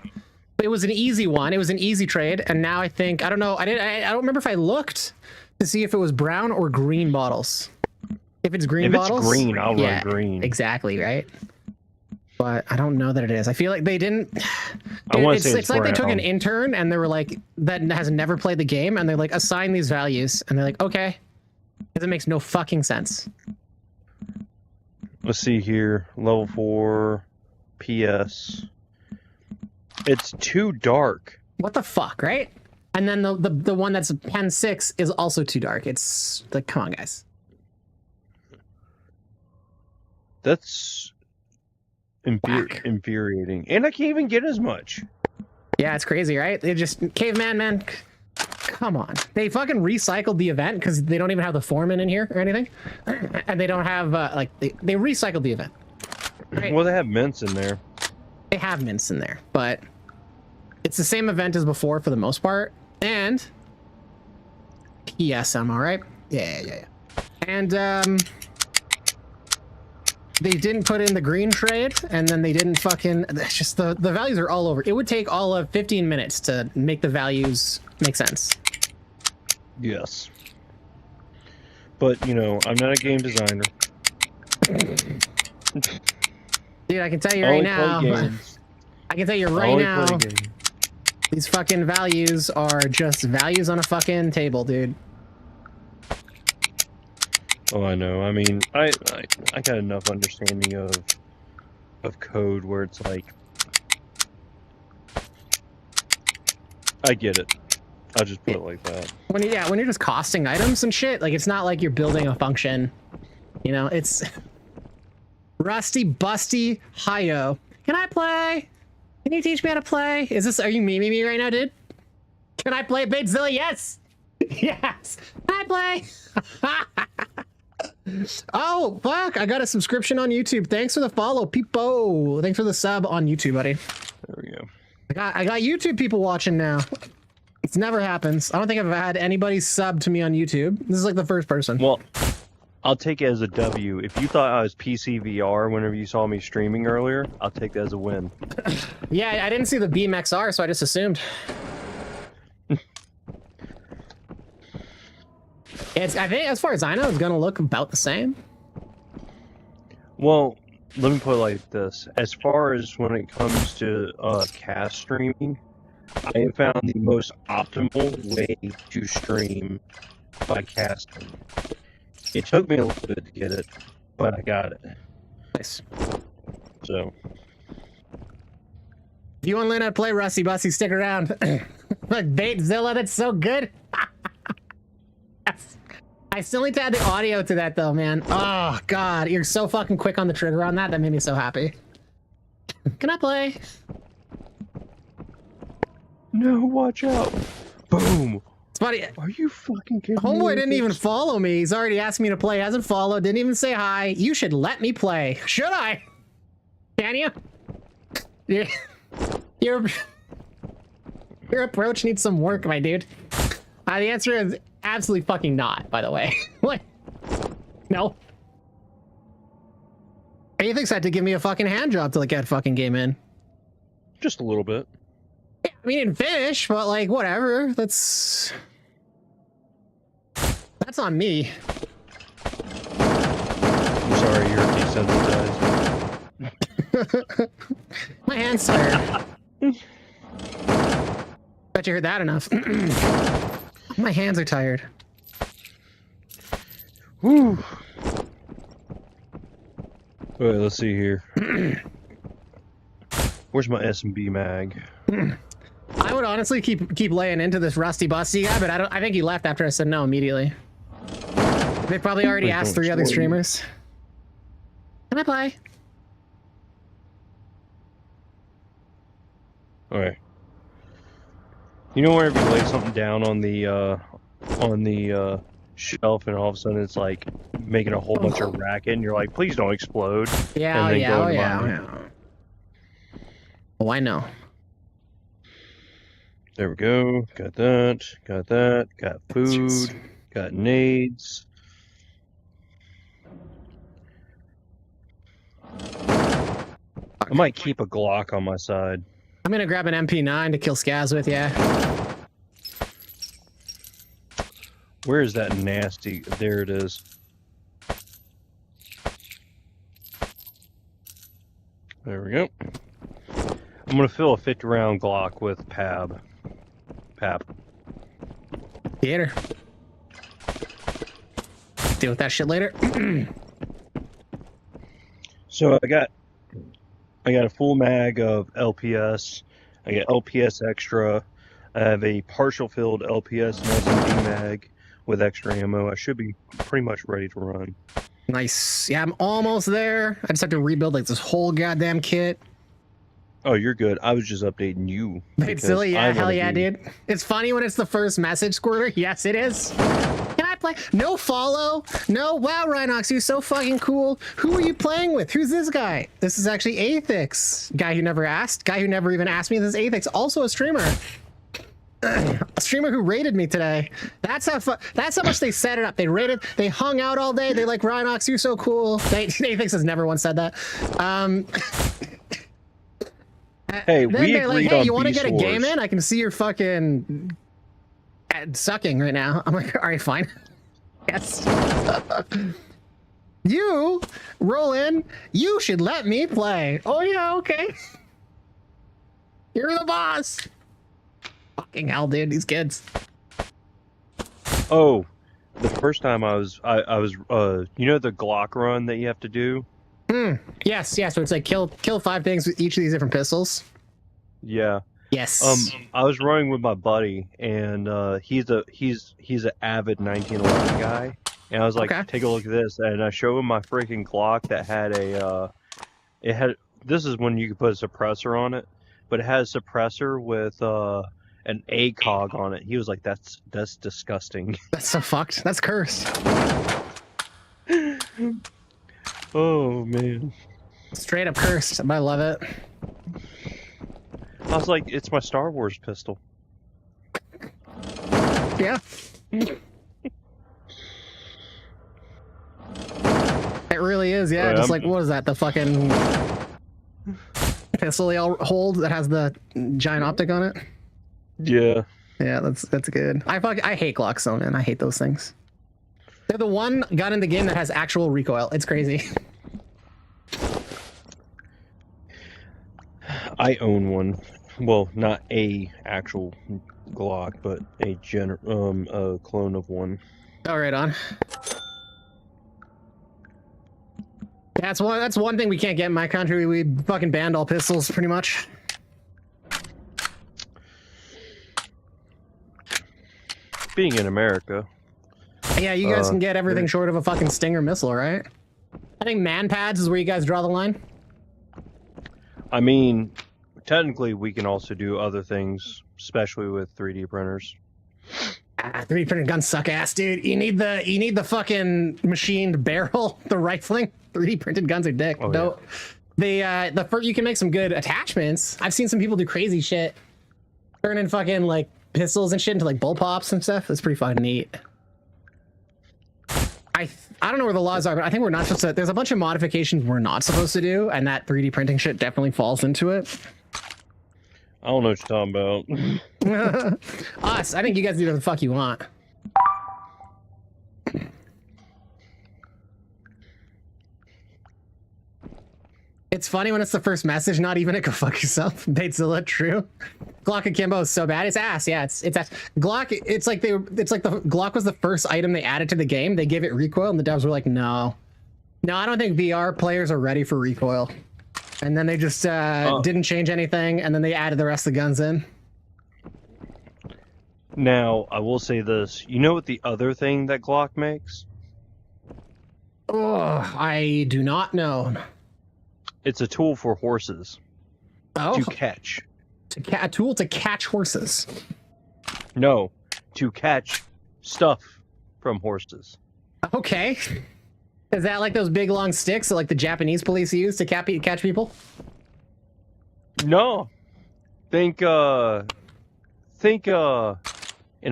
But it was an easy one. It was an easy trade, and now I think I don't know. I don't remember if I looked to see if it was brown or green bottles. If it's green bottles, if it's green, I'll run green. Exactly right. but I don't know that it is. I feel like they didn't. I want to It's, say it's like they took an brown. intern and they were like, that has never played the game, and they're like, assign these values, and they're like, okay, because it makes no fucking sense. Let's see here. Level 4 PS. It's too dark. What the fuck, right? And then the one that's pen 6 is also too dark. It's like, come on, guys. That's Whack. infuriating. And I can't even get as much. Yeah, it's crazy, right? They just caveman, man. Come on. They fucking recycled the event because they don't even have the foreman in here or anything, and they don't have like they recycled the event. Right? Well, they have mints in there. They have mints in there, but it's the same event as before for the most part. And PSM, all right? Yeah. And they didn't put in the green trade, and then they didn't fucking. It's just the values are all over. It would take all of 15 minutes to make the values make sense. Yes. But, you know, I'm not a game designer. Dude, I can tell you I right only now. play games. I can tell you I right only now. play games. These fucking values are just values on a fucking table, dude. Oh, I know. I mean, I got enough understanding of code where it's like, I get it. I'll just put it like that. When you're just costing items and shit, like it's not like you're building a function. You know, it's Rusty Busty Hiyo. Can I play? Can you teach me how to play? Are you memeing me right now, dude? Can I play Batezilla? Yes! Yes! Can I play? Oh, fuck! I got a subscription on YouTube. Thanks for the follow, Peepo. Thanks for the sub on YouTube, buddy. There we go. I got YouTube people watching now. It never happens. I don't think I've had anybody sub to me on YouTube. This is like the first person. Well, I'll take it as a W. If you thought I was PC VR whenever you saw me streaming earlier, I'll take that as a win. Yeah, I didn't see the Beam XR, so I just assumed. I think, as far as I know, it's gonna look about the same. Well, let me put it like this. As far as when it comes to cast streaming, I have found the most optimal way to stream by casting. It took me a little bit to get it, but I got it. Nice. So, If you want to learn how to play Rusty Bussy, stick around. Like Batezilla, that's so good. Yes. I still need to add the audio to that though, man. Oh god, you're so fucking quick on the trigger on that. That made me so happy. Can I play? no, watch out. Boom. It's funny. Are you fucking kidding me? Homeboy didn't even follow me. He's already asked me to play. Hasn't followed. Didn't even say hi. You should let me play. Should I? Can you? Your approach needs some work, my dude. The answer is absolutely fucking not, by the way. What? No. Anything's had to give me a fucking hand job to get fucking game in. Just a little bit. Yeah, I mean, in finish, but like, whatever. That's on me. I'm sorry, you're desensitized. My hand's tired. Bet you heard that enough. My hands are tired. Woo. Alright, let's see here. Where's my S&B mag? I would honestly keep laying into this Rusty Busty guy, but I think he left after I said no immediately. They probably already Please asked don't 3 other explode. streamers. Can I play? Alright. You know whenever you lay something down on the shelf and all of a sudden it's like making a whole bunch of racket and you're like, please don't explode. Yeah, And then go oh into yeah, mine. Oh, I know. There we go. Got that. Got that. Got food. Got nades. I might keep a Glock on my side. I'm gonna grab an MP9 to kill Scaz with, yeah. Where is that nasty? There it is. There we go. I'm gonna fill a 50-round Glock with Pab. Theater. Deal with that shit later. So I got a full mag of LPS. I got LPS extra. I have a partial filled LPS and SMG mag with extra ammo. I should be pretty much ready to run. Nice. Yeah, I'm almost there. I just have to rebuild like this whole goddamn kit. Oh, you're good. I was just updating you. It's silly, yeah, hell yeah, dude. It's funny when it's the first message, Squirter. Yes, it is. Can I play? No follow. No, wow, Rhinox, you're so fucking cool. Who are you playing with? Who's this guy? This is actually Athix. Guy who never asked. Guy who never even asked me. This is Athix, also a streamer. A streamer who raided me today. That's how much they set it up. They raided, they hung out all day. They like, Rhinox, you're so cool. Athix has never once said that. Hey, then we they're like, agreed hey, on you want to Beast get a game Wars. in? I can see you're fucking sucking right now. I'm like, all right, fine. Yes. You roll in. You should let me play. Oh yeah, okay. You're the boss. Fucking hell, dude, these kids. Oh, the first time I was you know the Glock run that you have to do? Yes, yeah. So it's like kill 5 things with each of these different pistols. Yeah. Yes. I was running with my buddy, and he's an avid 1911 guy, and I was like, Okay. take a look at this, and I show him my freaking Glock that had this is when you could put a suppressor on it, but it has a suppressor with an ACOG on it. He was like, that's disgusting. That's so fucked. That's cursed. Oh man. Straight up cursed. But I love it. I was like, it's my Star Wars pistol. Yeah. It really is, yeah. Right, Just like, what is that? The fucking pistol they all hold that has the giant optic on it? Yeah. Yeah, that's good. I hate Glocks though, man. I hate those things. They're the one gun in the game that has actual recoil. It's crazy. I own one. Well, not a actual Glock, but a clone of one. Oh, right on. That's one thing we can't get in my country. We fucking banned all pistols pretty much. Being in America. Yeah, you guys can get everything short of a fucking Stinger missile, right? I think man pads is where you guys draw the line. I mean, technically we can also do other things, especially with 3D printers. 3D printed guns suck ass, dude. You need the fucking machined barrel, the rifling. 3D printed guns are dick. Oh, No, the first you can make some good attachments. I've seen some people do crazy shit, turning fucking like pistols and shit into like bullpups and stuff. It's pretty fucking neat. I don't know where the laws are, but I think we're not supposed to. There's a bunch of modifications we're not supposed to do, and that 3D printing shit definitely falls into it. I don't know what you're talking about. Us, I think you guys do whatever the fuck you want. It's funny when it's the first message, not even a go fuck yourself. Batezilla, true. Glock Akimbo is so bad. It's ass. Yeah, it's ass. Glock. It's like the Glock was the first item they added to the game. They gave it recoil, and the devs were like, no, I don't think VR players are ready for recoil. And then they just didn't change anything, and then they added the rest of the guns in. Now, I will say this. You know what the other thing that Glock makes? Oh, I do not know. It's a tool for horses Oh, to catch. a tool to catch horses. No, to catch stuff from horses. Okay. Is that like those big long sticks that like the Japanese police use to catch people? No. Think in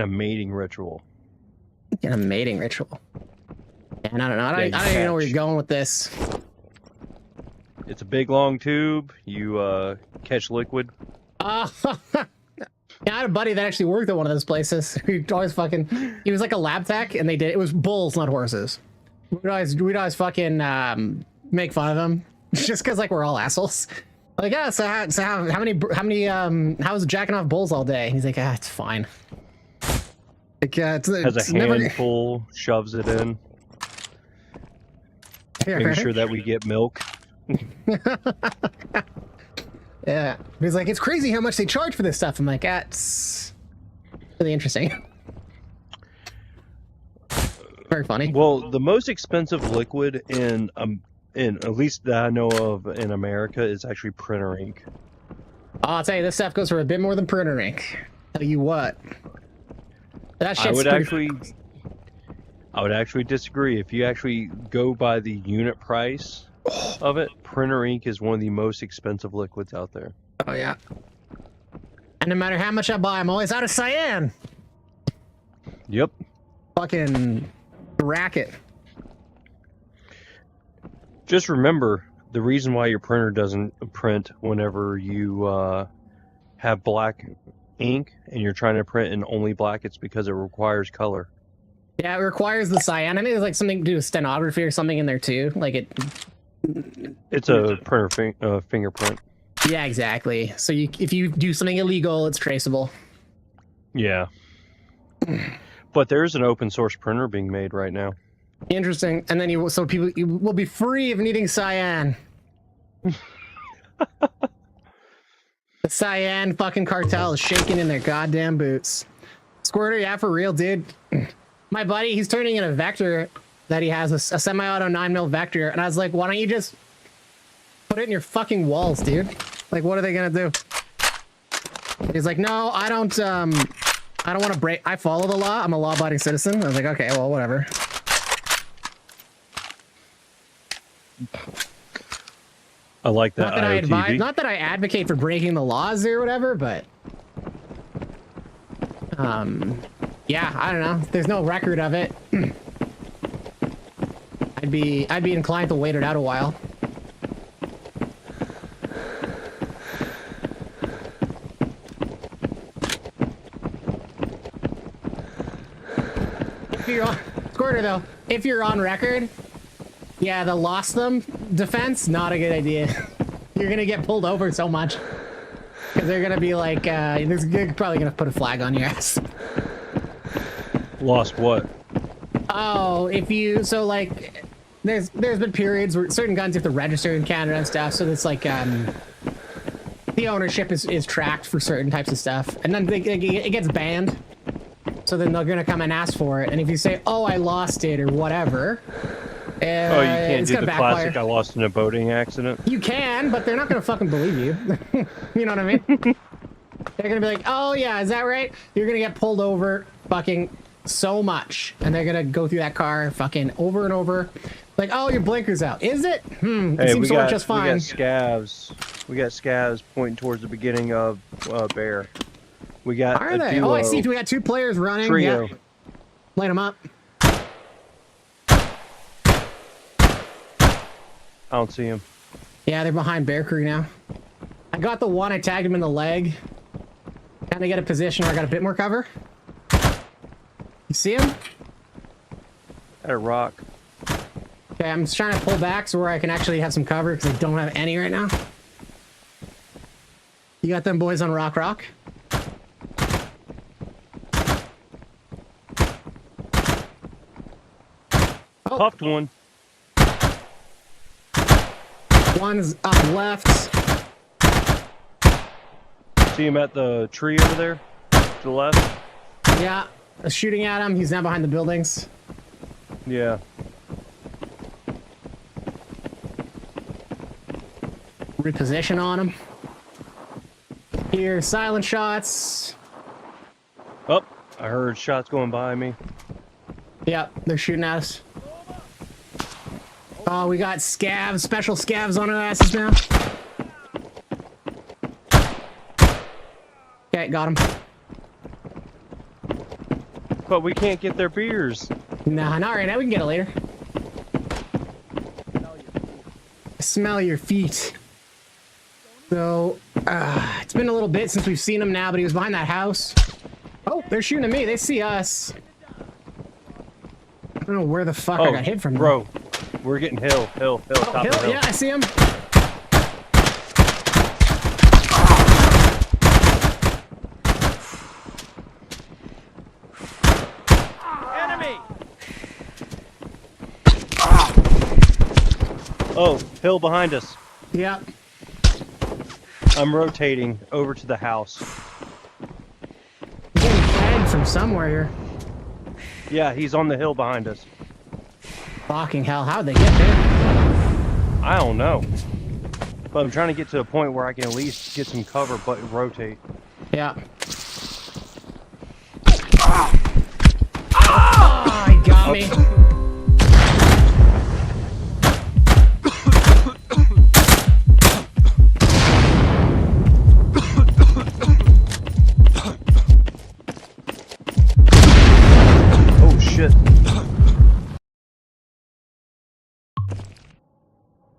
a mating ritual. In a mating ritual. Yeah, I don't know. I don't even know where you're going with this. It's a big long tube. You catch liquid. Yeah, I had a buddy that actually worked at one of those places. He always fucking. He was like a lab tech, and it was bulls, not horses. We'd always fucking make fun of him just because like we're all assholes. Like, yeah, how's jacking off bulls all day? And he's like, it's fine. Like, Has it's a never... handful, shoves it in, making sure that we get milk. Yeah, he's like, it's crazy how much they charge for this stuff. I'm like, it's really interesting. Very funny. Well, the most expensive liquid in at least that I know of in America is actually printer ink. I'll tell you, this stuff goes for a bit more than printer ink. Tell you what. That shit's I would actually disagree. If you actually go by the unit price of it, printer ink is one of the most expensive liquids out there. Oh yeah. And no matter how much I buy, I'm always out of cyan. Yep. Fucking racket. Just remember, the reason why your printer doesn't print whenever you have black ink and you're trying to print in only black, it's because it requires color. Yeah, it requires the cyan. I think there's like something to do with stenography or something in there too. Like it. It's a printer fingerprint. Yeah, exactly. So if you do something illegal, it's traceable. Yeah. But there's an open source printer being made right now. Interesting. And then you will be free of needing cyan. The cyan fucking cartel is shaking in their goddamn boots. Squirter, yeah, for real, dude. My buddy, he's turning in a vector that he has, a semi-auto 9mm vector, and I was like, why don't you just put it in your fucking walls, dude? Like, what are they gonna do? He's like, no, I don't want to break. I follow the law. I'm a law-abiding citizen. I was like, okay, well, whatever. I like that. Not that I advocate for breaking the laws or whatever, but yeah, I don't know. There's no record of it. I'd be inclined to wait it out a while. If you're on Squirter though, if you're on record, yeah, the lost them defense, not a good idea. You're gonna get pulled over so much. Because they're gonna be like, they're probably gonna put a flag on your ass. Lost what? Oh, so like, there's been periods where certain guns you have to register in Canada and stuff, so it's like, the ownership is tracked for certain types of stuff, and then it gets banned. So then they're gonna come and ask for it, and if you say, oh, I lost it, or whatever, you can't do the classic, I lost in a boating accident? You can, but they're not gonna fucking believe you. You know what I mean? They're gonna be like, oh yeah, is that right? You're gonna get pulled over fucking so much, and they're gonna go through that car fucking over and over. Like, oh, your blinker's out. Is it? It seems to work just fine. We got scavs pointing towards the beginning of Bear. We got Are they? Oh, I see. We got two players running. Trio. Yeah. Light them up. I don't see him. Yeah, they're behind Bear Crew now. I got the one. I tagged him in the leg. Kind of get a position where I got a bit more cover. You see him? At a rock. Okay, I'm just trying to pull back so where I can actually have some cover because I don't have any right now. You got them boys on rock. Oh. Popped one. One's up left. See him at the tree over there? To the left? Yeah, shooting at him. He's now behind the buildings. Yeah. Reposition on him. Here, silent shots. Oh, I heard shots going by me. Yep, they're shooting at us. Oh, we got scavs, special scavs on our asses now. Okay, got him. But we can't get their beers. Nah, not right now. We can get it later. Smell your feet. So, it's been a little bit since we've seen him now, but he was behind that house. Oh, they're shooting at me. They see us. I don't know where the fuck I got hit from. Bro, we're getting hill, Oh, top of hill? hill. Yeah, I see him. Oh, hill behind us. Yeah. I'm rotating over to the house. He's getting tagged from somewhere here. Yeah, he's on the hill behind us. Fucking hell, how'd they get there? I don't know. But I'm trying to get to a point where I can at least get some cover, but rotate. Yeah. Oh, he got me. Oh, shit.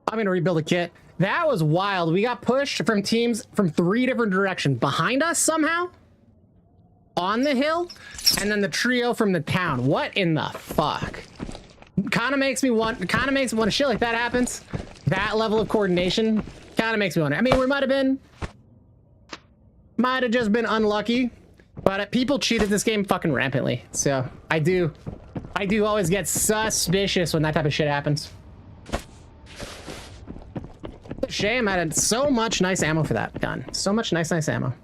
I'm gonna rebuild a kit. That was wild. We got pushed from teams from 3 different directions. Behind us somehow? On the hill? And then the trio from the town. What in the fuck? Kinda makes me want to shit like that happens. That level of coordination kinda makes me wonder. I mean, we might have just been unlucky, but people cheat at this game fucking rampantly. So I do always get suspicious when that type of shit happens. Shame I had so much nice ammo for that gun. So much nice ammo.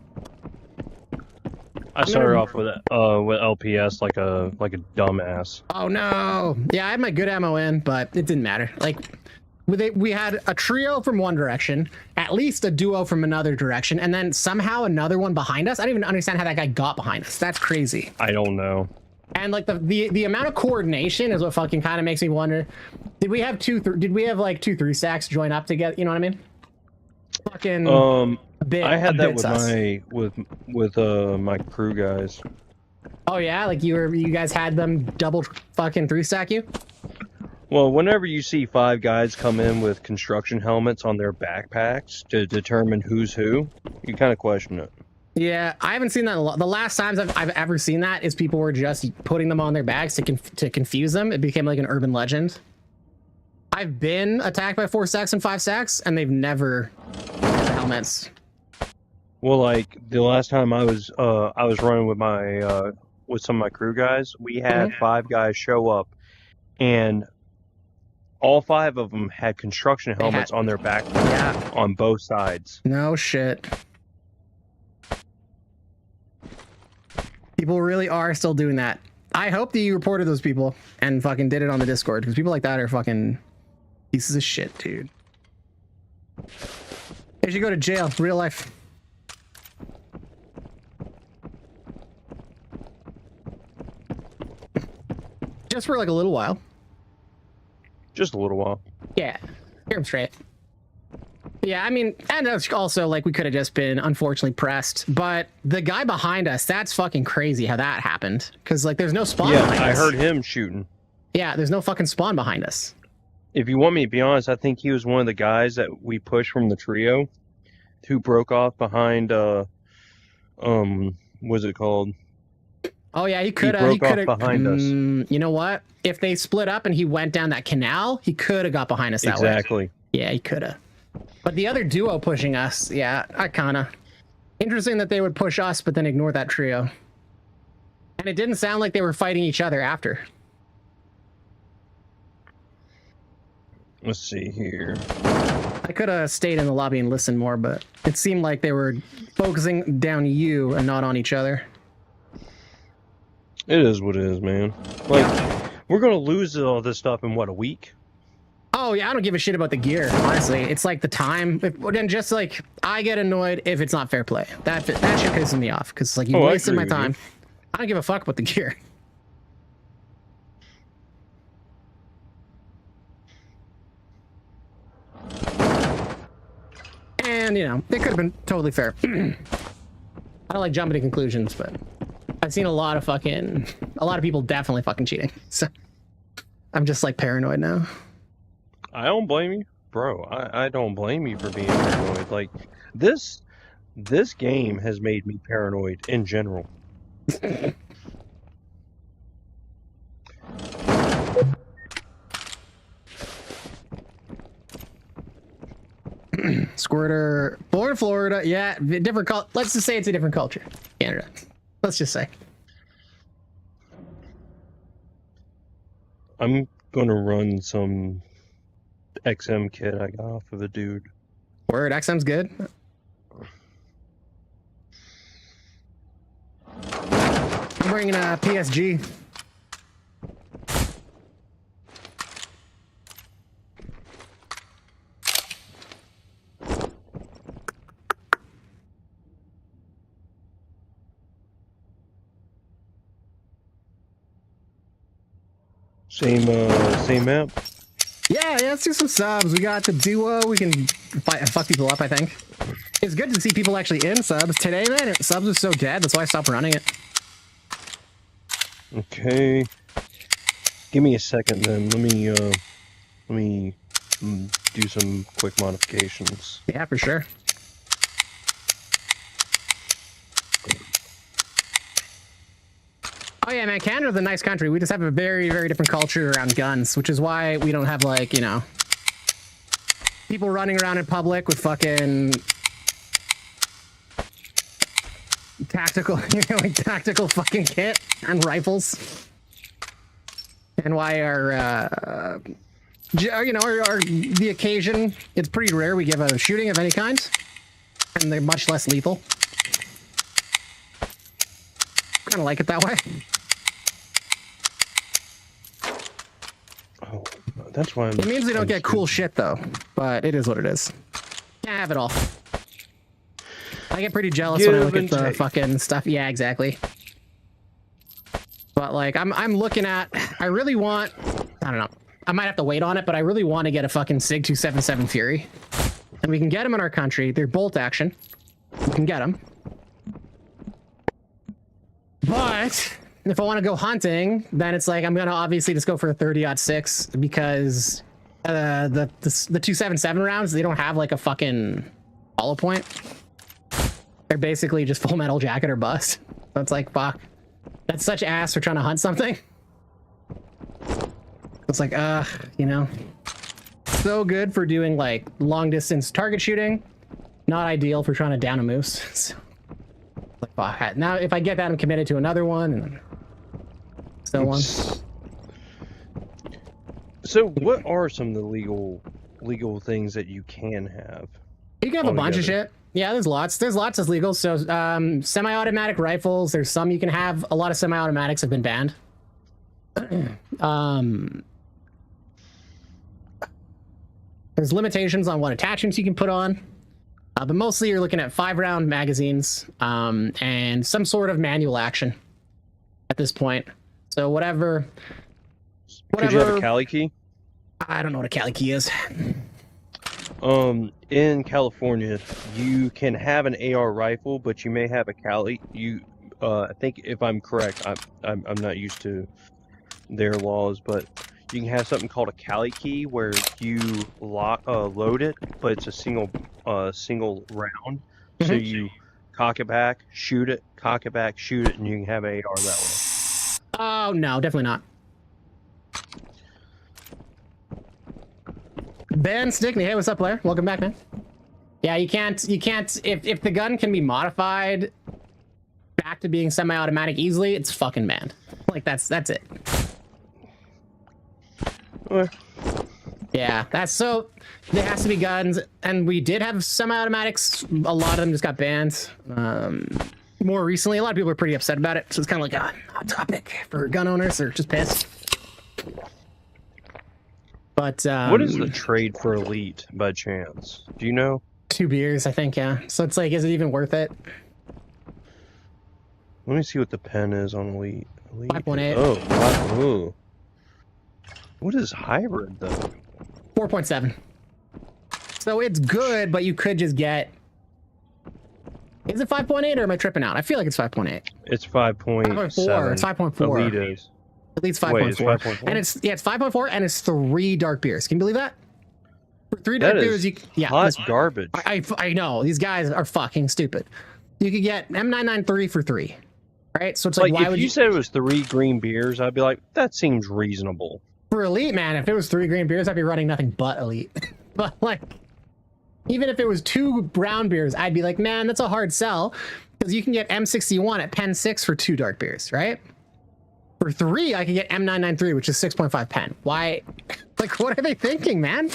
I started off with LPS like a dumbass. Oh no! Yeah, I had my good ammo in, but it didn't matter. Like, we had a trio from one direction, at least a duo from another direction, and then somehow another one behind us. I don't even understand how that guy got behind us. That's crazy. I don't know. And like the amount of coordination is what fucking kind of makes me wonder. Did we have like 2 3 stacks join up together? You know what I mean? Fucking. I had that with my crew guys. Oh yeah, like you guys had them double fucking 3 stack you? Well, whenever you see 5 guys come in with construction helmets on their backpacks to determine who's who, you kind of question it. Yeah, I haven't seen that a lot. The last times I've ever seen that is people were just putting them on their bags to confuse them. It became like an urban legend. I've been attacked by 4 stacks and 5 stacks, and they've never had helmets. Well, like the last time I was running with my with some of my crew guys, we had 5 guys show up, and all 5 of them had construction helmets on their back on both sides. No shit. People really are still doing that. I hope that you reported those people and fucking did it on the Discord, because people like that are fucking pieces of shit, dude. They should go to jail, real life. Just for like a little while. Just a little while. Yeah, hear him straight. Yeah, I mean, and that's also like we could have just been unfortunately pressed, but the guy behind us, that's fucking crazy how that happened. Because like there's no spawn behind us. Yeah, I heard him shooting. Yeah, there's no fucking spawn behind us. If you want me to be honest, I think he was one of the guys that we pushed from the trio who broke off behind what's it called? Oh yeah, he could have behind us. You know what? If they split up and he went down that canal, he could have got behind us that way. Exactly. Yeah, he could have. But the other duo pushing us, yeah, I kinda interesting that they would push us but then ignore that trio. And it didn't sound like they were fighting each other after. Let's see here. I could have stayed in the lobby and listened more, but it seemed like they were focusing down you and not on each other. It is what it is, man. Like, we're gonna lose all this stuff in what, a week? Oh yeah, I don't give a shit about the gear, honestly. It's like the time, and just like I get annoyed if it's not fair play. That shit pisses me off because like you wasted my time. I don't give a fuck about the gear. And you know, it could have been totally fair. I don't like jumping to conclusions, but I've seen a lot of people definitely fucking cheating. So I'm just like paranoid now. I don't blame you, bro. I don't blame you for being paranoid. Like this game has made me paranoid in general. Squirter, born in Florida, yeah, different let's just say it's a different culture. Canada. Let's just say. I'm gonna run some XM kit I got off of a dude. Word, XM's good. I'm bringing a PSG. Same map. Yeah, let's do some subs. We got the duo. We can fuck people up, I think. It's good to see people actually in subs. Today, man, subs is so dead. That's why I stopped running it. Okay. Give me a second then. Let me do some quick modifications. Yeah, for sure. Oh yeah, man, Canada's a nice country. We just have a very, very different culture around guns, which is why we don't have, like, you know, people running around in public with fucking tactical, you know, like tactical fucking kit and rifles. And why our, you know, the occasion, it's pretty rare we give a shooting of any kind, and they're much less lethal. Kind of like it that way. Oh, that's why It means we don't get cool shit though, but it is what it is. Can't have it all. I get pretty jealous when I look at the fucking stuff. Yeah, exactly. But like, I'm looking at. I really want. I don't know. I might have to wait on it, but I really want to get a fucking Sig 277 Fury, and we can get them in our country. They're bolt action. We can get them. But if I want to go hunting, then it's like I'm gonna obviously just go for a 30-06 because the 277 rounds, they don't have like a fucking hollow point. They're basically just full metal jacket or bust. So it's like, fuck, that's such ass for trying to hunt something. It's like, you know, so good for doing like long distance target shooting, not ideal for trying to down a moose. So, like, fuck. Now if I get that, I'm committed to another one and so on. So what are some of the legal things that you can have? You can have a bunch of shit. Yeah, there's lots that's legal. So semi-automatic rifles, there's some you can have. A lot of semi-automatics have been banned. There's limitations on what attachments you can put on, but mostly you're looking at 5-round magazines and some sort of manual action at this point. So whatever. Could you have a Cali key? I don't know what a Cali key is. In California, you can have an AR rifle, but you may have a Cali. I think if I'm correct, I'm not used to their laws, but you can have something called a Cali key where you load it, but it's a single round. Mm-hmm. So you cock it back, shoot it, cock it back, shoot it, and you can have AR that way. Oh no, definitely not. Ben Stickney, hey, what's up, player? Welcome back, man. Yeah, you can't. If the gun can be modified back to being semi-automatic easily, it's fucking banned. Like that's it. Yeah, that's so. There has to be guns, and we did have semi-automatics. A lot of them just got banned. More recently, a lot of people are pretty upset about it. So it's kind of like a hot topic for gun owners. They're just pissed. But what is the trade for Elite by chance? Do you know? 2 beers, I think. Yeah. So it's like, is it even worth it? Let me see what the pen is on Elite. 5.8. Oh. What is hybrid though? 4.7. So it's good, but you could just get. Is it 5.8 or am I tripping out? I feel like it's 5.8. It's 5.4. It's 5.4. Elite is. Elite's 5.4. And it's 5.4 and it's 3 dark beers. Can you believe that? For 3 dark beers, hot garbage. I know these guys are fucking stupid. You could get M993 for 3, right? So it's like why if would you said it was 3 green beers, I'd be like, that seems reasonable. For Elite, man, if it was 3 green beers, I'd be running nothing but Elite. But like, even if it was 2 brown beers, I'd be like, man, that's a hard sell because you can get M61 at pen 6 for 2 dark beers, right? For 3, I could get M993, which is 6.5 pen. Why? Like, what are they thinking, man?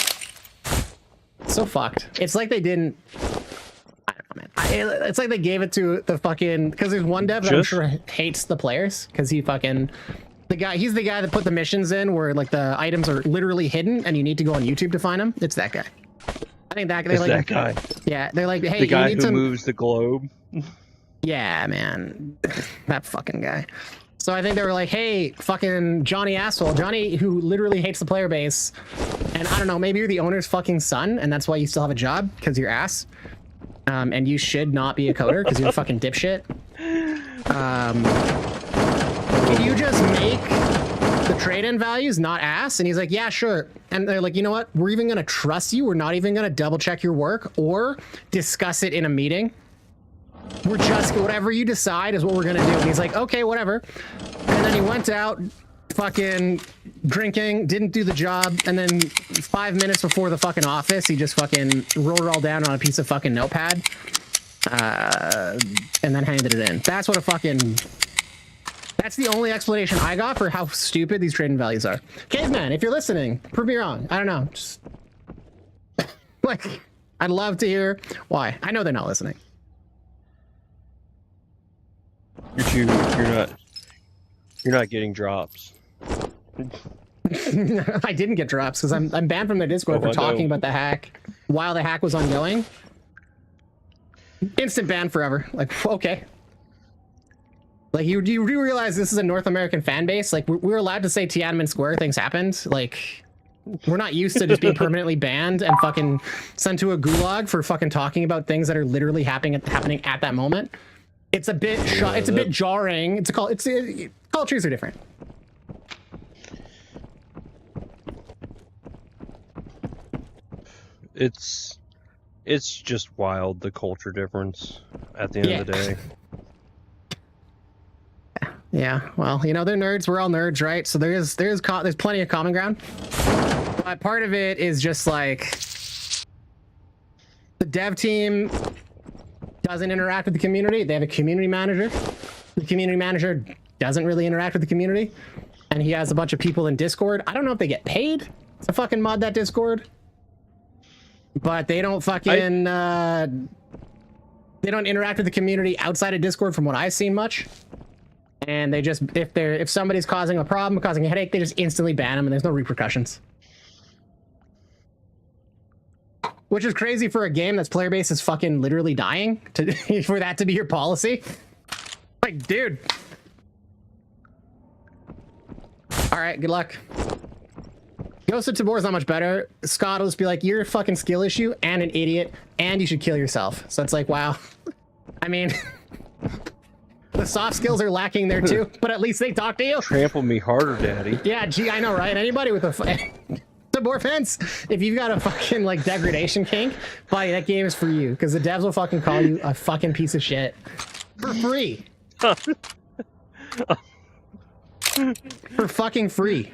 so fucked. It's like they didn't. I don't know, man. It's like they gave it to the fucking, because there's one dev that I'm sure hates the players because he fucking he's the guy that put the missions in where like the items are literally hidden and you need to go on YouTube to find them. It's that guy. I think that like that guy. Yeah, they're like, hey, the guy you need who moves the globe. Yeah, man, that fucking guy. So I think they were like, hey, fucking Johnny asshole, Johnny who literally hates the player base, and I don't know, maybe you're the owner's fucking son, and that's why you still have a job because you're ass, and you should not be a coder because you're a fucking dipshit. Can you just make the trade-in values not ass? And he's like, yeah, sure. And they're like, you know what? We're even gonna trust you. We're not even gonna double check your work or discuss it in a meeting. We're just, whatever you decide is what we're gonna do. And he's like, okay, whatever. And then he went out fucking drinking, didn't do the job, and then 5 minutes before the fucking office, he just fucking wrote it all down on a piece of fucking notepad, and then handed it in. That's what a fucking... That's the only explanation I got for how stupid these trading values are. Caveman, if you're listening, prove me wrong. I don't know. Just... like, I'd love to hear why. I know they're not listening. You're not getting drops. I didn't get drops because I'm banned from their Discord for talking about the hack while the hack was ongoing. Instant ban forever. Like, okay. Like, you do realize this is a North American fan base? Like, we're allowed to say Tiananmen Square things happened. Like, we're not used to just being permanently banned and fucking sent to a gulag for fucking talking about things that are literally happening at that moment. It's a bit it's a bit jarring. Cultures are different. It's just wild, the culture difference at the end of the day. Yeah, well, you know, they're nerds. We're all nerds, right? So there's plenty of common ground. But part of it is just like the dev team doesn't interact with the community. They have a community manager. The community manager doesn't really interact with the community, and he has a bunch of people in Discord. I don't know if they get paid to fucking mod that Discord, but they don't fucking they don't interact with the community outside of Discord from what I've seen much. And they just, if somebody's causing a problem, causing a headache, they just instantly ban them and there's no repercussions. Which is crazy for a game that's player base is fucking literally dying for that to be your policy. Like, dude. All right, good luck. Ghost of Tabor's not much better. Scott will just be like, you're a fucking skill issue and an idiot and you should kill yourself. So it's like, wow. I mean... The soft skills are lacking there too, but at least they talk to you. Trample me harder, daddy. Yeah, gee, I know, right? Anybody with a Tabor fence, if you've got a fucking like degradation kink, buddy, that game is for you because the devs will fucking call you a fucking piece of shit for free. For fucking free.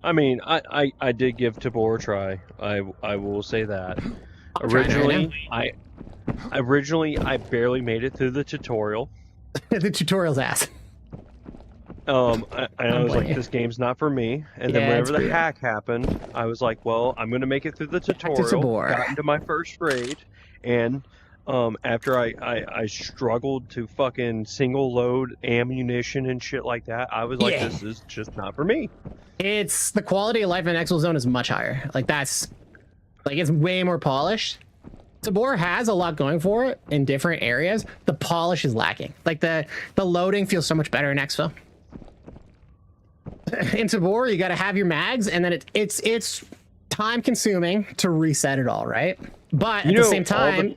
I mean, I did give Tabor a try. I will say that. Originally, I barely made it through the tutorial. The tutorial's ass. I was like, this game's not for me. And then whenever the hack happened, I was like, well, I'm gonna make it through the tutorial. Got into my first raid, and after I struggled to fucking single load ammunition and shit like that, I was like, this is just not for me. It's the quality of life in Exfilzone is much higher. Like that's like it's way more polished. Tabor has a lot going for it in different areas. The polish is lacking. Like the loading feels so much better in Exfil. In Tabor, you got to have your mags, and then it's time consuming to reset it all, right? But at the same time.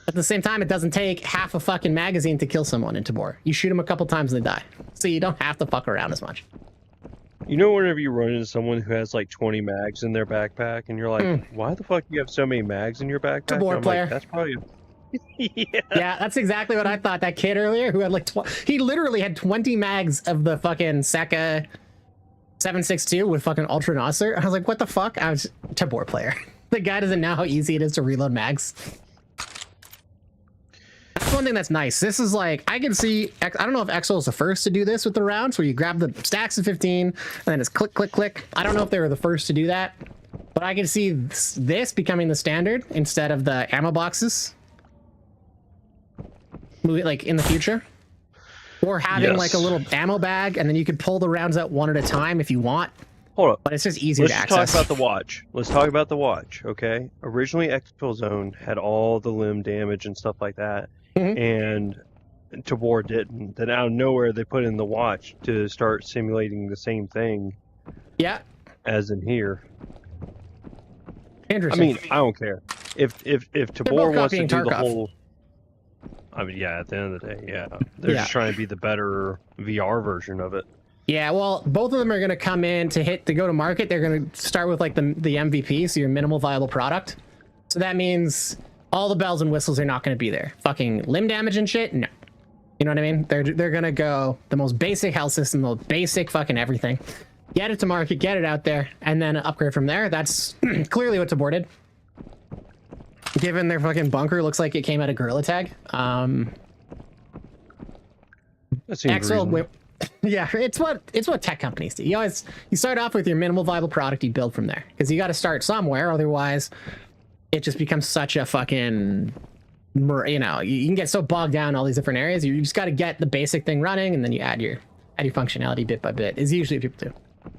At the same time, it doesn't take half a fucking magazine to kill someone in Tabor. You shoot them a couple times and they die. So you don't have to fuck around as much. You know, whenever you run into someone who has like 20 mags in their backpack and you're like, why the fuck do you have so many mags in your backpack? Tabor player. Like, that's probably... Yeah, that's exactly what I thought. That kid earlier who had like... he literally had 20 mags of the fucking Seka 7.62 with fucking Ultra Nosser. I was like, what the fuck? I was Tabor player. The guy doesn't know how easy it is to reload mags. one thing that's nice. This is like, I can see, I don't know if Exfil is the first to do this with the rounds, where you grab the stacks of 15 and then it's click, click, click. I don't know if they were the first to do that, but I can see this becoming the standard instead of the ammo boxes. Like in the future. Or having like a little ammo bag, and then you could pull the rounds out one at a time if you want. Hold up. But it's just easier to access. Let's talk about the watch. Let's talk about the watch, okay? Originally, Exfilzone had all the limb damage and stuff like that, and Tabor didn't. Then out of nowhere, they put in the watch to start simulating the same thing. Yeah. As in here. Interesting. I mean, I don't care. If Tabor wants to do the whole... I mean, yeah, at the end of the day, yeah. They're just trying to be the better VR version of it. Yeah, well, both of them are going to come in to go to market. They're going to start with like the MVP, so your minimal viable product. So that means all the bells and whistles are not going to be there. Fucking limb damage and shit? No. You know what I mean? They're going to go the most basic health system, the most basic fucking everything. Get it to market, get it out there, and then upgrade from there. That's clearly what's aborted. Given their fucking bunker looks like it came out of Gorilla Tag. Exfil, yeah, it's what tech companies do. You start off with your minimal viable product, you build from there, because you got to start somewhere. Otherwise, it just becomes such a fucking, you know, you can get so bogged down in all these different areas. You just got to get the basic thing running, and then you add your functionality bit by bit. Is usually what people do.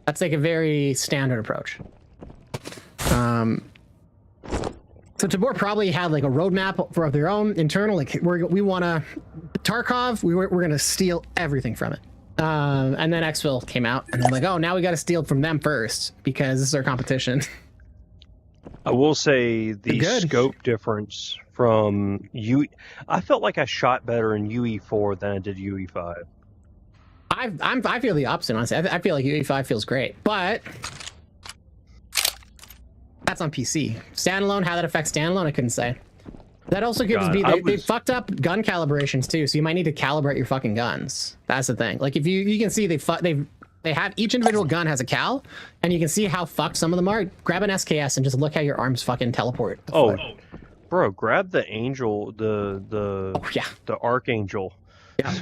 That's like a very standard approach. So Tabor probably had like a roadmap for their own internal, like we want to Tarkov, we're going to steal everything from it. And then Exfil came out and they're like, oh, now we got to steal from them first because this is our competition. I will say the scope difference from I felt like I shot better in UE4 than I did UE5. I feel the opposite, honestly. I feel like UE5 feels great, but that's on PC. Standalone, how that affects standalone, I couldn't say. That also gives they fucked up gun calibrations too, so you might need to calibrate your fucking guns. That's the thing. Like if you can see they have each individual gun has a cal, and you can see how fucked some of them are. Grab an SKS and just look how your arms fucking teleport. Bro, grab the angel, the archangel. Yeah.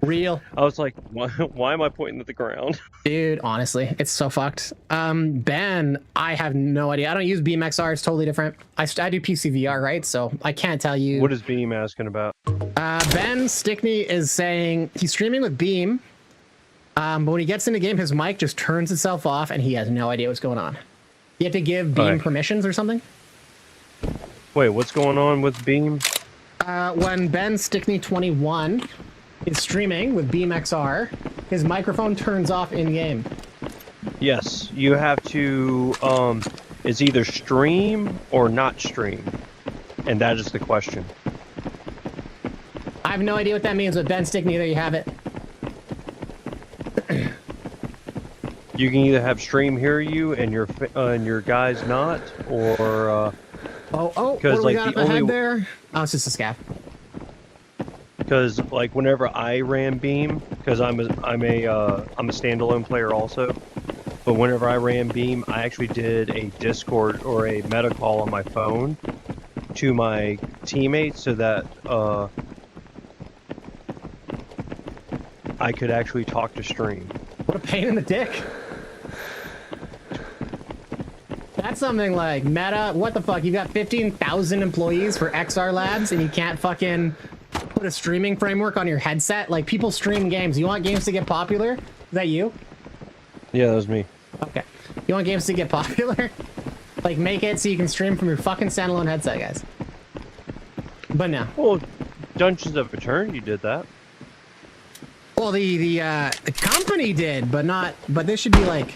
Real. I was like, why am I pointing at the ground? Dude, honestly, it's so fucked. Ben, I have no idea. I don't use Beam XR. It's totally different. I do PC VR, right? So I can't tell you. What is Beam asking about? Ben Stickney is saying he's streaming with Beam, but when he gets in the game, his mic just turns itself off, and he has no idea what's going on. You have to give Beam permissions or something? Wait, what's going on with Beam? When Ben Stickney 21 is streaming with Beam XR, his microphone turns off in game. Yes, you have to it's either stream or not stream, and that is the question. I have no idea what that means with Ben Stickney. There you have it. You can either have stream hear you and your guys not, or what do we got up ahead there? Oh, it's just a scav. Because like whenever I ran Beam, because I'm a standalone player also, but whenever I ran Beam, I actually did a Discord or a meta call on my phone to my teammates so that I could actually talk to stream. What a pain in the dick. That's something like meta. What the fuck? You got 15,000 employees for XR Labs and you can't fucking put a streaming framework on your headset? Like, people stream games. You want games to get popular? Is that you? Yeah, that was me. Okay. You want games to get popular? Like, make it so you can stream from your fucking standalone headset, guys. But no. Well, Dungeons of Eternity did that. Well, the company did, but not. But this should be like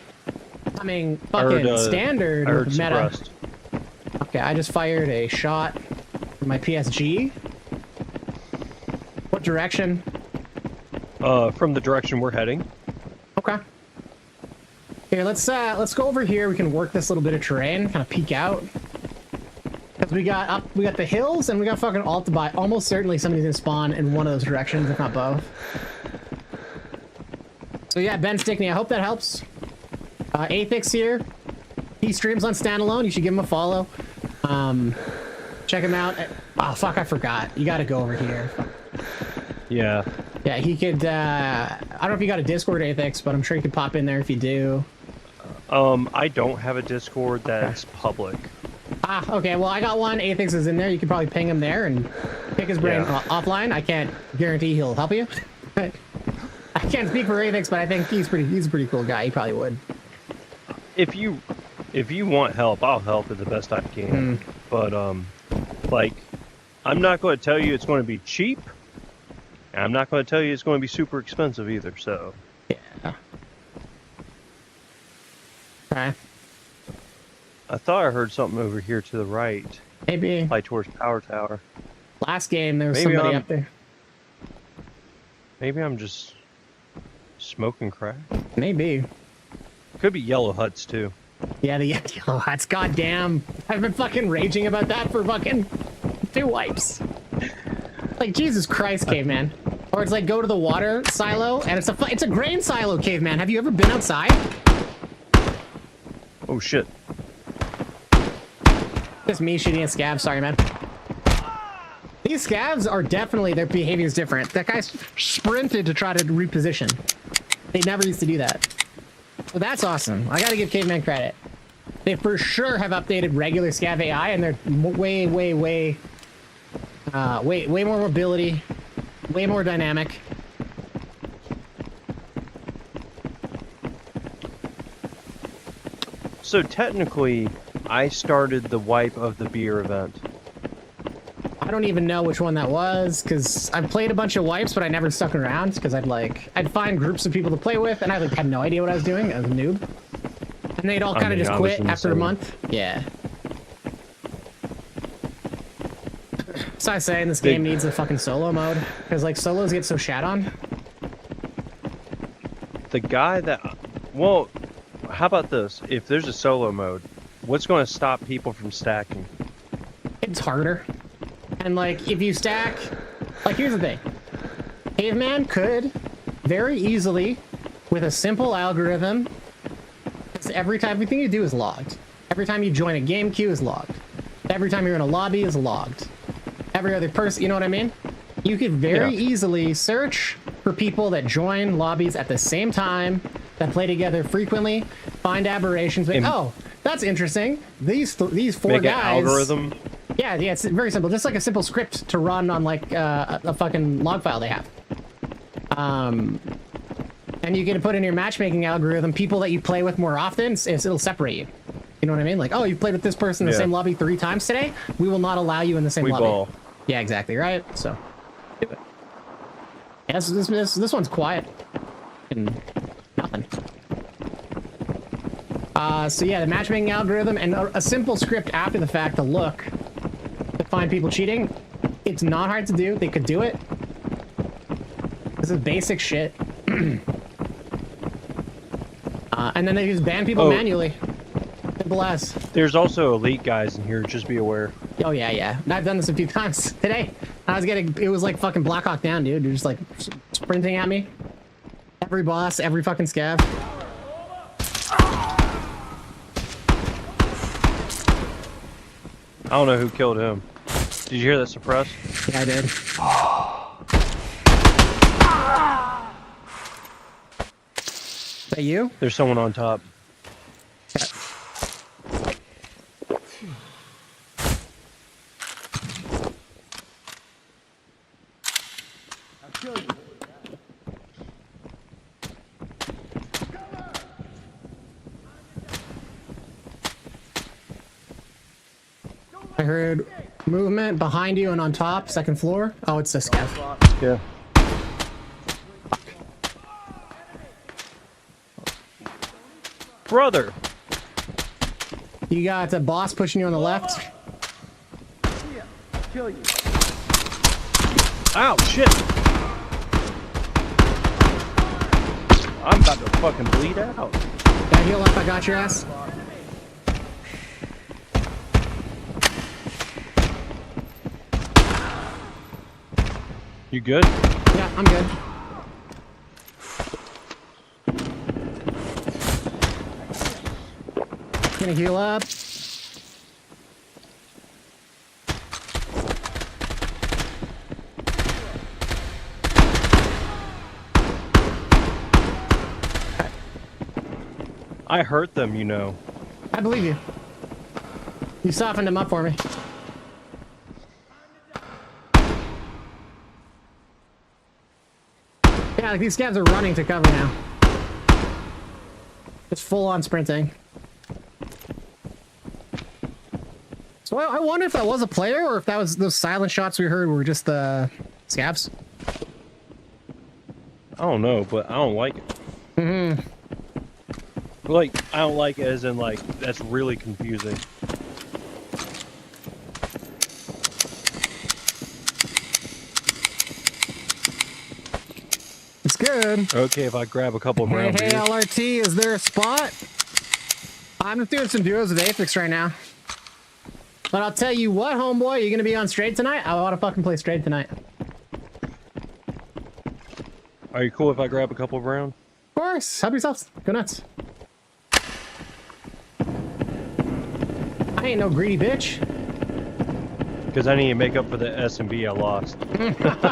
coming fucking standard with meta. Suppressed. Okay, I just fired a shot from my PSG. What direction? From the direction we're heading. Okay. Here, let's go over here. We can work this little bit of terrain, kind of peek out. Because we got the hills and we got fucking alt to buy. Almost certainly somebody's gonna spawn in one of those directions, if not both. So yeah, Ben Stickney, I hope that helps. Athix here. He streams on standalone. You should give him a follow. Check him out. Oh fuck, I forgot. You gotta go over here. Yeah. Yeah, he could, I don't know if you got a Discord Apex, but I'm sure you could pop in there if you do. I don't have a Discord that's public. Ah, okay, well I got one. Apex is in there. You could probably ping him there and pick his brain offline. I can't guarantee he'll help you. I can't speak for Apex, but I think he's a pretty cool guy. He probably would. If you want help, I'll help it the best I can. But like, I'm not going to tell you it's going to be cheap. And I'm not going to tell you it's going to be super expensive either. So yeah. Okay. I thought I heard something over here to the right. Maybe. Like towards Power Tower. Last game there was Maybe somebody up there. Maybe I'm just smoking crack. Maybe. Could be yellow huts too. Yeah, the yellow huts. Goddamn, I've been fucking raging about that for fucking 2 wipes. Like Jesus Christ, caveman. Or it's like go to the water silo and it's a grain silo, caveman. Have you ever been outside? Oh shit. Just me shooting at scabs. Sorry, man. These scabs are definitely, their behavior is different. That guy sprinted to try to reposition. They never used to do that. Well, that's awesome. I gotta give Caveman credit. They for sure have updated regular scav AI, and they're way more mobility, way more dynamic. So technically, I started the wipe of the beer event. I don't even know which one that was, because I've played a bunch of wipes, but I never stuck around, because I'd find groups of people to play with, and I had no idea what I was doing. I was a noob. And they'd all kind of just quit after a month. Yeah. So I say this game needs a fucking solo mode, because like solos get so shat on. The guy that... Well, how about this? If there's a solo mode, what's going to stop people from stacking? It's harder. And like, if you stack... Like, here's the thing. Caveman could very easily, with a simple algorithm, everything you do is logged. Every time you join a game queue is logged. Every time you're in a lobby is logged. Every other person, you know what I mean? You could very easily search for people that join lobbies at the same time, that play together frequently, find aberrations, like, oh, that's interesting. These 4 Make guys... an algorithm? Yeah, it's very simple. Just like a simple script to run on like a fucking log file they have. And you get to put in your matchmaking algorithm people that you play with more often, it'll separate you. You know what I mean? Like, oh, you played with this person in the same lobby 3 times today? We will not allow you in the same lobby. Ball. Yeah, exactly, right? So, do it. Yeah, this one's quiet. And nothing. So yeah, the matchmaking algorithm and a simple script after the fact to look to find people cheating. It's not hard to do. They could do it. This is basic shit. And then they just ban people manually. Simple as. There's also elite guys in here, just be aware. Oh yeah, yeah. I've done this a few times today. It was like fucking Black Hawk Down, dude. You're just like sprinting at me. Every boss, every fucking scav. I don't know who killed him. Did you hear that suppress? Yeah, I did. Is that you? There's someone on top. I heard movement behind you and on top, 2nd floor. Oh, it's this guy. Yeah. Brother! You got the boss pushing you on the left. Kill you. Ow, shit! I'm about to fucking bleed out. Got heal up, I got your ass. You good? Yeah, I'm good. Gonna heal up. I hurt them, you know. I believe you. You softened them up for me. Yeah, like these scavs are running to cover now. Just full on sprinting. So I wonder if that was a player or if that was those silent shots we heard were just the scavs. I don't know, but I don't like it. Mm-hmm. Like, I don't like it as in, like, that's really confusing. It's good. Okay, if I grab a couple of Hey, round hey, beers. LRT, is there a spot? I'm just doing some duos with Apex right now. But I'll tell you what, homeboy, you gonna be on straight tonight? I want to fucking play straight tonight. Are you cool if I grab a couple of round? Of course, help yourselves. Go nuts. I ain't no greedy bitch. Because I need to make up for the S&B I lost.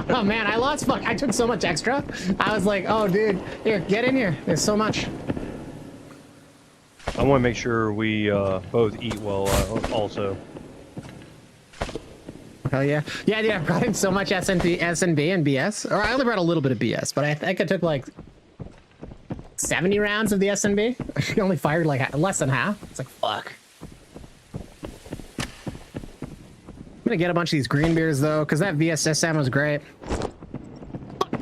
Oh man, I lost. Fuck, I took so much extra. I was like, oh dude, here, get in here. There's so much. I want to make sure we both eat well also. Hell yeah. Yeah, dude, I brought in so much SNB and BS. Or I only brought a little bit of BS, but I think I took like 70 rounds of the SNB. I only fired like less than half. It's like, fuck. I'm gonna get a bunch of these green beers though, because that VSS ammo is great.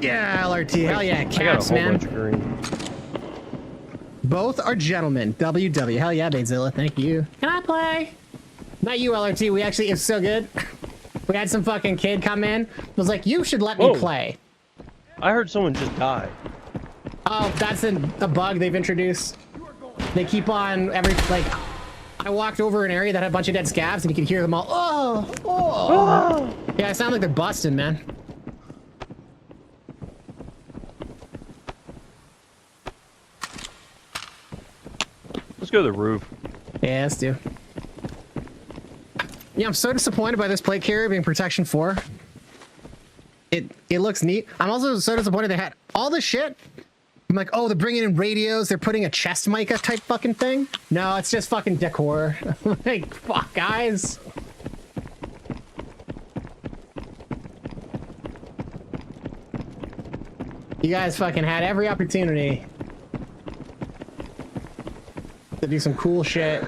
Yeah, LRT. Hell yeah, I got a caps, whole man. bunch of green. Both are gentlemen. WW. Hell yeah, Baitzilla. Thank you. Can I play? Not you, LRT. We actually, it's so good. We had some fucking kid come in. Was like, you should let me Whoa. play. I heard someone just die. Oh, that's a bug they've introduced. They keep on like, I walked over an area that had a bunch of dead scavs and you could hear them all. Oh, oh. Yeah, it sounds like they're busting, man. Let's go to the roof. Yeah, let's do. Yeah, I'm so disappointed by this plate carrier being protection 4. It looks neat. I'm also so disappointed they had all this shit. I'm like, oh, they're bringing in radios. They're putting a chest mica type fucking thing. No, it's just fucking decor. Like, fuck, guys. You guys fucking had every opportunity to do some cool shit.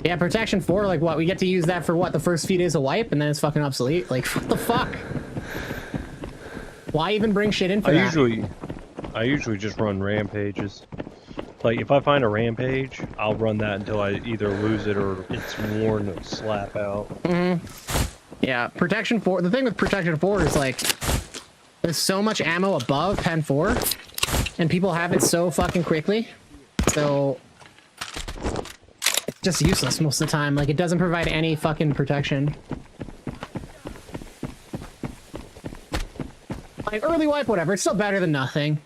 Yeah, protection 4, like what? We get to use that for what? The first few days of wipe and then it's fucking obsolete? Like, what the fuck? Why even bring shit in for that? I usually just run rampages. Like, if I find a rampage, I'll run that until I either lose it or it's worn to slap out. Yeah, protection 4. The thing with protection 4 is like, there's so much ammo above pen 4, and people have it so fucking quickly. So it's just useless most of the time. Like, it doesn't provide any fucking protection. Like, early wipe, whatever. It's still better than nothing.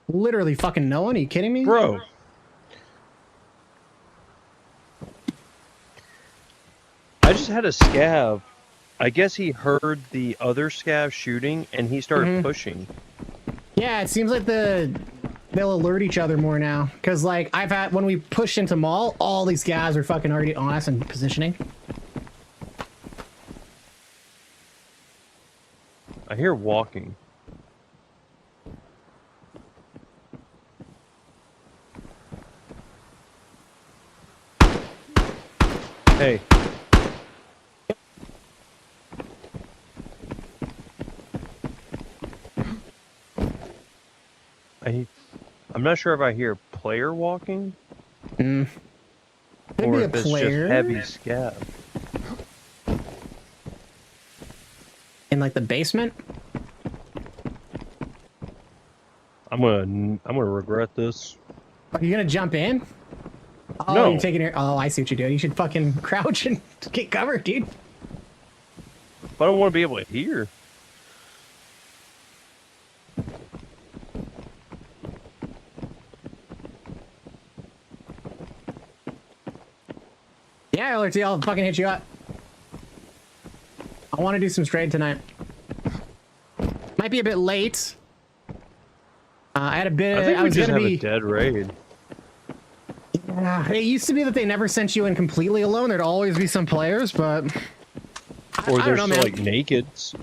Literally fucking no one? Are you kidding me? Bro. I just had a scav. I guess he heard the other scav shooting and he started pushing. Yeah, it seems like they'll alert each other more now. Because, like, I've had, when we pushed into mall, all these guys are fucking already on us and positioning. I hear walking. Hey. I'm not sure if I hear player walking. Could Or be a if it's player. just heavy scav. In, like, the basement? I'm gonna regret this. Are you gonna jump in? Oh, No. you're taking your... Oh, I see what you're doing. You should fucking crouch and get covered, dude. But I don't want to be able to hear. Yeah, LRT, I'll fucking hit you up. I want to do some trade tonight. Might be a bit late. I had a bit. I think we was just gonna have be. a dead raid. Yeah, it used to be that they never sent you in completely alone. There'd always be some players, but Or I there's don't know, still, man. like nakeds.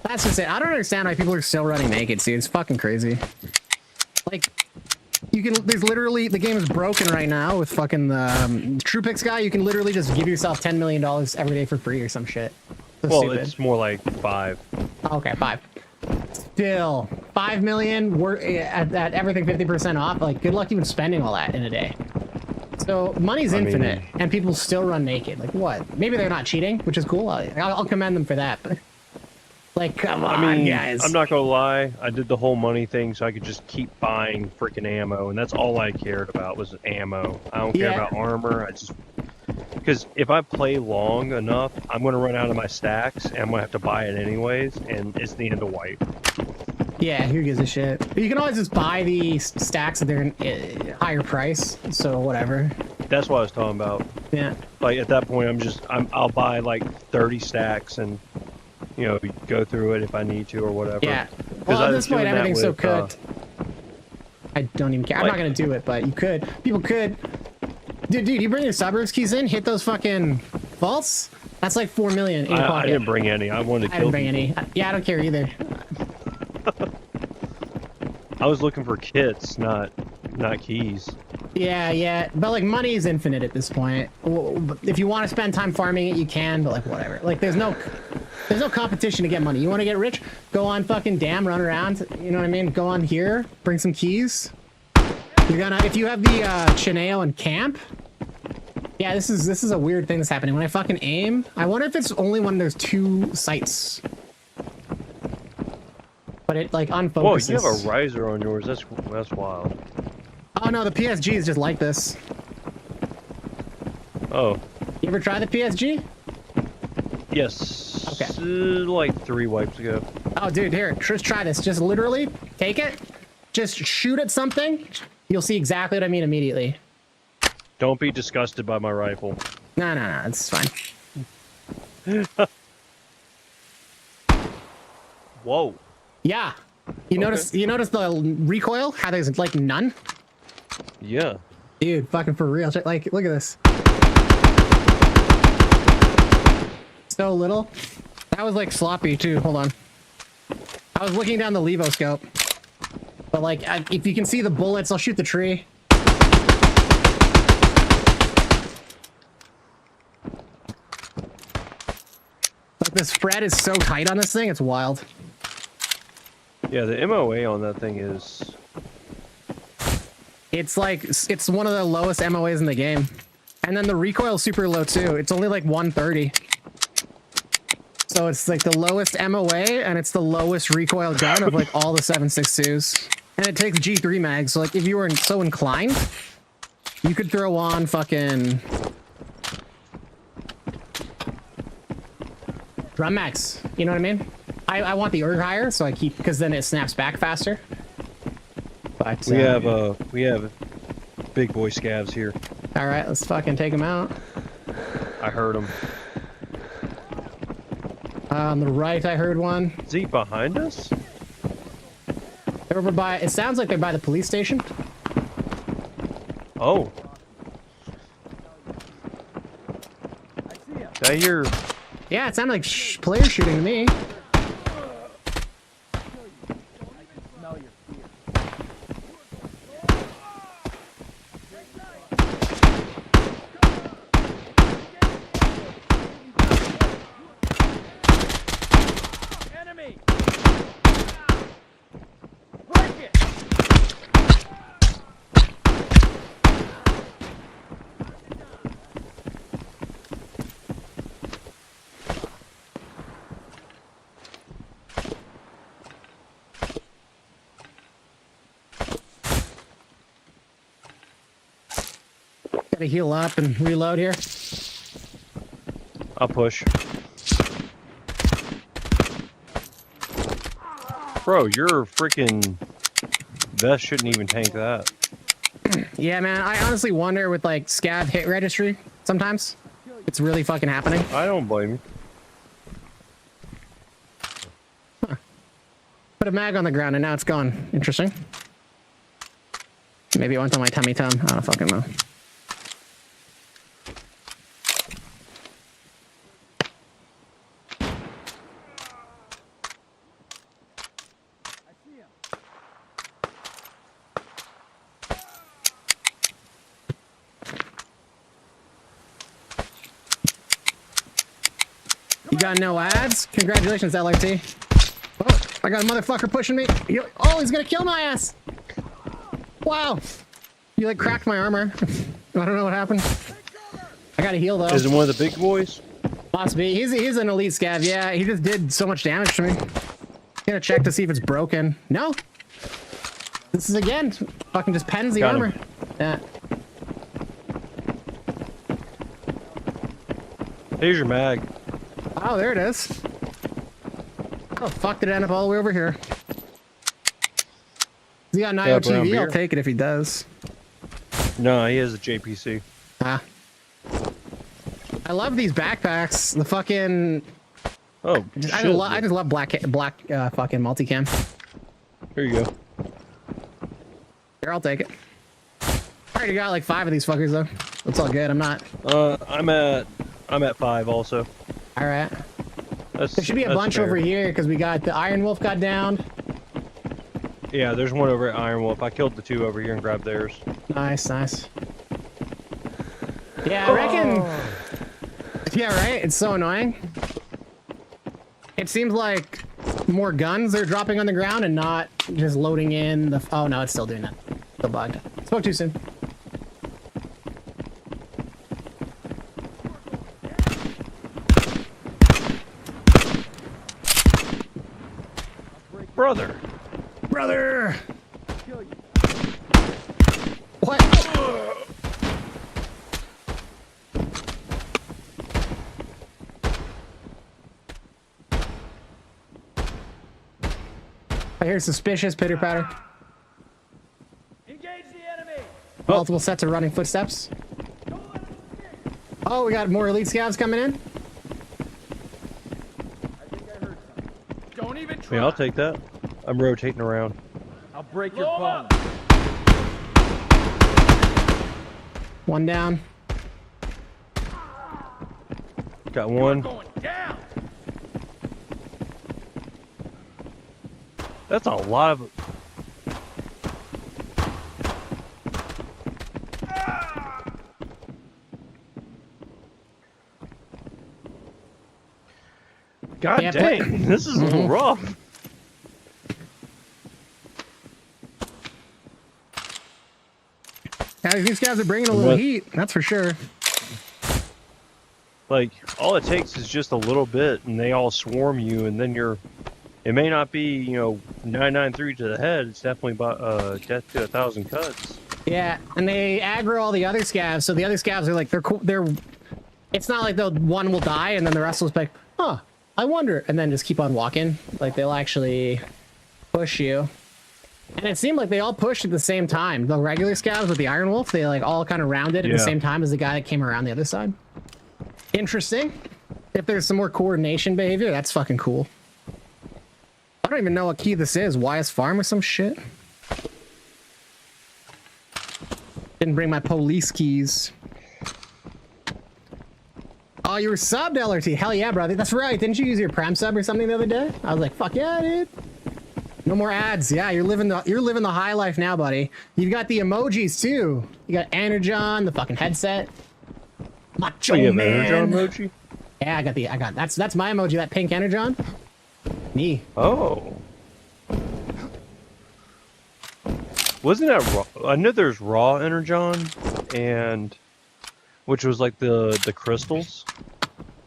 That's just it. I don't understand why people are still running naked, dude. It's fucking crazy. Like, you can. There's literally the game is broken right now with fucking the True Picks guy. You can literally just give yourself $10 million every day for free or some shit. So Well, stupid. it's more like 5. Okay, 5. Still, 5 million. We're at everything 50% off. Like, good luck even spending all that in a day. So money's I mean- infinite, and people still run naked. Like what? Maybe they're not cheating, which is cool. I'll commend them for that. But like, come on, I mean, guys. I'm not gonna lie. I did the whole money thing so I could just keep buying freaking ammo, and that's all I cared about was ammo. I don't care Yeah. about armor. I just because if I play long enough, I'm gonna run out of my stacks, and I'm gonna have to buy it anyways, and it's the end of wipe. Yeah, who gives a shit? But you can always just buy the stacks at their higher price. So whatever. That's what I was talking about. Yeah. Like at that point, I'll buy like 30 stacks and go through it if I need to or whatever. Yeah. 'Cause Well, I at was this point, doing that everything's so with, cooked. I don't even care. I'm not like- gonna do it, but you could. People could. Dude, you bring your suburbs keys in, hit those fucking vaults. That's like 4 million in your I pocket. didn't bring any. I wanted to I kill didn't bring people. any. Yeah, I don't care either. I was looking for kits, not keys. Yeah, but like money is infinite at this point. If you want to spend time farming it, you can, but like whatever. Like there's no competition to get money. You want to get rich? Go on fucking Dam, run around. You know what I mean? Go on here, bring some keys. You're gonna if you have the Chineo and camp. Yeah, this is a weird thing that's happening. When I fucking aim, I wonder if it's only when there's 2 sights. But it like unfocuses. Whoa, you have a riser on yours. That's wild. Oh no, the PSG is just like this. Oh, You ever try the PSG? yes. Okay. Like 3 wipes ago. Oh, dude, here, just try this. Just literally take it, just shoot at something. You'll see exactly what I mean immediately. Don't be disgusted by my rifle. No, it's fine. Whoa. Yeah. You notice the recoil? How there's like none? Yeah. Dude, fucking for real. Like, look at this. So little. That was like sloppy too. Hold on. I was looking down the Levo scope. But like, if you can see the bullets, I'll shoot the tree. Like the spread is so tight on this thing, it's wild. Yeah, the MOA on that thing is... It's like, it's one of the lowest MOAs in the game. And then the recoil's super low too. It's only like 130. So it's like the lowest MOA and it's the lowest recoil gun of like all the 7.62s. And it takes G3 mags. So like if you were so inclined, you could throw on fucking drum mags. You know what I mean? I want the ERG higher, so I keep, because then it snaps back faster. But We have big boy scavs here. all right, let's fucking take them out. I heard them. On the right, I heard one. Is he behind us? They're over by, it sounds like they're by the police station. Oh. Did I hear... Yeah, it sounded like players shooting to me. Smell your fear. Enemy! Break it! Gotta heal up and reload here. I'll push. Bro, your freaking vest shouldn't even tank that. Yeah, man, I honestly wonder with like scav hit registry sometimes. It's really fucking happening. I don't blame you. Put a mag on the ground and now it's gone. Interesting. Maybe it went on my tummy tum. I don't fucking know. You got no ads? Congratulations, LRT. Oh, I got a motherfucker pushing me. Oh, he's gonna kill my ass. Wow. You like cracked my armor. I don't know what happened. I gotta heal though. Is it one of the big boys? Must be. He's an elite scav. Yeah, he just did so much damage to me. Gonna check to see if it's broken. No. This is again. Fucking just pens the Got armor. him. Yeah. Here's your mag. Oh, there it is. Oh, fuck, did it end up all the way over here? He got an Yeah, brown IOTV, I'll beer. take it if he does. No, he has a JPC. Ah. I love these backpacks. The fucking... Oh, I shit. just love black fucking multicam. Here you go. Here, I'll take it. I already got like 5 of these fuckers though. That's all good, I'm not... I'm at 5 also. Alright. That's, There should be a that's bunch fair. over here, because we got the Iron Wolf got downed. Yeah, there's one over at Iron Wolf. I killed the 2 over here and grabbed theirs. Nice, nice. Yeah, I reckon... Yeah, right? It's so annoying. It seems like more guns are dropping on the ground and not just loading in the... Oh, no, it's still doing that. Still bugged. Spoke too soon. Brother! Brother! What? I hear suspicious pitter patter. Engage the enemy! Multiple sets of running footsteps. Oh, we got more elite scouts coming in. I think I heard something. Don't even try. Yeah, I'll take that. I'm rotating around. I'll break your bones. One down. Got one. Going down. That's a lot of... God Yeah, dang, this is a little rough. Yeah, these guys are bringing a little What? heat, that's for sure. Like, all it takes is just a little bit, and they all swarm you, and then you're... It may not be, you know, 993 to the head. It's definitely death to 1,000 cuts. Yeah, and they aggro all the other scavs, so the other scavs are like, they're cool, it's not like one will die, and then the rest will be like, huh, I wonder, and then just keep on walking. Like, they'll actually push you. And it seemed like they all pushed at the same time. The regular scavs with the Iron Wolf, they like all kind of rounded at the Yeah. same time as the guy that came around the other side. Interesting. If there's some more coordination behavior, that's fucking cool. I don't even know what key this is. YS Farm or some shit? Didn't bring my police keys. Oh, you were subbed, LRT. Hell yeah, brother. That's right. Didn't you use your Prime sub or something the other day? I was like, fuck yeah, dude. No more ads. Yeah, you're living the high life now, buddy. You've got the emojis too. You got Energon, the fucking headset. Macho Oh, you have an man. Energon emoji? Yeah, that's my emoji, that pink Energon. Me. Oh. Wasn't that raw? I know there's raw Energon, and which was like the crystals.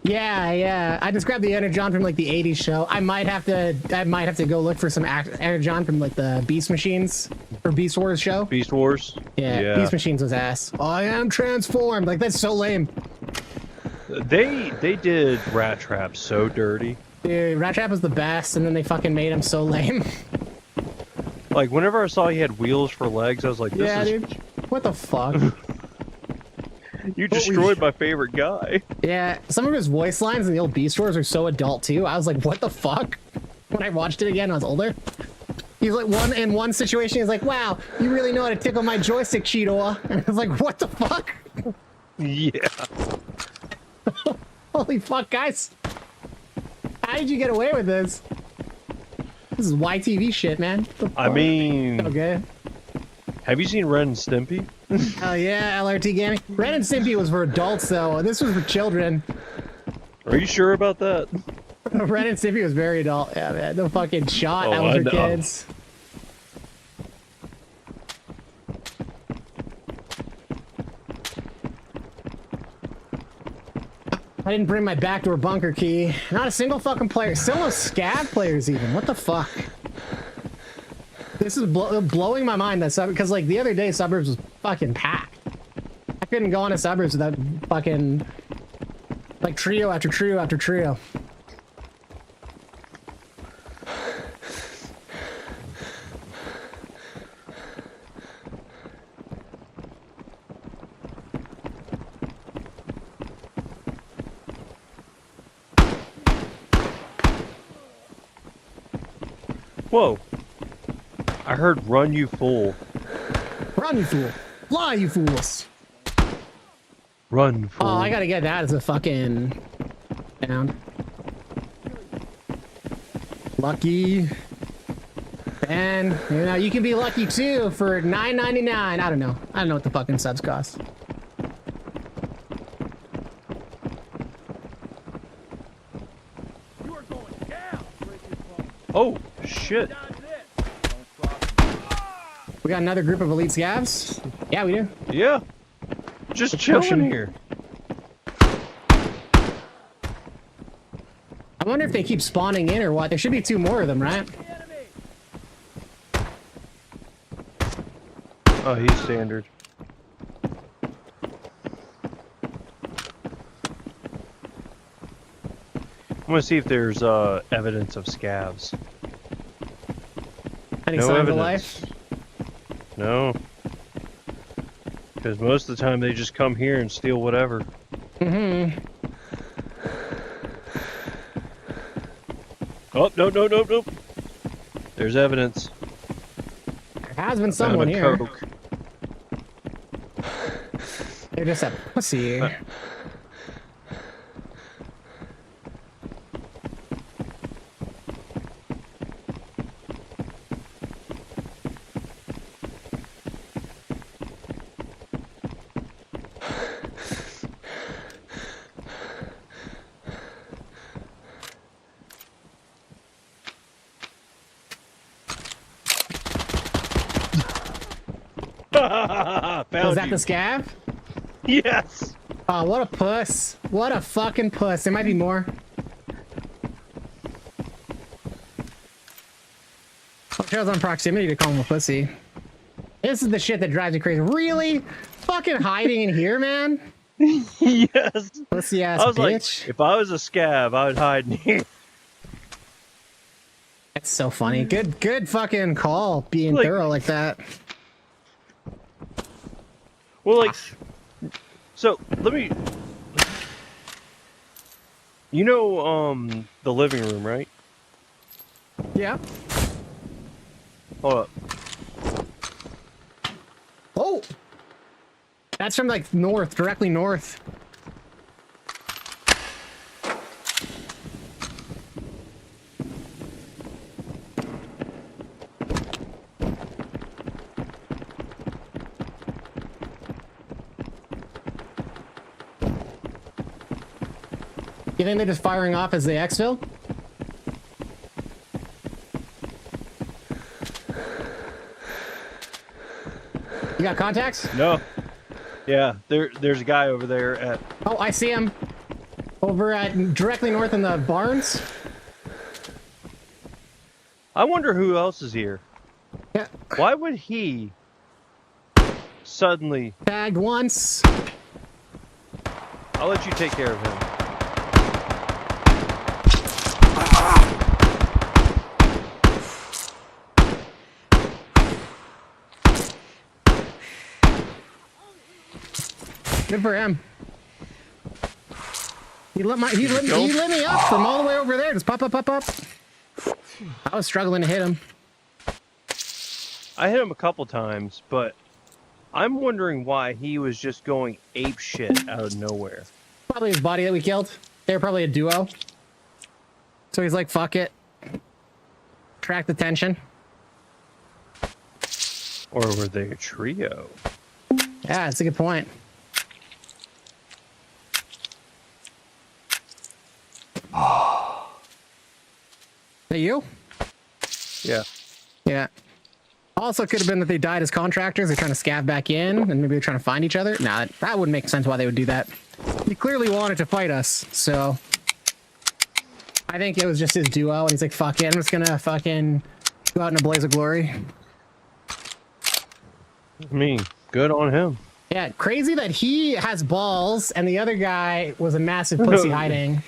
Yeah. I just grabbed the Energon from like the 80s show. I might have to go look for some Energon from like the Beast Machines or Beast Wars show. Beast Wars. Yeah, Beast Machines was ass. I am transformed. Like, that's so lame. They did Rat Trap so dirty. Dude, Rat Trap was the best, and then they fucking made him so lame. Like, whenever I saw he had wheels for legs, I was like, this Yeah, is... dude. What the fuck? You destroyed my favorite guy. Yeah, some of his voice lines in the old Beast Wars are so adult too. I was like, what the fuck? When I watched it again, I was older. He's like, in one situation, he's like, wow, you really know how to tickle my joystick, Cheetor. And I was like, what the fuck? Yeah. Holy fuck, guys. How did you get away with this? This is YTV shit, man. I mean... Okay. Have you seen Ren and Stimpy? Oh yeah, LRT gaming. Ren and Stimpy was for adults though. This was for children. Are you sure about that? Ren and Stimpy was very adult. Yeah, man. No fucking shot. Oh, That was I for know. kids. I didn't bring my backdoor bunker key. Not a single fucking player. Still no scav players even. What the fuck? This is blowing my mind that because like the other day suburbs was fucking packed. I couldn't go on to suburbs without fucking like trio after trio after trio. Whoa. I heard run you fool. Run, you fool. Fly, you fools. Run fool. Oh, I gotta get that as a fucking sound. Lucky. And you know, you can be lucky too for $9.99. I don't know. I don't know what the fucking subs cost. You are going down. Break your bones. Oh, shit. Down this. Don't cross me. We got another group of elite scavs. Yeah, we do. Yeah. Just chilling pushing. here. I wonder if they keep spawning in or what. There should be 2 more of them, right? The enemy. Oh, he's standard. I'm gonna see if there's evidence of scavs. Any No signs evidence. of life? No. Because most of the time they just come here and steal whatever. Mm-hmm. Oh, no. There's evidence. There has been Found someone a here. Coke. They're just a pussy. Found Was that you. the scav? Yes. Oh, what a puss. What a fucking puss. There might be more. Oh, shows on proximity to call him a pussy. This is the shit that drives me crazy. Really? Fucking hiding in here, man? Yes. Pussy ass I was bitch. like, if I was a scav, I would hide in here. That's so funny. Good fucking call being Like- thorough like that. Well, like, so let me. You know, the living room, right? Yeah. Hold up. Oh! That's from like north, directly north. You think they're just firing off as they exfil? You got contacts? No. Yeah, there's a guy over there at. Oh, I see him. Over at directly north in the barns. I wonder who else is here. Yeah. Why would he suddenly? Tagged once. I'll let you take care of him. Good for him. He lit me up from all the way over there. Just pop up. I was struggling to hit him. I hit him a couple times, but I'm wondering why he was just going ape shit out of nowhere. Probably his buddy that we killed. They were probably a duo. So he's like, fuck it. Attract attention. Or were they a trio? Yeah, that's a good point. Is that you? Yeah. Yeah. Also could have been that they died as contractors. They're trying to scav back in, and maybe they're trying to find each other. Nah, that wouldn't make sense why they would do that. He clearly wanted to fight us, so... I think it was just his duo, and he's like, fuck it, I'm just gonna fucking go out in a blaze of glory. I mean, good on him. Yeah, crazy that he has balls, and the other guy was a massive pussy hiding.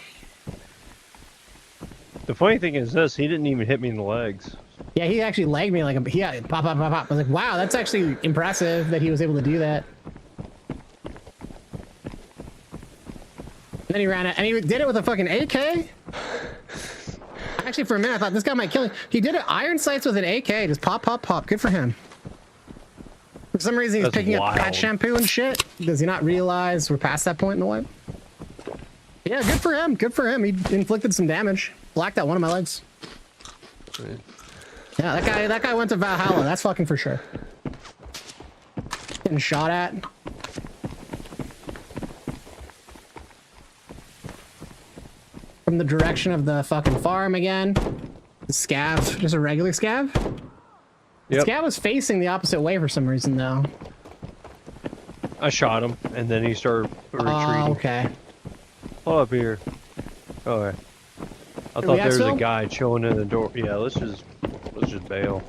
The funny thing is this, he didn't even hit me in the legs. Yeah, he actually legged me like a... Yeah, pop. I was like, wow, that's actually impressive that he was able to do that. And then he ran out, and he did it with a fucking AK? Actually, for a minute, I thought this guy might kill him. He did it iron sights with an AK. Just pop. Good for him. For some reason, he's That's picking wild. up cat shampoo and shit. Does he not realize we're past that point in the wipe? Yeah, good for him. Good for him. He inflicted some damage. Blacked out one of my legs. Yeah, that guy went to Valhalla. That's fucking for sure. Getting shot at. From the direction of the fucking farm again. The scav. Just a regular scav? Yep. Scav was facing the opposite way for some reason, though. I shot him, and then he started retreating. Oh, okay. Oh, up here. Okay. I thought there was a guy chilling in the door. Yeah, let's just bail.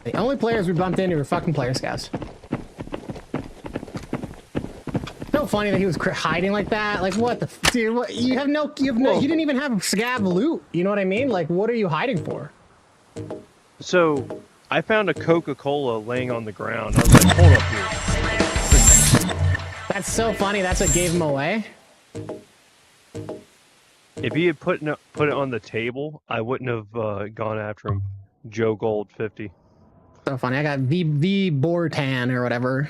The only players we bumped into were fucking player scouts. So funny that he was hiding like that. Like, what the dude? What, you didn't even have scav loot. You know what I mean? Like, what are you hiding for? So, I found a Coca-Cola laying on the ground. I was like, hold up here. That's so funny. That's what gave him away. If he had put it on the table, I wouldn't have gone after him. Joe Gold 50. So funny. I got V Bortan or whatever.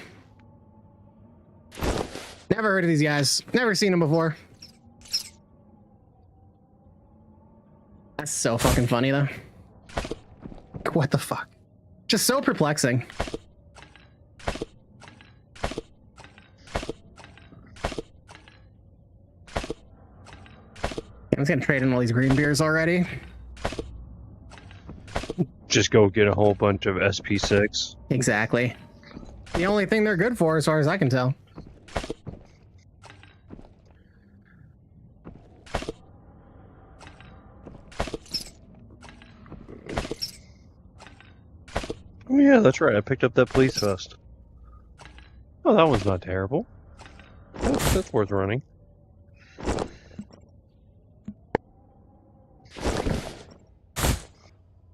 Never heard of these guys. Never seen them before. That's so fucking funny, though. What the fuck? Just so perplexing. I'm just gonna trade in all these green beers already. Just go get a whole bunch of SP6. Exactly. The only thing they're good for, as far as I can tell. Oh yeah, that's right. I picked up that police vest. Oh, that one's not terrible. That's worth running.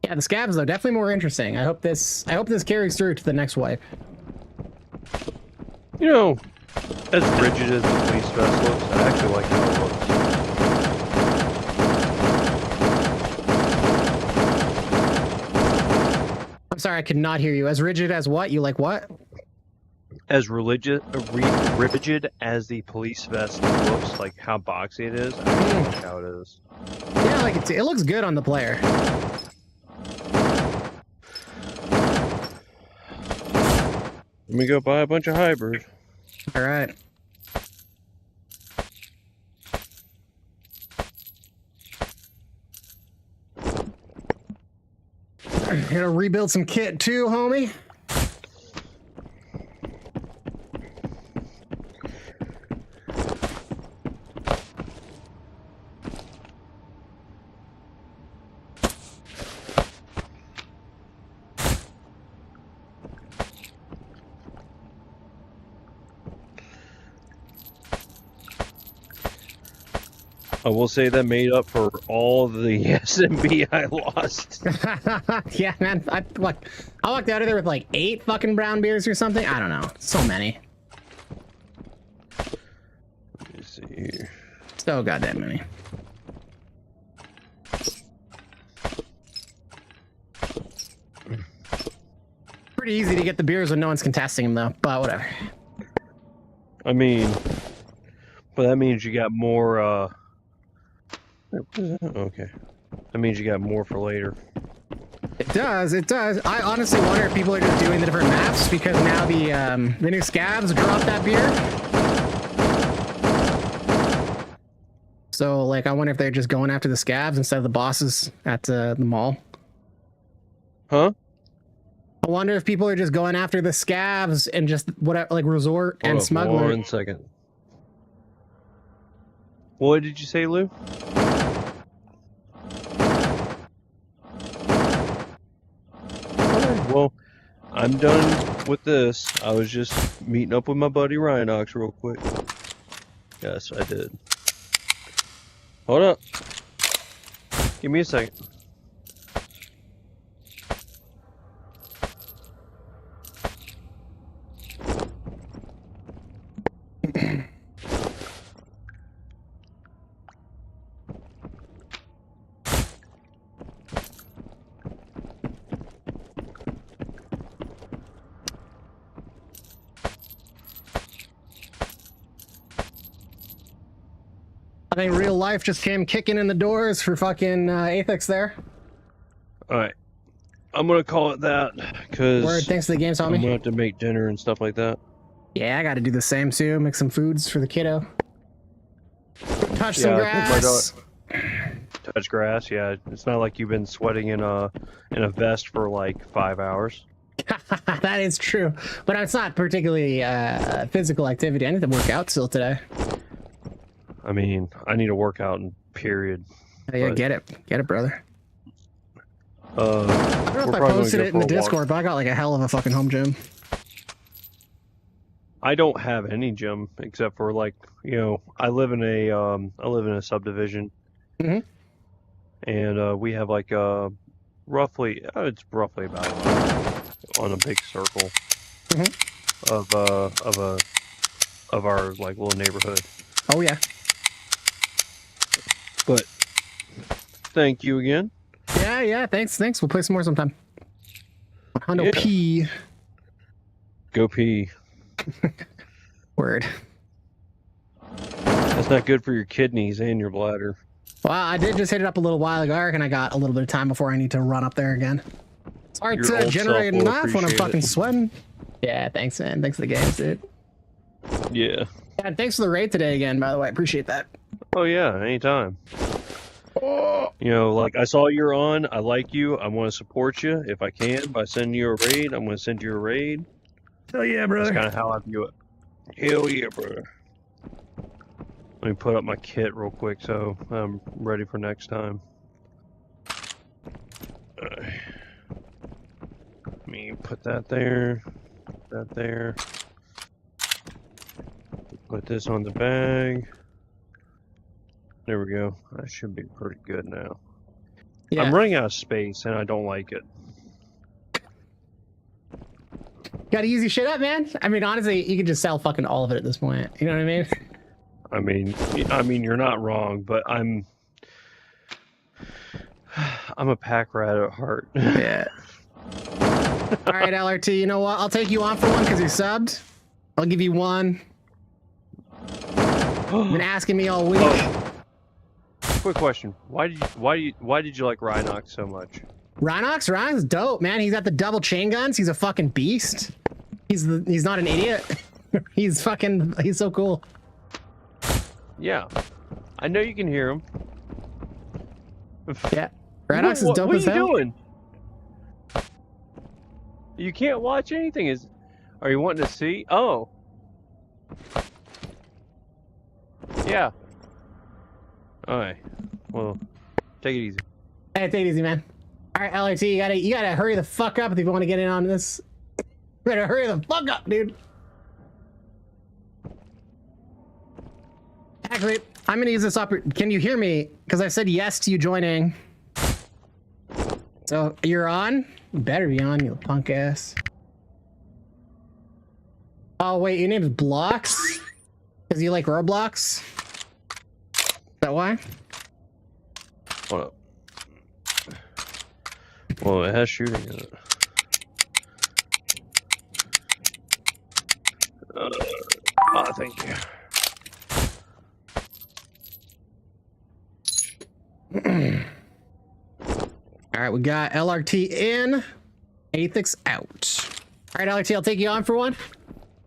Yeah, the scabs though, definitely more interesting. I hope this carries through to the next wipe. You know, as rigid as the police vest looks, I actually like how it looks. I'm sorry, I could not hear you. As rigid as what? You like what? As rigid as the police vest looks, like how boxy it is, I actually like how it is. Yeah, like it looks good on the player. Let me go buy a bunch of hybrid. All right. Gonna rebuild some kit too, homie. I will say that made up for all the SMB I lost. Yeah, man. I walked out of there with like 8 fucking brown beers or something. I don't know. So many. Let me see here. So goddamn many. Pretty easy to get the beers when no one's contesting them, though. But whatever. I mean, but that means you got more. Okay, that means you got more for later. It does. It does. I honestly wonder if people are just doing the different maps because now the new scabs drop that beer. So like, I wonder if they're just going after the scabs instead of the bosses at the mall. Huh? I wonder if people are just going after the scabs and just whatever, like resort Hold and up, smuggler. 1 second. What did you say, Lou? Alright, well, I'm done with this. I was just meeting up with my buddy Rhinox real quick. Yes, I did. Hold up. Give me a second. I think real life just came kicking in the doors for fucking Apex there. Alright. I'm gonna call it that, because Word, thanks to the games, I'm gonna homie. have to make dinner and stuff like that. Yeah, I gotta do the same too. Make some foods for the kiddo. Touch some Yeah, I think my grass. Touch grass, yeah. It's not like you've been sweating in a vest for like 5 hours. That is true. But it's not particularly physical activity. I need to work out still today. I mean, I need to work out, and period. Yeah, But, get it. Get it, brother. I don't know we're if I probably gonna posted go it in for the a walk. Discord, but I got like a hell of a fucking home gym. I don't have any gym except for like, I live in a subdivision. Mhm. And we have like roughly it's roughly about on a big circle of our like little neighborhood. Oh yeah. But thank you again. Yeah, thanks. We'll play some more sometime. Hondo Yeah. P. Go pee. Word. That's not good for your kidneys and your bladder. Well, I did just hit it up a little while ago, and I got a little bit of time before I need to run up there again. It's hard Your to old generate self will enough when I'm appreciate fucking it. sweating. Yeah, thanks, man. Thanks for the games, dude. Yeah. Yeah, and thanks for the raid today again, by the way. I appreciate that. Oh yeah, anytime. Like I saw you're on, I like you, I want to support you if I can by sending you a raid. I'm going to send you a raid. Hell yeah, That's brother. kind of how I view it. Hell yeah, brother. Let me put up my kit real quick so I'm ready for next time. Let me put that there. Put that there. Put this on the bag. There we go. That should be pretty good now. Yeah. I'm running out of space and I don't like it. Gotta use your shit up, man. I mean, honestly, you could just sell fucking all of it at this point. You know what I mean? I mean, you're not wrong, but I'm a pack rat at heart. Yeah. All right, LRT, you know what? I'll take you on for one because you subbed. I'll give you one. You've been asking me all week. Quick question: Why did you like Rhinox so much? Rhinox is dope, man. He's got the double chain guns. He's a fucking beast. He's not an idiot. He's so cool. Yeah, I know you can hear him. Yeah, Rhinox is dope what as are you hell. doing? You can't watch anything. Are you wanting to see? Oh, yeah. All right. Well, take it easy. Hey, take it easy, man. All right, LRT, you gotta hurry the fuck up if you want to get in on this. You better hurry the fuck up, dude. Actually, I'm gonna use this Can you hear me? Because I said yes to you joining. So you're on? You better be on, you punk ass. Oh wait, your name is Blocks? Because you like Roblox? Is that why? What up? Well, it has shooting in it. Oh, thank you. All right, we got LRT in, Aethix out. All right, LRT, I'll take you on for one.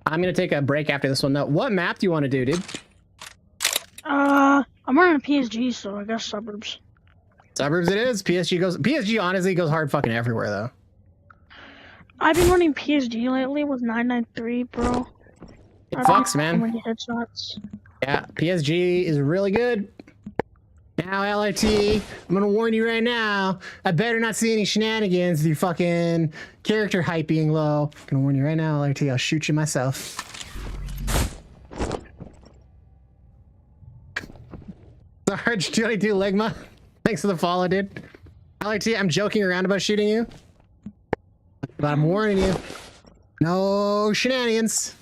I'm gonna take a break after this one. Now, what map do you want to do, dude? I'm running a PSG, so I guess suburbs. Suburbs it is. PSG honestly goes hard fucking everywhere though. I've been running PSG lately with 993, bro. It fucks, man. So many headshots. Yeah, PSG is really good. Now, LRT, I'm gonna warn you right now. I better not see any shenanigans with your fucking character hype being low. I'm gonna warn you right now, LRT. I'll shoot you myself. Sarge 22 Ligma. Thanks for the follow, dude. LRT, I'm joking around about shooting you, but I'm warning you. No shenanigans.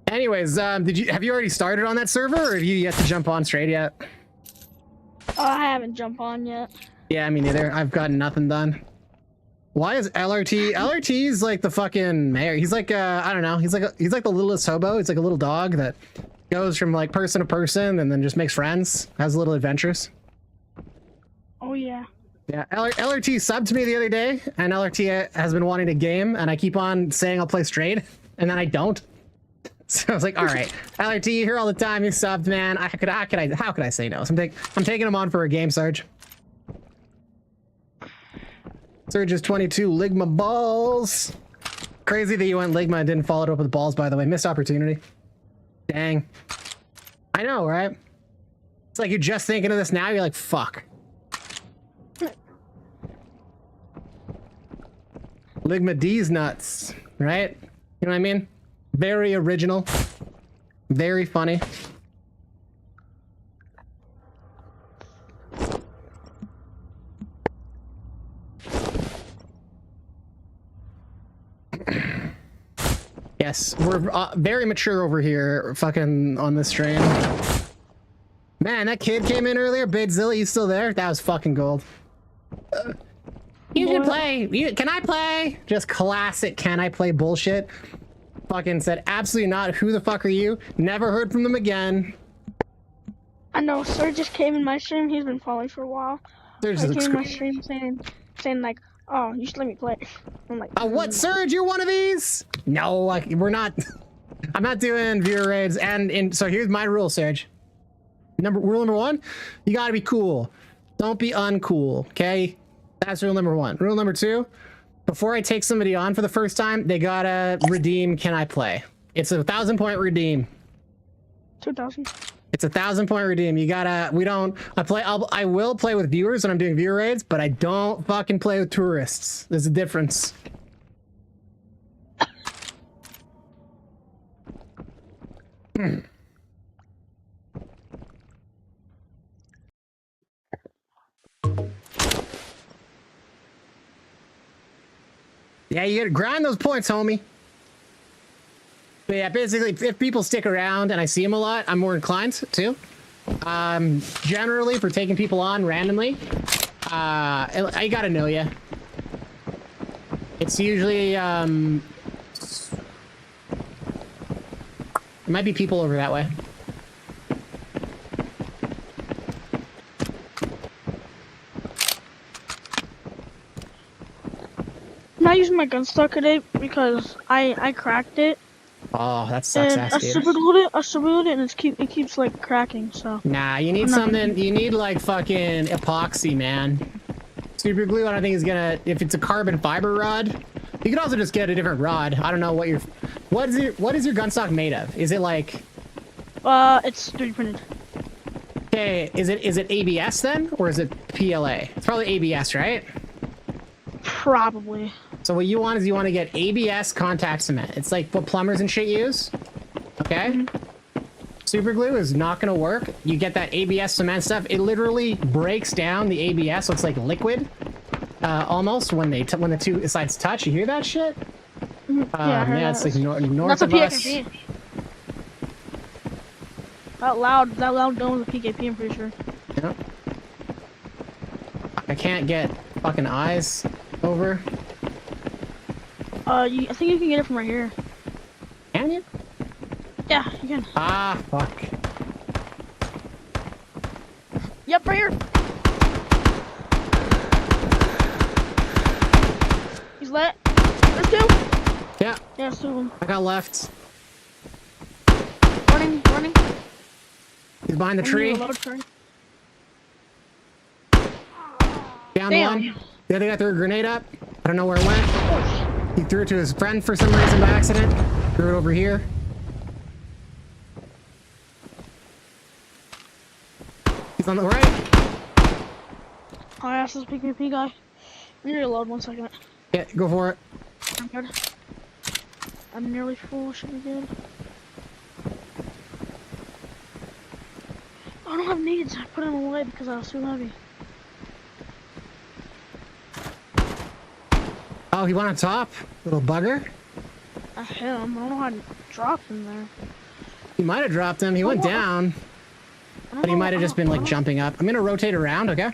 Anyways, have you already started on that server, or have you yet to jump on straight yet? I haven't jumped on yet. Yeah, me neither. I've gotten nothing done. Why is LRT? LRT's like the fucking mayor. He's like I don't know. He's like the littlest hobo. He's like a little dog that goes from like person to person and then just makes friends, has little adventures. Oh yeah. Yeah, LRT subbed to me the other day, and LRT has been wanting to game, and I keep on saying I'll play straight, and then I don't. So I was like, all right, LRT, you're here all the time. You subbed, man. How could I say no? So I'm taking him on for a game, Sarge. Surge is 22 Ligma balls. Crazy that you went Ligma and didn't follow it up with balls, by the way. Missed opportunity. Dang. I know, right? It's like you're just thinking of this now. You're like, fuck. Ligma D's nuts, right? You know what I mean? Very original. Very funny. Yes, we're very mature over here, fucking on this stream. Man, that kid came in earlier. Bidzilla, you still there? That was fucking gold. You should play. Can I play? Just classic can I play bullshit. Fucking said absolutely not. Who the fuck are you? Never heard from them again. I know, Sir just came in my stream. He's been following for a while. He came in my stream saying like, oh, you should let me play. I'm like, what, Surge? You're one of these? No, like we're not. I'm not doing viewer raids. So here's my rule, Surge. Rule number one, you gotta be cool. Don't be uncool, okay? That's rule number one. Rule number two, before I take somebody on for the first time, they gotta redeem can I play. It's a 1,000-point redeem. 2,000. It's a 1,000-point redeem. You gotta, I will play with viewers when I'm doing viewer raids, but I don't fucking play with tourists. There's a difference. Yeah, you gotta grind those points, homie. But yeah, basically, if people stick around and I see them a lot, I'm more inclined to. Generally, for taking people on randomly, I gotta know you. It's usually, it might be people over that way. I'm not using my gun stock today because I cracked it. Oh, that sucks. And I super glued it, and it keeps like cracking. So nah, you need something. You need like fucking epoxy, man. Super glue. I don't think is gonna. If it's a carbon fiber rod, you can also just get a different rod. I don't know what your. What is your gun stock made of? Is it like? It's 3D printed. Okay, is it ABS then, or is it PLA? It's probably ABS, right? Probably. So what you want is you want to get ABS contact cement. It's like what plumbers and shit use. Okay? Super glue is not going to work. You get that ABS cement stuff. It literally breaks down the ABS, so it's like liquid, almost when the two sides touch. You hear that shit? Yeah, it's like north of us. PKP. That loud dome was a PKP, I'm pretty sure. Yep. I can't get fucking eyes over. I think you can get it from right here. Can you? Yeah, you can. Ah, fuck. Yep, right here. He's lit. There's two. Yeah. Yeah, there's two of them. I got left. Running. He's behind the tree. Down Damn. one. The other guy threw a grenade up. I don't know where it went. He threw it to his friend for some reason by accident. Threw it over here. He's on the right. Oh, yeah, this is PKP guy. I need to reload 1 second. Yeah, go for it. I'm good. I'm nearly full, should be good. I don't have nades. I put them away because I was too heavy. Oh, he went on top? Little bugger. I hit him. I don't know how to drop him there. He might have dropped him. He went down. But he might have just been like jumping up. I'm gonna rotate around, okay?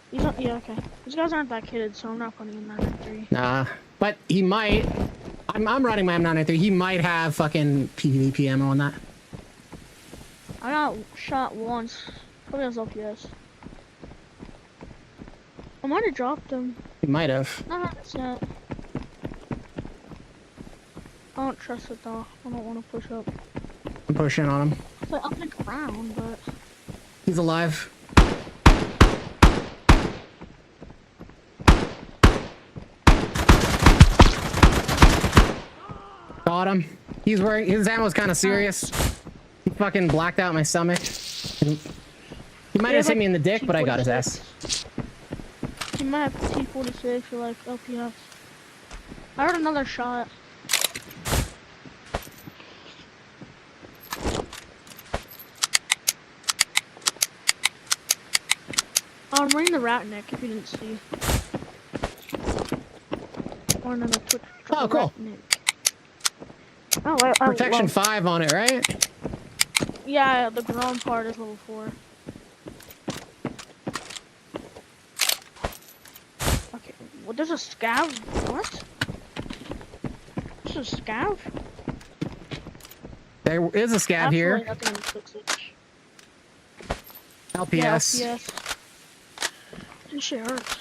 He's not, yeah, okay. These guys aren't that kitted, so I'm not putting him 993. Nah. But he might. I'm running my M993. He might have fucking PvP ammo on that. I got shot once. Probably has LPS. I might have dropped him. He might have. No, that's not. I don't trust it though. I don't want to push up. I'm pushing on him. I'll pick around, but He's alive. Got him. He's wearing his ammo's kind of serious. He fucking blacked out my stomach. He might have hit me in the dick, but I got his ass. He might have T46 or like LPS. I heard another shot. I'm running the Ratnik if you didn't see. Or another Twitch. Oh, cool. Oh, Protection 5 on it, right? Yeah, the ground part is level 4. Okay, well, there's a scav. What? There's a scav? There is a scav here. LPS. Yeah, LPS. This shit hurts.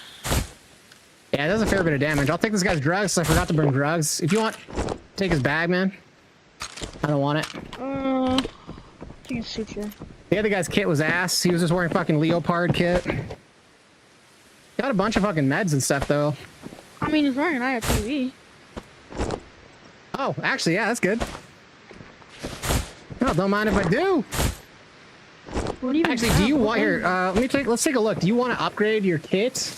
Yeah, it does a fair bit of damage. I'll take this guy's drugs. I forgot to bring drugs. If you want, take his bag, man. I don't want it. You can shoot you. The other guy's kit was ass. He was just wearing fucking leopard kit. Got a bunch of fucking meds and stuff, though. I mean, he's wearing an IFTV. Oh, actually, yeah, that's good. No, don't mind if I do. What do you Actually, do you want here? Let's take a look. Do you want to upgrade your kit?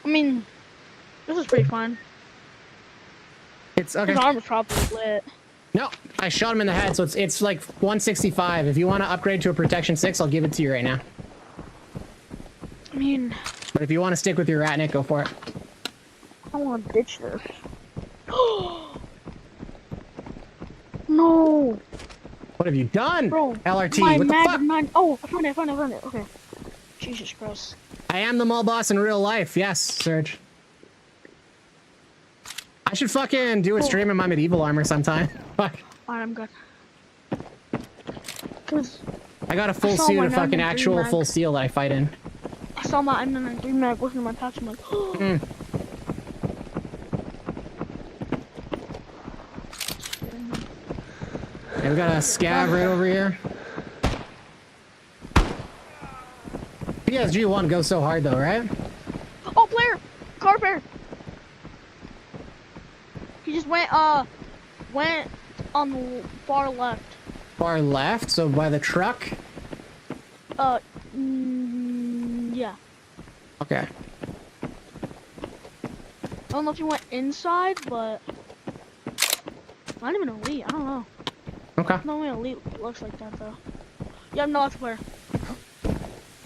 I mean, this is pretty fun. It's okay. His arm is probably lit. No, I shot him in the head, so it's like 165. If you want to upgrade to a protection 6, I'll give it to you right now. I mean, But if you want to stick with your Ratnik, go for it. I want to ditch this. No, What have you done? bro. LRT, my what the fuck? Mag oh, I found it. Okay. Jesus Christ. I am the mall boss in real life. Yes, Serge. I should fucking do a stream in my medieval armor sometime. Fuck. Alright, I'm good. Cause I got a full saw suit my of fucking 993 actual mag. full steel that I fight in. I saw my M993 mag working in my pouch. I'm like, Yeah, we got a scav right over here. PSG1 goes so hard though, right? oh, player! Car repair! He just went on the far left. Far left, so by the truck? Yeah. Okay. I don't know if he went inside, but Not even elite. I don't know. Okay. No way elite looks like that though. Yeah, no, that's a player.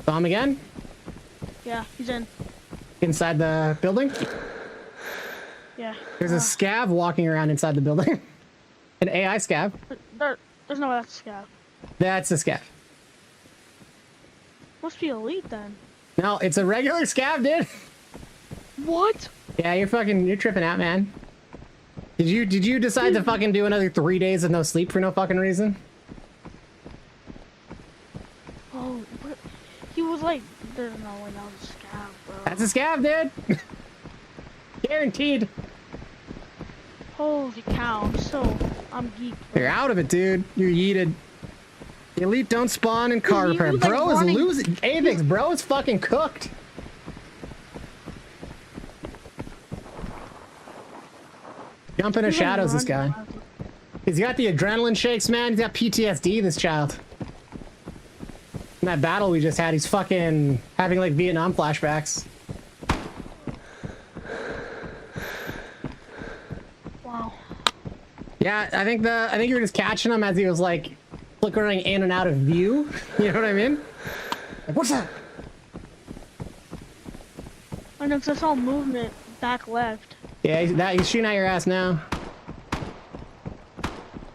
Saw him again? Yeah, he's in. Inside the building? Yeah. There's a scav walking around inside the building. An AI scav. There's no way that's a scav. That's a scav. Must be elite then. No, it's a regular scav, dude. What? Yeah, you're tripping out, man. Did you decide to fucking do another 3 days of no sleep for no fucking reason? Oh, but he was like, there's no way that was a scav, bro. That's a scav, dude. Guaranteed. Holy cow, I'm geeked. Bro. You're out of it, dude. You're yeeted. The elite don't spawn in car repair. Like bro running. is losing. Avix, bro is fucking cooked. Jump into shadows, this guy. He's got the adrenaline shakes, man. He's got PTSD, this child. In that battle we just had, he's fucking having like Vietnam flashbacks. Wow. Yeah, I think you were just catching him as he was like flickering in and out of view. You know what I mean? Like, what's that? I know, 'cause I saw movement back left. Yeah, he's shooting at your ass now.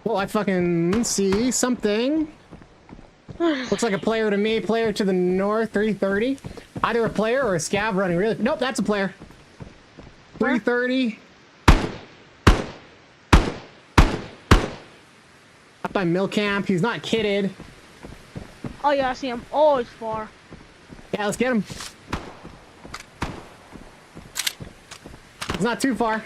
Oh, I fucking see something. Looks like a player to me. Player to the north, 330. Either a player or a scav running really. Nope, that's a player. 330. Up by Mill Camp. He's not kitted. Oh yeah, I see him. Oh, he's far. Yeah, let's get him. It's not too far.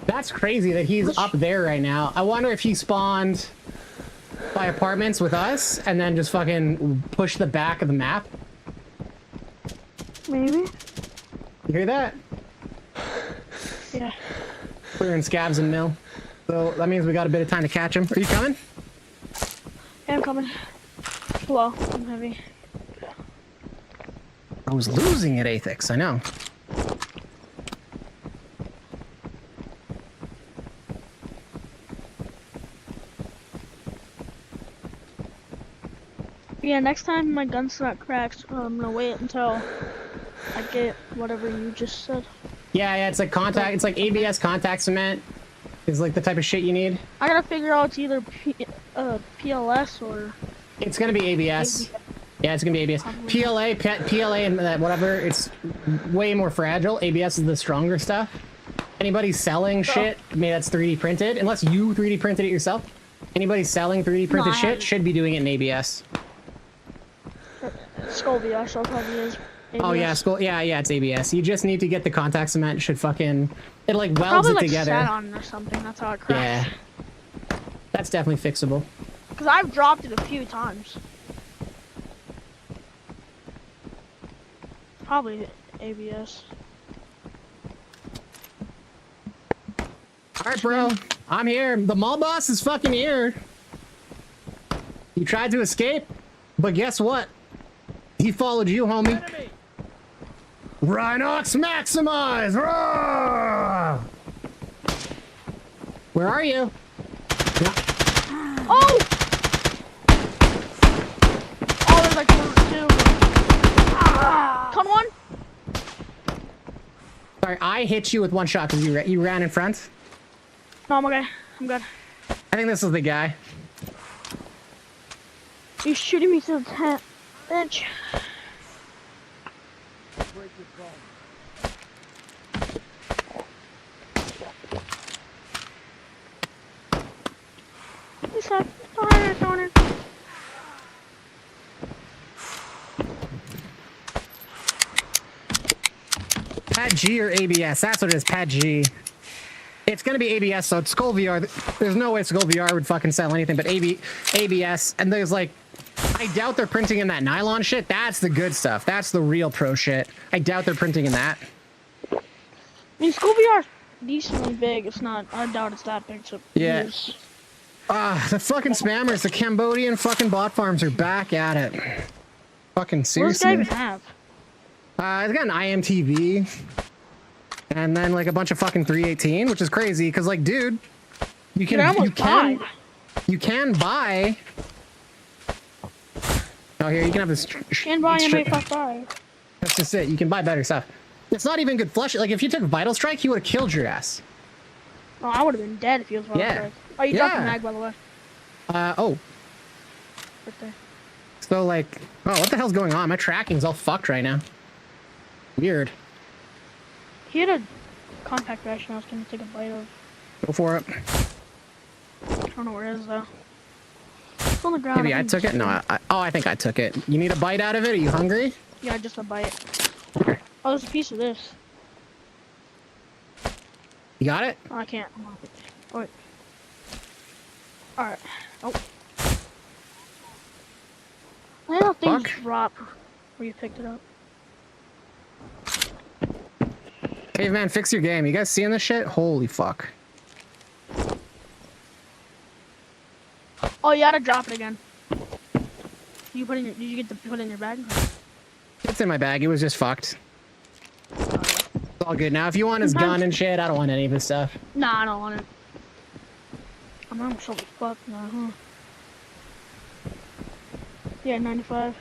That's crazy that he's up there right now. I wonder if he spawned by apartments with us and then just fucking push the back of the map. Maybe. You hear that? Yeah. We're in scabs and mill. So that means we got a bit of time to catch him. Are you coming? Yeah, I'm coming. Well, I'm heavy. I was losing at Athix, I know. Yeah, next time my gun's not cracked, I'm gonna wait until I get whatever you just said. Yeah, it's like contact. It's like ABS contact cement. Is like the type of shit you need. I gotta figure out it's either PLS or. It's gonna be ABS. Yeah, it's gonna be ABS. PLA, and that whatever. It's way more fragile. ABS is the stronger stuff. Anybody selling shit, maybe that's 3D printed. Unless you 3D printed it yourself. Anybody selling 3D printed shit should be doing it in ABS. Scovia, so probably is. ABS. Oh yeah, yeah, it's ABS. You just need to get the contact cement. It should fucking it like welds probably it like together. Sat on or something. That's how it cracks. Yeah, that's definitely fixable. Because I've dropped it a few times. Probably ABS. All right, bro. I'm here. The mall boss is fucking here. You tried to escape, but guess what? He followed you, homie. Enemy. Rhinox maximize! Roar! Where are you? Oh! Oh, there's like two. Come on. Sorry, I hit you with one shot because you ran in front. No, I'm okay. I'm good. I think this is the guy. He's shooting me through the tent. Bitch. Break your bones. He's like, don't hurt. Pad G or ABS? That's what it is, Pad G. It's gonna be ABS, so it's Skull VR. There's no way Skull VR would fucking sell anything but ABS. And there's like, I doubt they're printing in that nylon shit. That's the good stuff. That's the real pro shit. I doubt they're printing in that. I mean, School VR's decently big. It's not. I doubt it's that big to Yeah. use. The fucking spammers, the Cambodian fucking bot farms are back at it. Fucking What does this guy seriously. even have? It's got an IMTV. And then like a bunch of fucking 318, which is crazy because like, dude, you can buy. Oh, here you can have this. Can buy M855. That's just it. You can buy better stuff. It's not even good flush. Like if you took Vital Strike, he would have killed your ass. Oh, I would have been dead if he was Vital Strike. Oh, you dropped the mag, by the way. Oh. Right there. So like, oh, what the hell's going on? My tracking's all fucked right now. Weird. He had a compact ration I was gonna take a bite of. Go for it. I don't know where it is though. It's on the ground. Maybe I took it? No, I think I took it. You need a bite out of it? Are you hungry? Yeah, just a bite. Oh, there's a piece of this. You got it? Oh, I can't. Oh, wait. Alright. Oh. I don't think things drop where you picked it up. Caveman, fix your game. You guys seeing this shit? Holy fuck. Oh, you gotta drop it again. Did you get to put it in your bag? It's in my bag. It was just fucked. It's all good. Now, if you want his gun and shit, I don't want any of his stuff. Nah, I don't want it. I'm almost so fucked now, huh? Yeah, 95.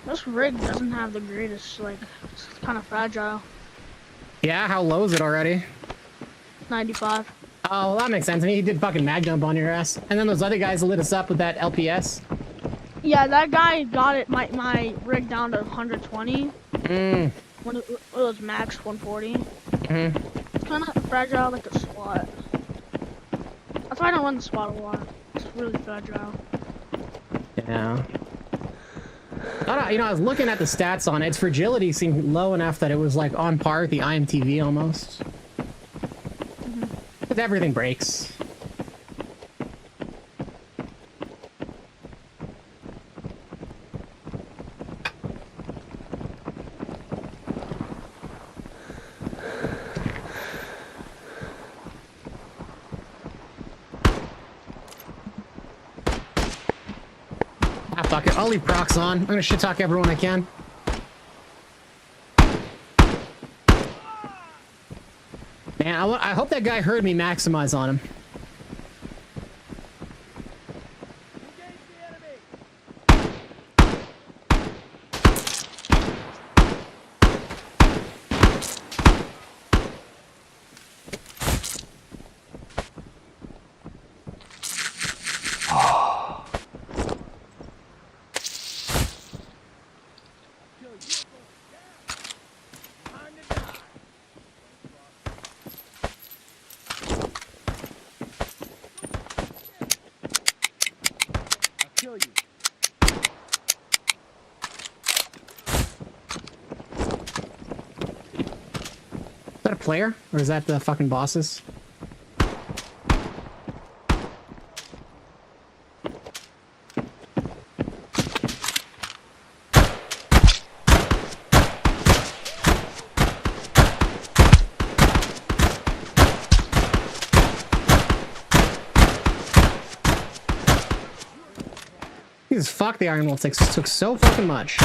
This rig doesn't have the greatest, like, it's kind of fragile. Yeah, how low is it already? 95. Oh, well, that makes sense. I mean, he did fucking mag jump on your ass. And then those other guys lit us up with that LPS. Yeah, that guy got it, my rig down to 120. When it was max 140. It's kind of fragile like a SWAT. That's why I don't run the SWAT a lot. It's really fragile. Yeah. You know, I was looking at the stats on it. Its fragility seemed low enough that it was like on par with the IMTV almost. But everything breaks. Fuck it. I'll leave procs on. I'm gonna shit talk everyone I can. Man, I hope that guy heard me maximize on him. Is that a player? Or is that the fucking bosses? Jesus, fuck, the Iron Wolf took so fucking much.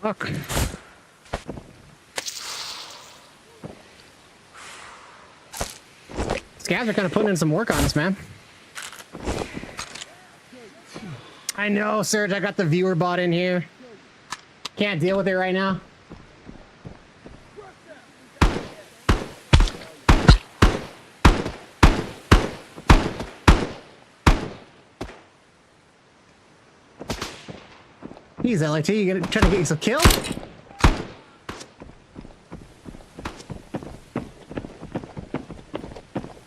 Fuck. These guys are kind of putting in some work on us, man. I know, Serge, I got the viewer bot in here. Can't deal with it right now. Jeez, LIT, you gonna try to get yourself killed?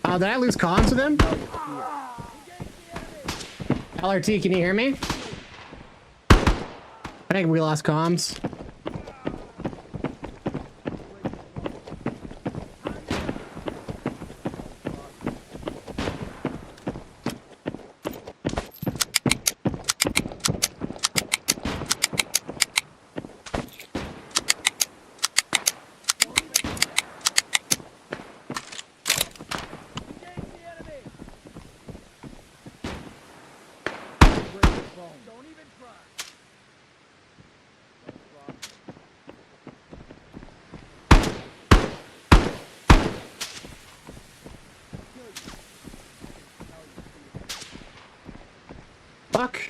Oh, did I lose comms with him? LRT, can you hear me? I think we lost comms. Don't even try. Fuck.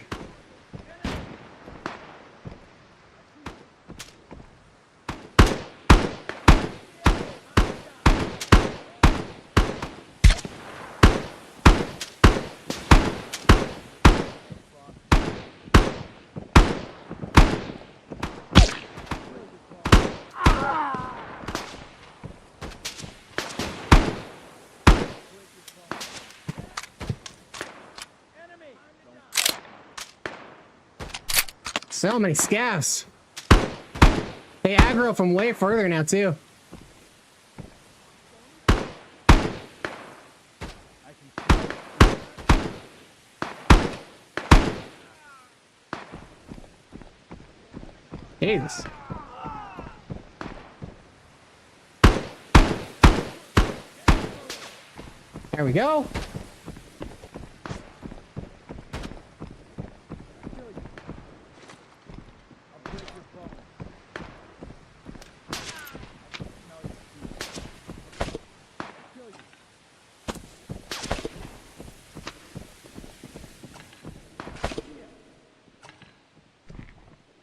So many scavs. They aggro from way further now too. Jesus. There we go.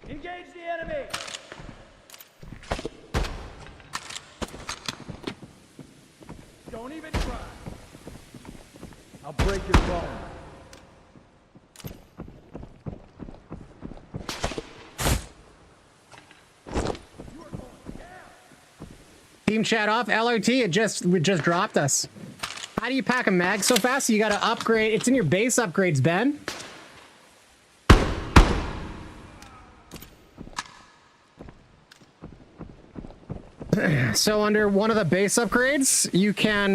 Engage the enemy! Don't even try. I'll break your bone. Team chat off. LRT, it just dropped us. How do you pack a mag so fast? You gotta upgrade. It's in your base upgrades, Ben. So under one of the base upgrades, you can,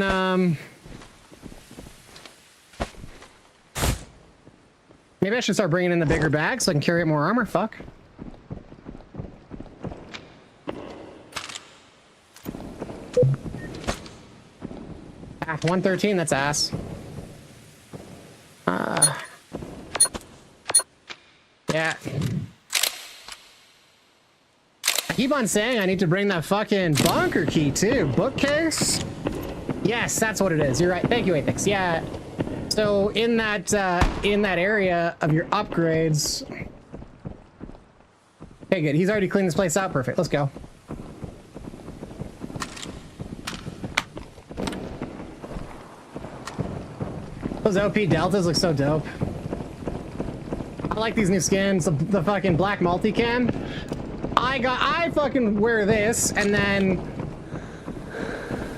maybe I should start bringing in the bigger bag so I can carry more armor. Fuck. Ah, 113, that's ass. Yeah. I keep on saying I need to bring that fucking bunker key too. Bookcase? Yes, that's what it is. You're right. Thank you, Apex. Yeah. So in that area of your upgrades. Okay, good. He's already cleaned this place out. Perfect. Let's go. Those OP deltas look so dope. I like these new skins. The fucking black multicam. I fucking wear this, and then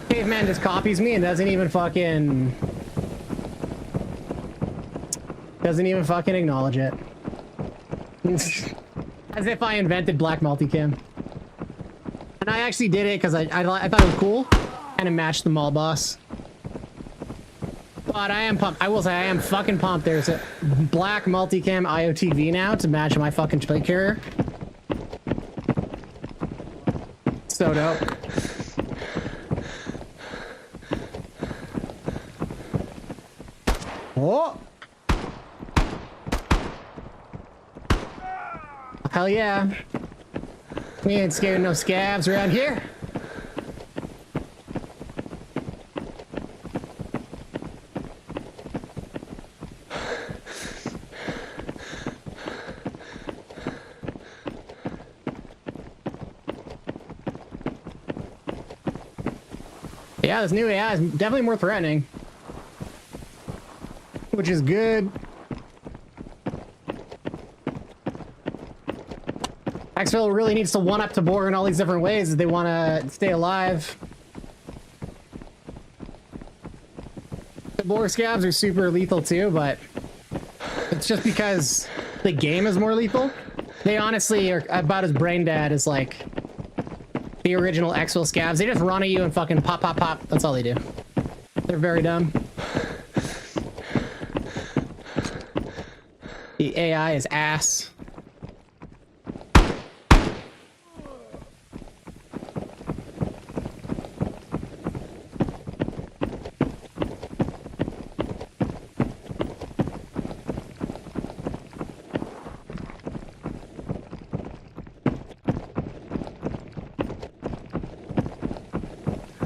Caveman just copies me and doesn't even fucking acknowledge it. As if I invented black multicam. And I actually did it because I thought it was cool, and it matched the mall boss. But I am pumped. I will say I am fucking pumped. There's a black multicam IOTV now to match my fucking plate carrier. So dope. Oh! Hell yeah. We ain't scared of no scabs around here. Yeah, this new AI is definitely more threatening. Which is good. Exfil really needs to one-up Tabor in all these different ways if they want to stay alive. Tabor scabs are super lethal too, but it's just because the game is more lethal. They honestly are about as brain dead as like the original Exfil scabs. They just run at you and fucking pop, pop, pop. That's all they do. They're very dumb. The AI is ass.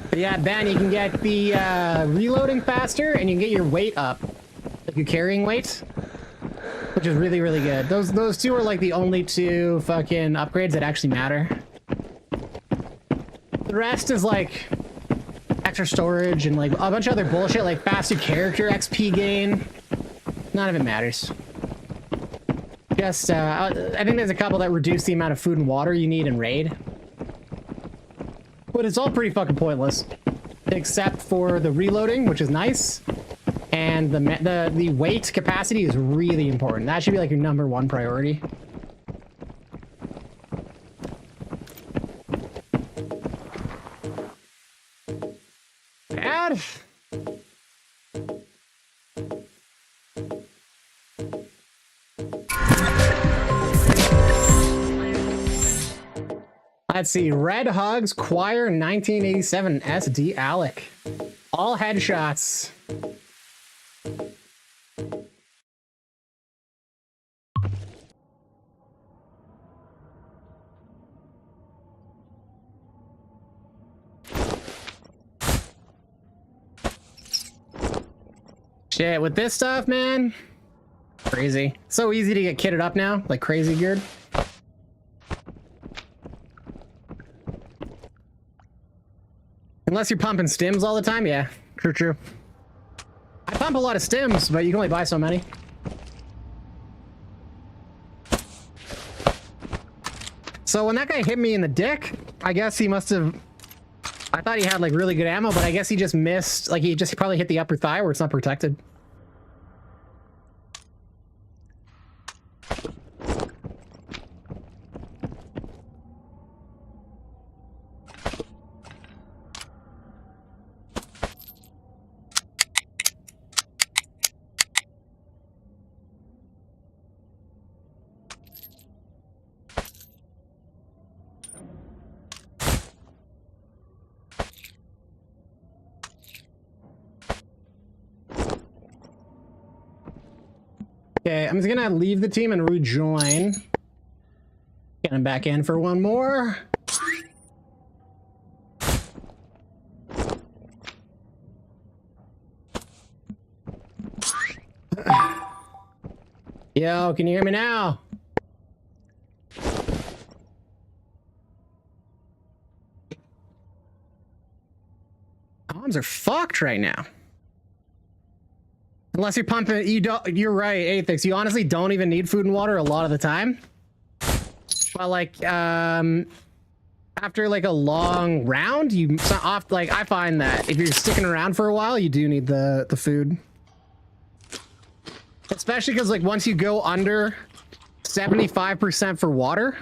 But yeah, Ben, you can get the reloading faster and you can get your weight up. Like your carrying weight. Which is really, really good. Those two are like the only two fucking upgrades that actually matter. The rest is like extra storage and like a bunch of other bullshit like faster character XP gain. None of it matters. Just, I think there's a couple that reduce the amount of food and water you need in raid. But it's all pretty fucking pointless. Except for the reloading, which is nice. And the weight capacity is really important. That should be like your #1 priority. Bad. Let's see. Red Hugs Choir 1987 SD Alec. All headshots. Shit, with this stuff, man. Crazy. So easy to get kitted up now, like crazy geared. Unless you're pumping stims all the time, yeah. True, true. I pump a lot of stims, but you can only buy so many. So when that guy hit me in the dick, I guess he must have... I thought he had like really good ammo, but I guess he just missed. Like he probably hit the upper thigh where it's not protected. Okay, I'm just gonna leave the team and rejoin. Getting back in for one more. Yo, can you hear me now? Arms are fucked right now. Unless you're pumping, you're right, Athex. You honestly don't even need food and water a lot of the time. But like, after like a long round, I find that if you're sticking around for a while, you do need the food. Especially because like once you go under 75% for water,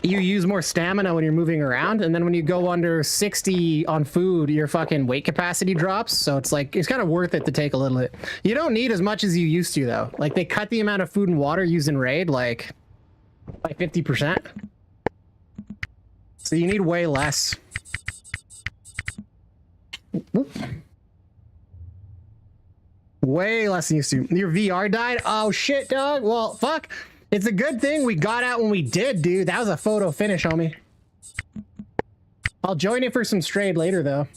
you use more stamina when you're moving around, and then when you go under 60 on food, your fucking weight capacity drops. So it's like, it's kind of worth it to take a little bit. You don't need as much as you used to though. Like they cut the amount of food and water used in raid like by 50%. So you need way less. Way less than you used to. Your VR died? Oh shit, dog. Well, fuck. It's a good thing we got out when we did, dude. That was a photo finish, homie. I'll join you for some strayed later, though.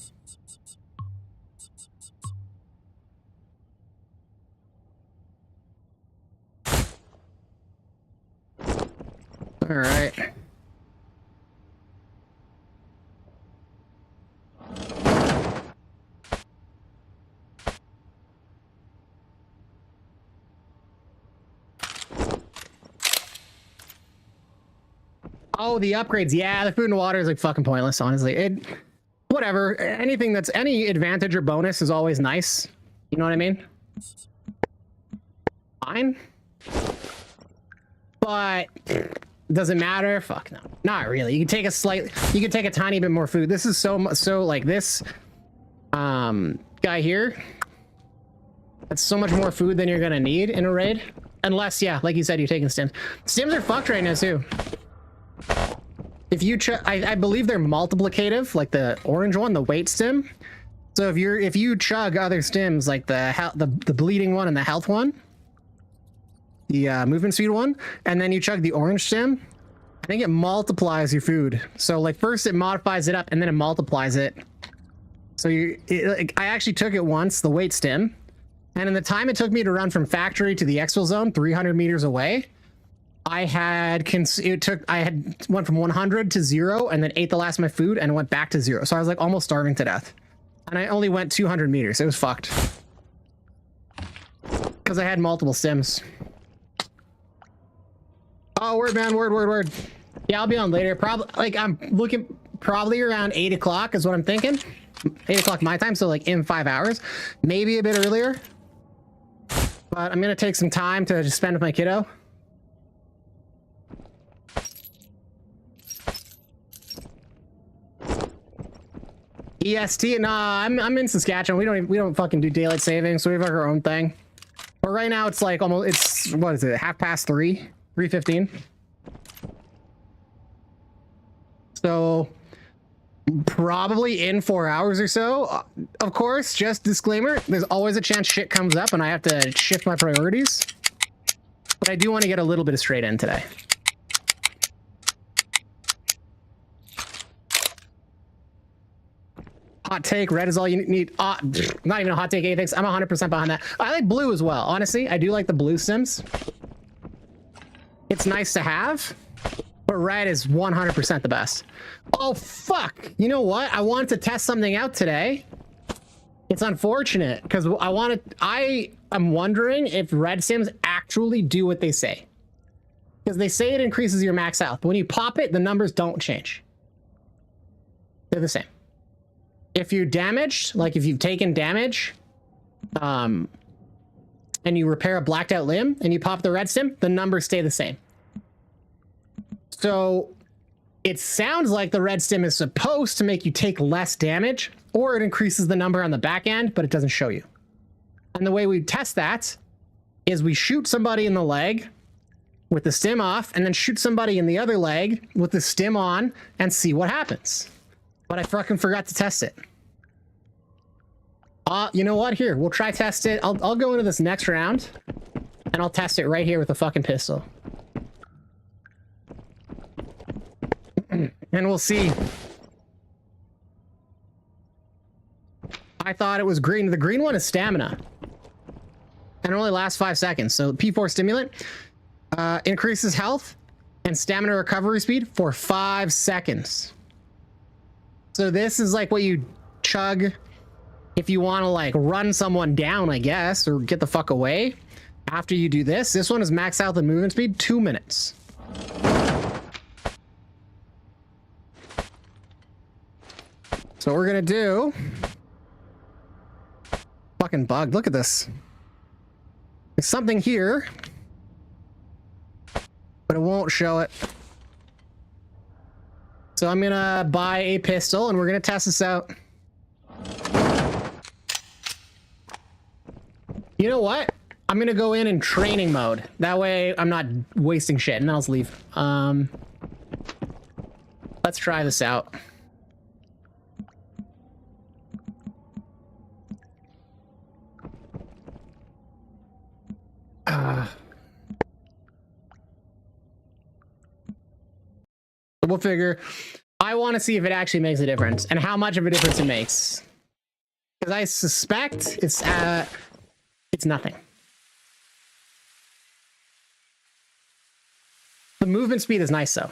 All right. Oh, the upgrades. Yeah, the food and water is like fucking pointless, honestly. Whatever. Anything that's any advantage or bonus is always nice. You know what I mean? Fine. But does it matter? Fuck no. Not really. You can take a tiny bit more food. This is so like this guy here. That's so much more food than you're gonna need in a raid. Unless, yeah, like you said, you're taking stims. Stims are fucked right now too. If you I believe they're multiplicative, like the orange one, the weight stim. So if you chug other stims like the bleeding one and the health one, the movement speed one, and then you chug the orange stim, I think it multiplies your food. So like first it modifies it up and then it multiplies it. So I actually took it once, the weight stim, and in the time it took me to run from factory to the exfil zone, 300 meters away, I had went from 100 to 0 and then ate the last of my food and went back to 0. So I was like almost starving to death. And I only went 200 meters. It was fucked. Because I had multiple stims. Oh, word, man. Word. Yeah, I'll be on later. Probably, like, I'm looking probably around 8 o'clock is what I'm thinking. 8 o'clock my time, so like in 5 hours. Maybe a bit earlier. But I'm going to take some time to just spend with my kiddo. EST? Nah, I'm in Saskatchewan. We don't fucking do daylight savings, so we have our own thing. But right now it's like almost, what is it, 3:30? 3:15. So probably in 4 hours or so. Of course, just disclaimer, there's always a chance shit comes up and I have to shift my priorities. But I do want to get a little bit of straight in today. Hot take, red is all you need. Not even a hot take, Apex. I'm 100% behind that. I like blue as well. Honestly, I do like the blue sims. It's nice to have, but red is 100% the best. Oh, fuck. You know what? I wanted to test something out today. It's unfortunate because I am wondering if red sims actually do what they say. Because they say it increases your max health, but when you pop it, the numbers don't change. They're the same. If you're damaged, like if you've taken damage, and you repair a blacked out limb and you pop the red stim, the numbers stay the same. So it sounds like the red stim is supposed to make you take less damage, or it increases the number on the back end, but it doesn't show you. And the way we test that is we shoot somebody in the leg with the stim off and then shoot somebody in the other leg with the stim on and see what happens. But I fucking forgot to test it. You know what? Here, we'll try test it. I'll go into this next round and I'll test it right here with a fucking pistol. And we'll see. I thought it was green. The green one is stamina. And it only lasts 5 seconds. So P4 stimulant increases health and stamina recovery speed for 5 seconds. So this is like what you chug if you want to like run someone down, I guess, or get the fuck away. After you do this, this one is max health and movement speed, 2 minutes. So what we're gonna do, fucking bugged, look at this. There's something here, but it won't show it. So I'm gonna buy a pistol and we're gonna test this out. You know what? I'm gonna go in training mode. That way I'm not wasting shit, and then I'll just leave. Let's try this out. We'll figure. I want to see if it actually makes a difference and how much of a difference it makes. Because I suspect it's nothing. The movement speed is nice though.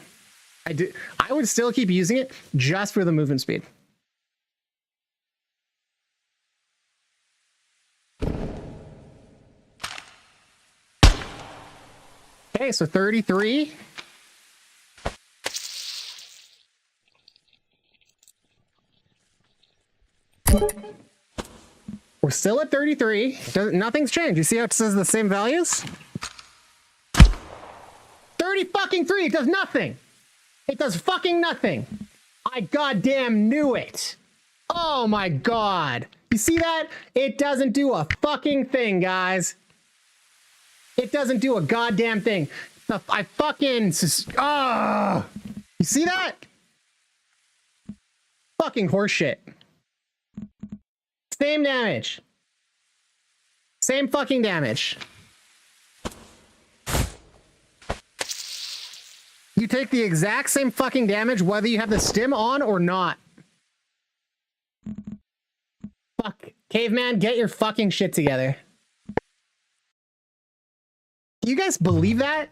I would still keep using it just for the movement speed. Okay, so 33. We're still at 33. Nothing's changed. You see how it says the same values? 30 fucking 3. It does nothing. It does fucking nothing. I goddamn knew it. Oh my god. You see that? It doesn't do a fucking thing, guys. It doesn't do a goddamn thing. I fucking... Oh. You see that? Fucking horseshit. Same damage. Same fucking damage. You take the exact same fucking damage whether you have the stim on or not. Fuck. Caveman, get your fucking shit together. Do you guys believe that?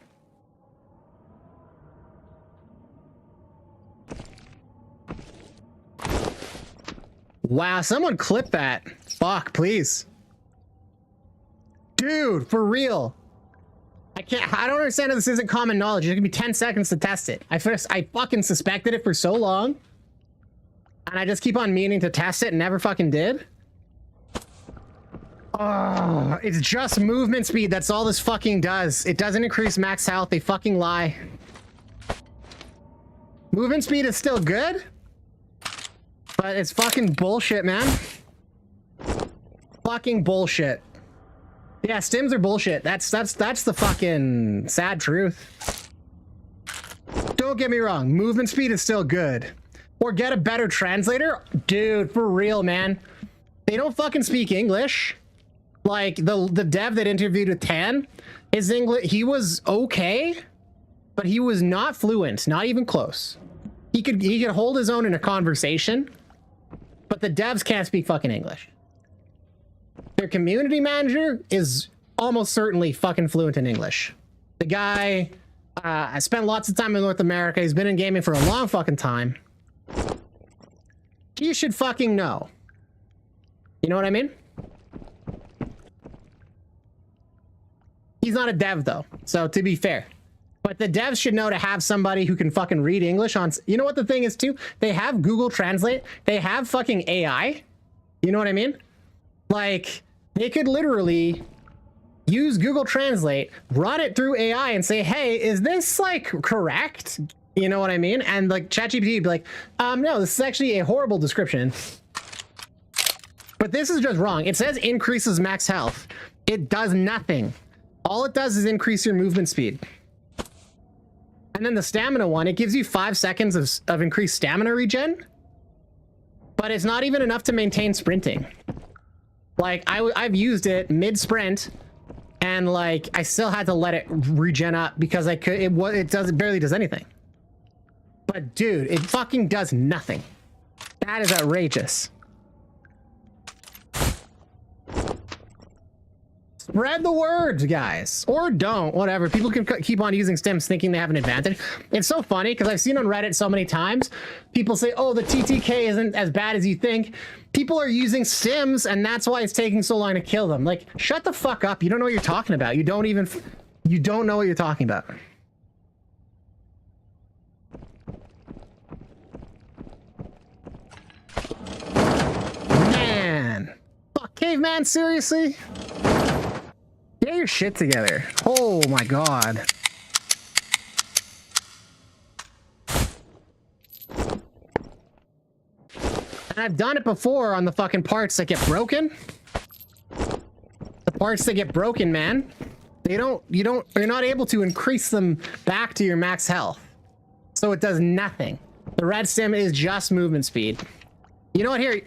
Wow, someone clip that. Fuck, please. Dude, for real. I don't understand how this isn't common knowledge. It could be 10 seconds to test it. I fucking suspected it for so long. And I just keep on meaning to test it and never fucking did. Oh, it's just movement speed. That's all this fucking does. It doesn't increase max health. They fucking lie. Movement speed is still good. But it's fucking bullshit, man. Fucking bullshit. Yeah, stims are bullshit. That's the fucking sad truth. Don't get me wrong. Movement speed is still good. Or get a better translator. Dude, for real, man. They don't fucking speak English. Like, the dev that interviewed with Tan, his English, he was okay, but he was not fluent, not even close. He could hold his own in a conversation, but the devs can't speak fucking English. Their community manager is almost certainly fucking fluent in English. The guy, I spent lots of time in North America. He's been in gaming for a long fucking time. You should fucking know. You know what I mean? He's not a dev though, so to be fair. But the devs should know to have somebody who can fucking read English on... You know what the thing is too? They have Google Translate. They have fucking AI. You know what I mean? Like, they could literally use Google Translate, run it through AI and say, hey, is this like correct? You know what I mean? And like ChatGPT would be like, no, this is actually a horrible description. But this is just wrong. It says increases max health. It does nothing. All it does is increase your movement speed. And then the stamina one, it gives you 5 seconds of increased stamina regen. But it's not even enough to maintain sprinting. Like, I've used it mid-sprint, and like, I still had to let it regen up because I could, it barely does anything. But dude, it fucking does nothing. That is outrageous. Spread the word, guys. Or don't, whatever. People can keep on using stims thinking they have an advantage. It's so funny because I've seen on Reddit so many times, people say, oh, the TTK isn't as bad as you think. People are using stims and that's why it's taking so long to kill them. Like, shut the fuck up. You don't know what you're talking about. You don't know what you're talking about. Man. Fuck, caveman, seriously? Get your shit together. Oh my god. And I've done it before on the fucking parts that get broken. The parts that get broken, man. You're not able to increase them back to your max health. So it does nothing. The red stim is just movement speed. You know what, here,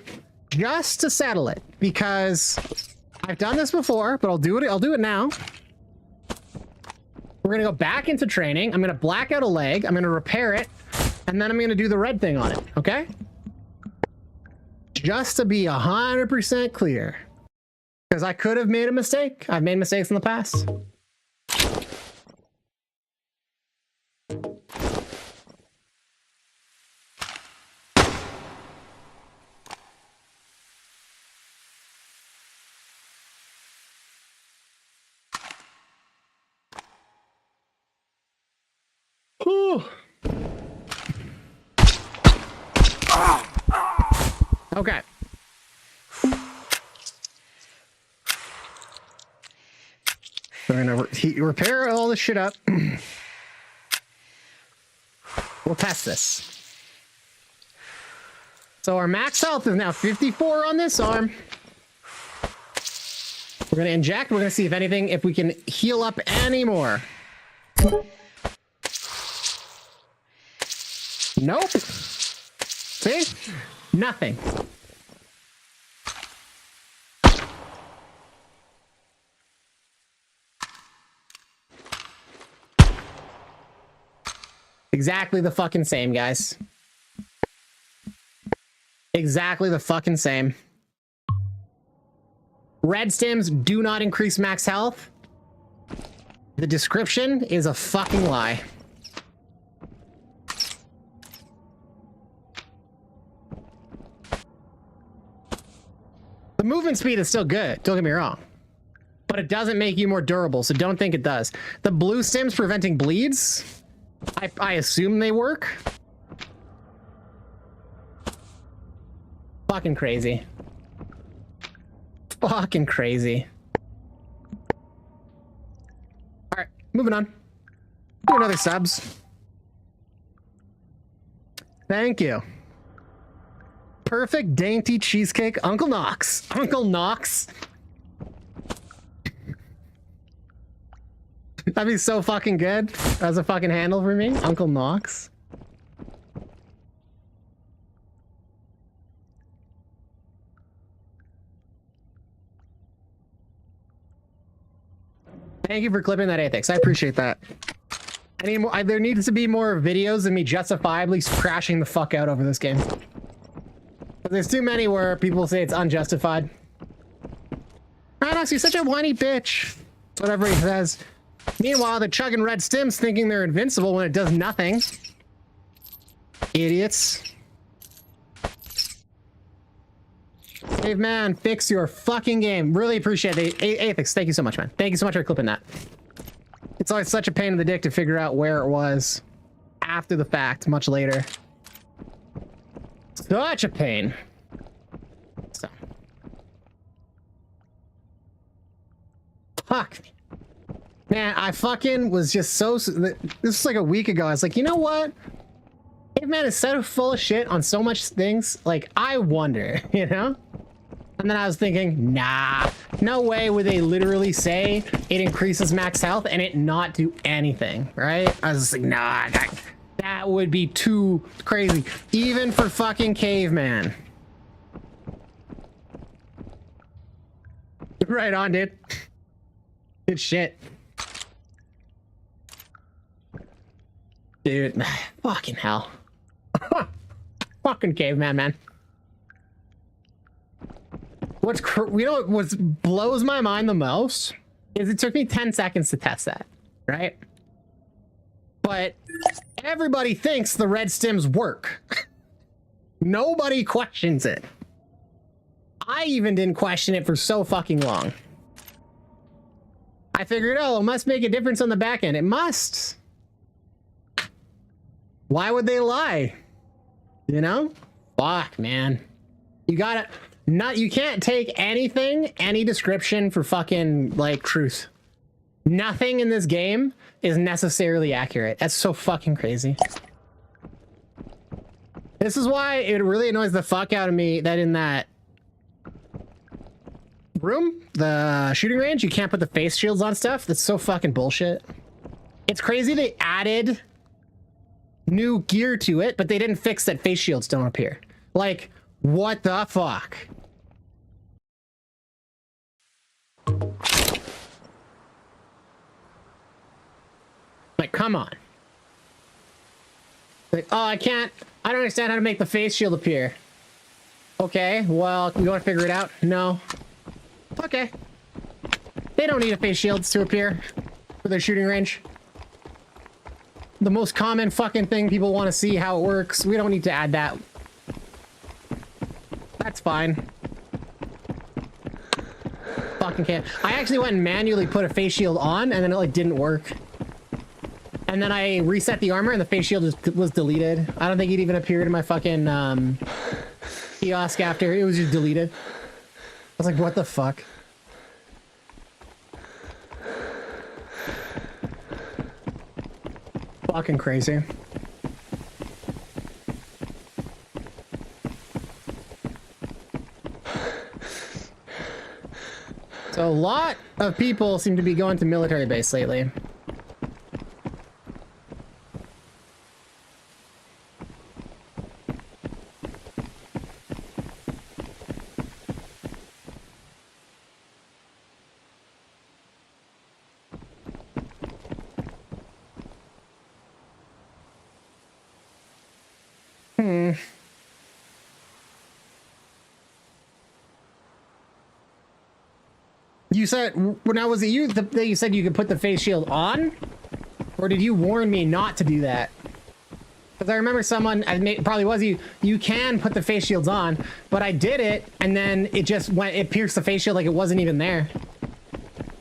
just to settle it, because I've done this before, but I'll do it now. We're gonna go back into training. I'm gonna black out a leg. I'm gonna repair it. And then I'm gonna do the red thing on it, okay? Just to be 100% clear. Because I could have made a mistake. I've made mistakes in the past. Whew. Okay. We're gonna repair all this shit up. We'll test this. So our max health is now 54 on this arm. We're gonna inject. We're gonna see if we can heal up any more. Nope. See? Nothing. Exactly the fucking same, guys. Exactly the fucking same. Red stims do not increase max health. The description is a fucking lie. The movement speed is still good, don't get me wrong. But it doesn't make you more durable, so don't think it does. The blue stims preventing bleeds, I assume they work. Fucking crazy. Fucking crazy. Alright, moving on. Do another subs. Thank you. Perfect dainty cheesecake, Uncle Knox. Uncle Knox. That'd be so fucking good as a fucking handle for me. Uncle Knox. Thank you for clipping that, Athex. I appreciate that. There needs to be more videos of me justifiably crashing the fuck out over this game. There's too many where people say it's unjustified. Rhinox, you're such a whiny bitch. Whatever he says. Meanwhile, they're chugging red stims thinking they're invincible when it does nothing. Idiots. Dave, man, fix your fucking game. Really appreciate it. Athex, thank you so much, man. Thank you so much for clipping that. It's always such a pain in the dick to figure out where it was after the fact, much later. Such a pain. So. Fuck me. Man, I fucking was just so... This was like a week ago. I was like, you know what? Caveman is so full of shit on so much things. Like, I wonder, you know? And then I was thinking, nah, no way would they literally say it increases max health and it not do anything, right? I was just like, nah, that would be too crazy. Even for fucking Caveman. Right on, dude. Good shit. Dude, fucking hell. Fucking Caveman, man. You know what blows my mind the most is it took me 10 seconds to test that, right? But everybody thinks the red stims work. Nobody questions it. I even didn't question it for so fucking long. I figured, oh, it must make a difference on the back end. It must. Why would they lie? You know? Fuck, man. You gotta... You can't take anything, any description for fucking, like, truth. Nothing in this game is necessarily accurate. That's so fucking crazy. This is why it really annoys the fuck out of me that in that room, the shooting range, you can't put the face shields on stuff. That's so fucking bullshit. It's crazy they added new gear to it, but they didn't fix that face shields don't appear. Like, what the fuck? Like, come on. Like, oh, I don't understand how to make the face shield appear. Okay, well, you want to figure it out? No. Okay. They don't need a face shield to appear for their shooting range. The most common fucking thing people want to see how it works. We don't need to add that. That's fine. Fucking can't. I actually went and manually put a face shield on and then it like didn't work. And then I reset the armor and the face shield was deleted. I don't think it even appeared in my fucking kiosk after. It was just deleted. I was like, what the fuck? Fucking crazy. So a lot of people seem to be going to military base lately. You said, now was it you that you said you could put the face shield on? Or did you warn me not to do that? Because I remember someone, probably was you, you can put the face shields on, but I did it, and then it just went, it pierced the face shield like it wasn't even there. So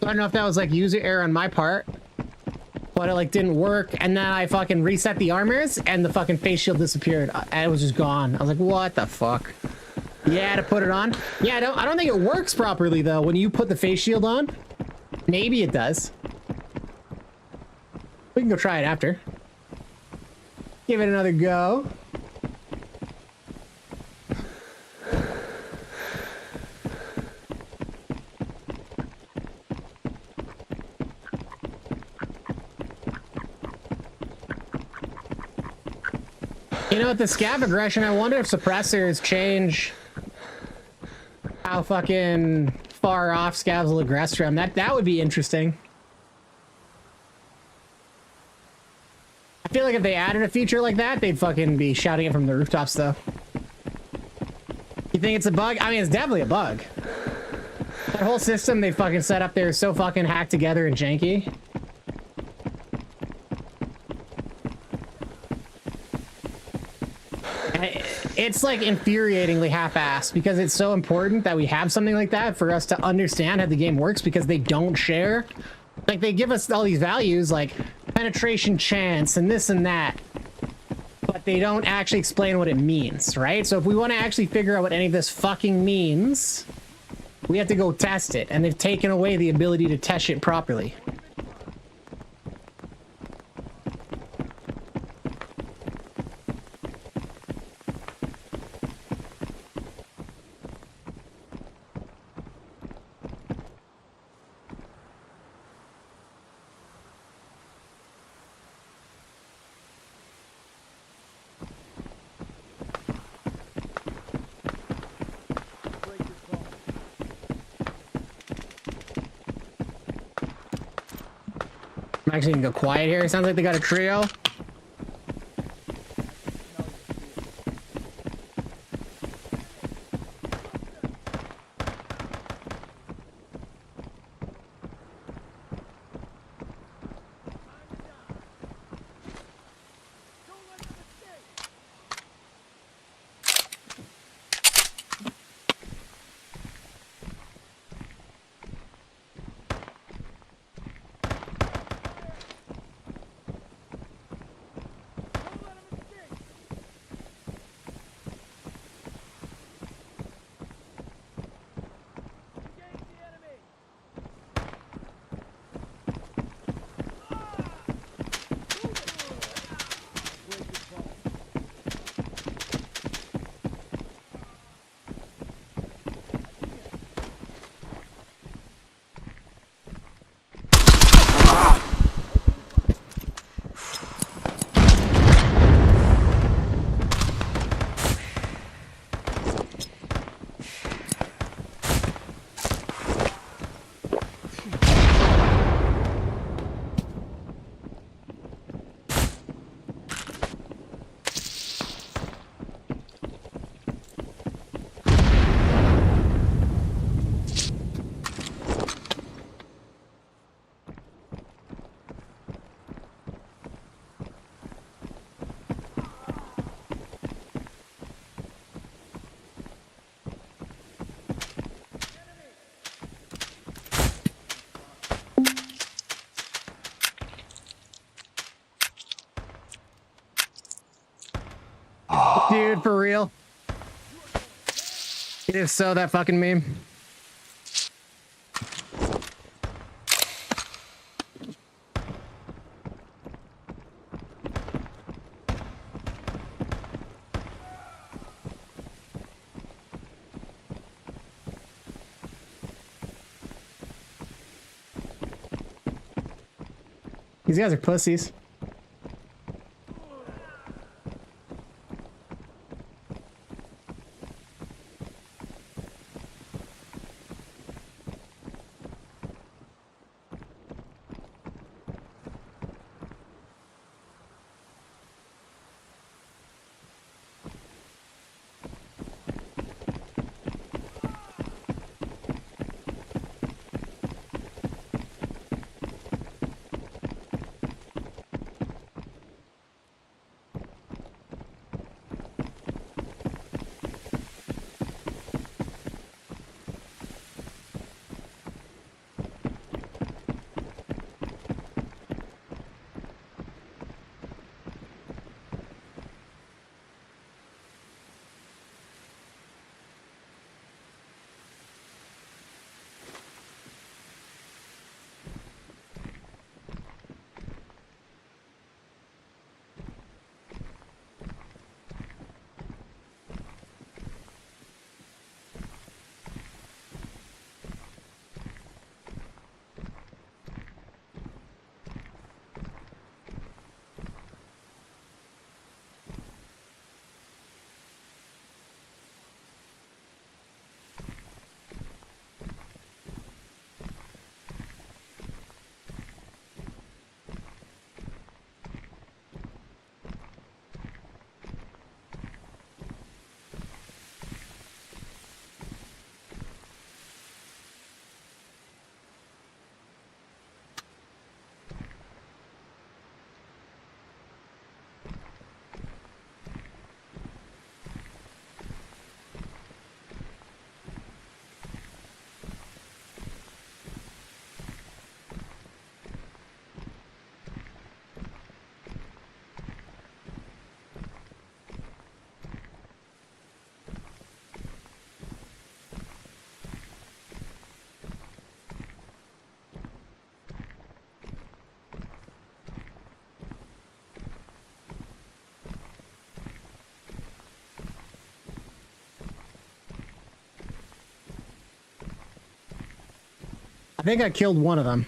I don't know if that was like user error on my part, but it like didn't work, and then I fucking reset the armors, and the fucking face shield disappeared, and it was just gone. I was like, what the fuck? Yeah, to put it on. Yeah, I don't think it works properly though when you put the face shield on. Maybe it does. We can go try it after. Give it another go. You know, with the scav aggression, I wonder if suppressors change how fucking far off scavs will aggress from. That would be interesting. I feel like if they added a feature like that, they'd fucking be shouting it from the rooftops, though. You think it's a bug? I mean, it's definitely a bug. That whole system they fucking set up there is so fucking hacked together and janky. It's like infuriatingly half-assed because it's so important that we have something like that for us to understand how the game works, because they don't share. Like, they give us all these values like penetration chance and this and that, but they don't actually explain what it means, right? So if we want to actually figure out what any of this fucking means, we have to go test it, and they've taken away the ability to test it properly. I'm actually gonna go quiet here. It sounds like they got a trio. Dude, for real? It is so that fucking meme. These guys are pussies. I think I killed one of them.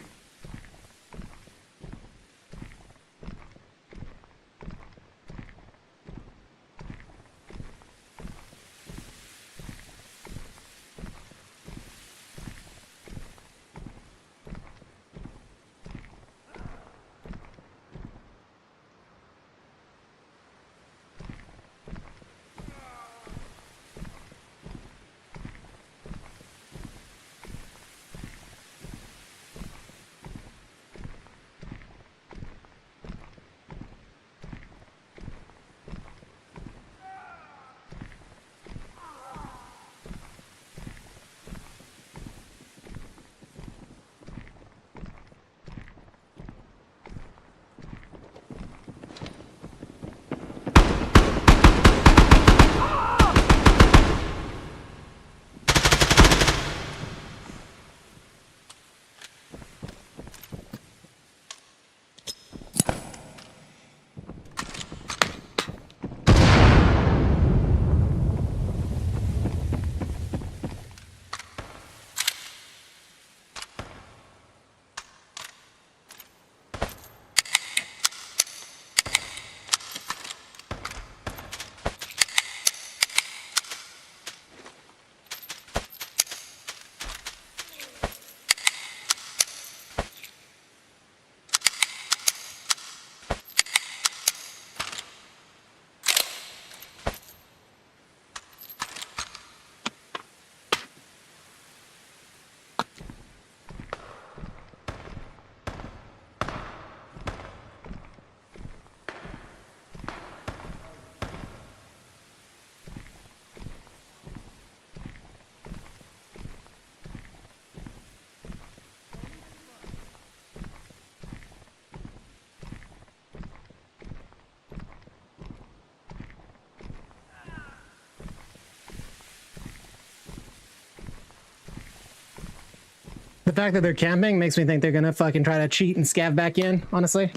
The fact that they're camping makes me think they're gonna fucking try to cheat and scav back in, honestly.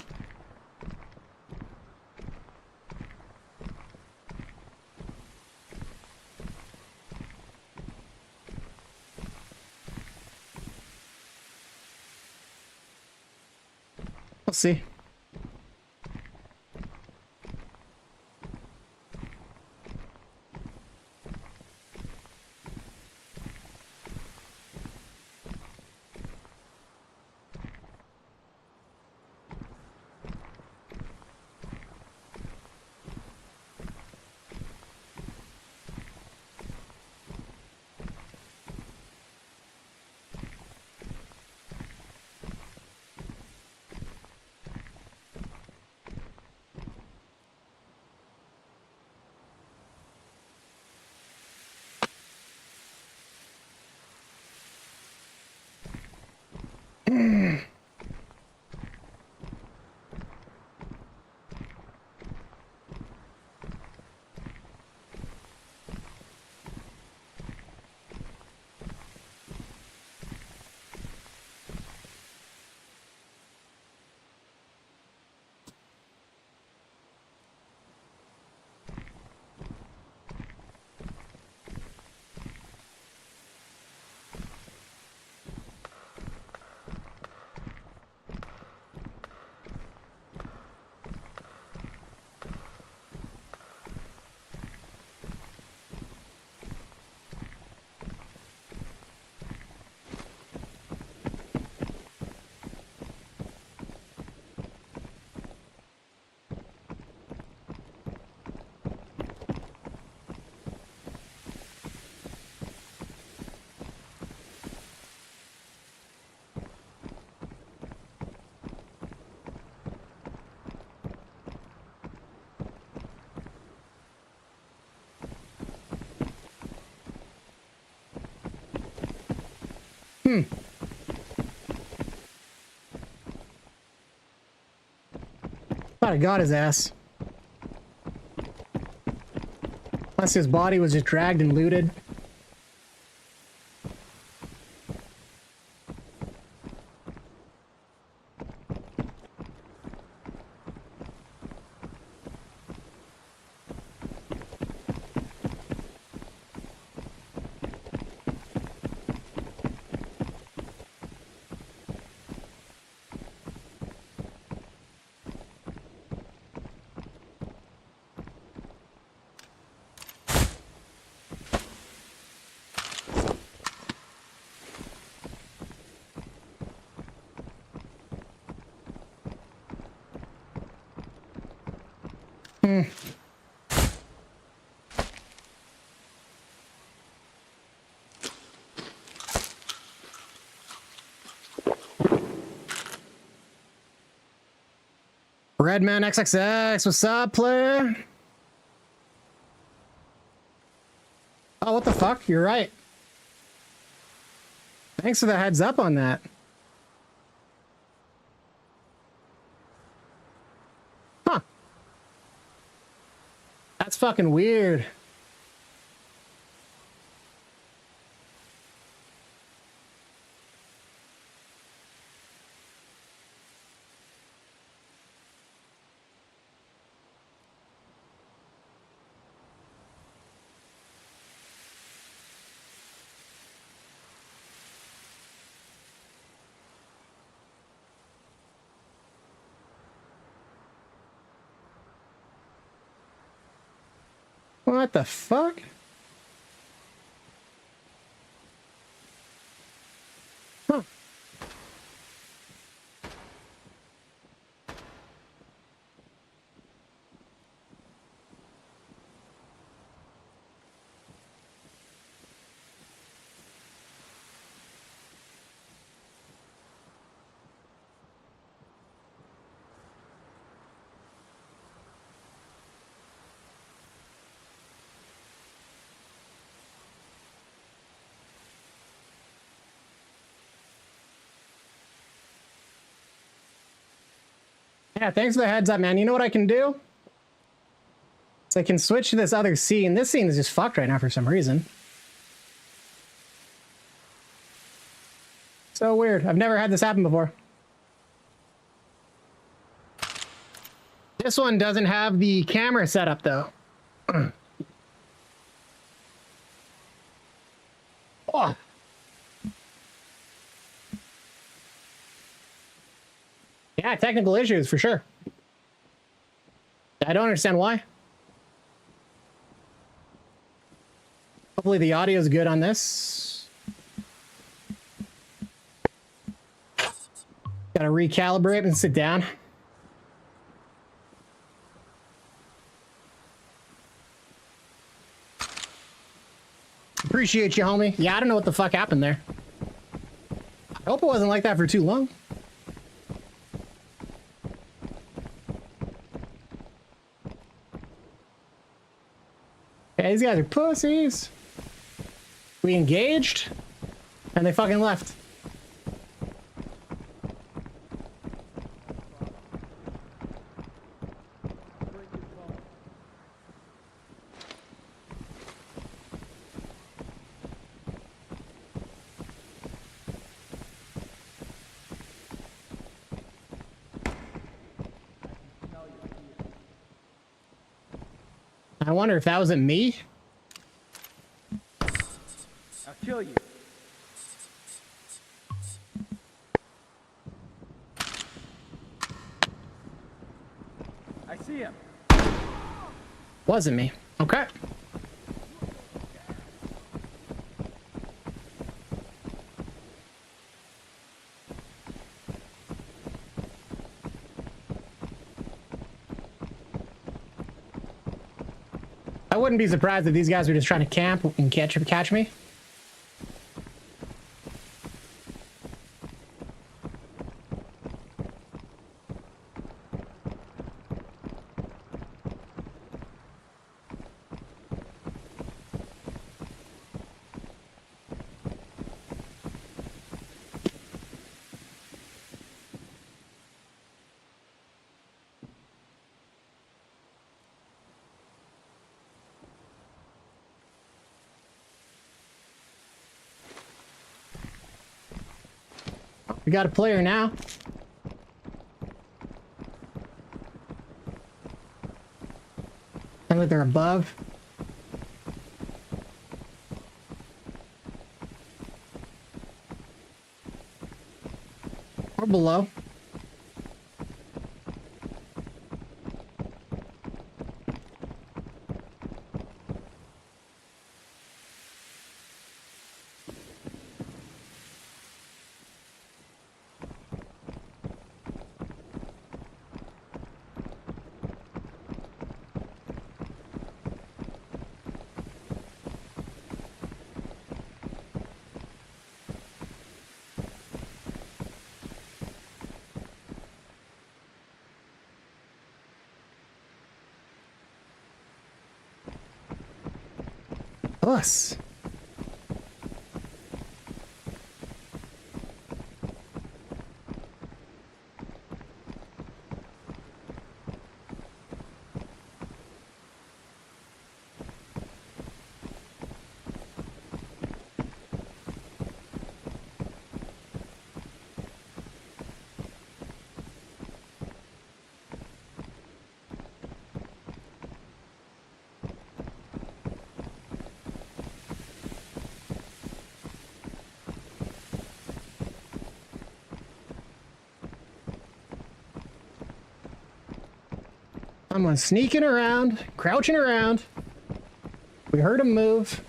We'll see. Thought I got his ass. Unless his body was just dragged and looted. Redman XXX, what's up, player? Oh, what the fuck? You're right. Thanks for the heads up on that. Huh. That's fucking weird. What the fuck? Huh. Yeah, thanks for the heads up, man. You know what I can do? So I can switch to this other scene. This scene is just fucked right now for some reason. So weird. I've never had this happen before. This one doesn't have the camera setup, though. Oh. Yeah, technical issues for sure. I don't understand why. Hopefully the audio is good on this. Gotta recalibrate and sit down. Appreciate you, homie. Yeah, I don't know what the fuck happened there. I hope it wasn't like that for too long. Yeah, these guys are pussies. We engaged, and they fucking left. I wonder if that wasn't me. I'll kill you. I see him. Wasn't me. Okay. I wouldn't be surprised if these guys were just trying to camp and catch me. We got a player now. Sounds like they're above. Or below. Us. Someone sneaking around, crouching around. We heard him move.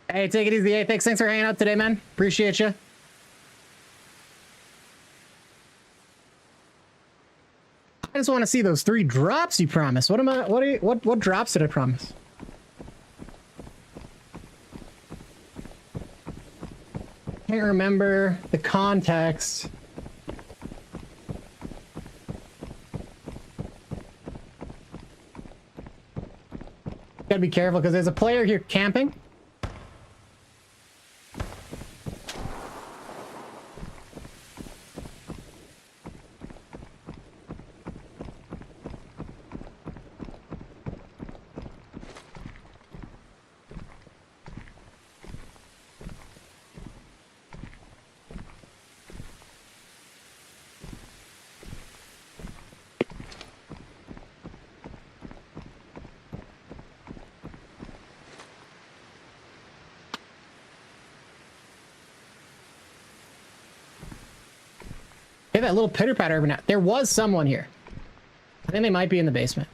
Hey, take it easy, Apex. Thanks for hanging out today, man. Appreciate you. I just want to see those 3 drops you promised. What am I? What drops did I promise? Can't remember the context. Gotta be careful because there's a player here camping. Hey, that little pitter patter over now. There was someone here. I think they might be in the basement.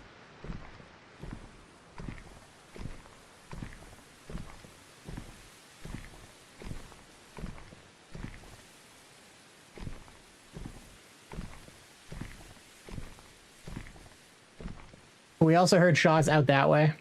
We also heard shots out that way.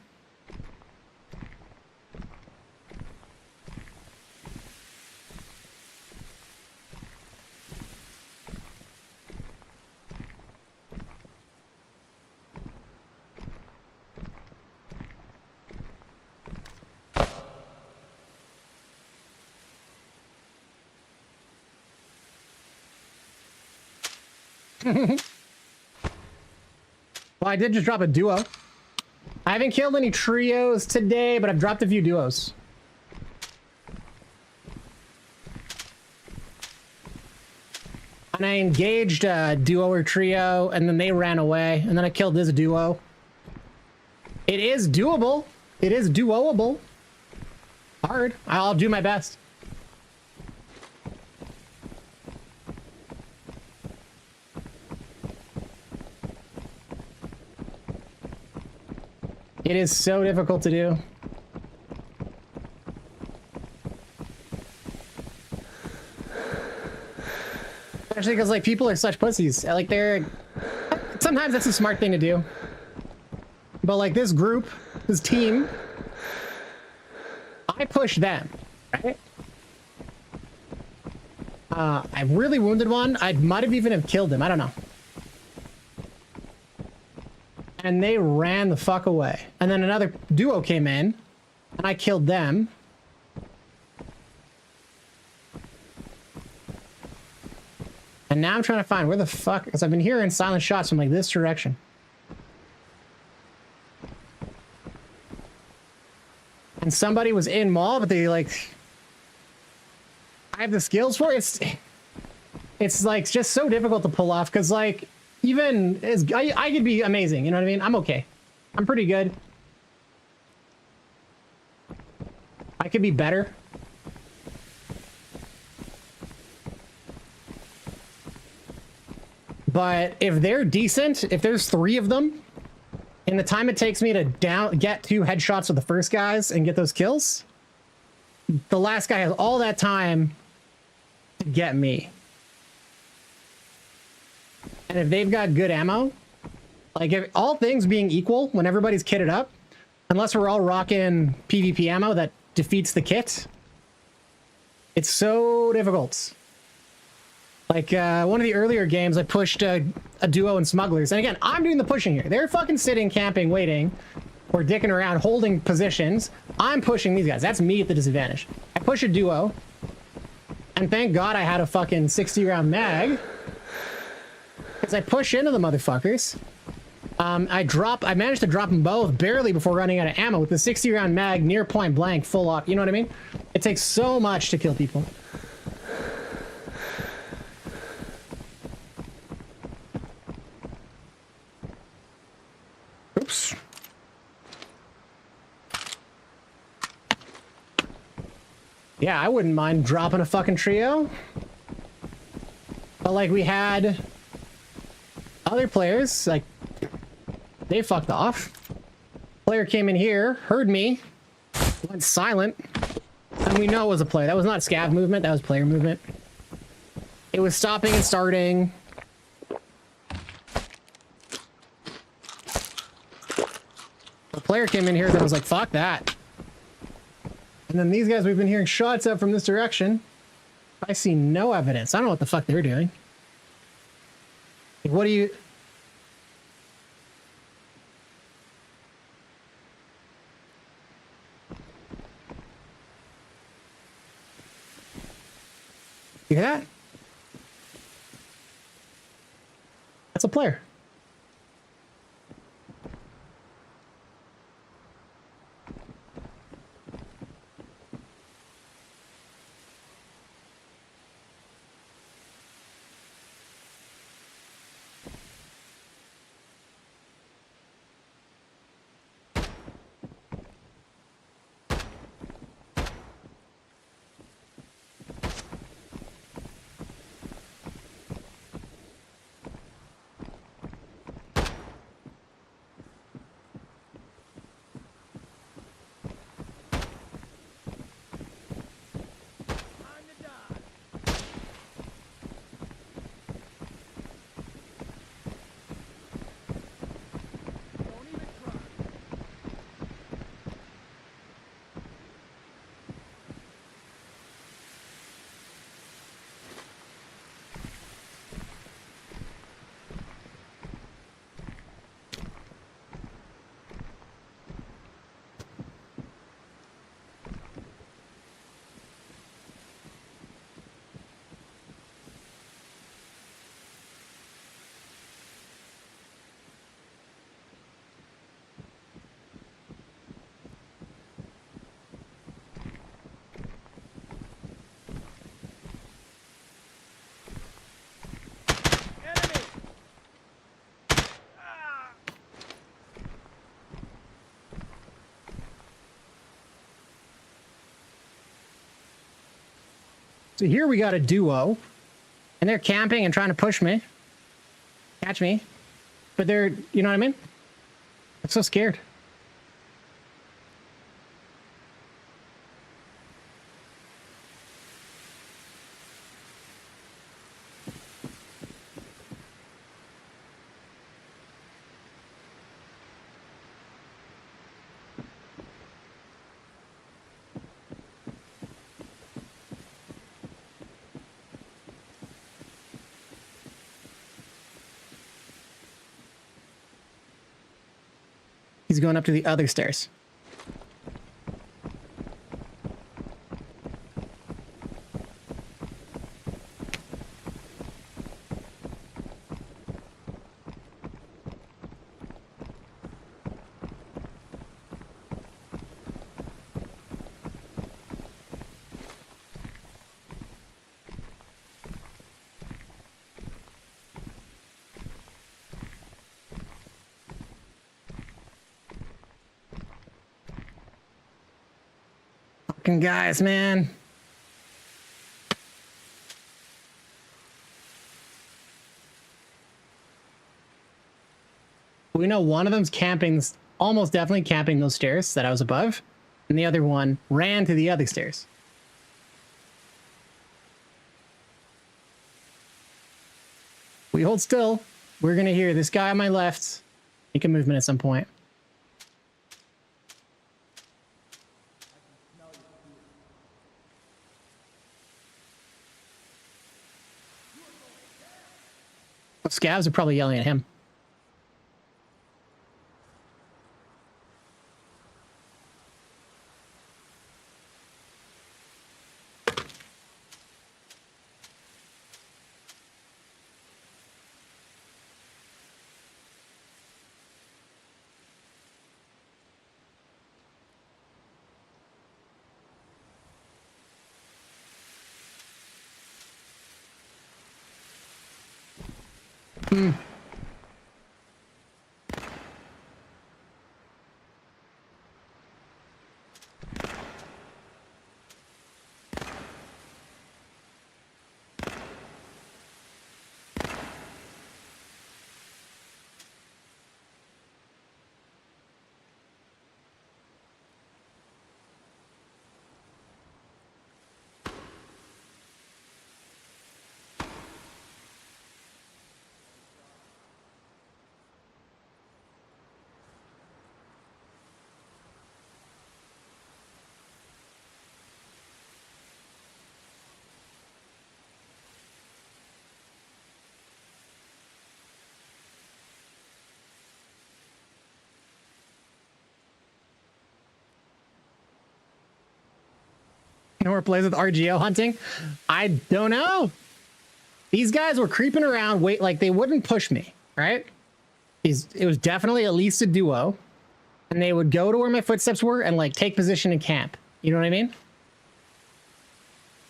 Well, I did just drop a duo. I I haven't killed any trios today, but I've dropped a few duos. And I engaged a duo or trio, and then they ran away, and then I killed this duo. It is doable. It is duoable. Hard. I'll do my best. It is so difficult to do. Especially because, like, people are such pussies. Like, they're... Sometimes that's a smart thing to do. But, like, this group, this team... I push them, right? I really wounded one. I might have even have killed him. I don't know. And they ran the fuck away. And then another duo came in, and I killed them. And now I'm trying to find where the fuck, because I've been hearing silent shots from like this direction. And somebody was in mall, but they like, I have the skills for it. It's like just so difficult to pull off because like even as I could be amazing, you know what I mean? I'm okay. I'm pretty good. I could be better. But if they're decent, if there's 3 of them, in the time it takes me to get 2 headshots with the first guys and get those kills, the last guy has all that time to get me. And if they've got good ammo, like if all things being equal, when everybody's kitted up, unless we're all rocking PvP ammo that defeats the kit, it's so difficult. Like, one of the earlier games, I pushed a duo and smugglers. And again, I'm doing the pushing here. They're fucking sitting, camping, waiting, or dicking around, holding positions. I'm pushing these guys. That's me at the disadvantage. I push a duo. And thank God I had a fucking 60-round mag. Because I push into the motherfuckers. I managed to drop them both barely before running out of ammo with the 60-round mag, near point blank, full op. You know what I mean? It takes so much to kill people. Oops. Yeah, I wouldn't mind dropping a fucking trio. But like we had other players, like they fucked off. Player came in here, heard me, went silent, and we know it was a player. That was not scav movement, that was player movement. It was stopping and starting. The player came in here that was like, fuck that. And then these guys, we've been hearing shots up from this direction. I see no evidence. I don't know what the fuck they're doing. Like, what do you... You hear that? That's a player. So here we got a duo, and they're camping and trying to push me, catch me, but they're, you know what I mean? I'm so scared. He's going up to the other stairs. Fucking guys, man. We know one of them's camping, almost definitely camping those stairs that I was above, and the other one ran to the other stairs. We hold still. We're gonna hear this guy on my left make a movement at some point. Scavs are probably yelling at him. You know where it plays with RGO hunting? I don't know. These guys were creeping around, wait, like they wouldn't push me, right? It was definitely at least a duo. And they would go to where my footsteps were and like take position in camp. You know what I mean?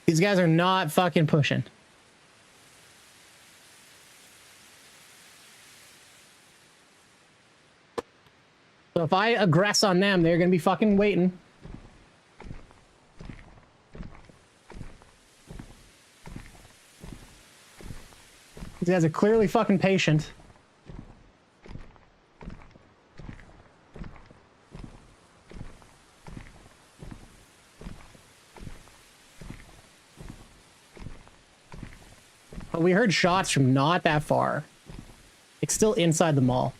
These guys are not fucking pushing. So if I aggress on them, they're gonna be fucking waiting. These guys are clearly fucking patient. But we heard shots from not that far. It's still inside the mall.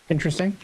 Interesting.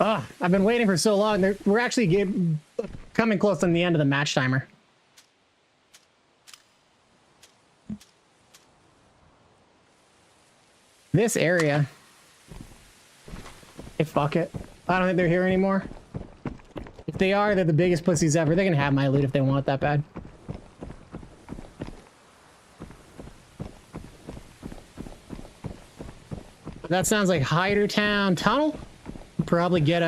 Oh, I've been waiting for so long. We're actually coming close to the end of the match timer. This area. Hey, fuck it. I don't think they're here anymore. If they are, they're the biggest pussies ever. They can have my loot if they want it that bad. That sounds like Hidertown Tunnel. Probably get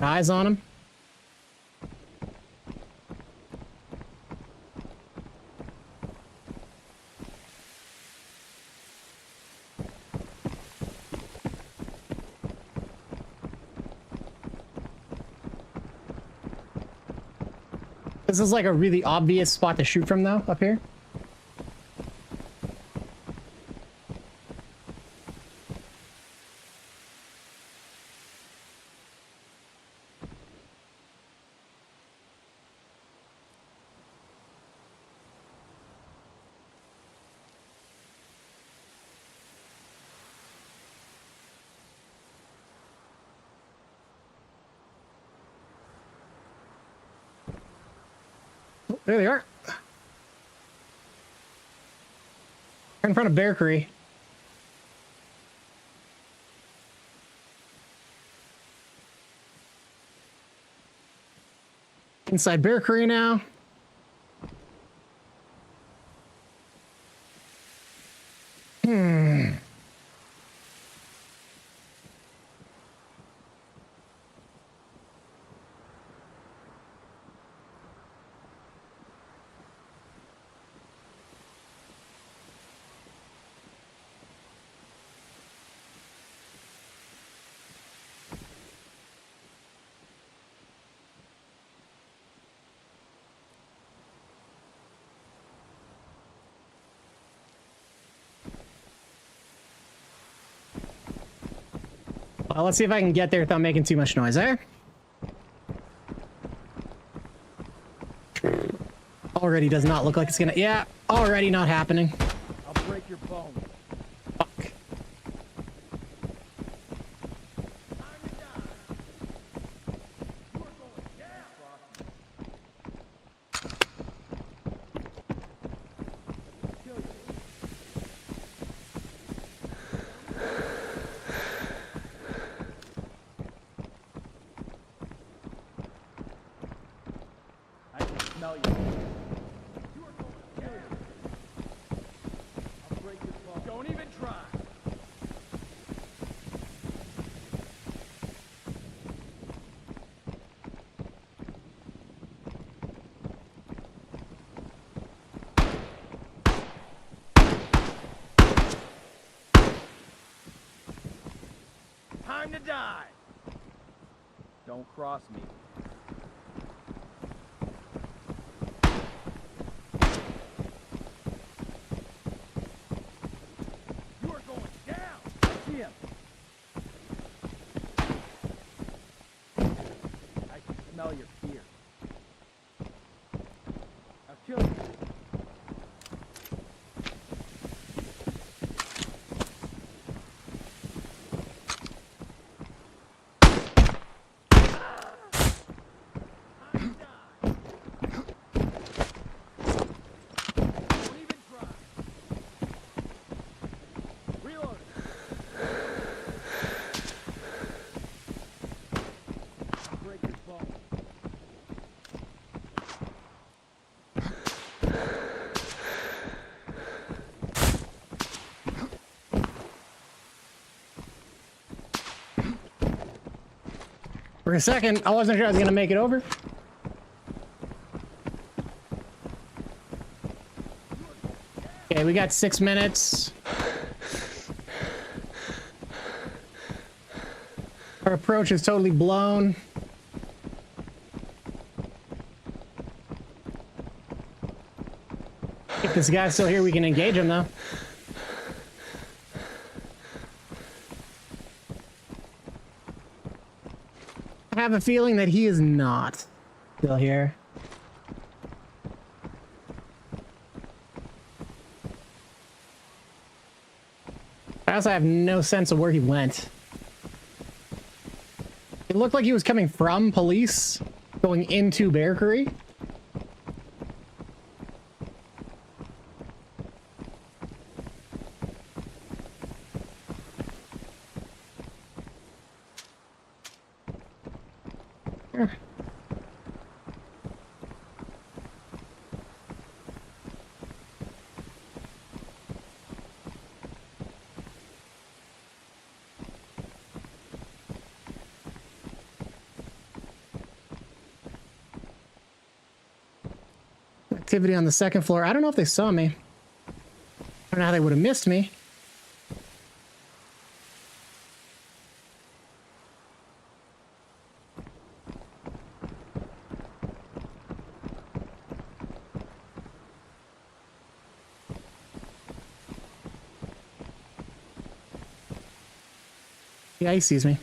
eyes on him. This is like a really obvious spot to shoot from, though, up here. There they are. In front of Bear Creek. Inside Bear Creek now. Well, let's see if I can get there without making too much noise, eh? Already does not look like it's gonna... Yeah, already not happening. I'll break your bones. Fuck. I can smell you. I'll break your bones. Don't even try. Time to die. Don't cross me. You are going down. I see him. I can smell your fear. I'll kill you. Don't even try. Reload. Break your bone. For a second, I wasn't sure I was gonna make it over. Okay, we got 6 minutes. Our approach is totally blown. If this guy's still here, we can engage him, though. I have a feeling that he is not still here. I also have no sense of where he went. It looked like he was coming from police, going into Bear Creek. Activity on the second floor. I don't know if they saw me. I don't know how they would have missed me. Yeah, he sees me.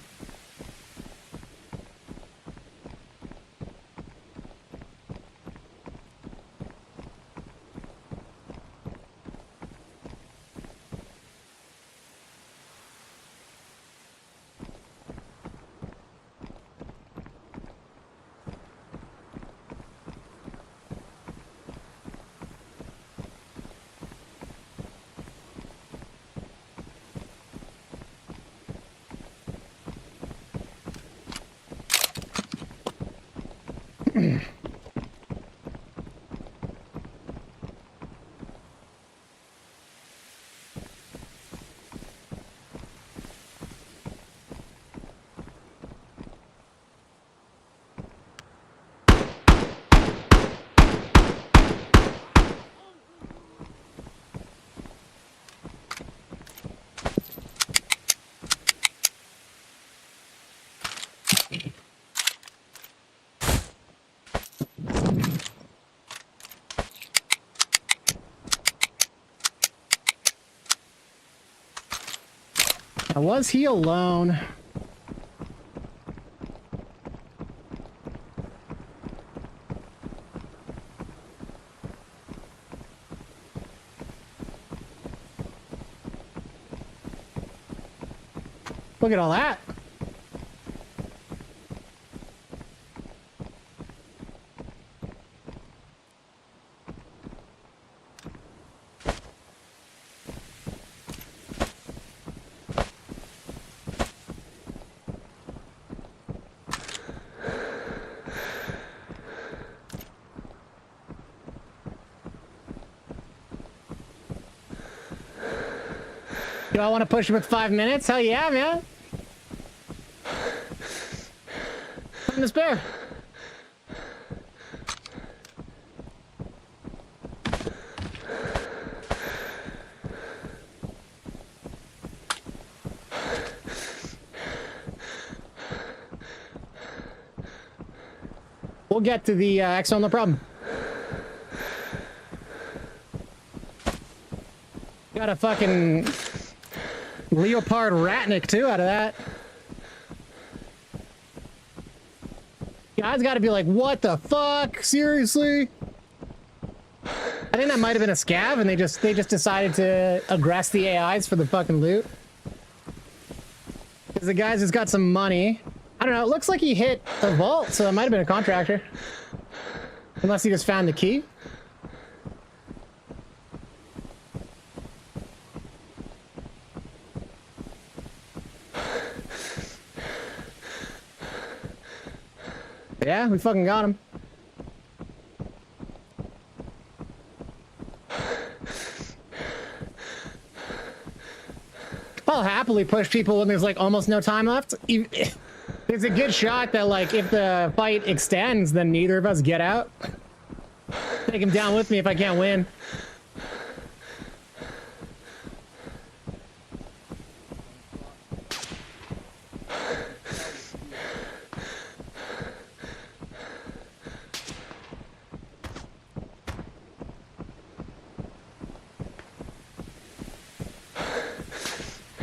Now, was he alone? Look at all that. Do I want to push him with 5 minutes? Hell yeah, man. Time to spare. We'll get to the Exfilzone, no problem. Got a fucking leopard ratnik too out of that. Guys got to be like, what the fuck? Seriously? I think that might have been a scav, and they just decided to aggress the AIs for the fucking loot. Because the guy's just got some money. I don't know. It looks like he hit a vault, so it might have been a contractor. Unless he just found the key. Yeah, we fucking got him. I'll happily push people when there's like almost no time left. There's a good shot that like if the fight extends, then neither of us get out. Take him down with me if I can't win.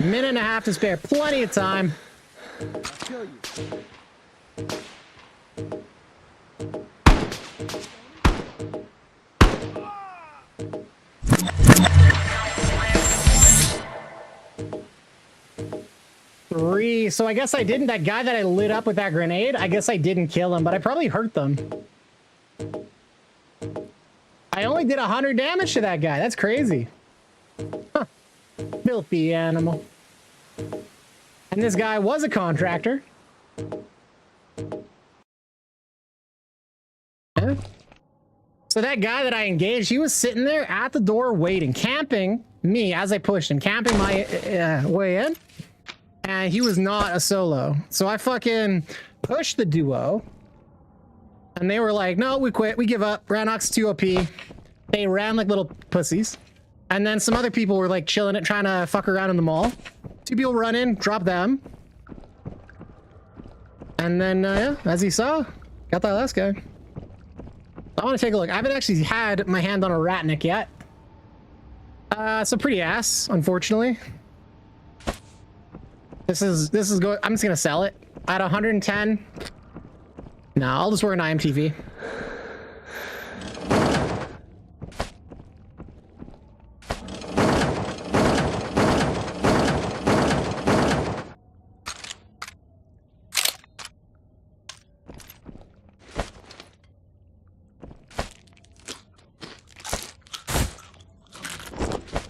minute and a half to spare. Plenty of time. I'll kill you. Three. So I guess I didn't. That guy that I lit up with that grenade, I guess I didn't kill him, but I probably hurt them. I only did 100 damage to that guy. That's crazy. Huh. Filthy animal. And this guy was a contractor. Huh? So that guy that I engaged, he was sitting there at the door waiting, camping me as I pushed him, camping my way in. And he was not a solo. So I fucking pushed the duo. And they were like, no, we quit. We give up. Ranox 2 OP. They ran like little pussies. And then some other people were like chilling it, trying to fuck around in the mall. 2 people run in, drop them. And then, yeah, as you saw, got that last guy. I want to take a look. I haven't actually had my hand on a Ratnik yet. So pretty ass, unfortunately. This is going. I'm just gonna sell it at 110. No, I'll just wear an IMTV.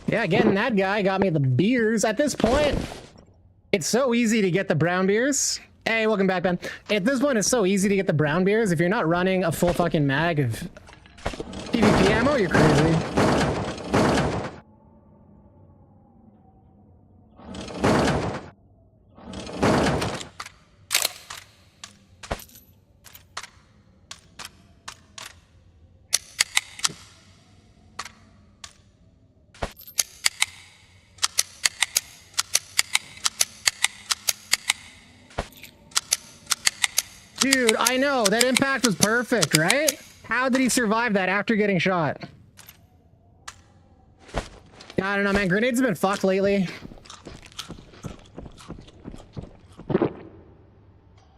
Yeah, getting that guy got me the beers. At this point, it's so easy to get the brown beers. Hey, welcome back, Ben. At this point, it's so easy to get the brown beers. If you're not running a full fucking mag of PvP ammo, you're crazy. Dude, I know. That impact was perfect, right? How did he survive that after getting shot? I don't know, man. Grenades have been fucked lately.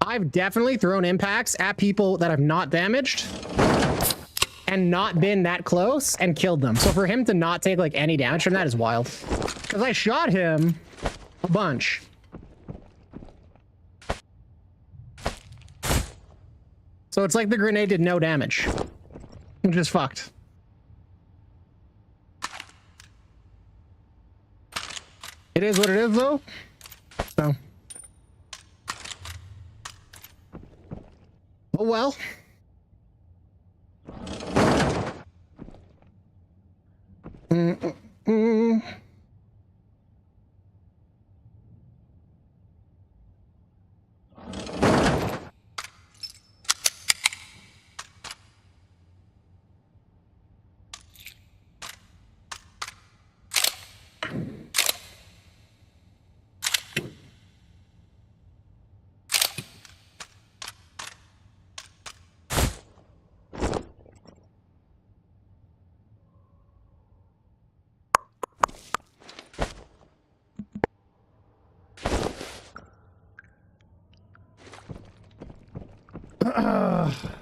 I've definitely thrown impacts at people that I've not damaged and not been that close and killed them. So for him to not take like any damage from that is wild. Because I shot him a bunch. So it's like the grenade did no damage. I'm just fucked. It is what it is, though. So. Oh well.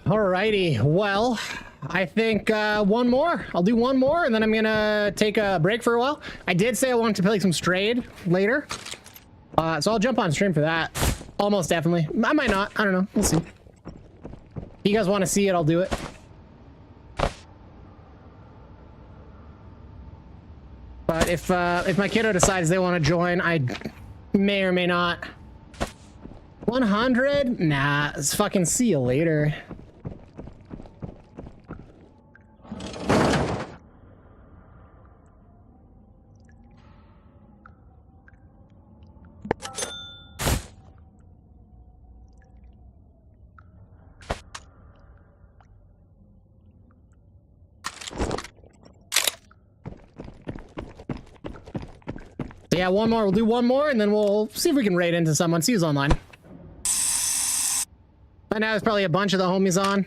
Alrighty, well, I think one more. I'll do one more, and then I'm gonna take a break for a while. I did say I wanted to play some Strayed later, so I'll jump on stream for that. Almost definitely. I might not. I don't know. We'll see. If you guys want to see it, I'll do it. But if my kiddo decides they want to join, I may or may not. 100? Nah, let's fucking see you later. Yeah, one more. We'll do one more, and then we'll see if we can raid into someone. See who's online. By now, there's probably a bunch of the homies on.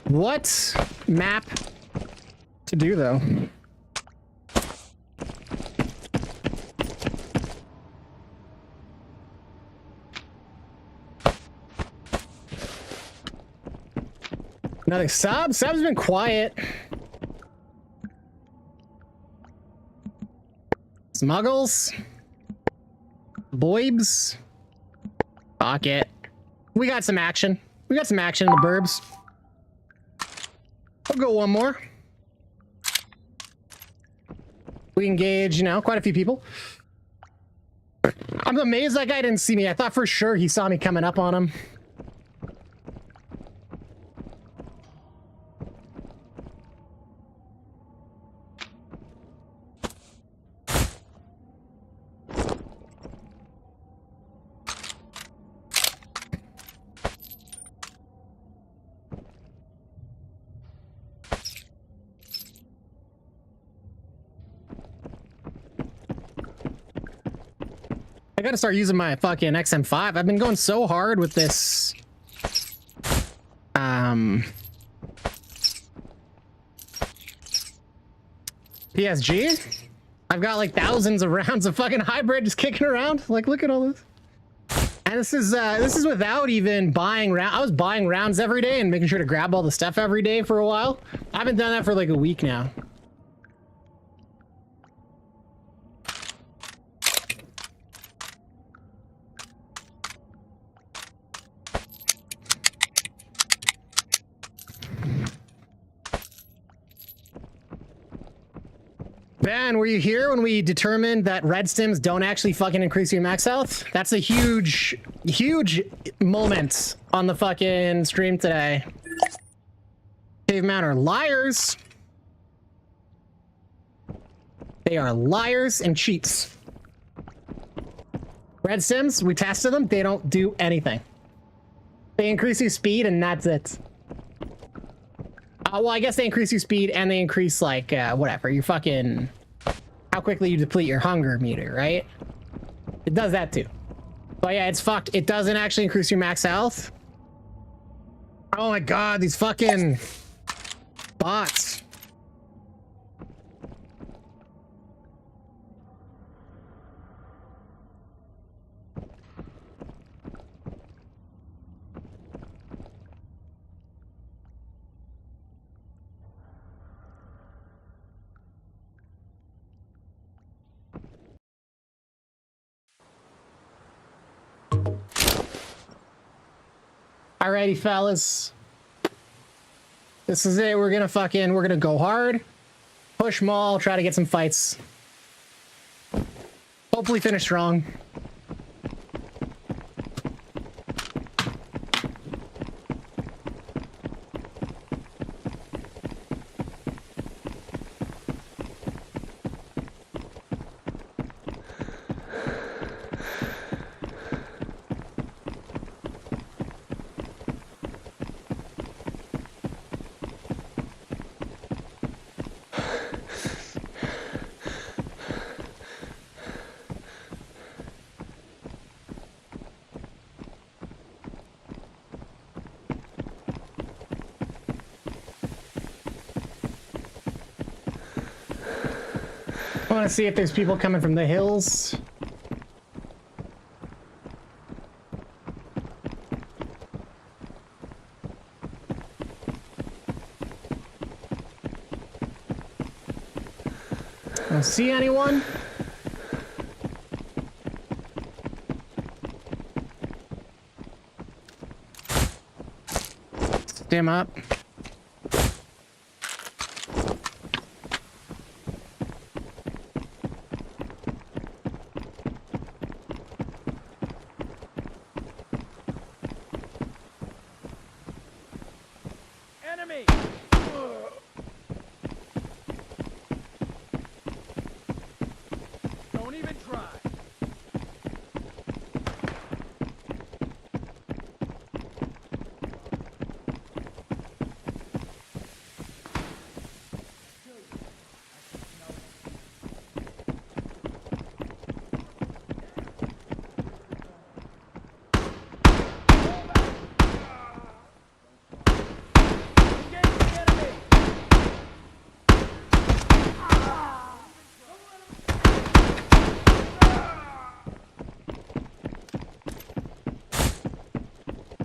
What map to do, though? Another sub. Sub's been quiet. Smuggles. Boybs. Fuck it. We got some action. We got some action in the burbs. I'll go one more. We engage, you know, quite a few people. I'm amazed that guy didn't see me. I thought for sure he saw me coming up on him. I gotta start using my fucking XM5. I've been going so hard with this. PSG. I've got like thousands of rounds of fucking hybrid just kicking around. Like, look at all this. And this is without even buying rounds. I was buying rounds every day and making sure to grab all the stuff every day for a while. I haven't done that for like a week now. Ben, were you here when we determined that red stims don't actually fucking increase your max health? That's a huge, huge moment on the fucking stream today. Cavemen are liars. They are liars and cheats. Red stims, we tested them. They don't do anything. They increase your speed and that's it. Well, I guess they increase your speed and they increase, like, whatever, your fucking... how quickly you deplete your hunger meter, right? It does that too. But yeah, it's fucked. It doesn't actually increase your max health. Oh my god, these fucking... bots. Alrighty, fellas. This is it. We're gonna go hard. Push Maul, try to get some fights. Hopefully finish strong. I want to see if there's people coming from the hills. Don't see anyone. Stim up. Enemy! Don't even try.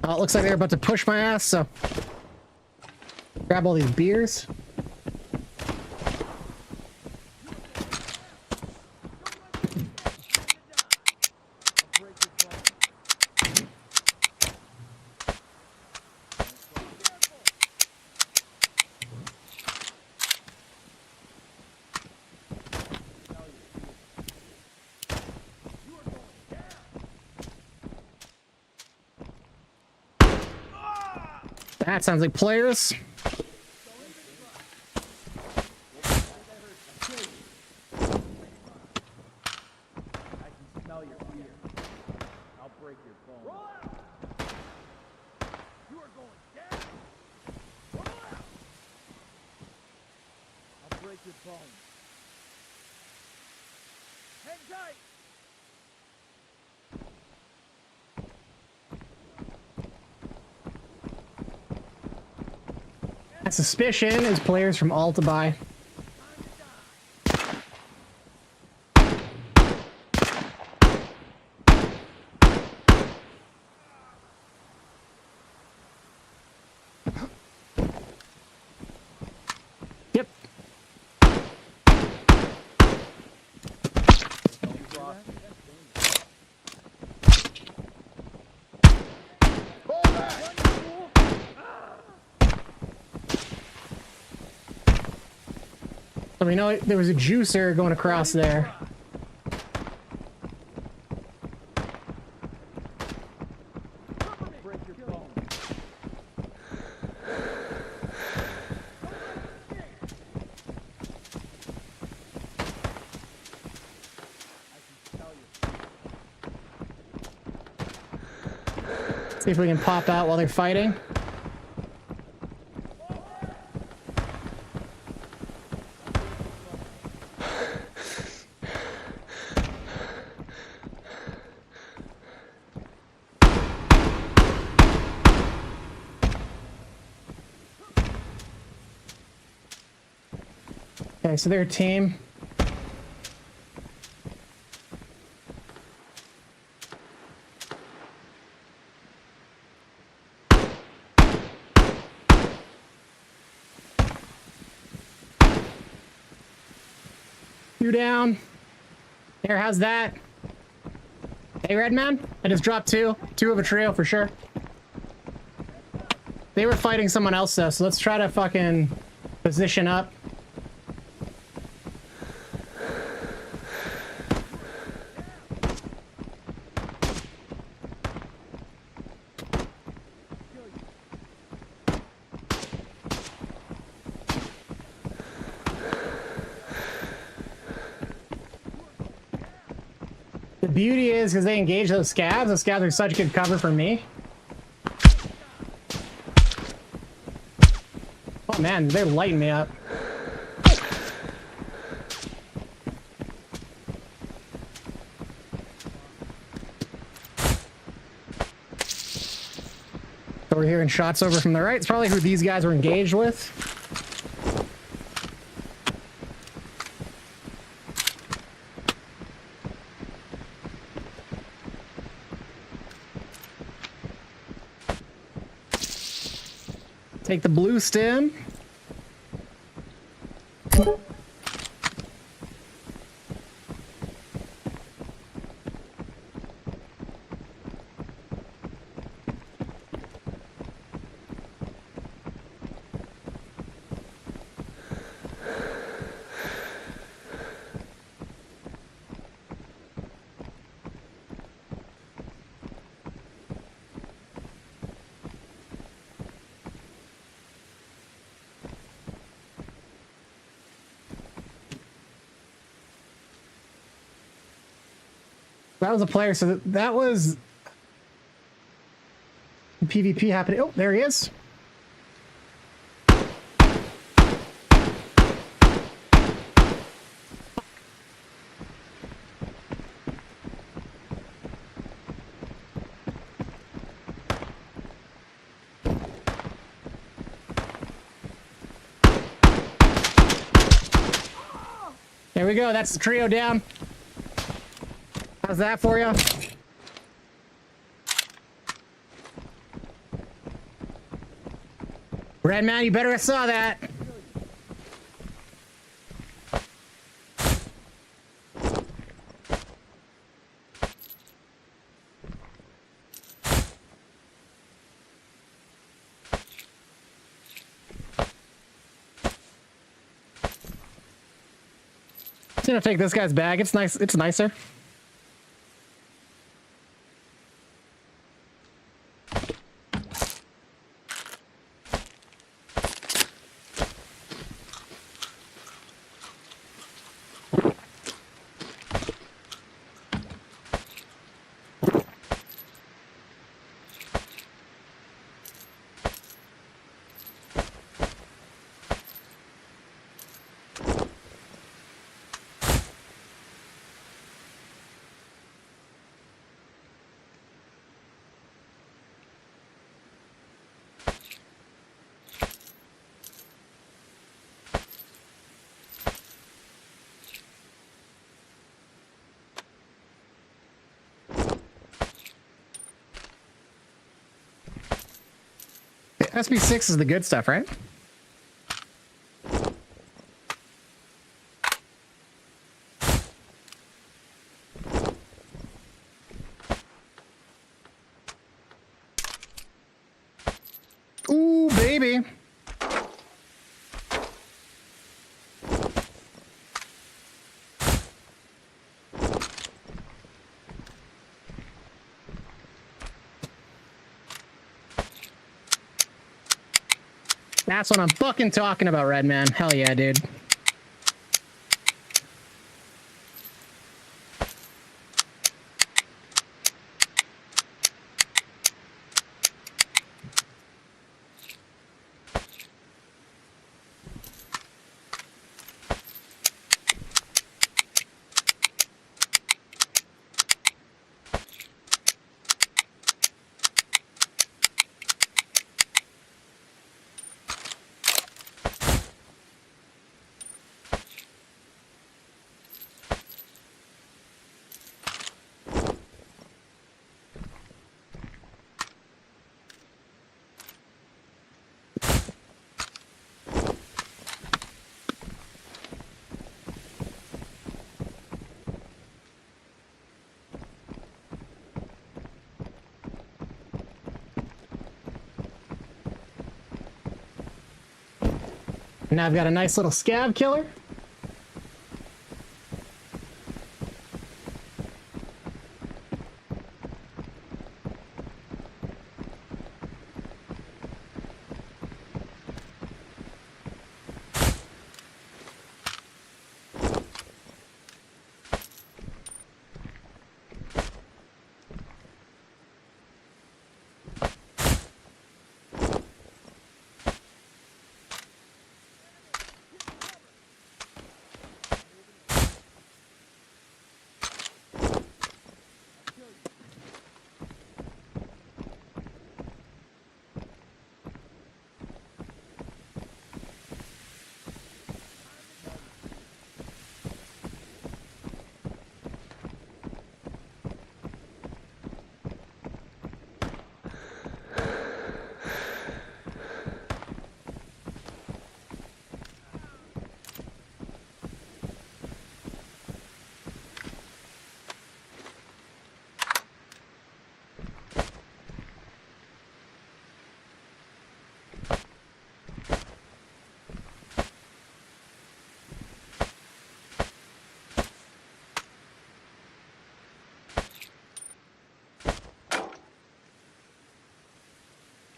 Oh, it looks like they're about to push my ass, so... Grab all these beers. That sounds like players. Smell your fear. I'll break your bones. Roll out! You are going down! Roll out! I'll break your bones. Hang tight! Suspicion is players from Altabuy. Yep. So we know there was a juicer going across there. Break your bones. See if we can pop out while they're fighting. Okay, so they're a team. You down. There, how's that? Hey, Redman? I just dropped two. Two of a trio for sure. They were fighting someone else though, so let's try to fucking position up. The beauty is, because they engage those scabs are such good cover for me. Oh man, they're lighting me up. So we're hearing shots over from the right. It's probably who these guys were engaged with. Take the blue stem. That was a player, so that was PvP happening. Oh, there he is. There we go. That's the trio down. How's that for you? Red man, you better have saw that. I'm gonna take this guy's bag. It's nice. It's nicer. SB6 is the good stuff, right? Ooh, baby. That's what I'm fucking talking about, Red Man. Hell yeah, dude. Now I've got a nice little scab killer.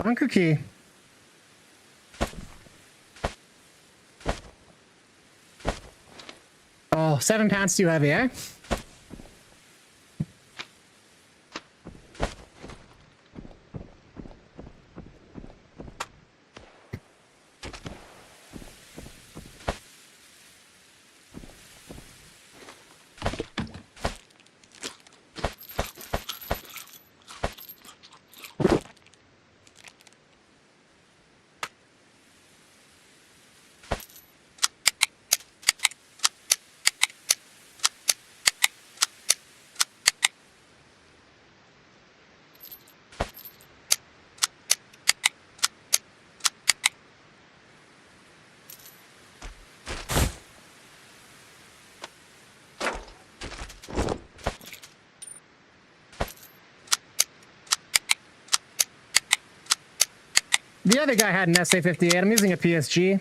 Bunker key. Oh, 7 pounds too heavy, eh? The other guy had an SA-58. I'm using a PSG.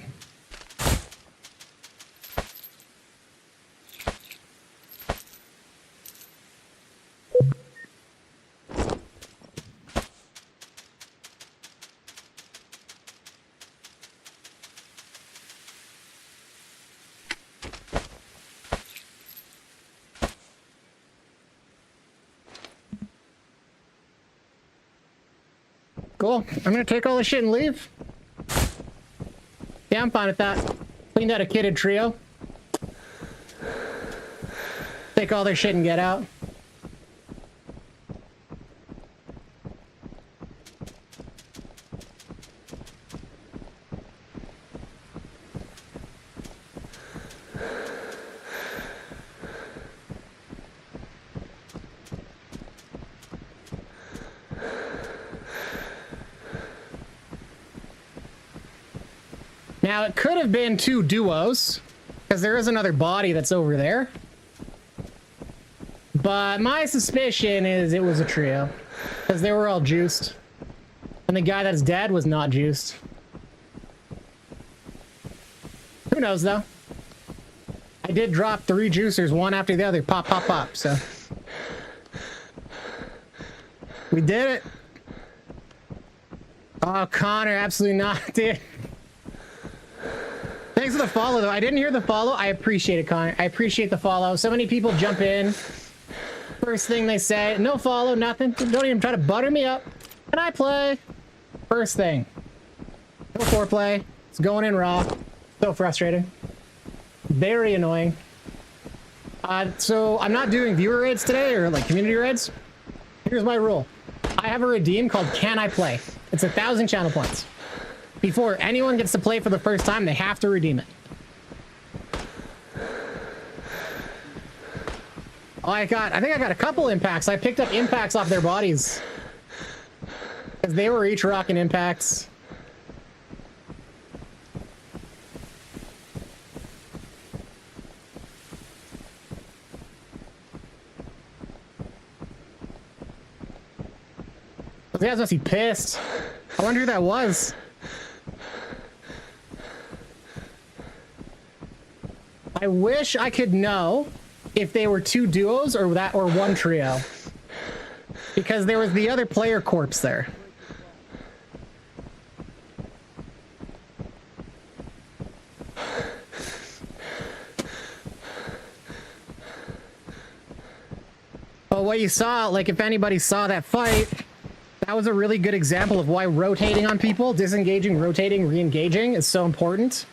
Cool. I'm gonna take all this shit and leave. Yeah, I'm fine with that. Cleaned out a kitted trio. Take all their shit and get out. Now, it could have been 2 duos, because there is another body that's over there. But my suspicion is it was a trio, because they were all juiced. And the guy that's dead was not juiced. Who knows, though? I did drop 3 juicers, one after the other. Pop, pop, pop, so. We did it. Oh, Connor, absolutely not, dude. Thanks for the follow, though. I didn't hear the follow. I appreciate it, Connor. I appreciate the follow. So many people jump in. First thing they say, no follow, nothing. Don't even try to butter me up. Can I play? First thing. No foreplay. It's going in raw. So frustrating. Very annoying. So I'm not doing viewer raids today, or like community raids. Here's my rule. I have a redeem called Can I Play? It's 1,000 channel points. Before anyone gets to play for the first time, they have to redeem it. Oh, I think I got a couple impacts. I picked up impacts off their bodies. Because they were each rocking impacts. Those guys must be pissed. I wonder who that was. I wish I could know if they were 2 duos or 1 trio. Because there was the other player corpse there. But what you saw, like if anybody saw that fight, that was a really good example of why rotating on people, disengaging, rotating, re-engaging is so important.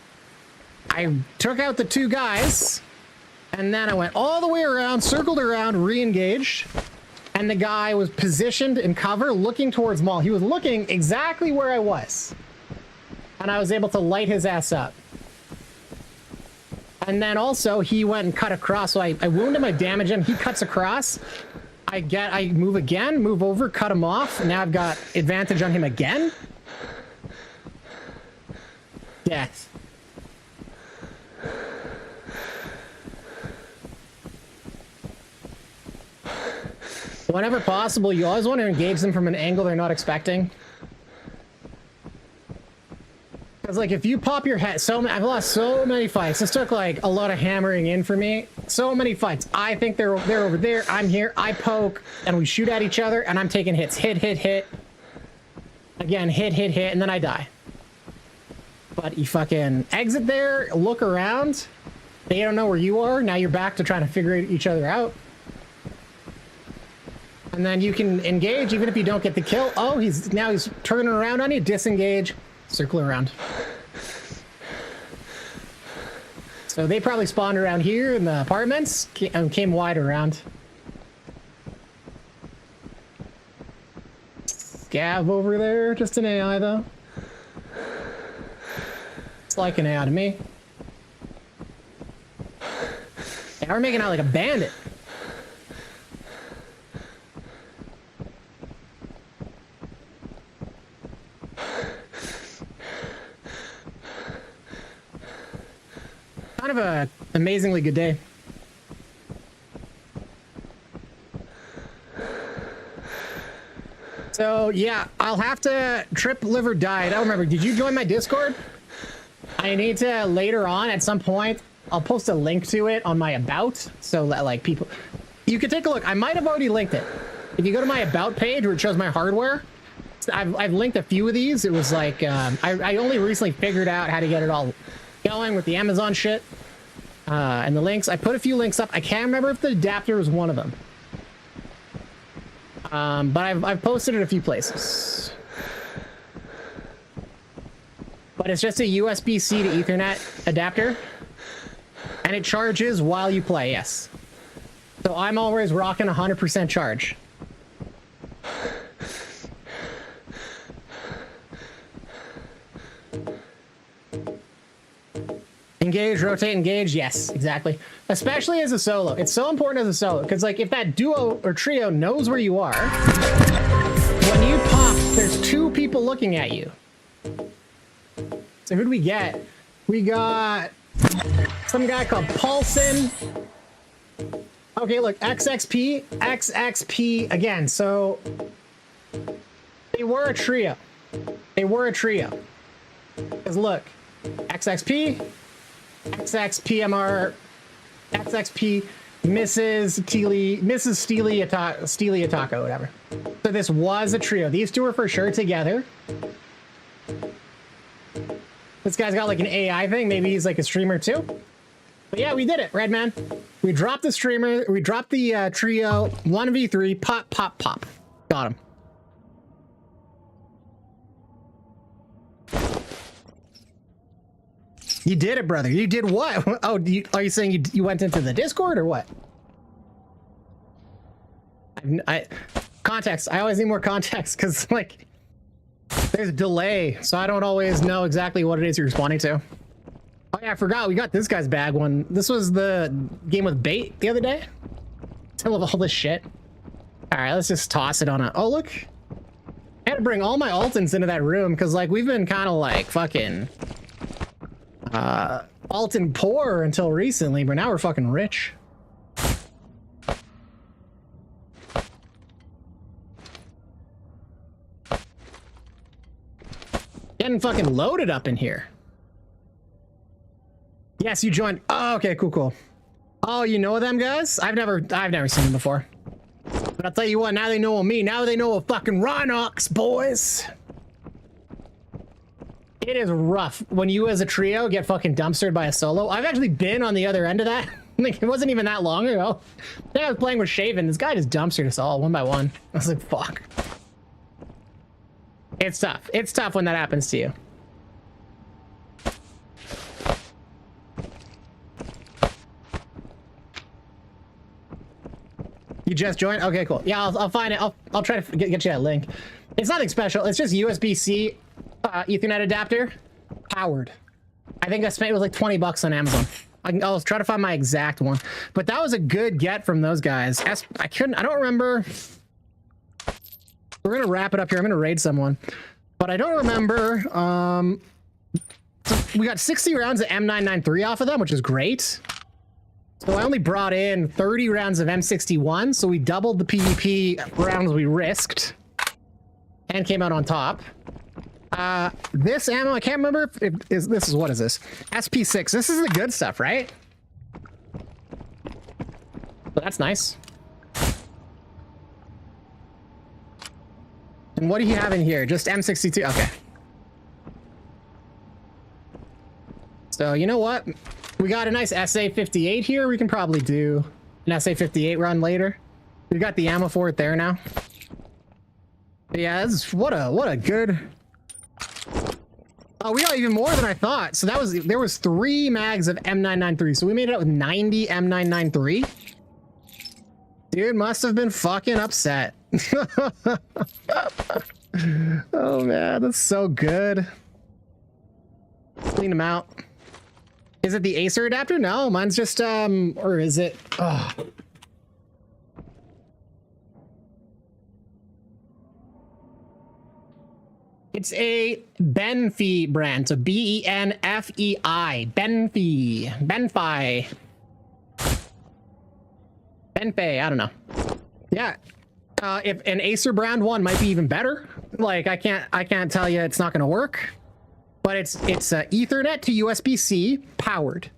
I took out the 2 guys, and then I went all the way around, circled around, re-engaged, and the guy was positioned in cover, looking towards Maul. He was looking exactly where I was, and I was able to light his ass up. And then also, he went and cut across, so I wound him, I damage him, he cuts across, I move again, move over, cut him off, and now I've got advantage on him again. Death. Whenever possible, you always want to engage them from an angle they're not expecting. Because, like, if you pop your head, I've lost so many fights. This took, like, a lot of hammering in for me. So many fights. I think they're over there. I'm here. I poke, and we shoot at each other, and I'm taking hits. Hit, hit, hit. Again, hit, hit, hit, and then I die. But you fucking exit there, look around. They don't know where you are. Now you're back to trying to figure each other out. And then you can engage even if you don't get the kill. Oh, he's turning around on you. Disengage. Circle around. So they probably spawned around here in the apartments and came wide around. Scav over there. Just an AI though. It's like an AI to me. Yeah, we're making out like a bandit. Kind of a amazingly good day. So yeah, I'll have to trip, live or die. I don't remember. Did you join my Discord? I need to later on at some point. I'll post a link to it on my about, so that like people, you can take a look. I might have already linked it. If you go to my about page where it shows my hardware, I've linked a few of these. It was like I only recently figured out how to get it all going with the Amazon shit and the links. I put a few links up. I can't remember if the adapter was one of them. But I've posted it a few places. But it's just a USB-C to Ethernet adapter. And it charges while you play, yes. So I'm always rocking 100% charge. Engage, rotate, engage. Yes, exactly. Especially as a solo. It's so important as a solo. Because, like, if that duo or trio knows where you are, when you pop, there's two people looking at you. So who do we get? We got some guy called Paulson. Okay, look, XXP again. So they were a trio. Because look, XXP, XXPMR, XXP, Mrs. Steely Atako, whatever. So this was a trio. These two were for sure together. This guy's got like an AI thing. Maybe he's like a streamer too. But yeah, we did it, Redman. We dropped the streamer. We dropped the trio 1v3. Pop, pop, pop. Got him. You did it, brother. You did what? Oh, are you saying you went into the Discord or what? Context. I always need more context because like there's a delay, so I don't always know exactly what it is you're responding to. Oh yeah, I forgot. We got this guy's bag one. This was the game with bait the other day. Tell of all this shit. All right, let's just toss it on a... Oh, look. I had to bring all my Altons into that room because like we've been kind of like fucking... Alton poor until recently, but now we're fucking rich. Getting fucking loaded up in here. Yes, you joined. Oh, okay, cool. Oh, you know them guys? I've never seen them before. But I'll tell you what, now they know of me. Now they know of fucking Rhinox, boys. It is rough when you as a trio get fucking dumpstered by a solo. I've actually been on the other end of that. Like, it wasn't even that long ago. Then I was playing with Shaven. This guy just dumpstered us all one by one. I was like, fuck. It's tough. It's tough when that happens to you. You just joined? Okay, cool. Yeah, I'll find it. I'll try to get you that link. It's nothing special. It's just USB-C Ethernet adapter, powered. I think I spent, it was like 20 bucks on Amazon. I'll try to find my exact one. But that was a good get from those guys. I don't remember. We're gonna wrap it up here. I'm gonna raid someone. But I don't remember. So we got 60 rounds of M993 off of them, which is great. So I only brought in 30 rounds of M61, so we doubled the PvP rounds we risked. And came out on top. This ammo, I can't remember if this is, what is this? SP6. This is the good stuff, right? But that's nice. And what do you have in here? Just M62. Okay. So you know what? We got a nice SA58 here. We can probably do an SA58 run later. We got the ammo for it there now. But yeah, this is, what a good. Oh, we got even more than I thought. So there was 3 mags of M993. So we made it out with 90 M993. Dude must have been fucking upset. Oh man, that's so good. Clean them out. Is it the Acer adapter? No, mine's just or is it? Oh. It's a Benfei brand, so B-E-N-F-E-I, Benfei, I don't know. Yeah, If an Acer brand one might be even better. Like I can't tell you it's not going to work, but it's Ethernet to USB-C powered.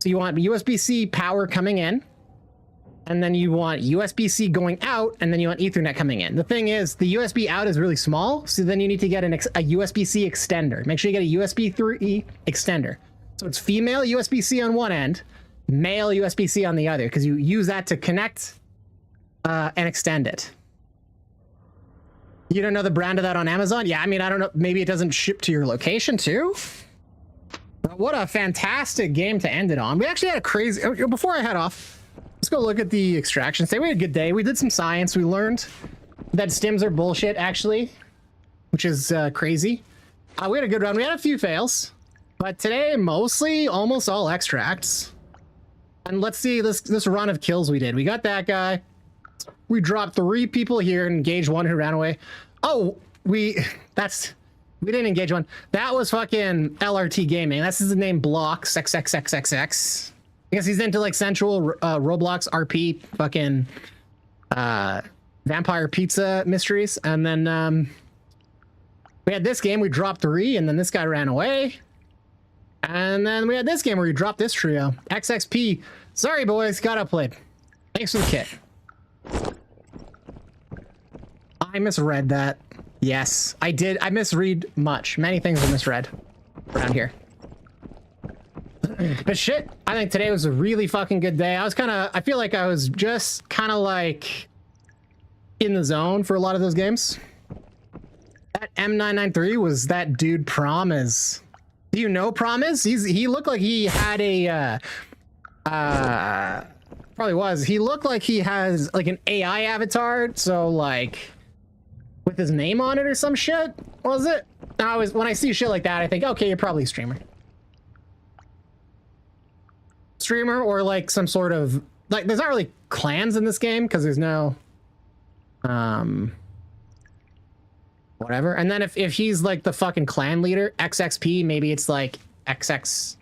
So you want USB-C power coming in, and then you want USB-C going out, and then you want Ethernet coming in. The thing is, the USB out is really small, so then you need to get a USB-C extender. Make sure you get a USB 3 extender. So it's female USB-C on one end, male USB-C on the other, because you use that to connect and extend it. You don't know the brand of that on Amazon? Yeah, I mean, I don't know. Maybe it doesn't ship to your location too? But what a fantastic game to end it on. We actually had a crazy... Before I head off, let's go look at the extraction state. We had a good day. We did some science. We learned that stims are bullshit, actually, which is crazy. We had a good run. We had a few fails, but today, mostly, almost all extracts. And let's see this run of kills we did. We got that guy. We dropped 3 people here and engaged 1 who ran away. Oh, we didn't engage 1. That was fucking LRT Gaming. That's his name, Blocks XXXXX. I guess he's into like sensual Roblox RP fucking vampire pizza mysteries. And then we had this game, we dropped 3, and then this guy ran away. And then we had this game where we dropped this trio. XXP. Sorry boys, got outplayed. Thanks for the kit. I misread that. Yes, I did. I misread much. Many things are misread around here. But shit, I think today was a really fucking good day. I feel like I was just kind of like in the zone for a lot of those games. That M993 was that dude Promise. Do you know Promise? He looked like he had a probably was. He looked like he has like an AI avatar, so like with his name on it or some shit. What was it? When I see shit like that, I think, okay, you're probably a streamer. Streamer or like some sort of like there's not really clans in this game because there's no whatever. And then if he's like the fucking clan leader, XXP, maybe it's like XX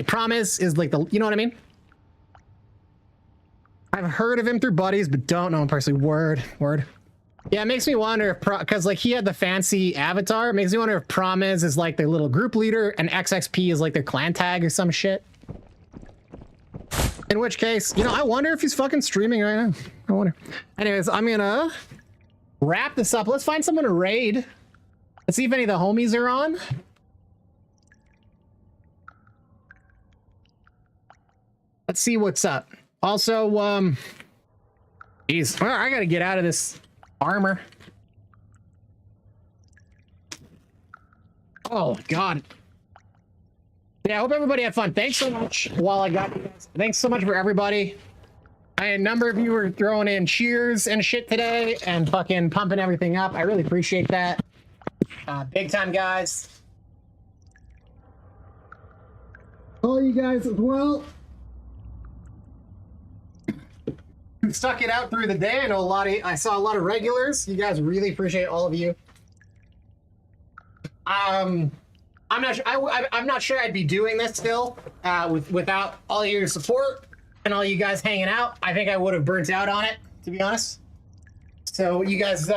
Promise is like the, you know what I mean? I've heard of him through buddies, but don't know him personally. Word. Yeah, it makes me wonder if, because like he had the fancy avatar, it makes me wonder if Promise is like their little group leader and XXP is like their clan tag or some shit. In which case, you know, I wonder if he's fucking streaming right now. I wonder. Anyways, I'm gonna wrap this up. Let's find someone to raid. Let's see if any of the homies are on. Let's see what's up. Also, geez, well, I gotta get out of this armor. Oh God. Yeah, I hope everybody had fun. Thanks so much while I got you guys. Thanks so much for everybody. A number of you were throwing in cheers and shit today and fucking pumping everything up. I really appreciate that. Big time, guys. All you guys as well. Stuck it out through the day. I know I saw a lot of regulars. You guys, really appreciate all of you. I'm not sure. I'm not sure I'd be doing this still without all your support and all you guys hanging out. I think I would have burnt out on it, to be honest. So you guys,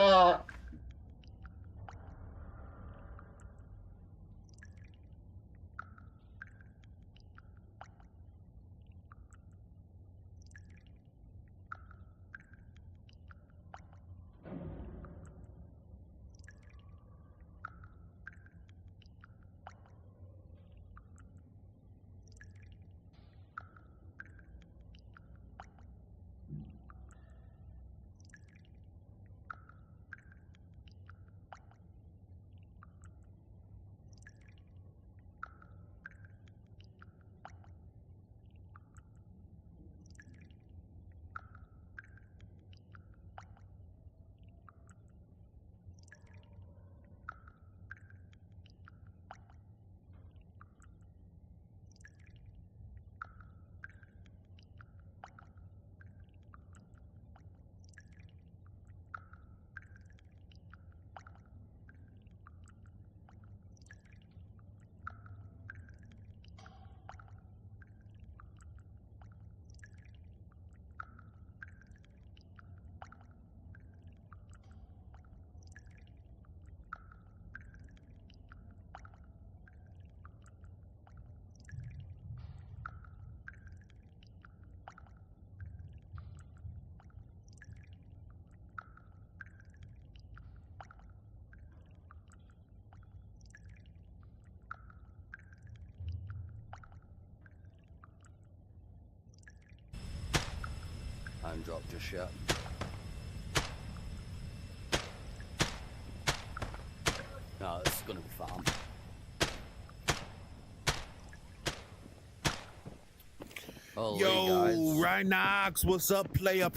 ain't dropped just yet. No, this is gonna be fun. Holy Yo, guys. Rhinox, what's up, player?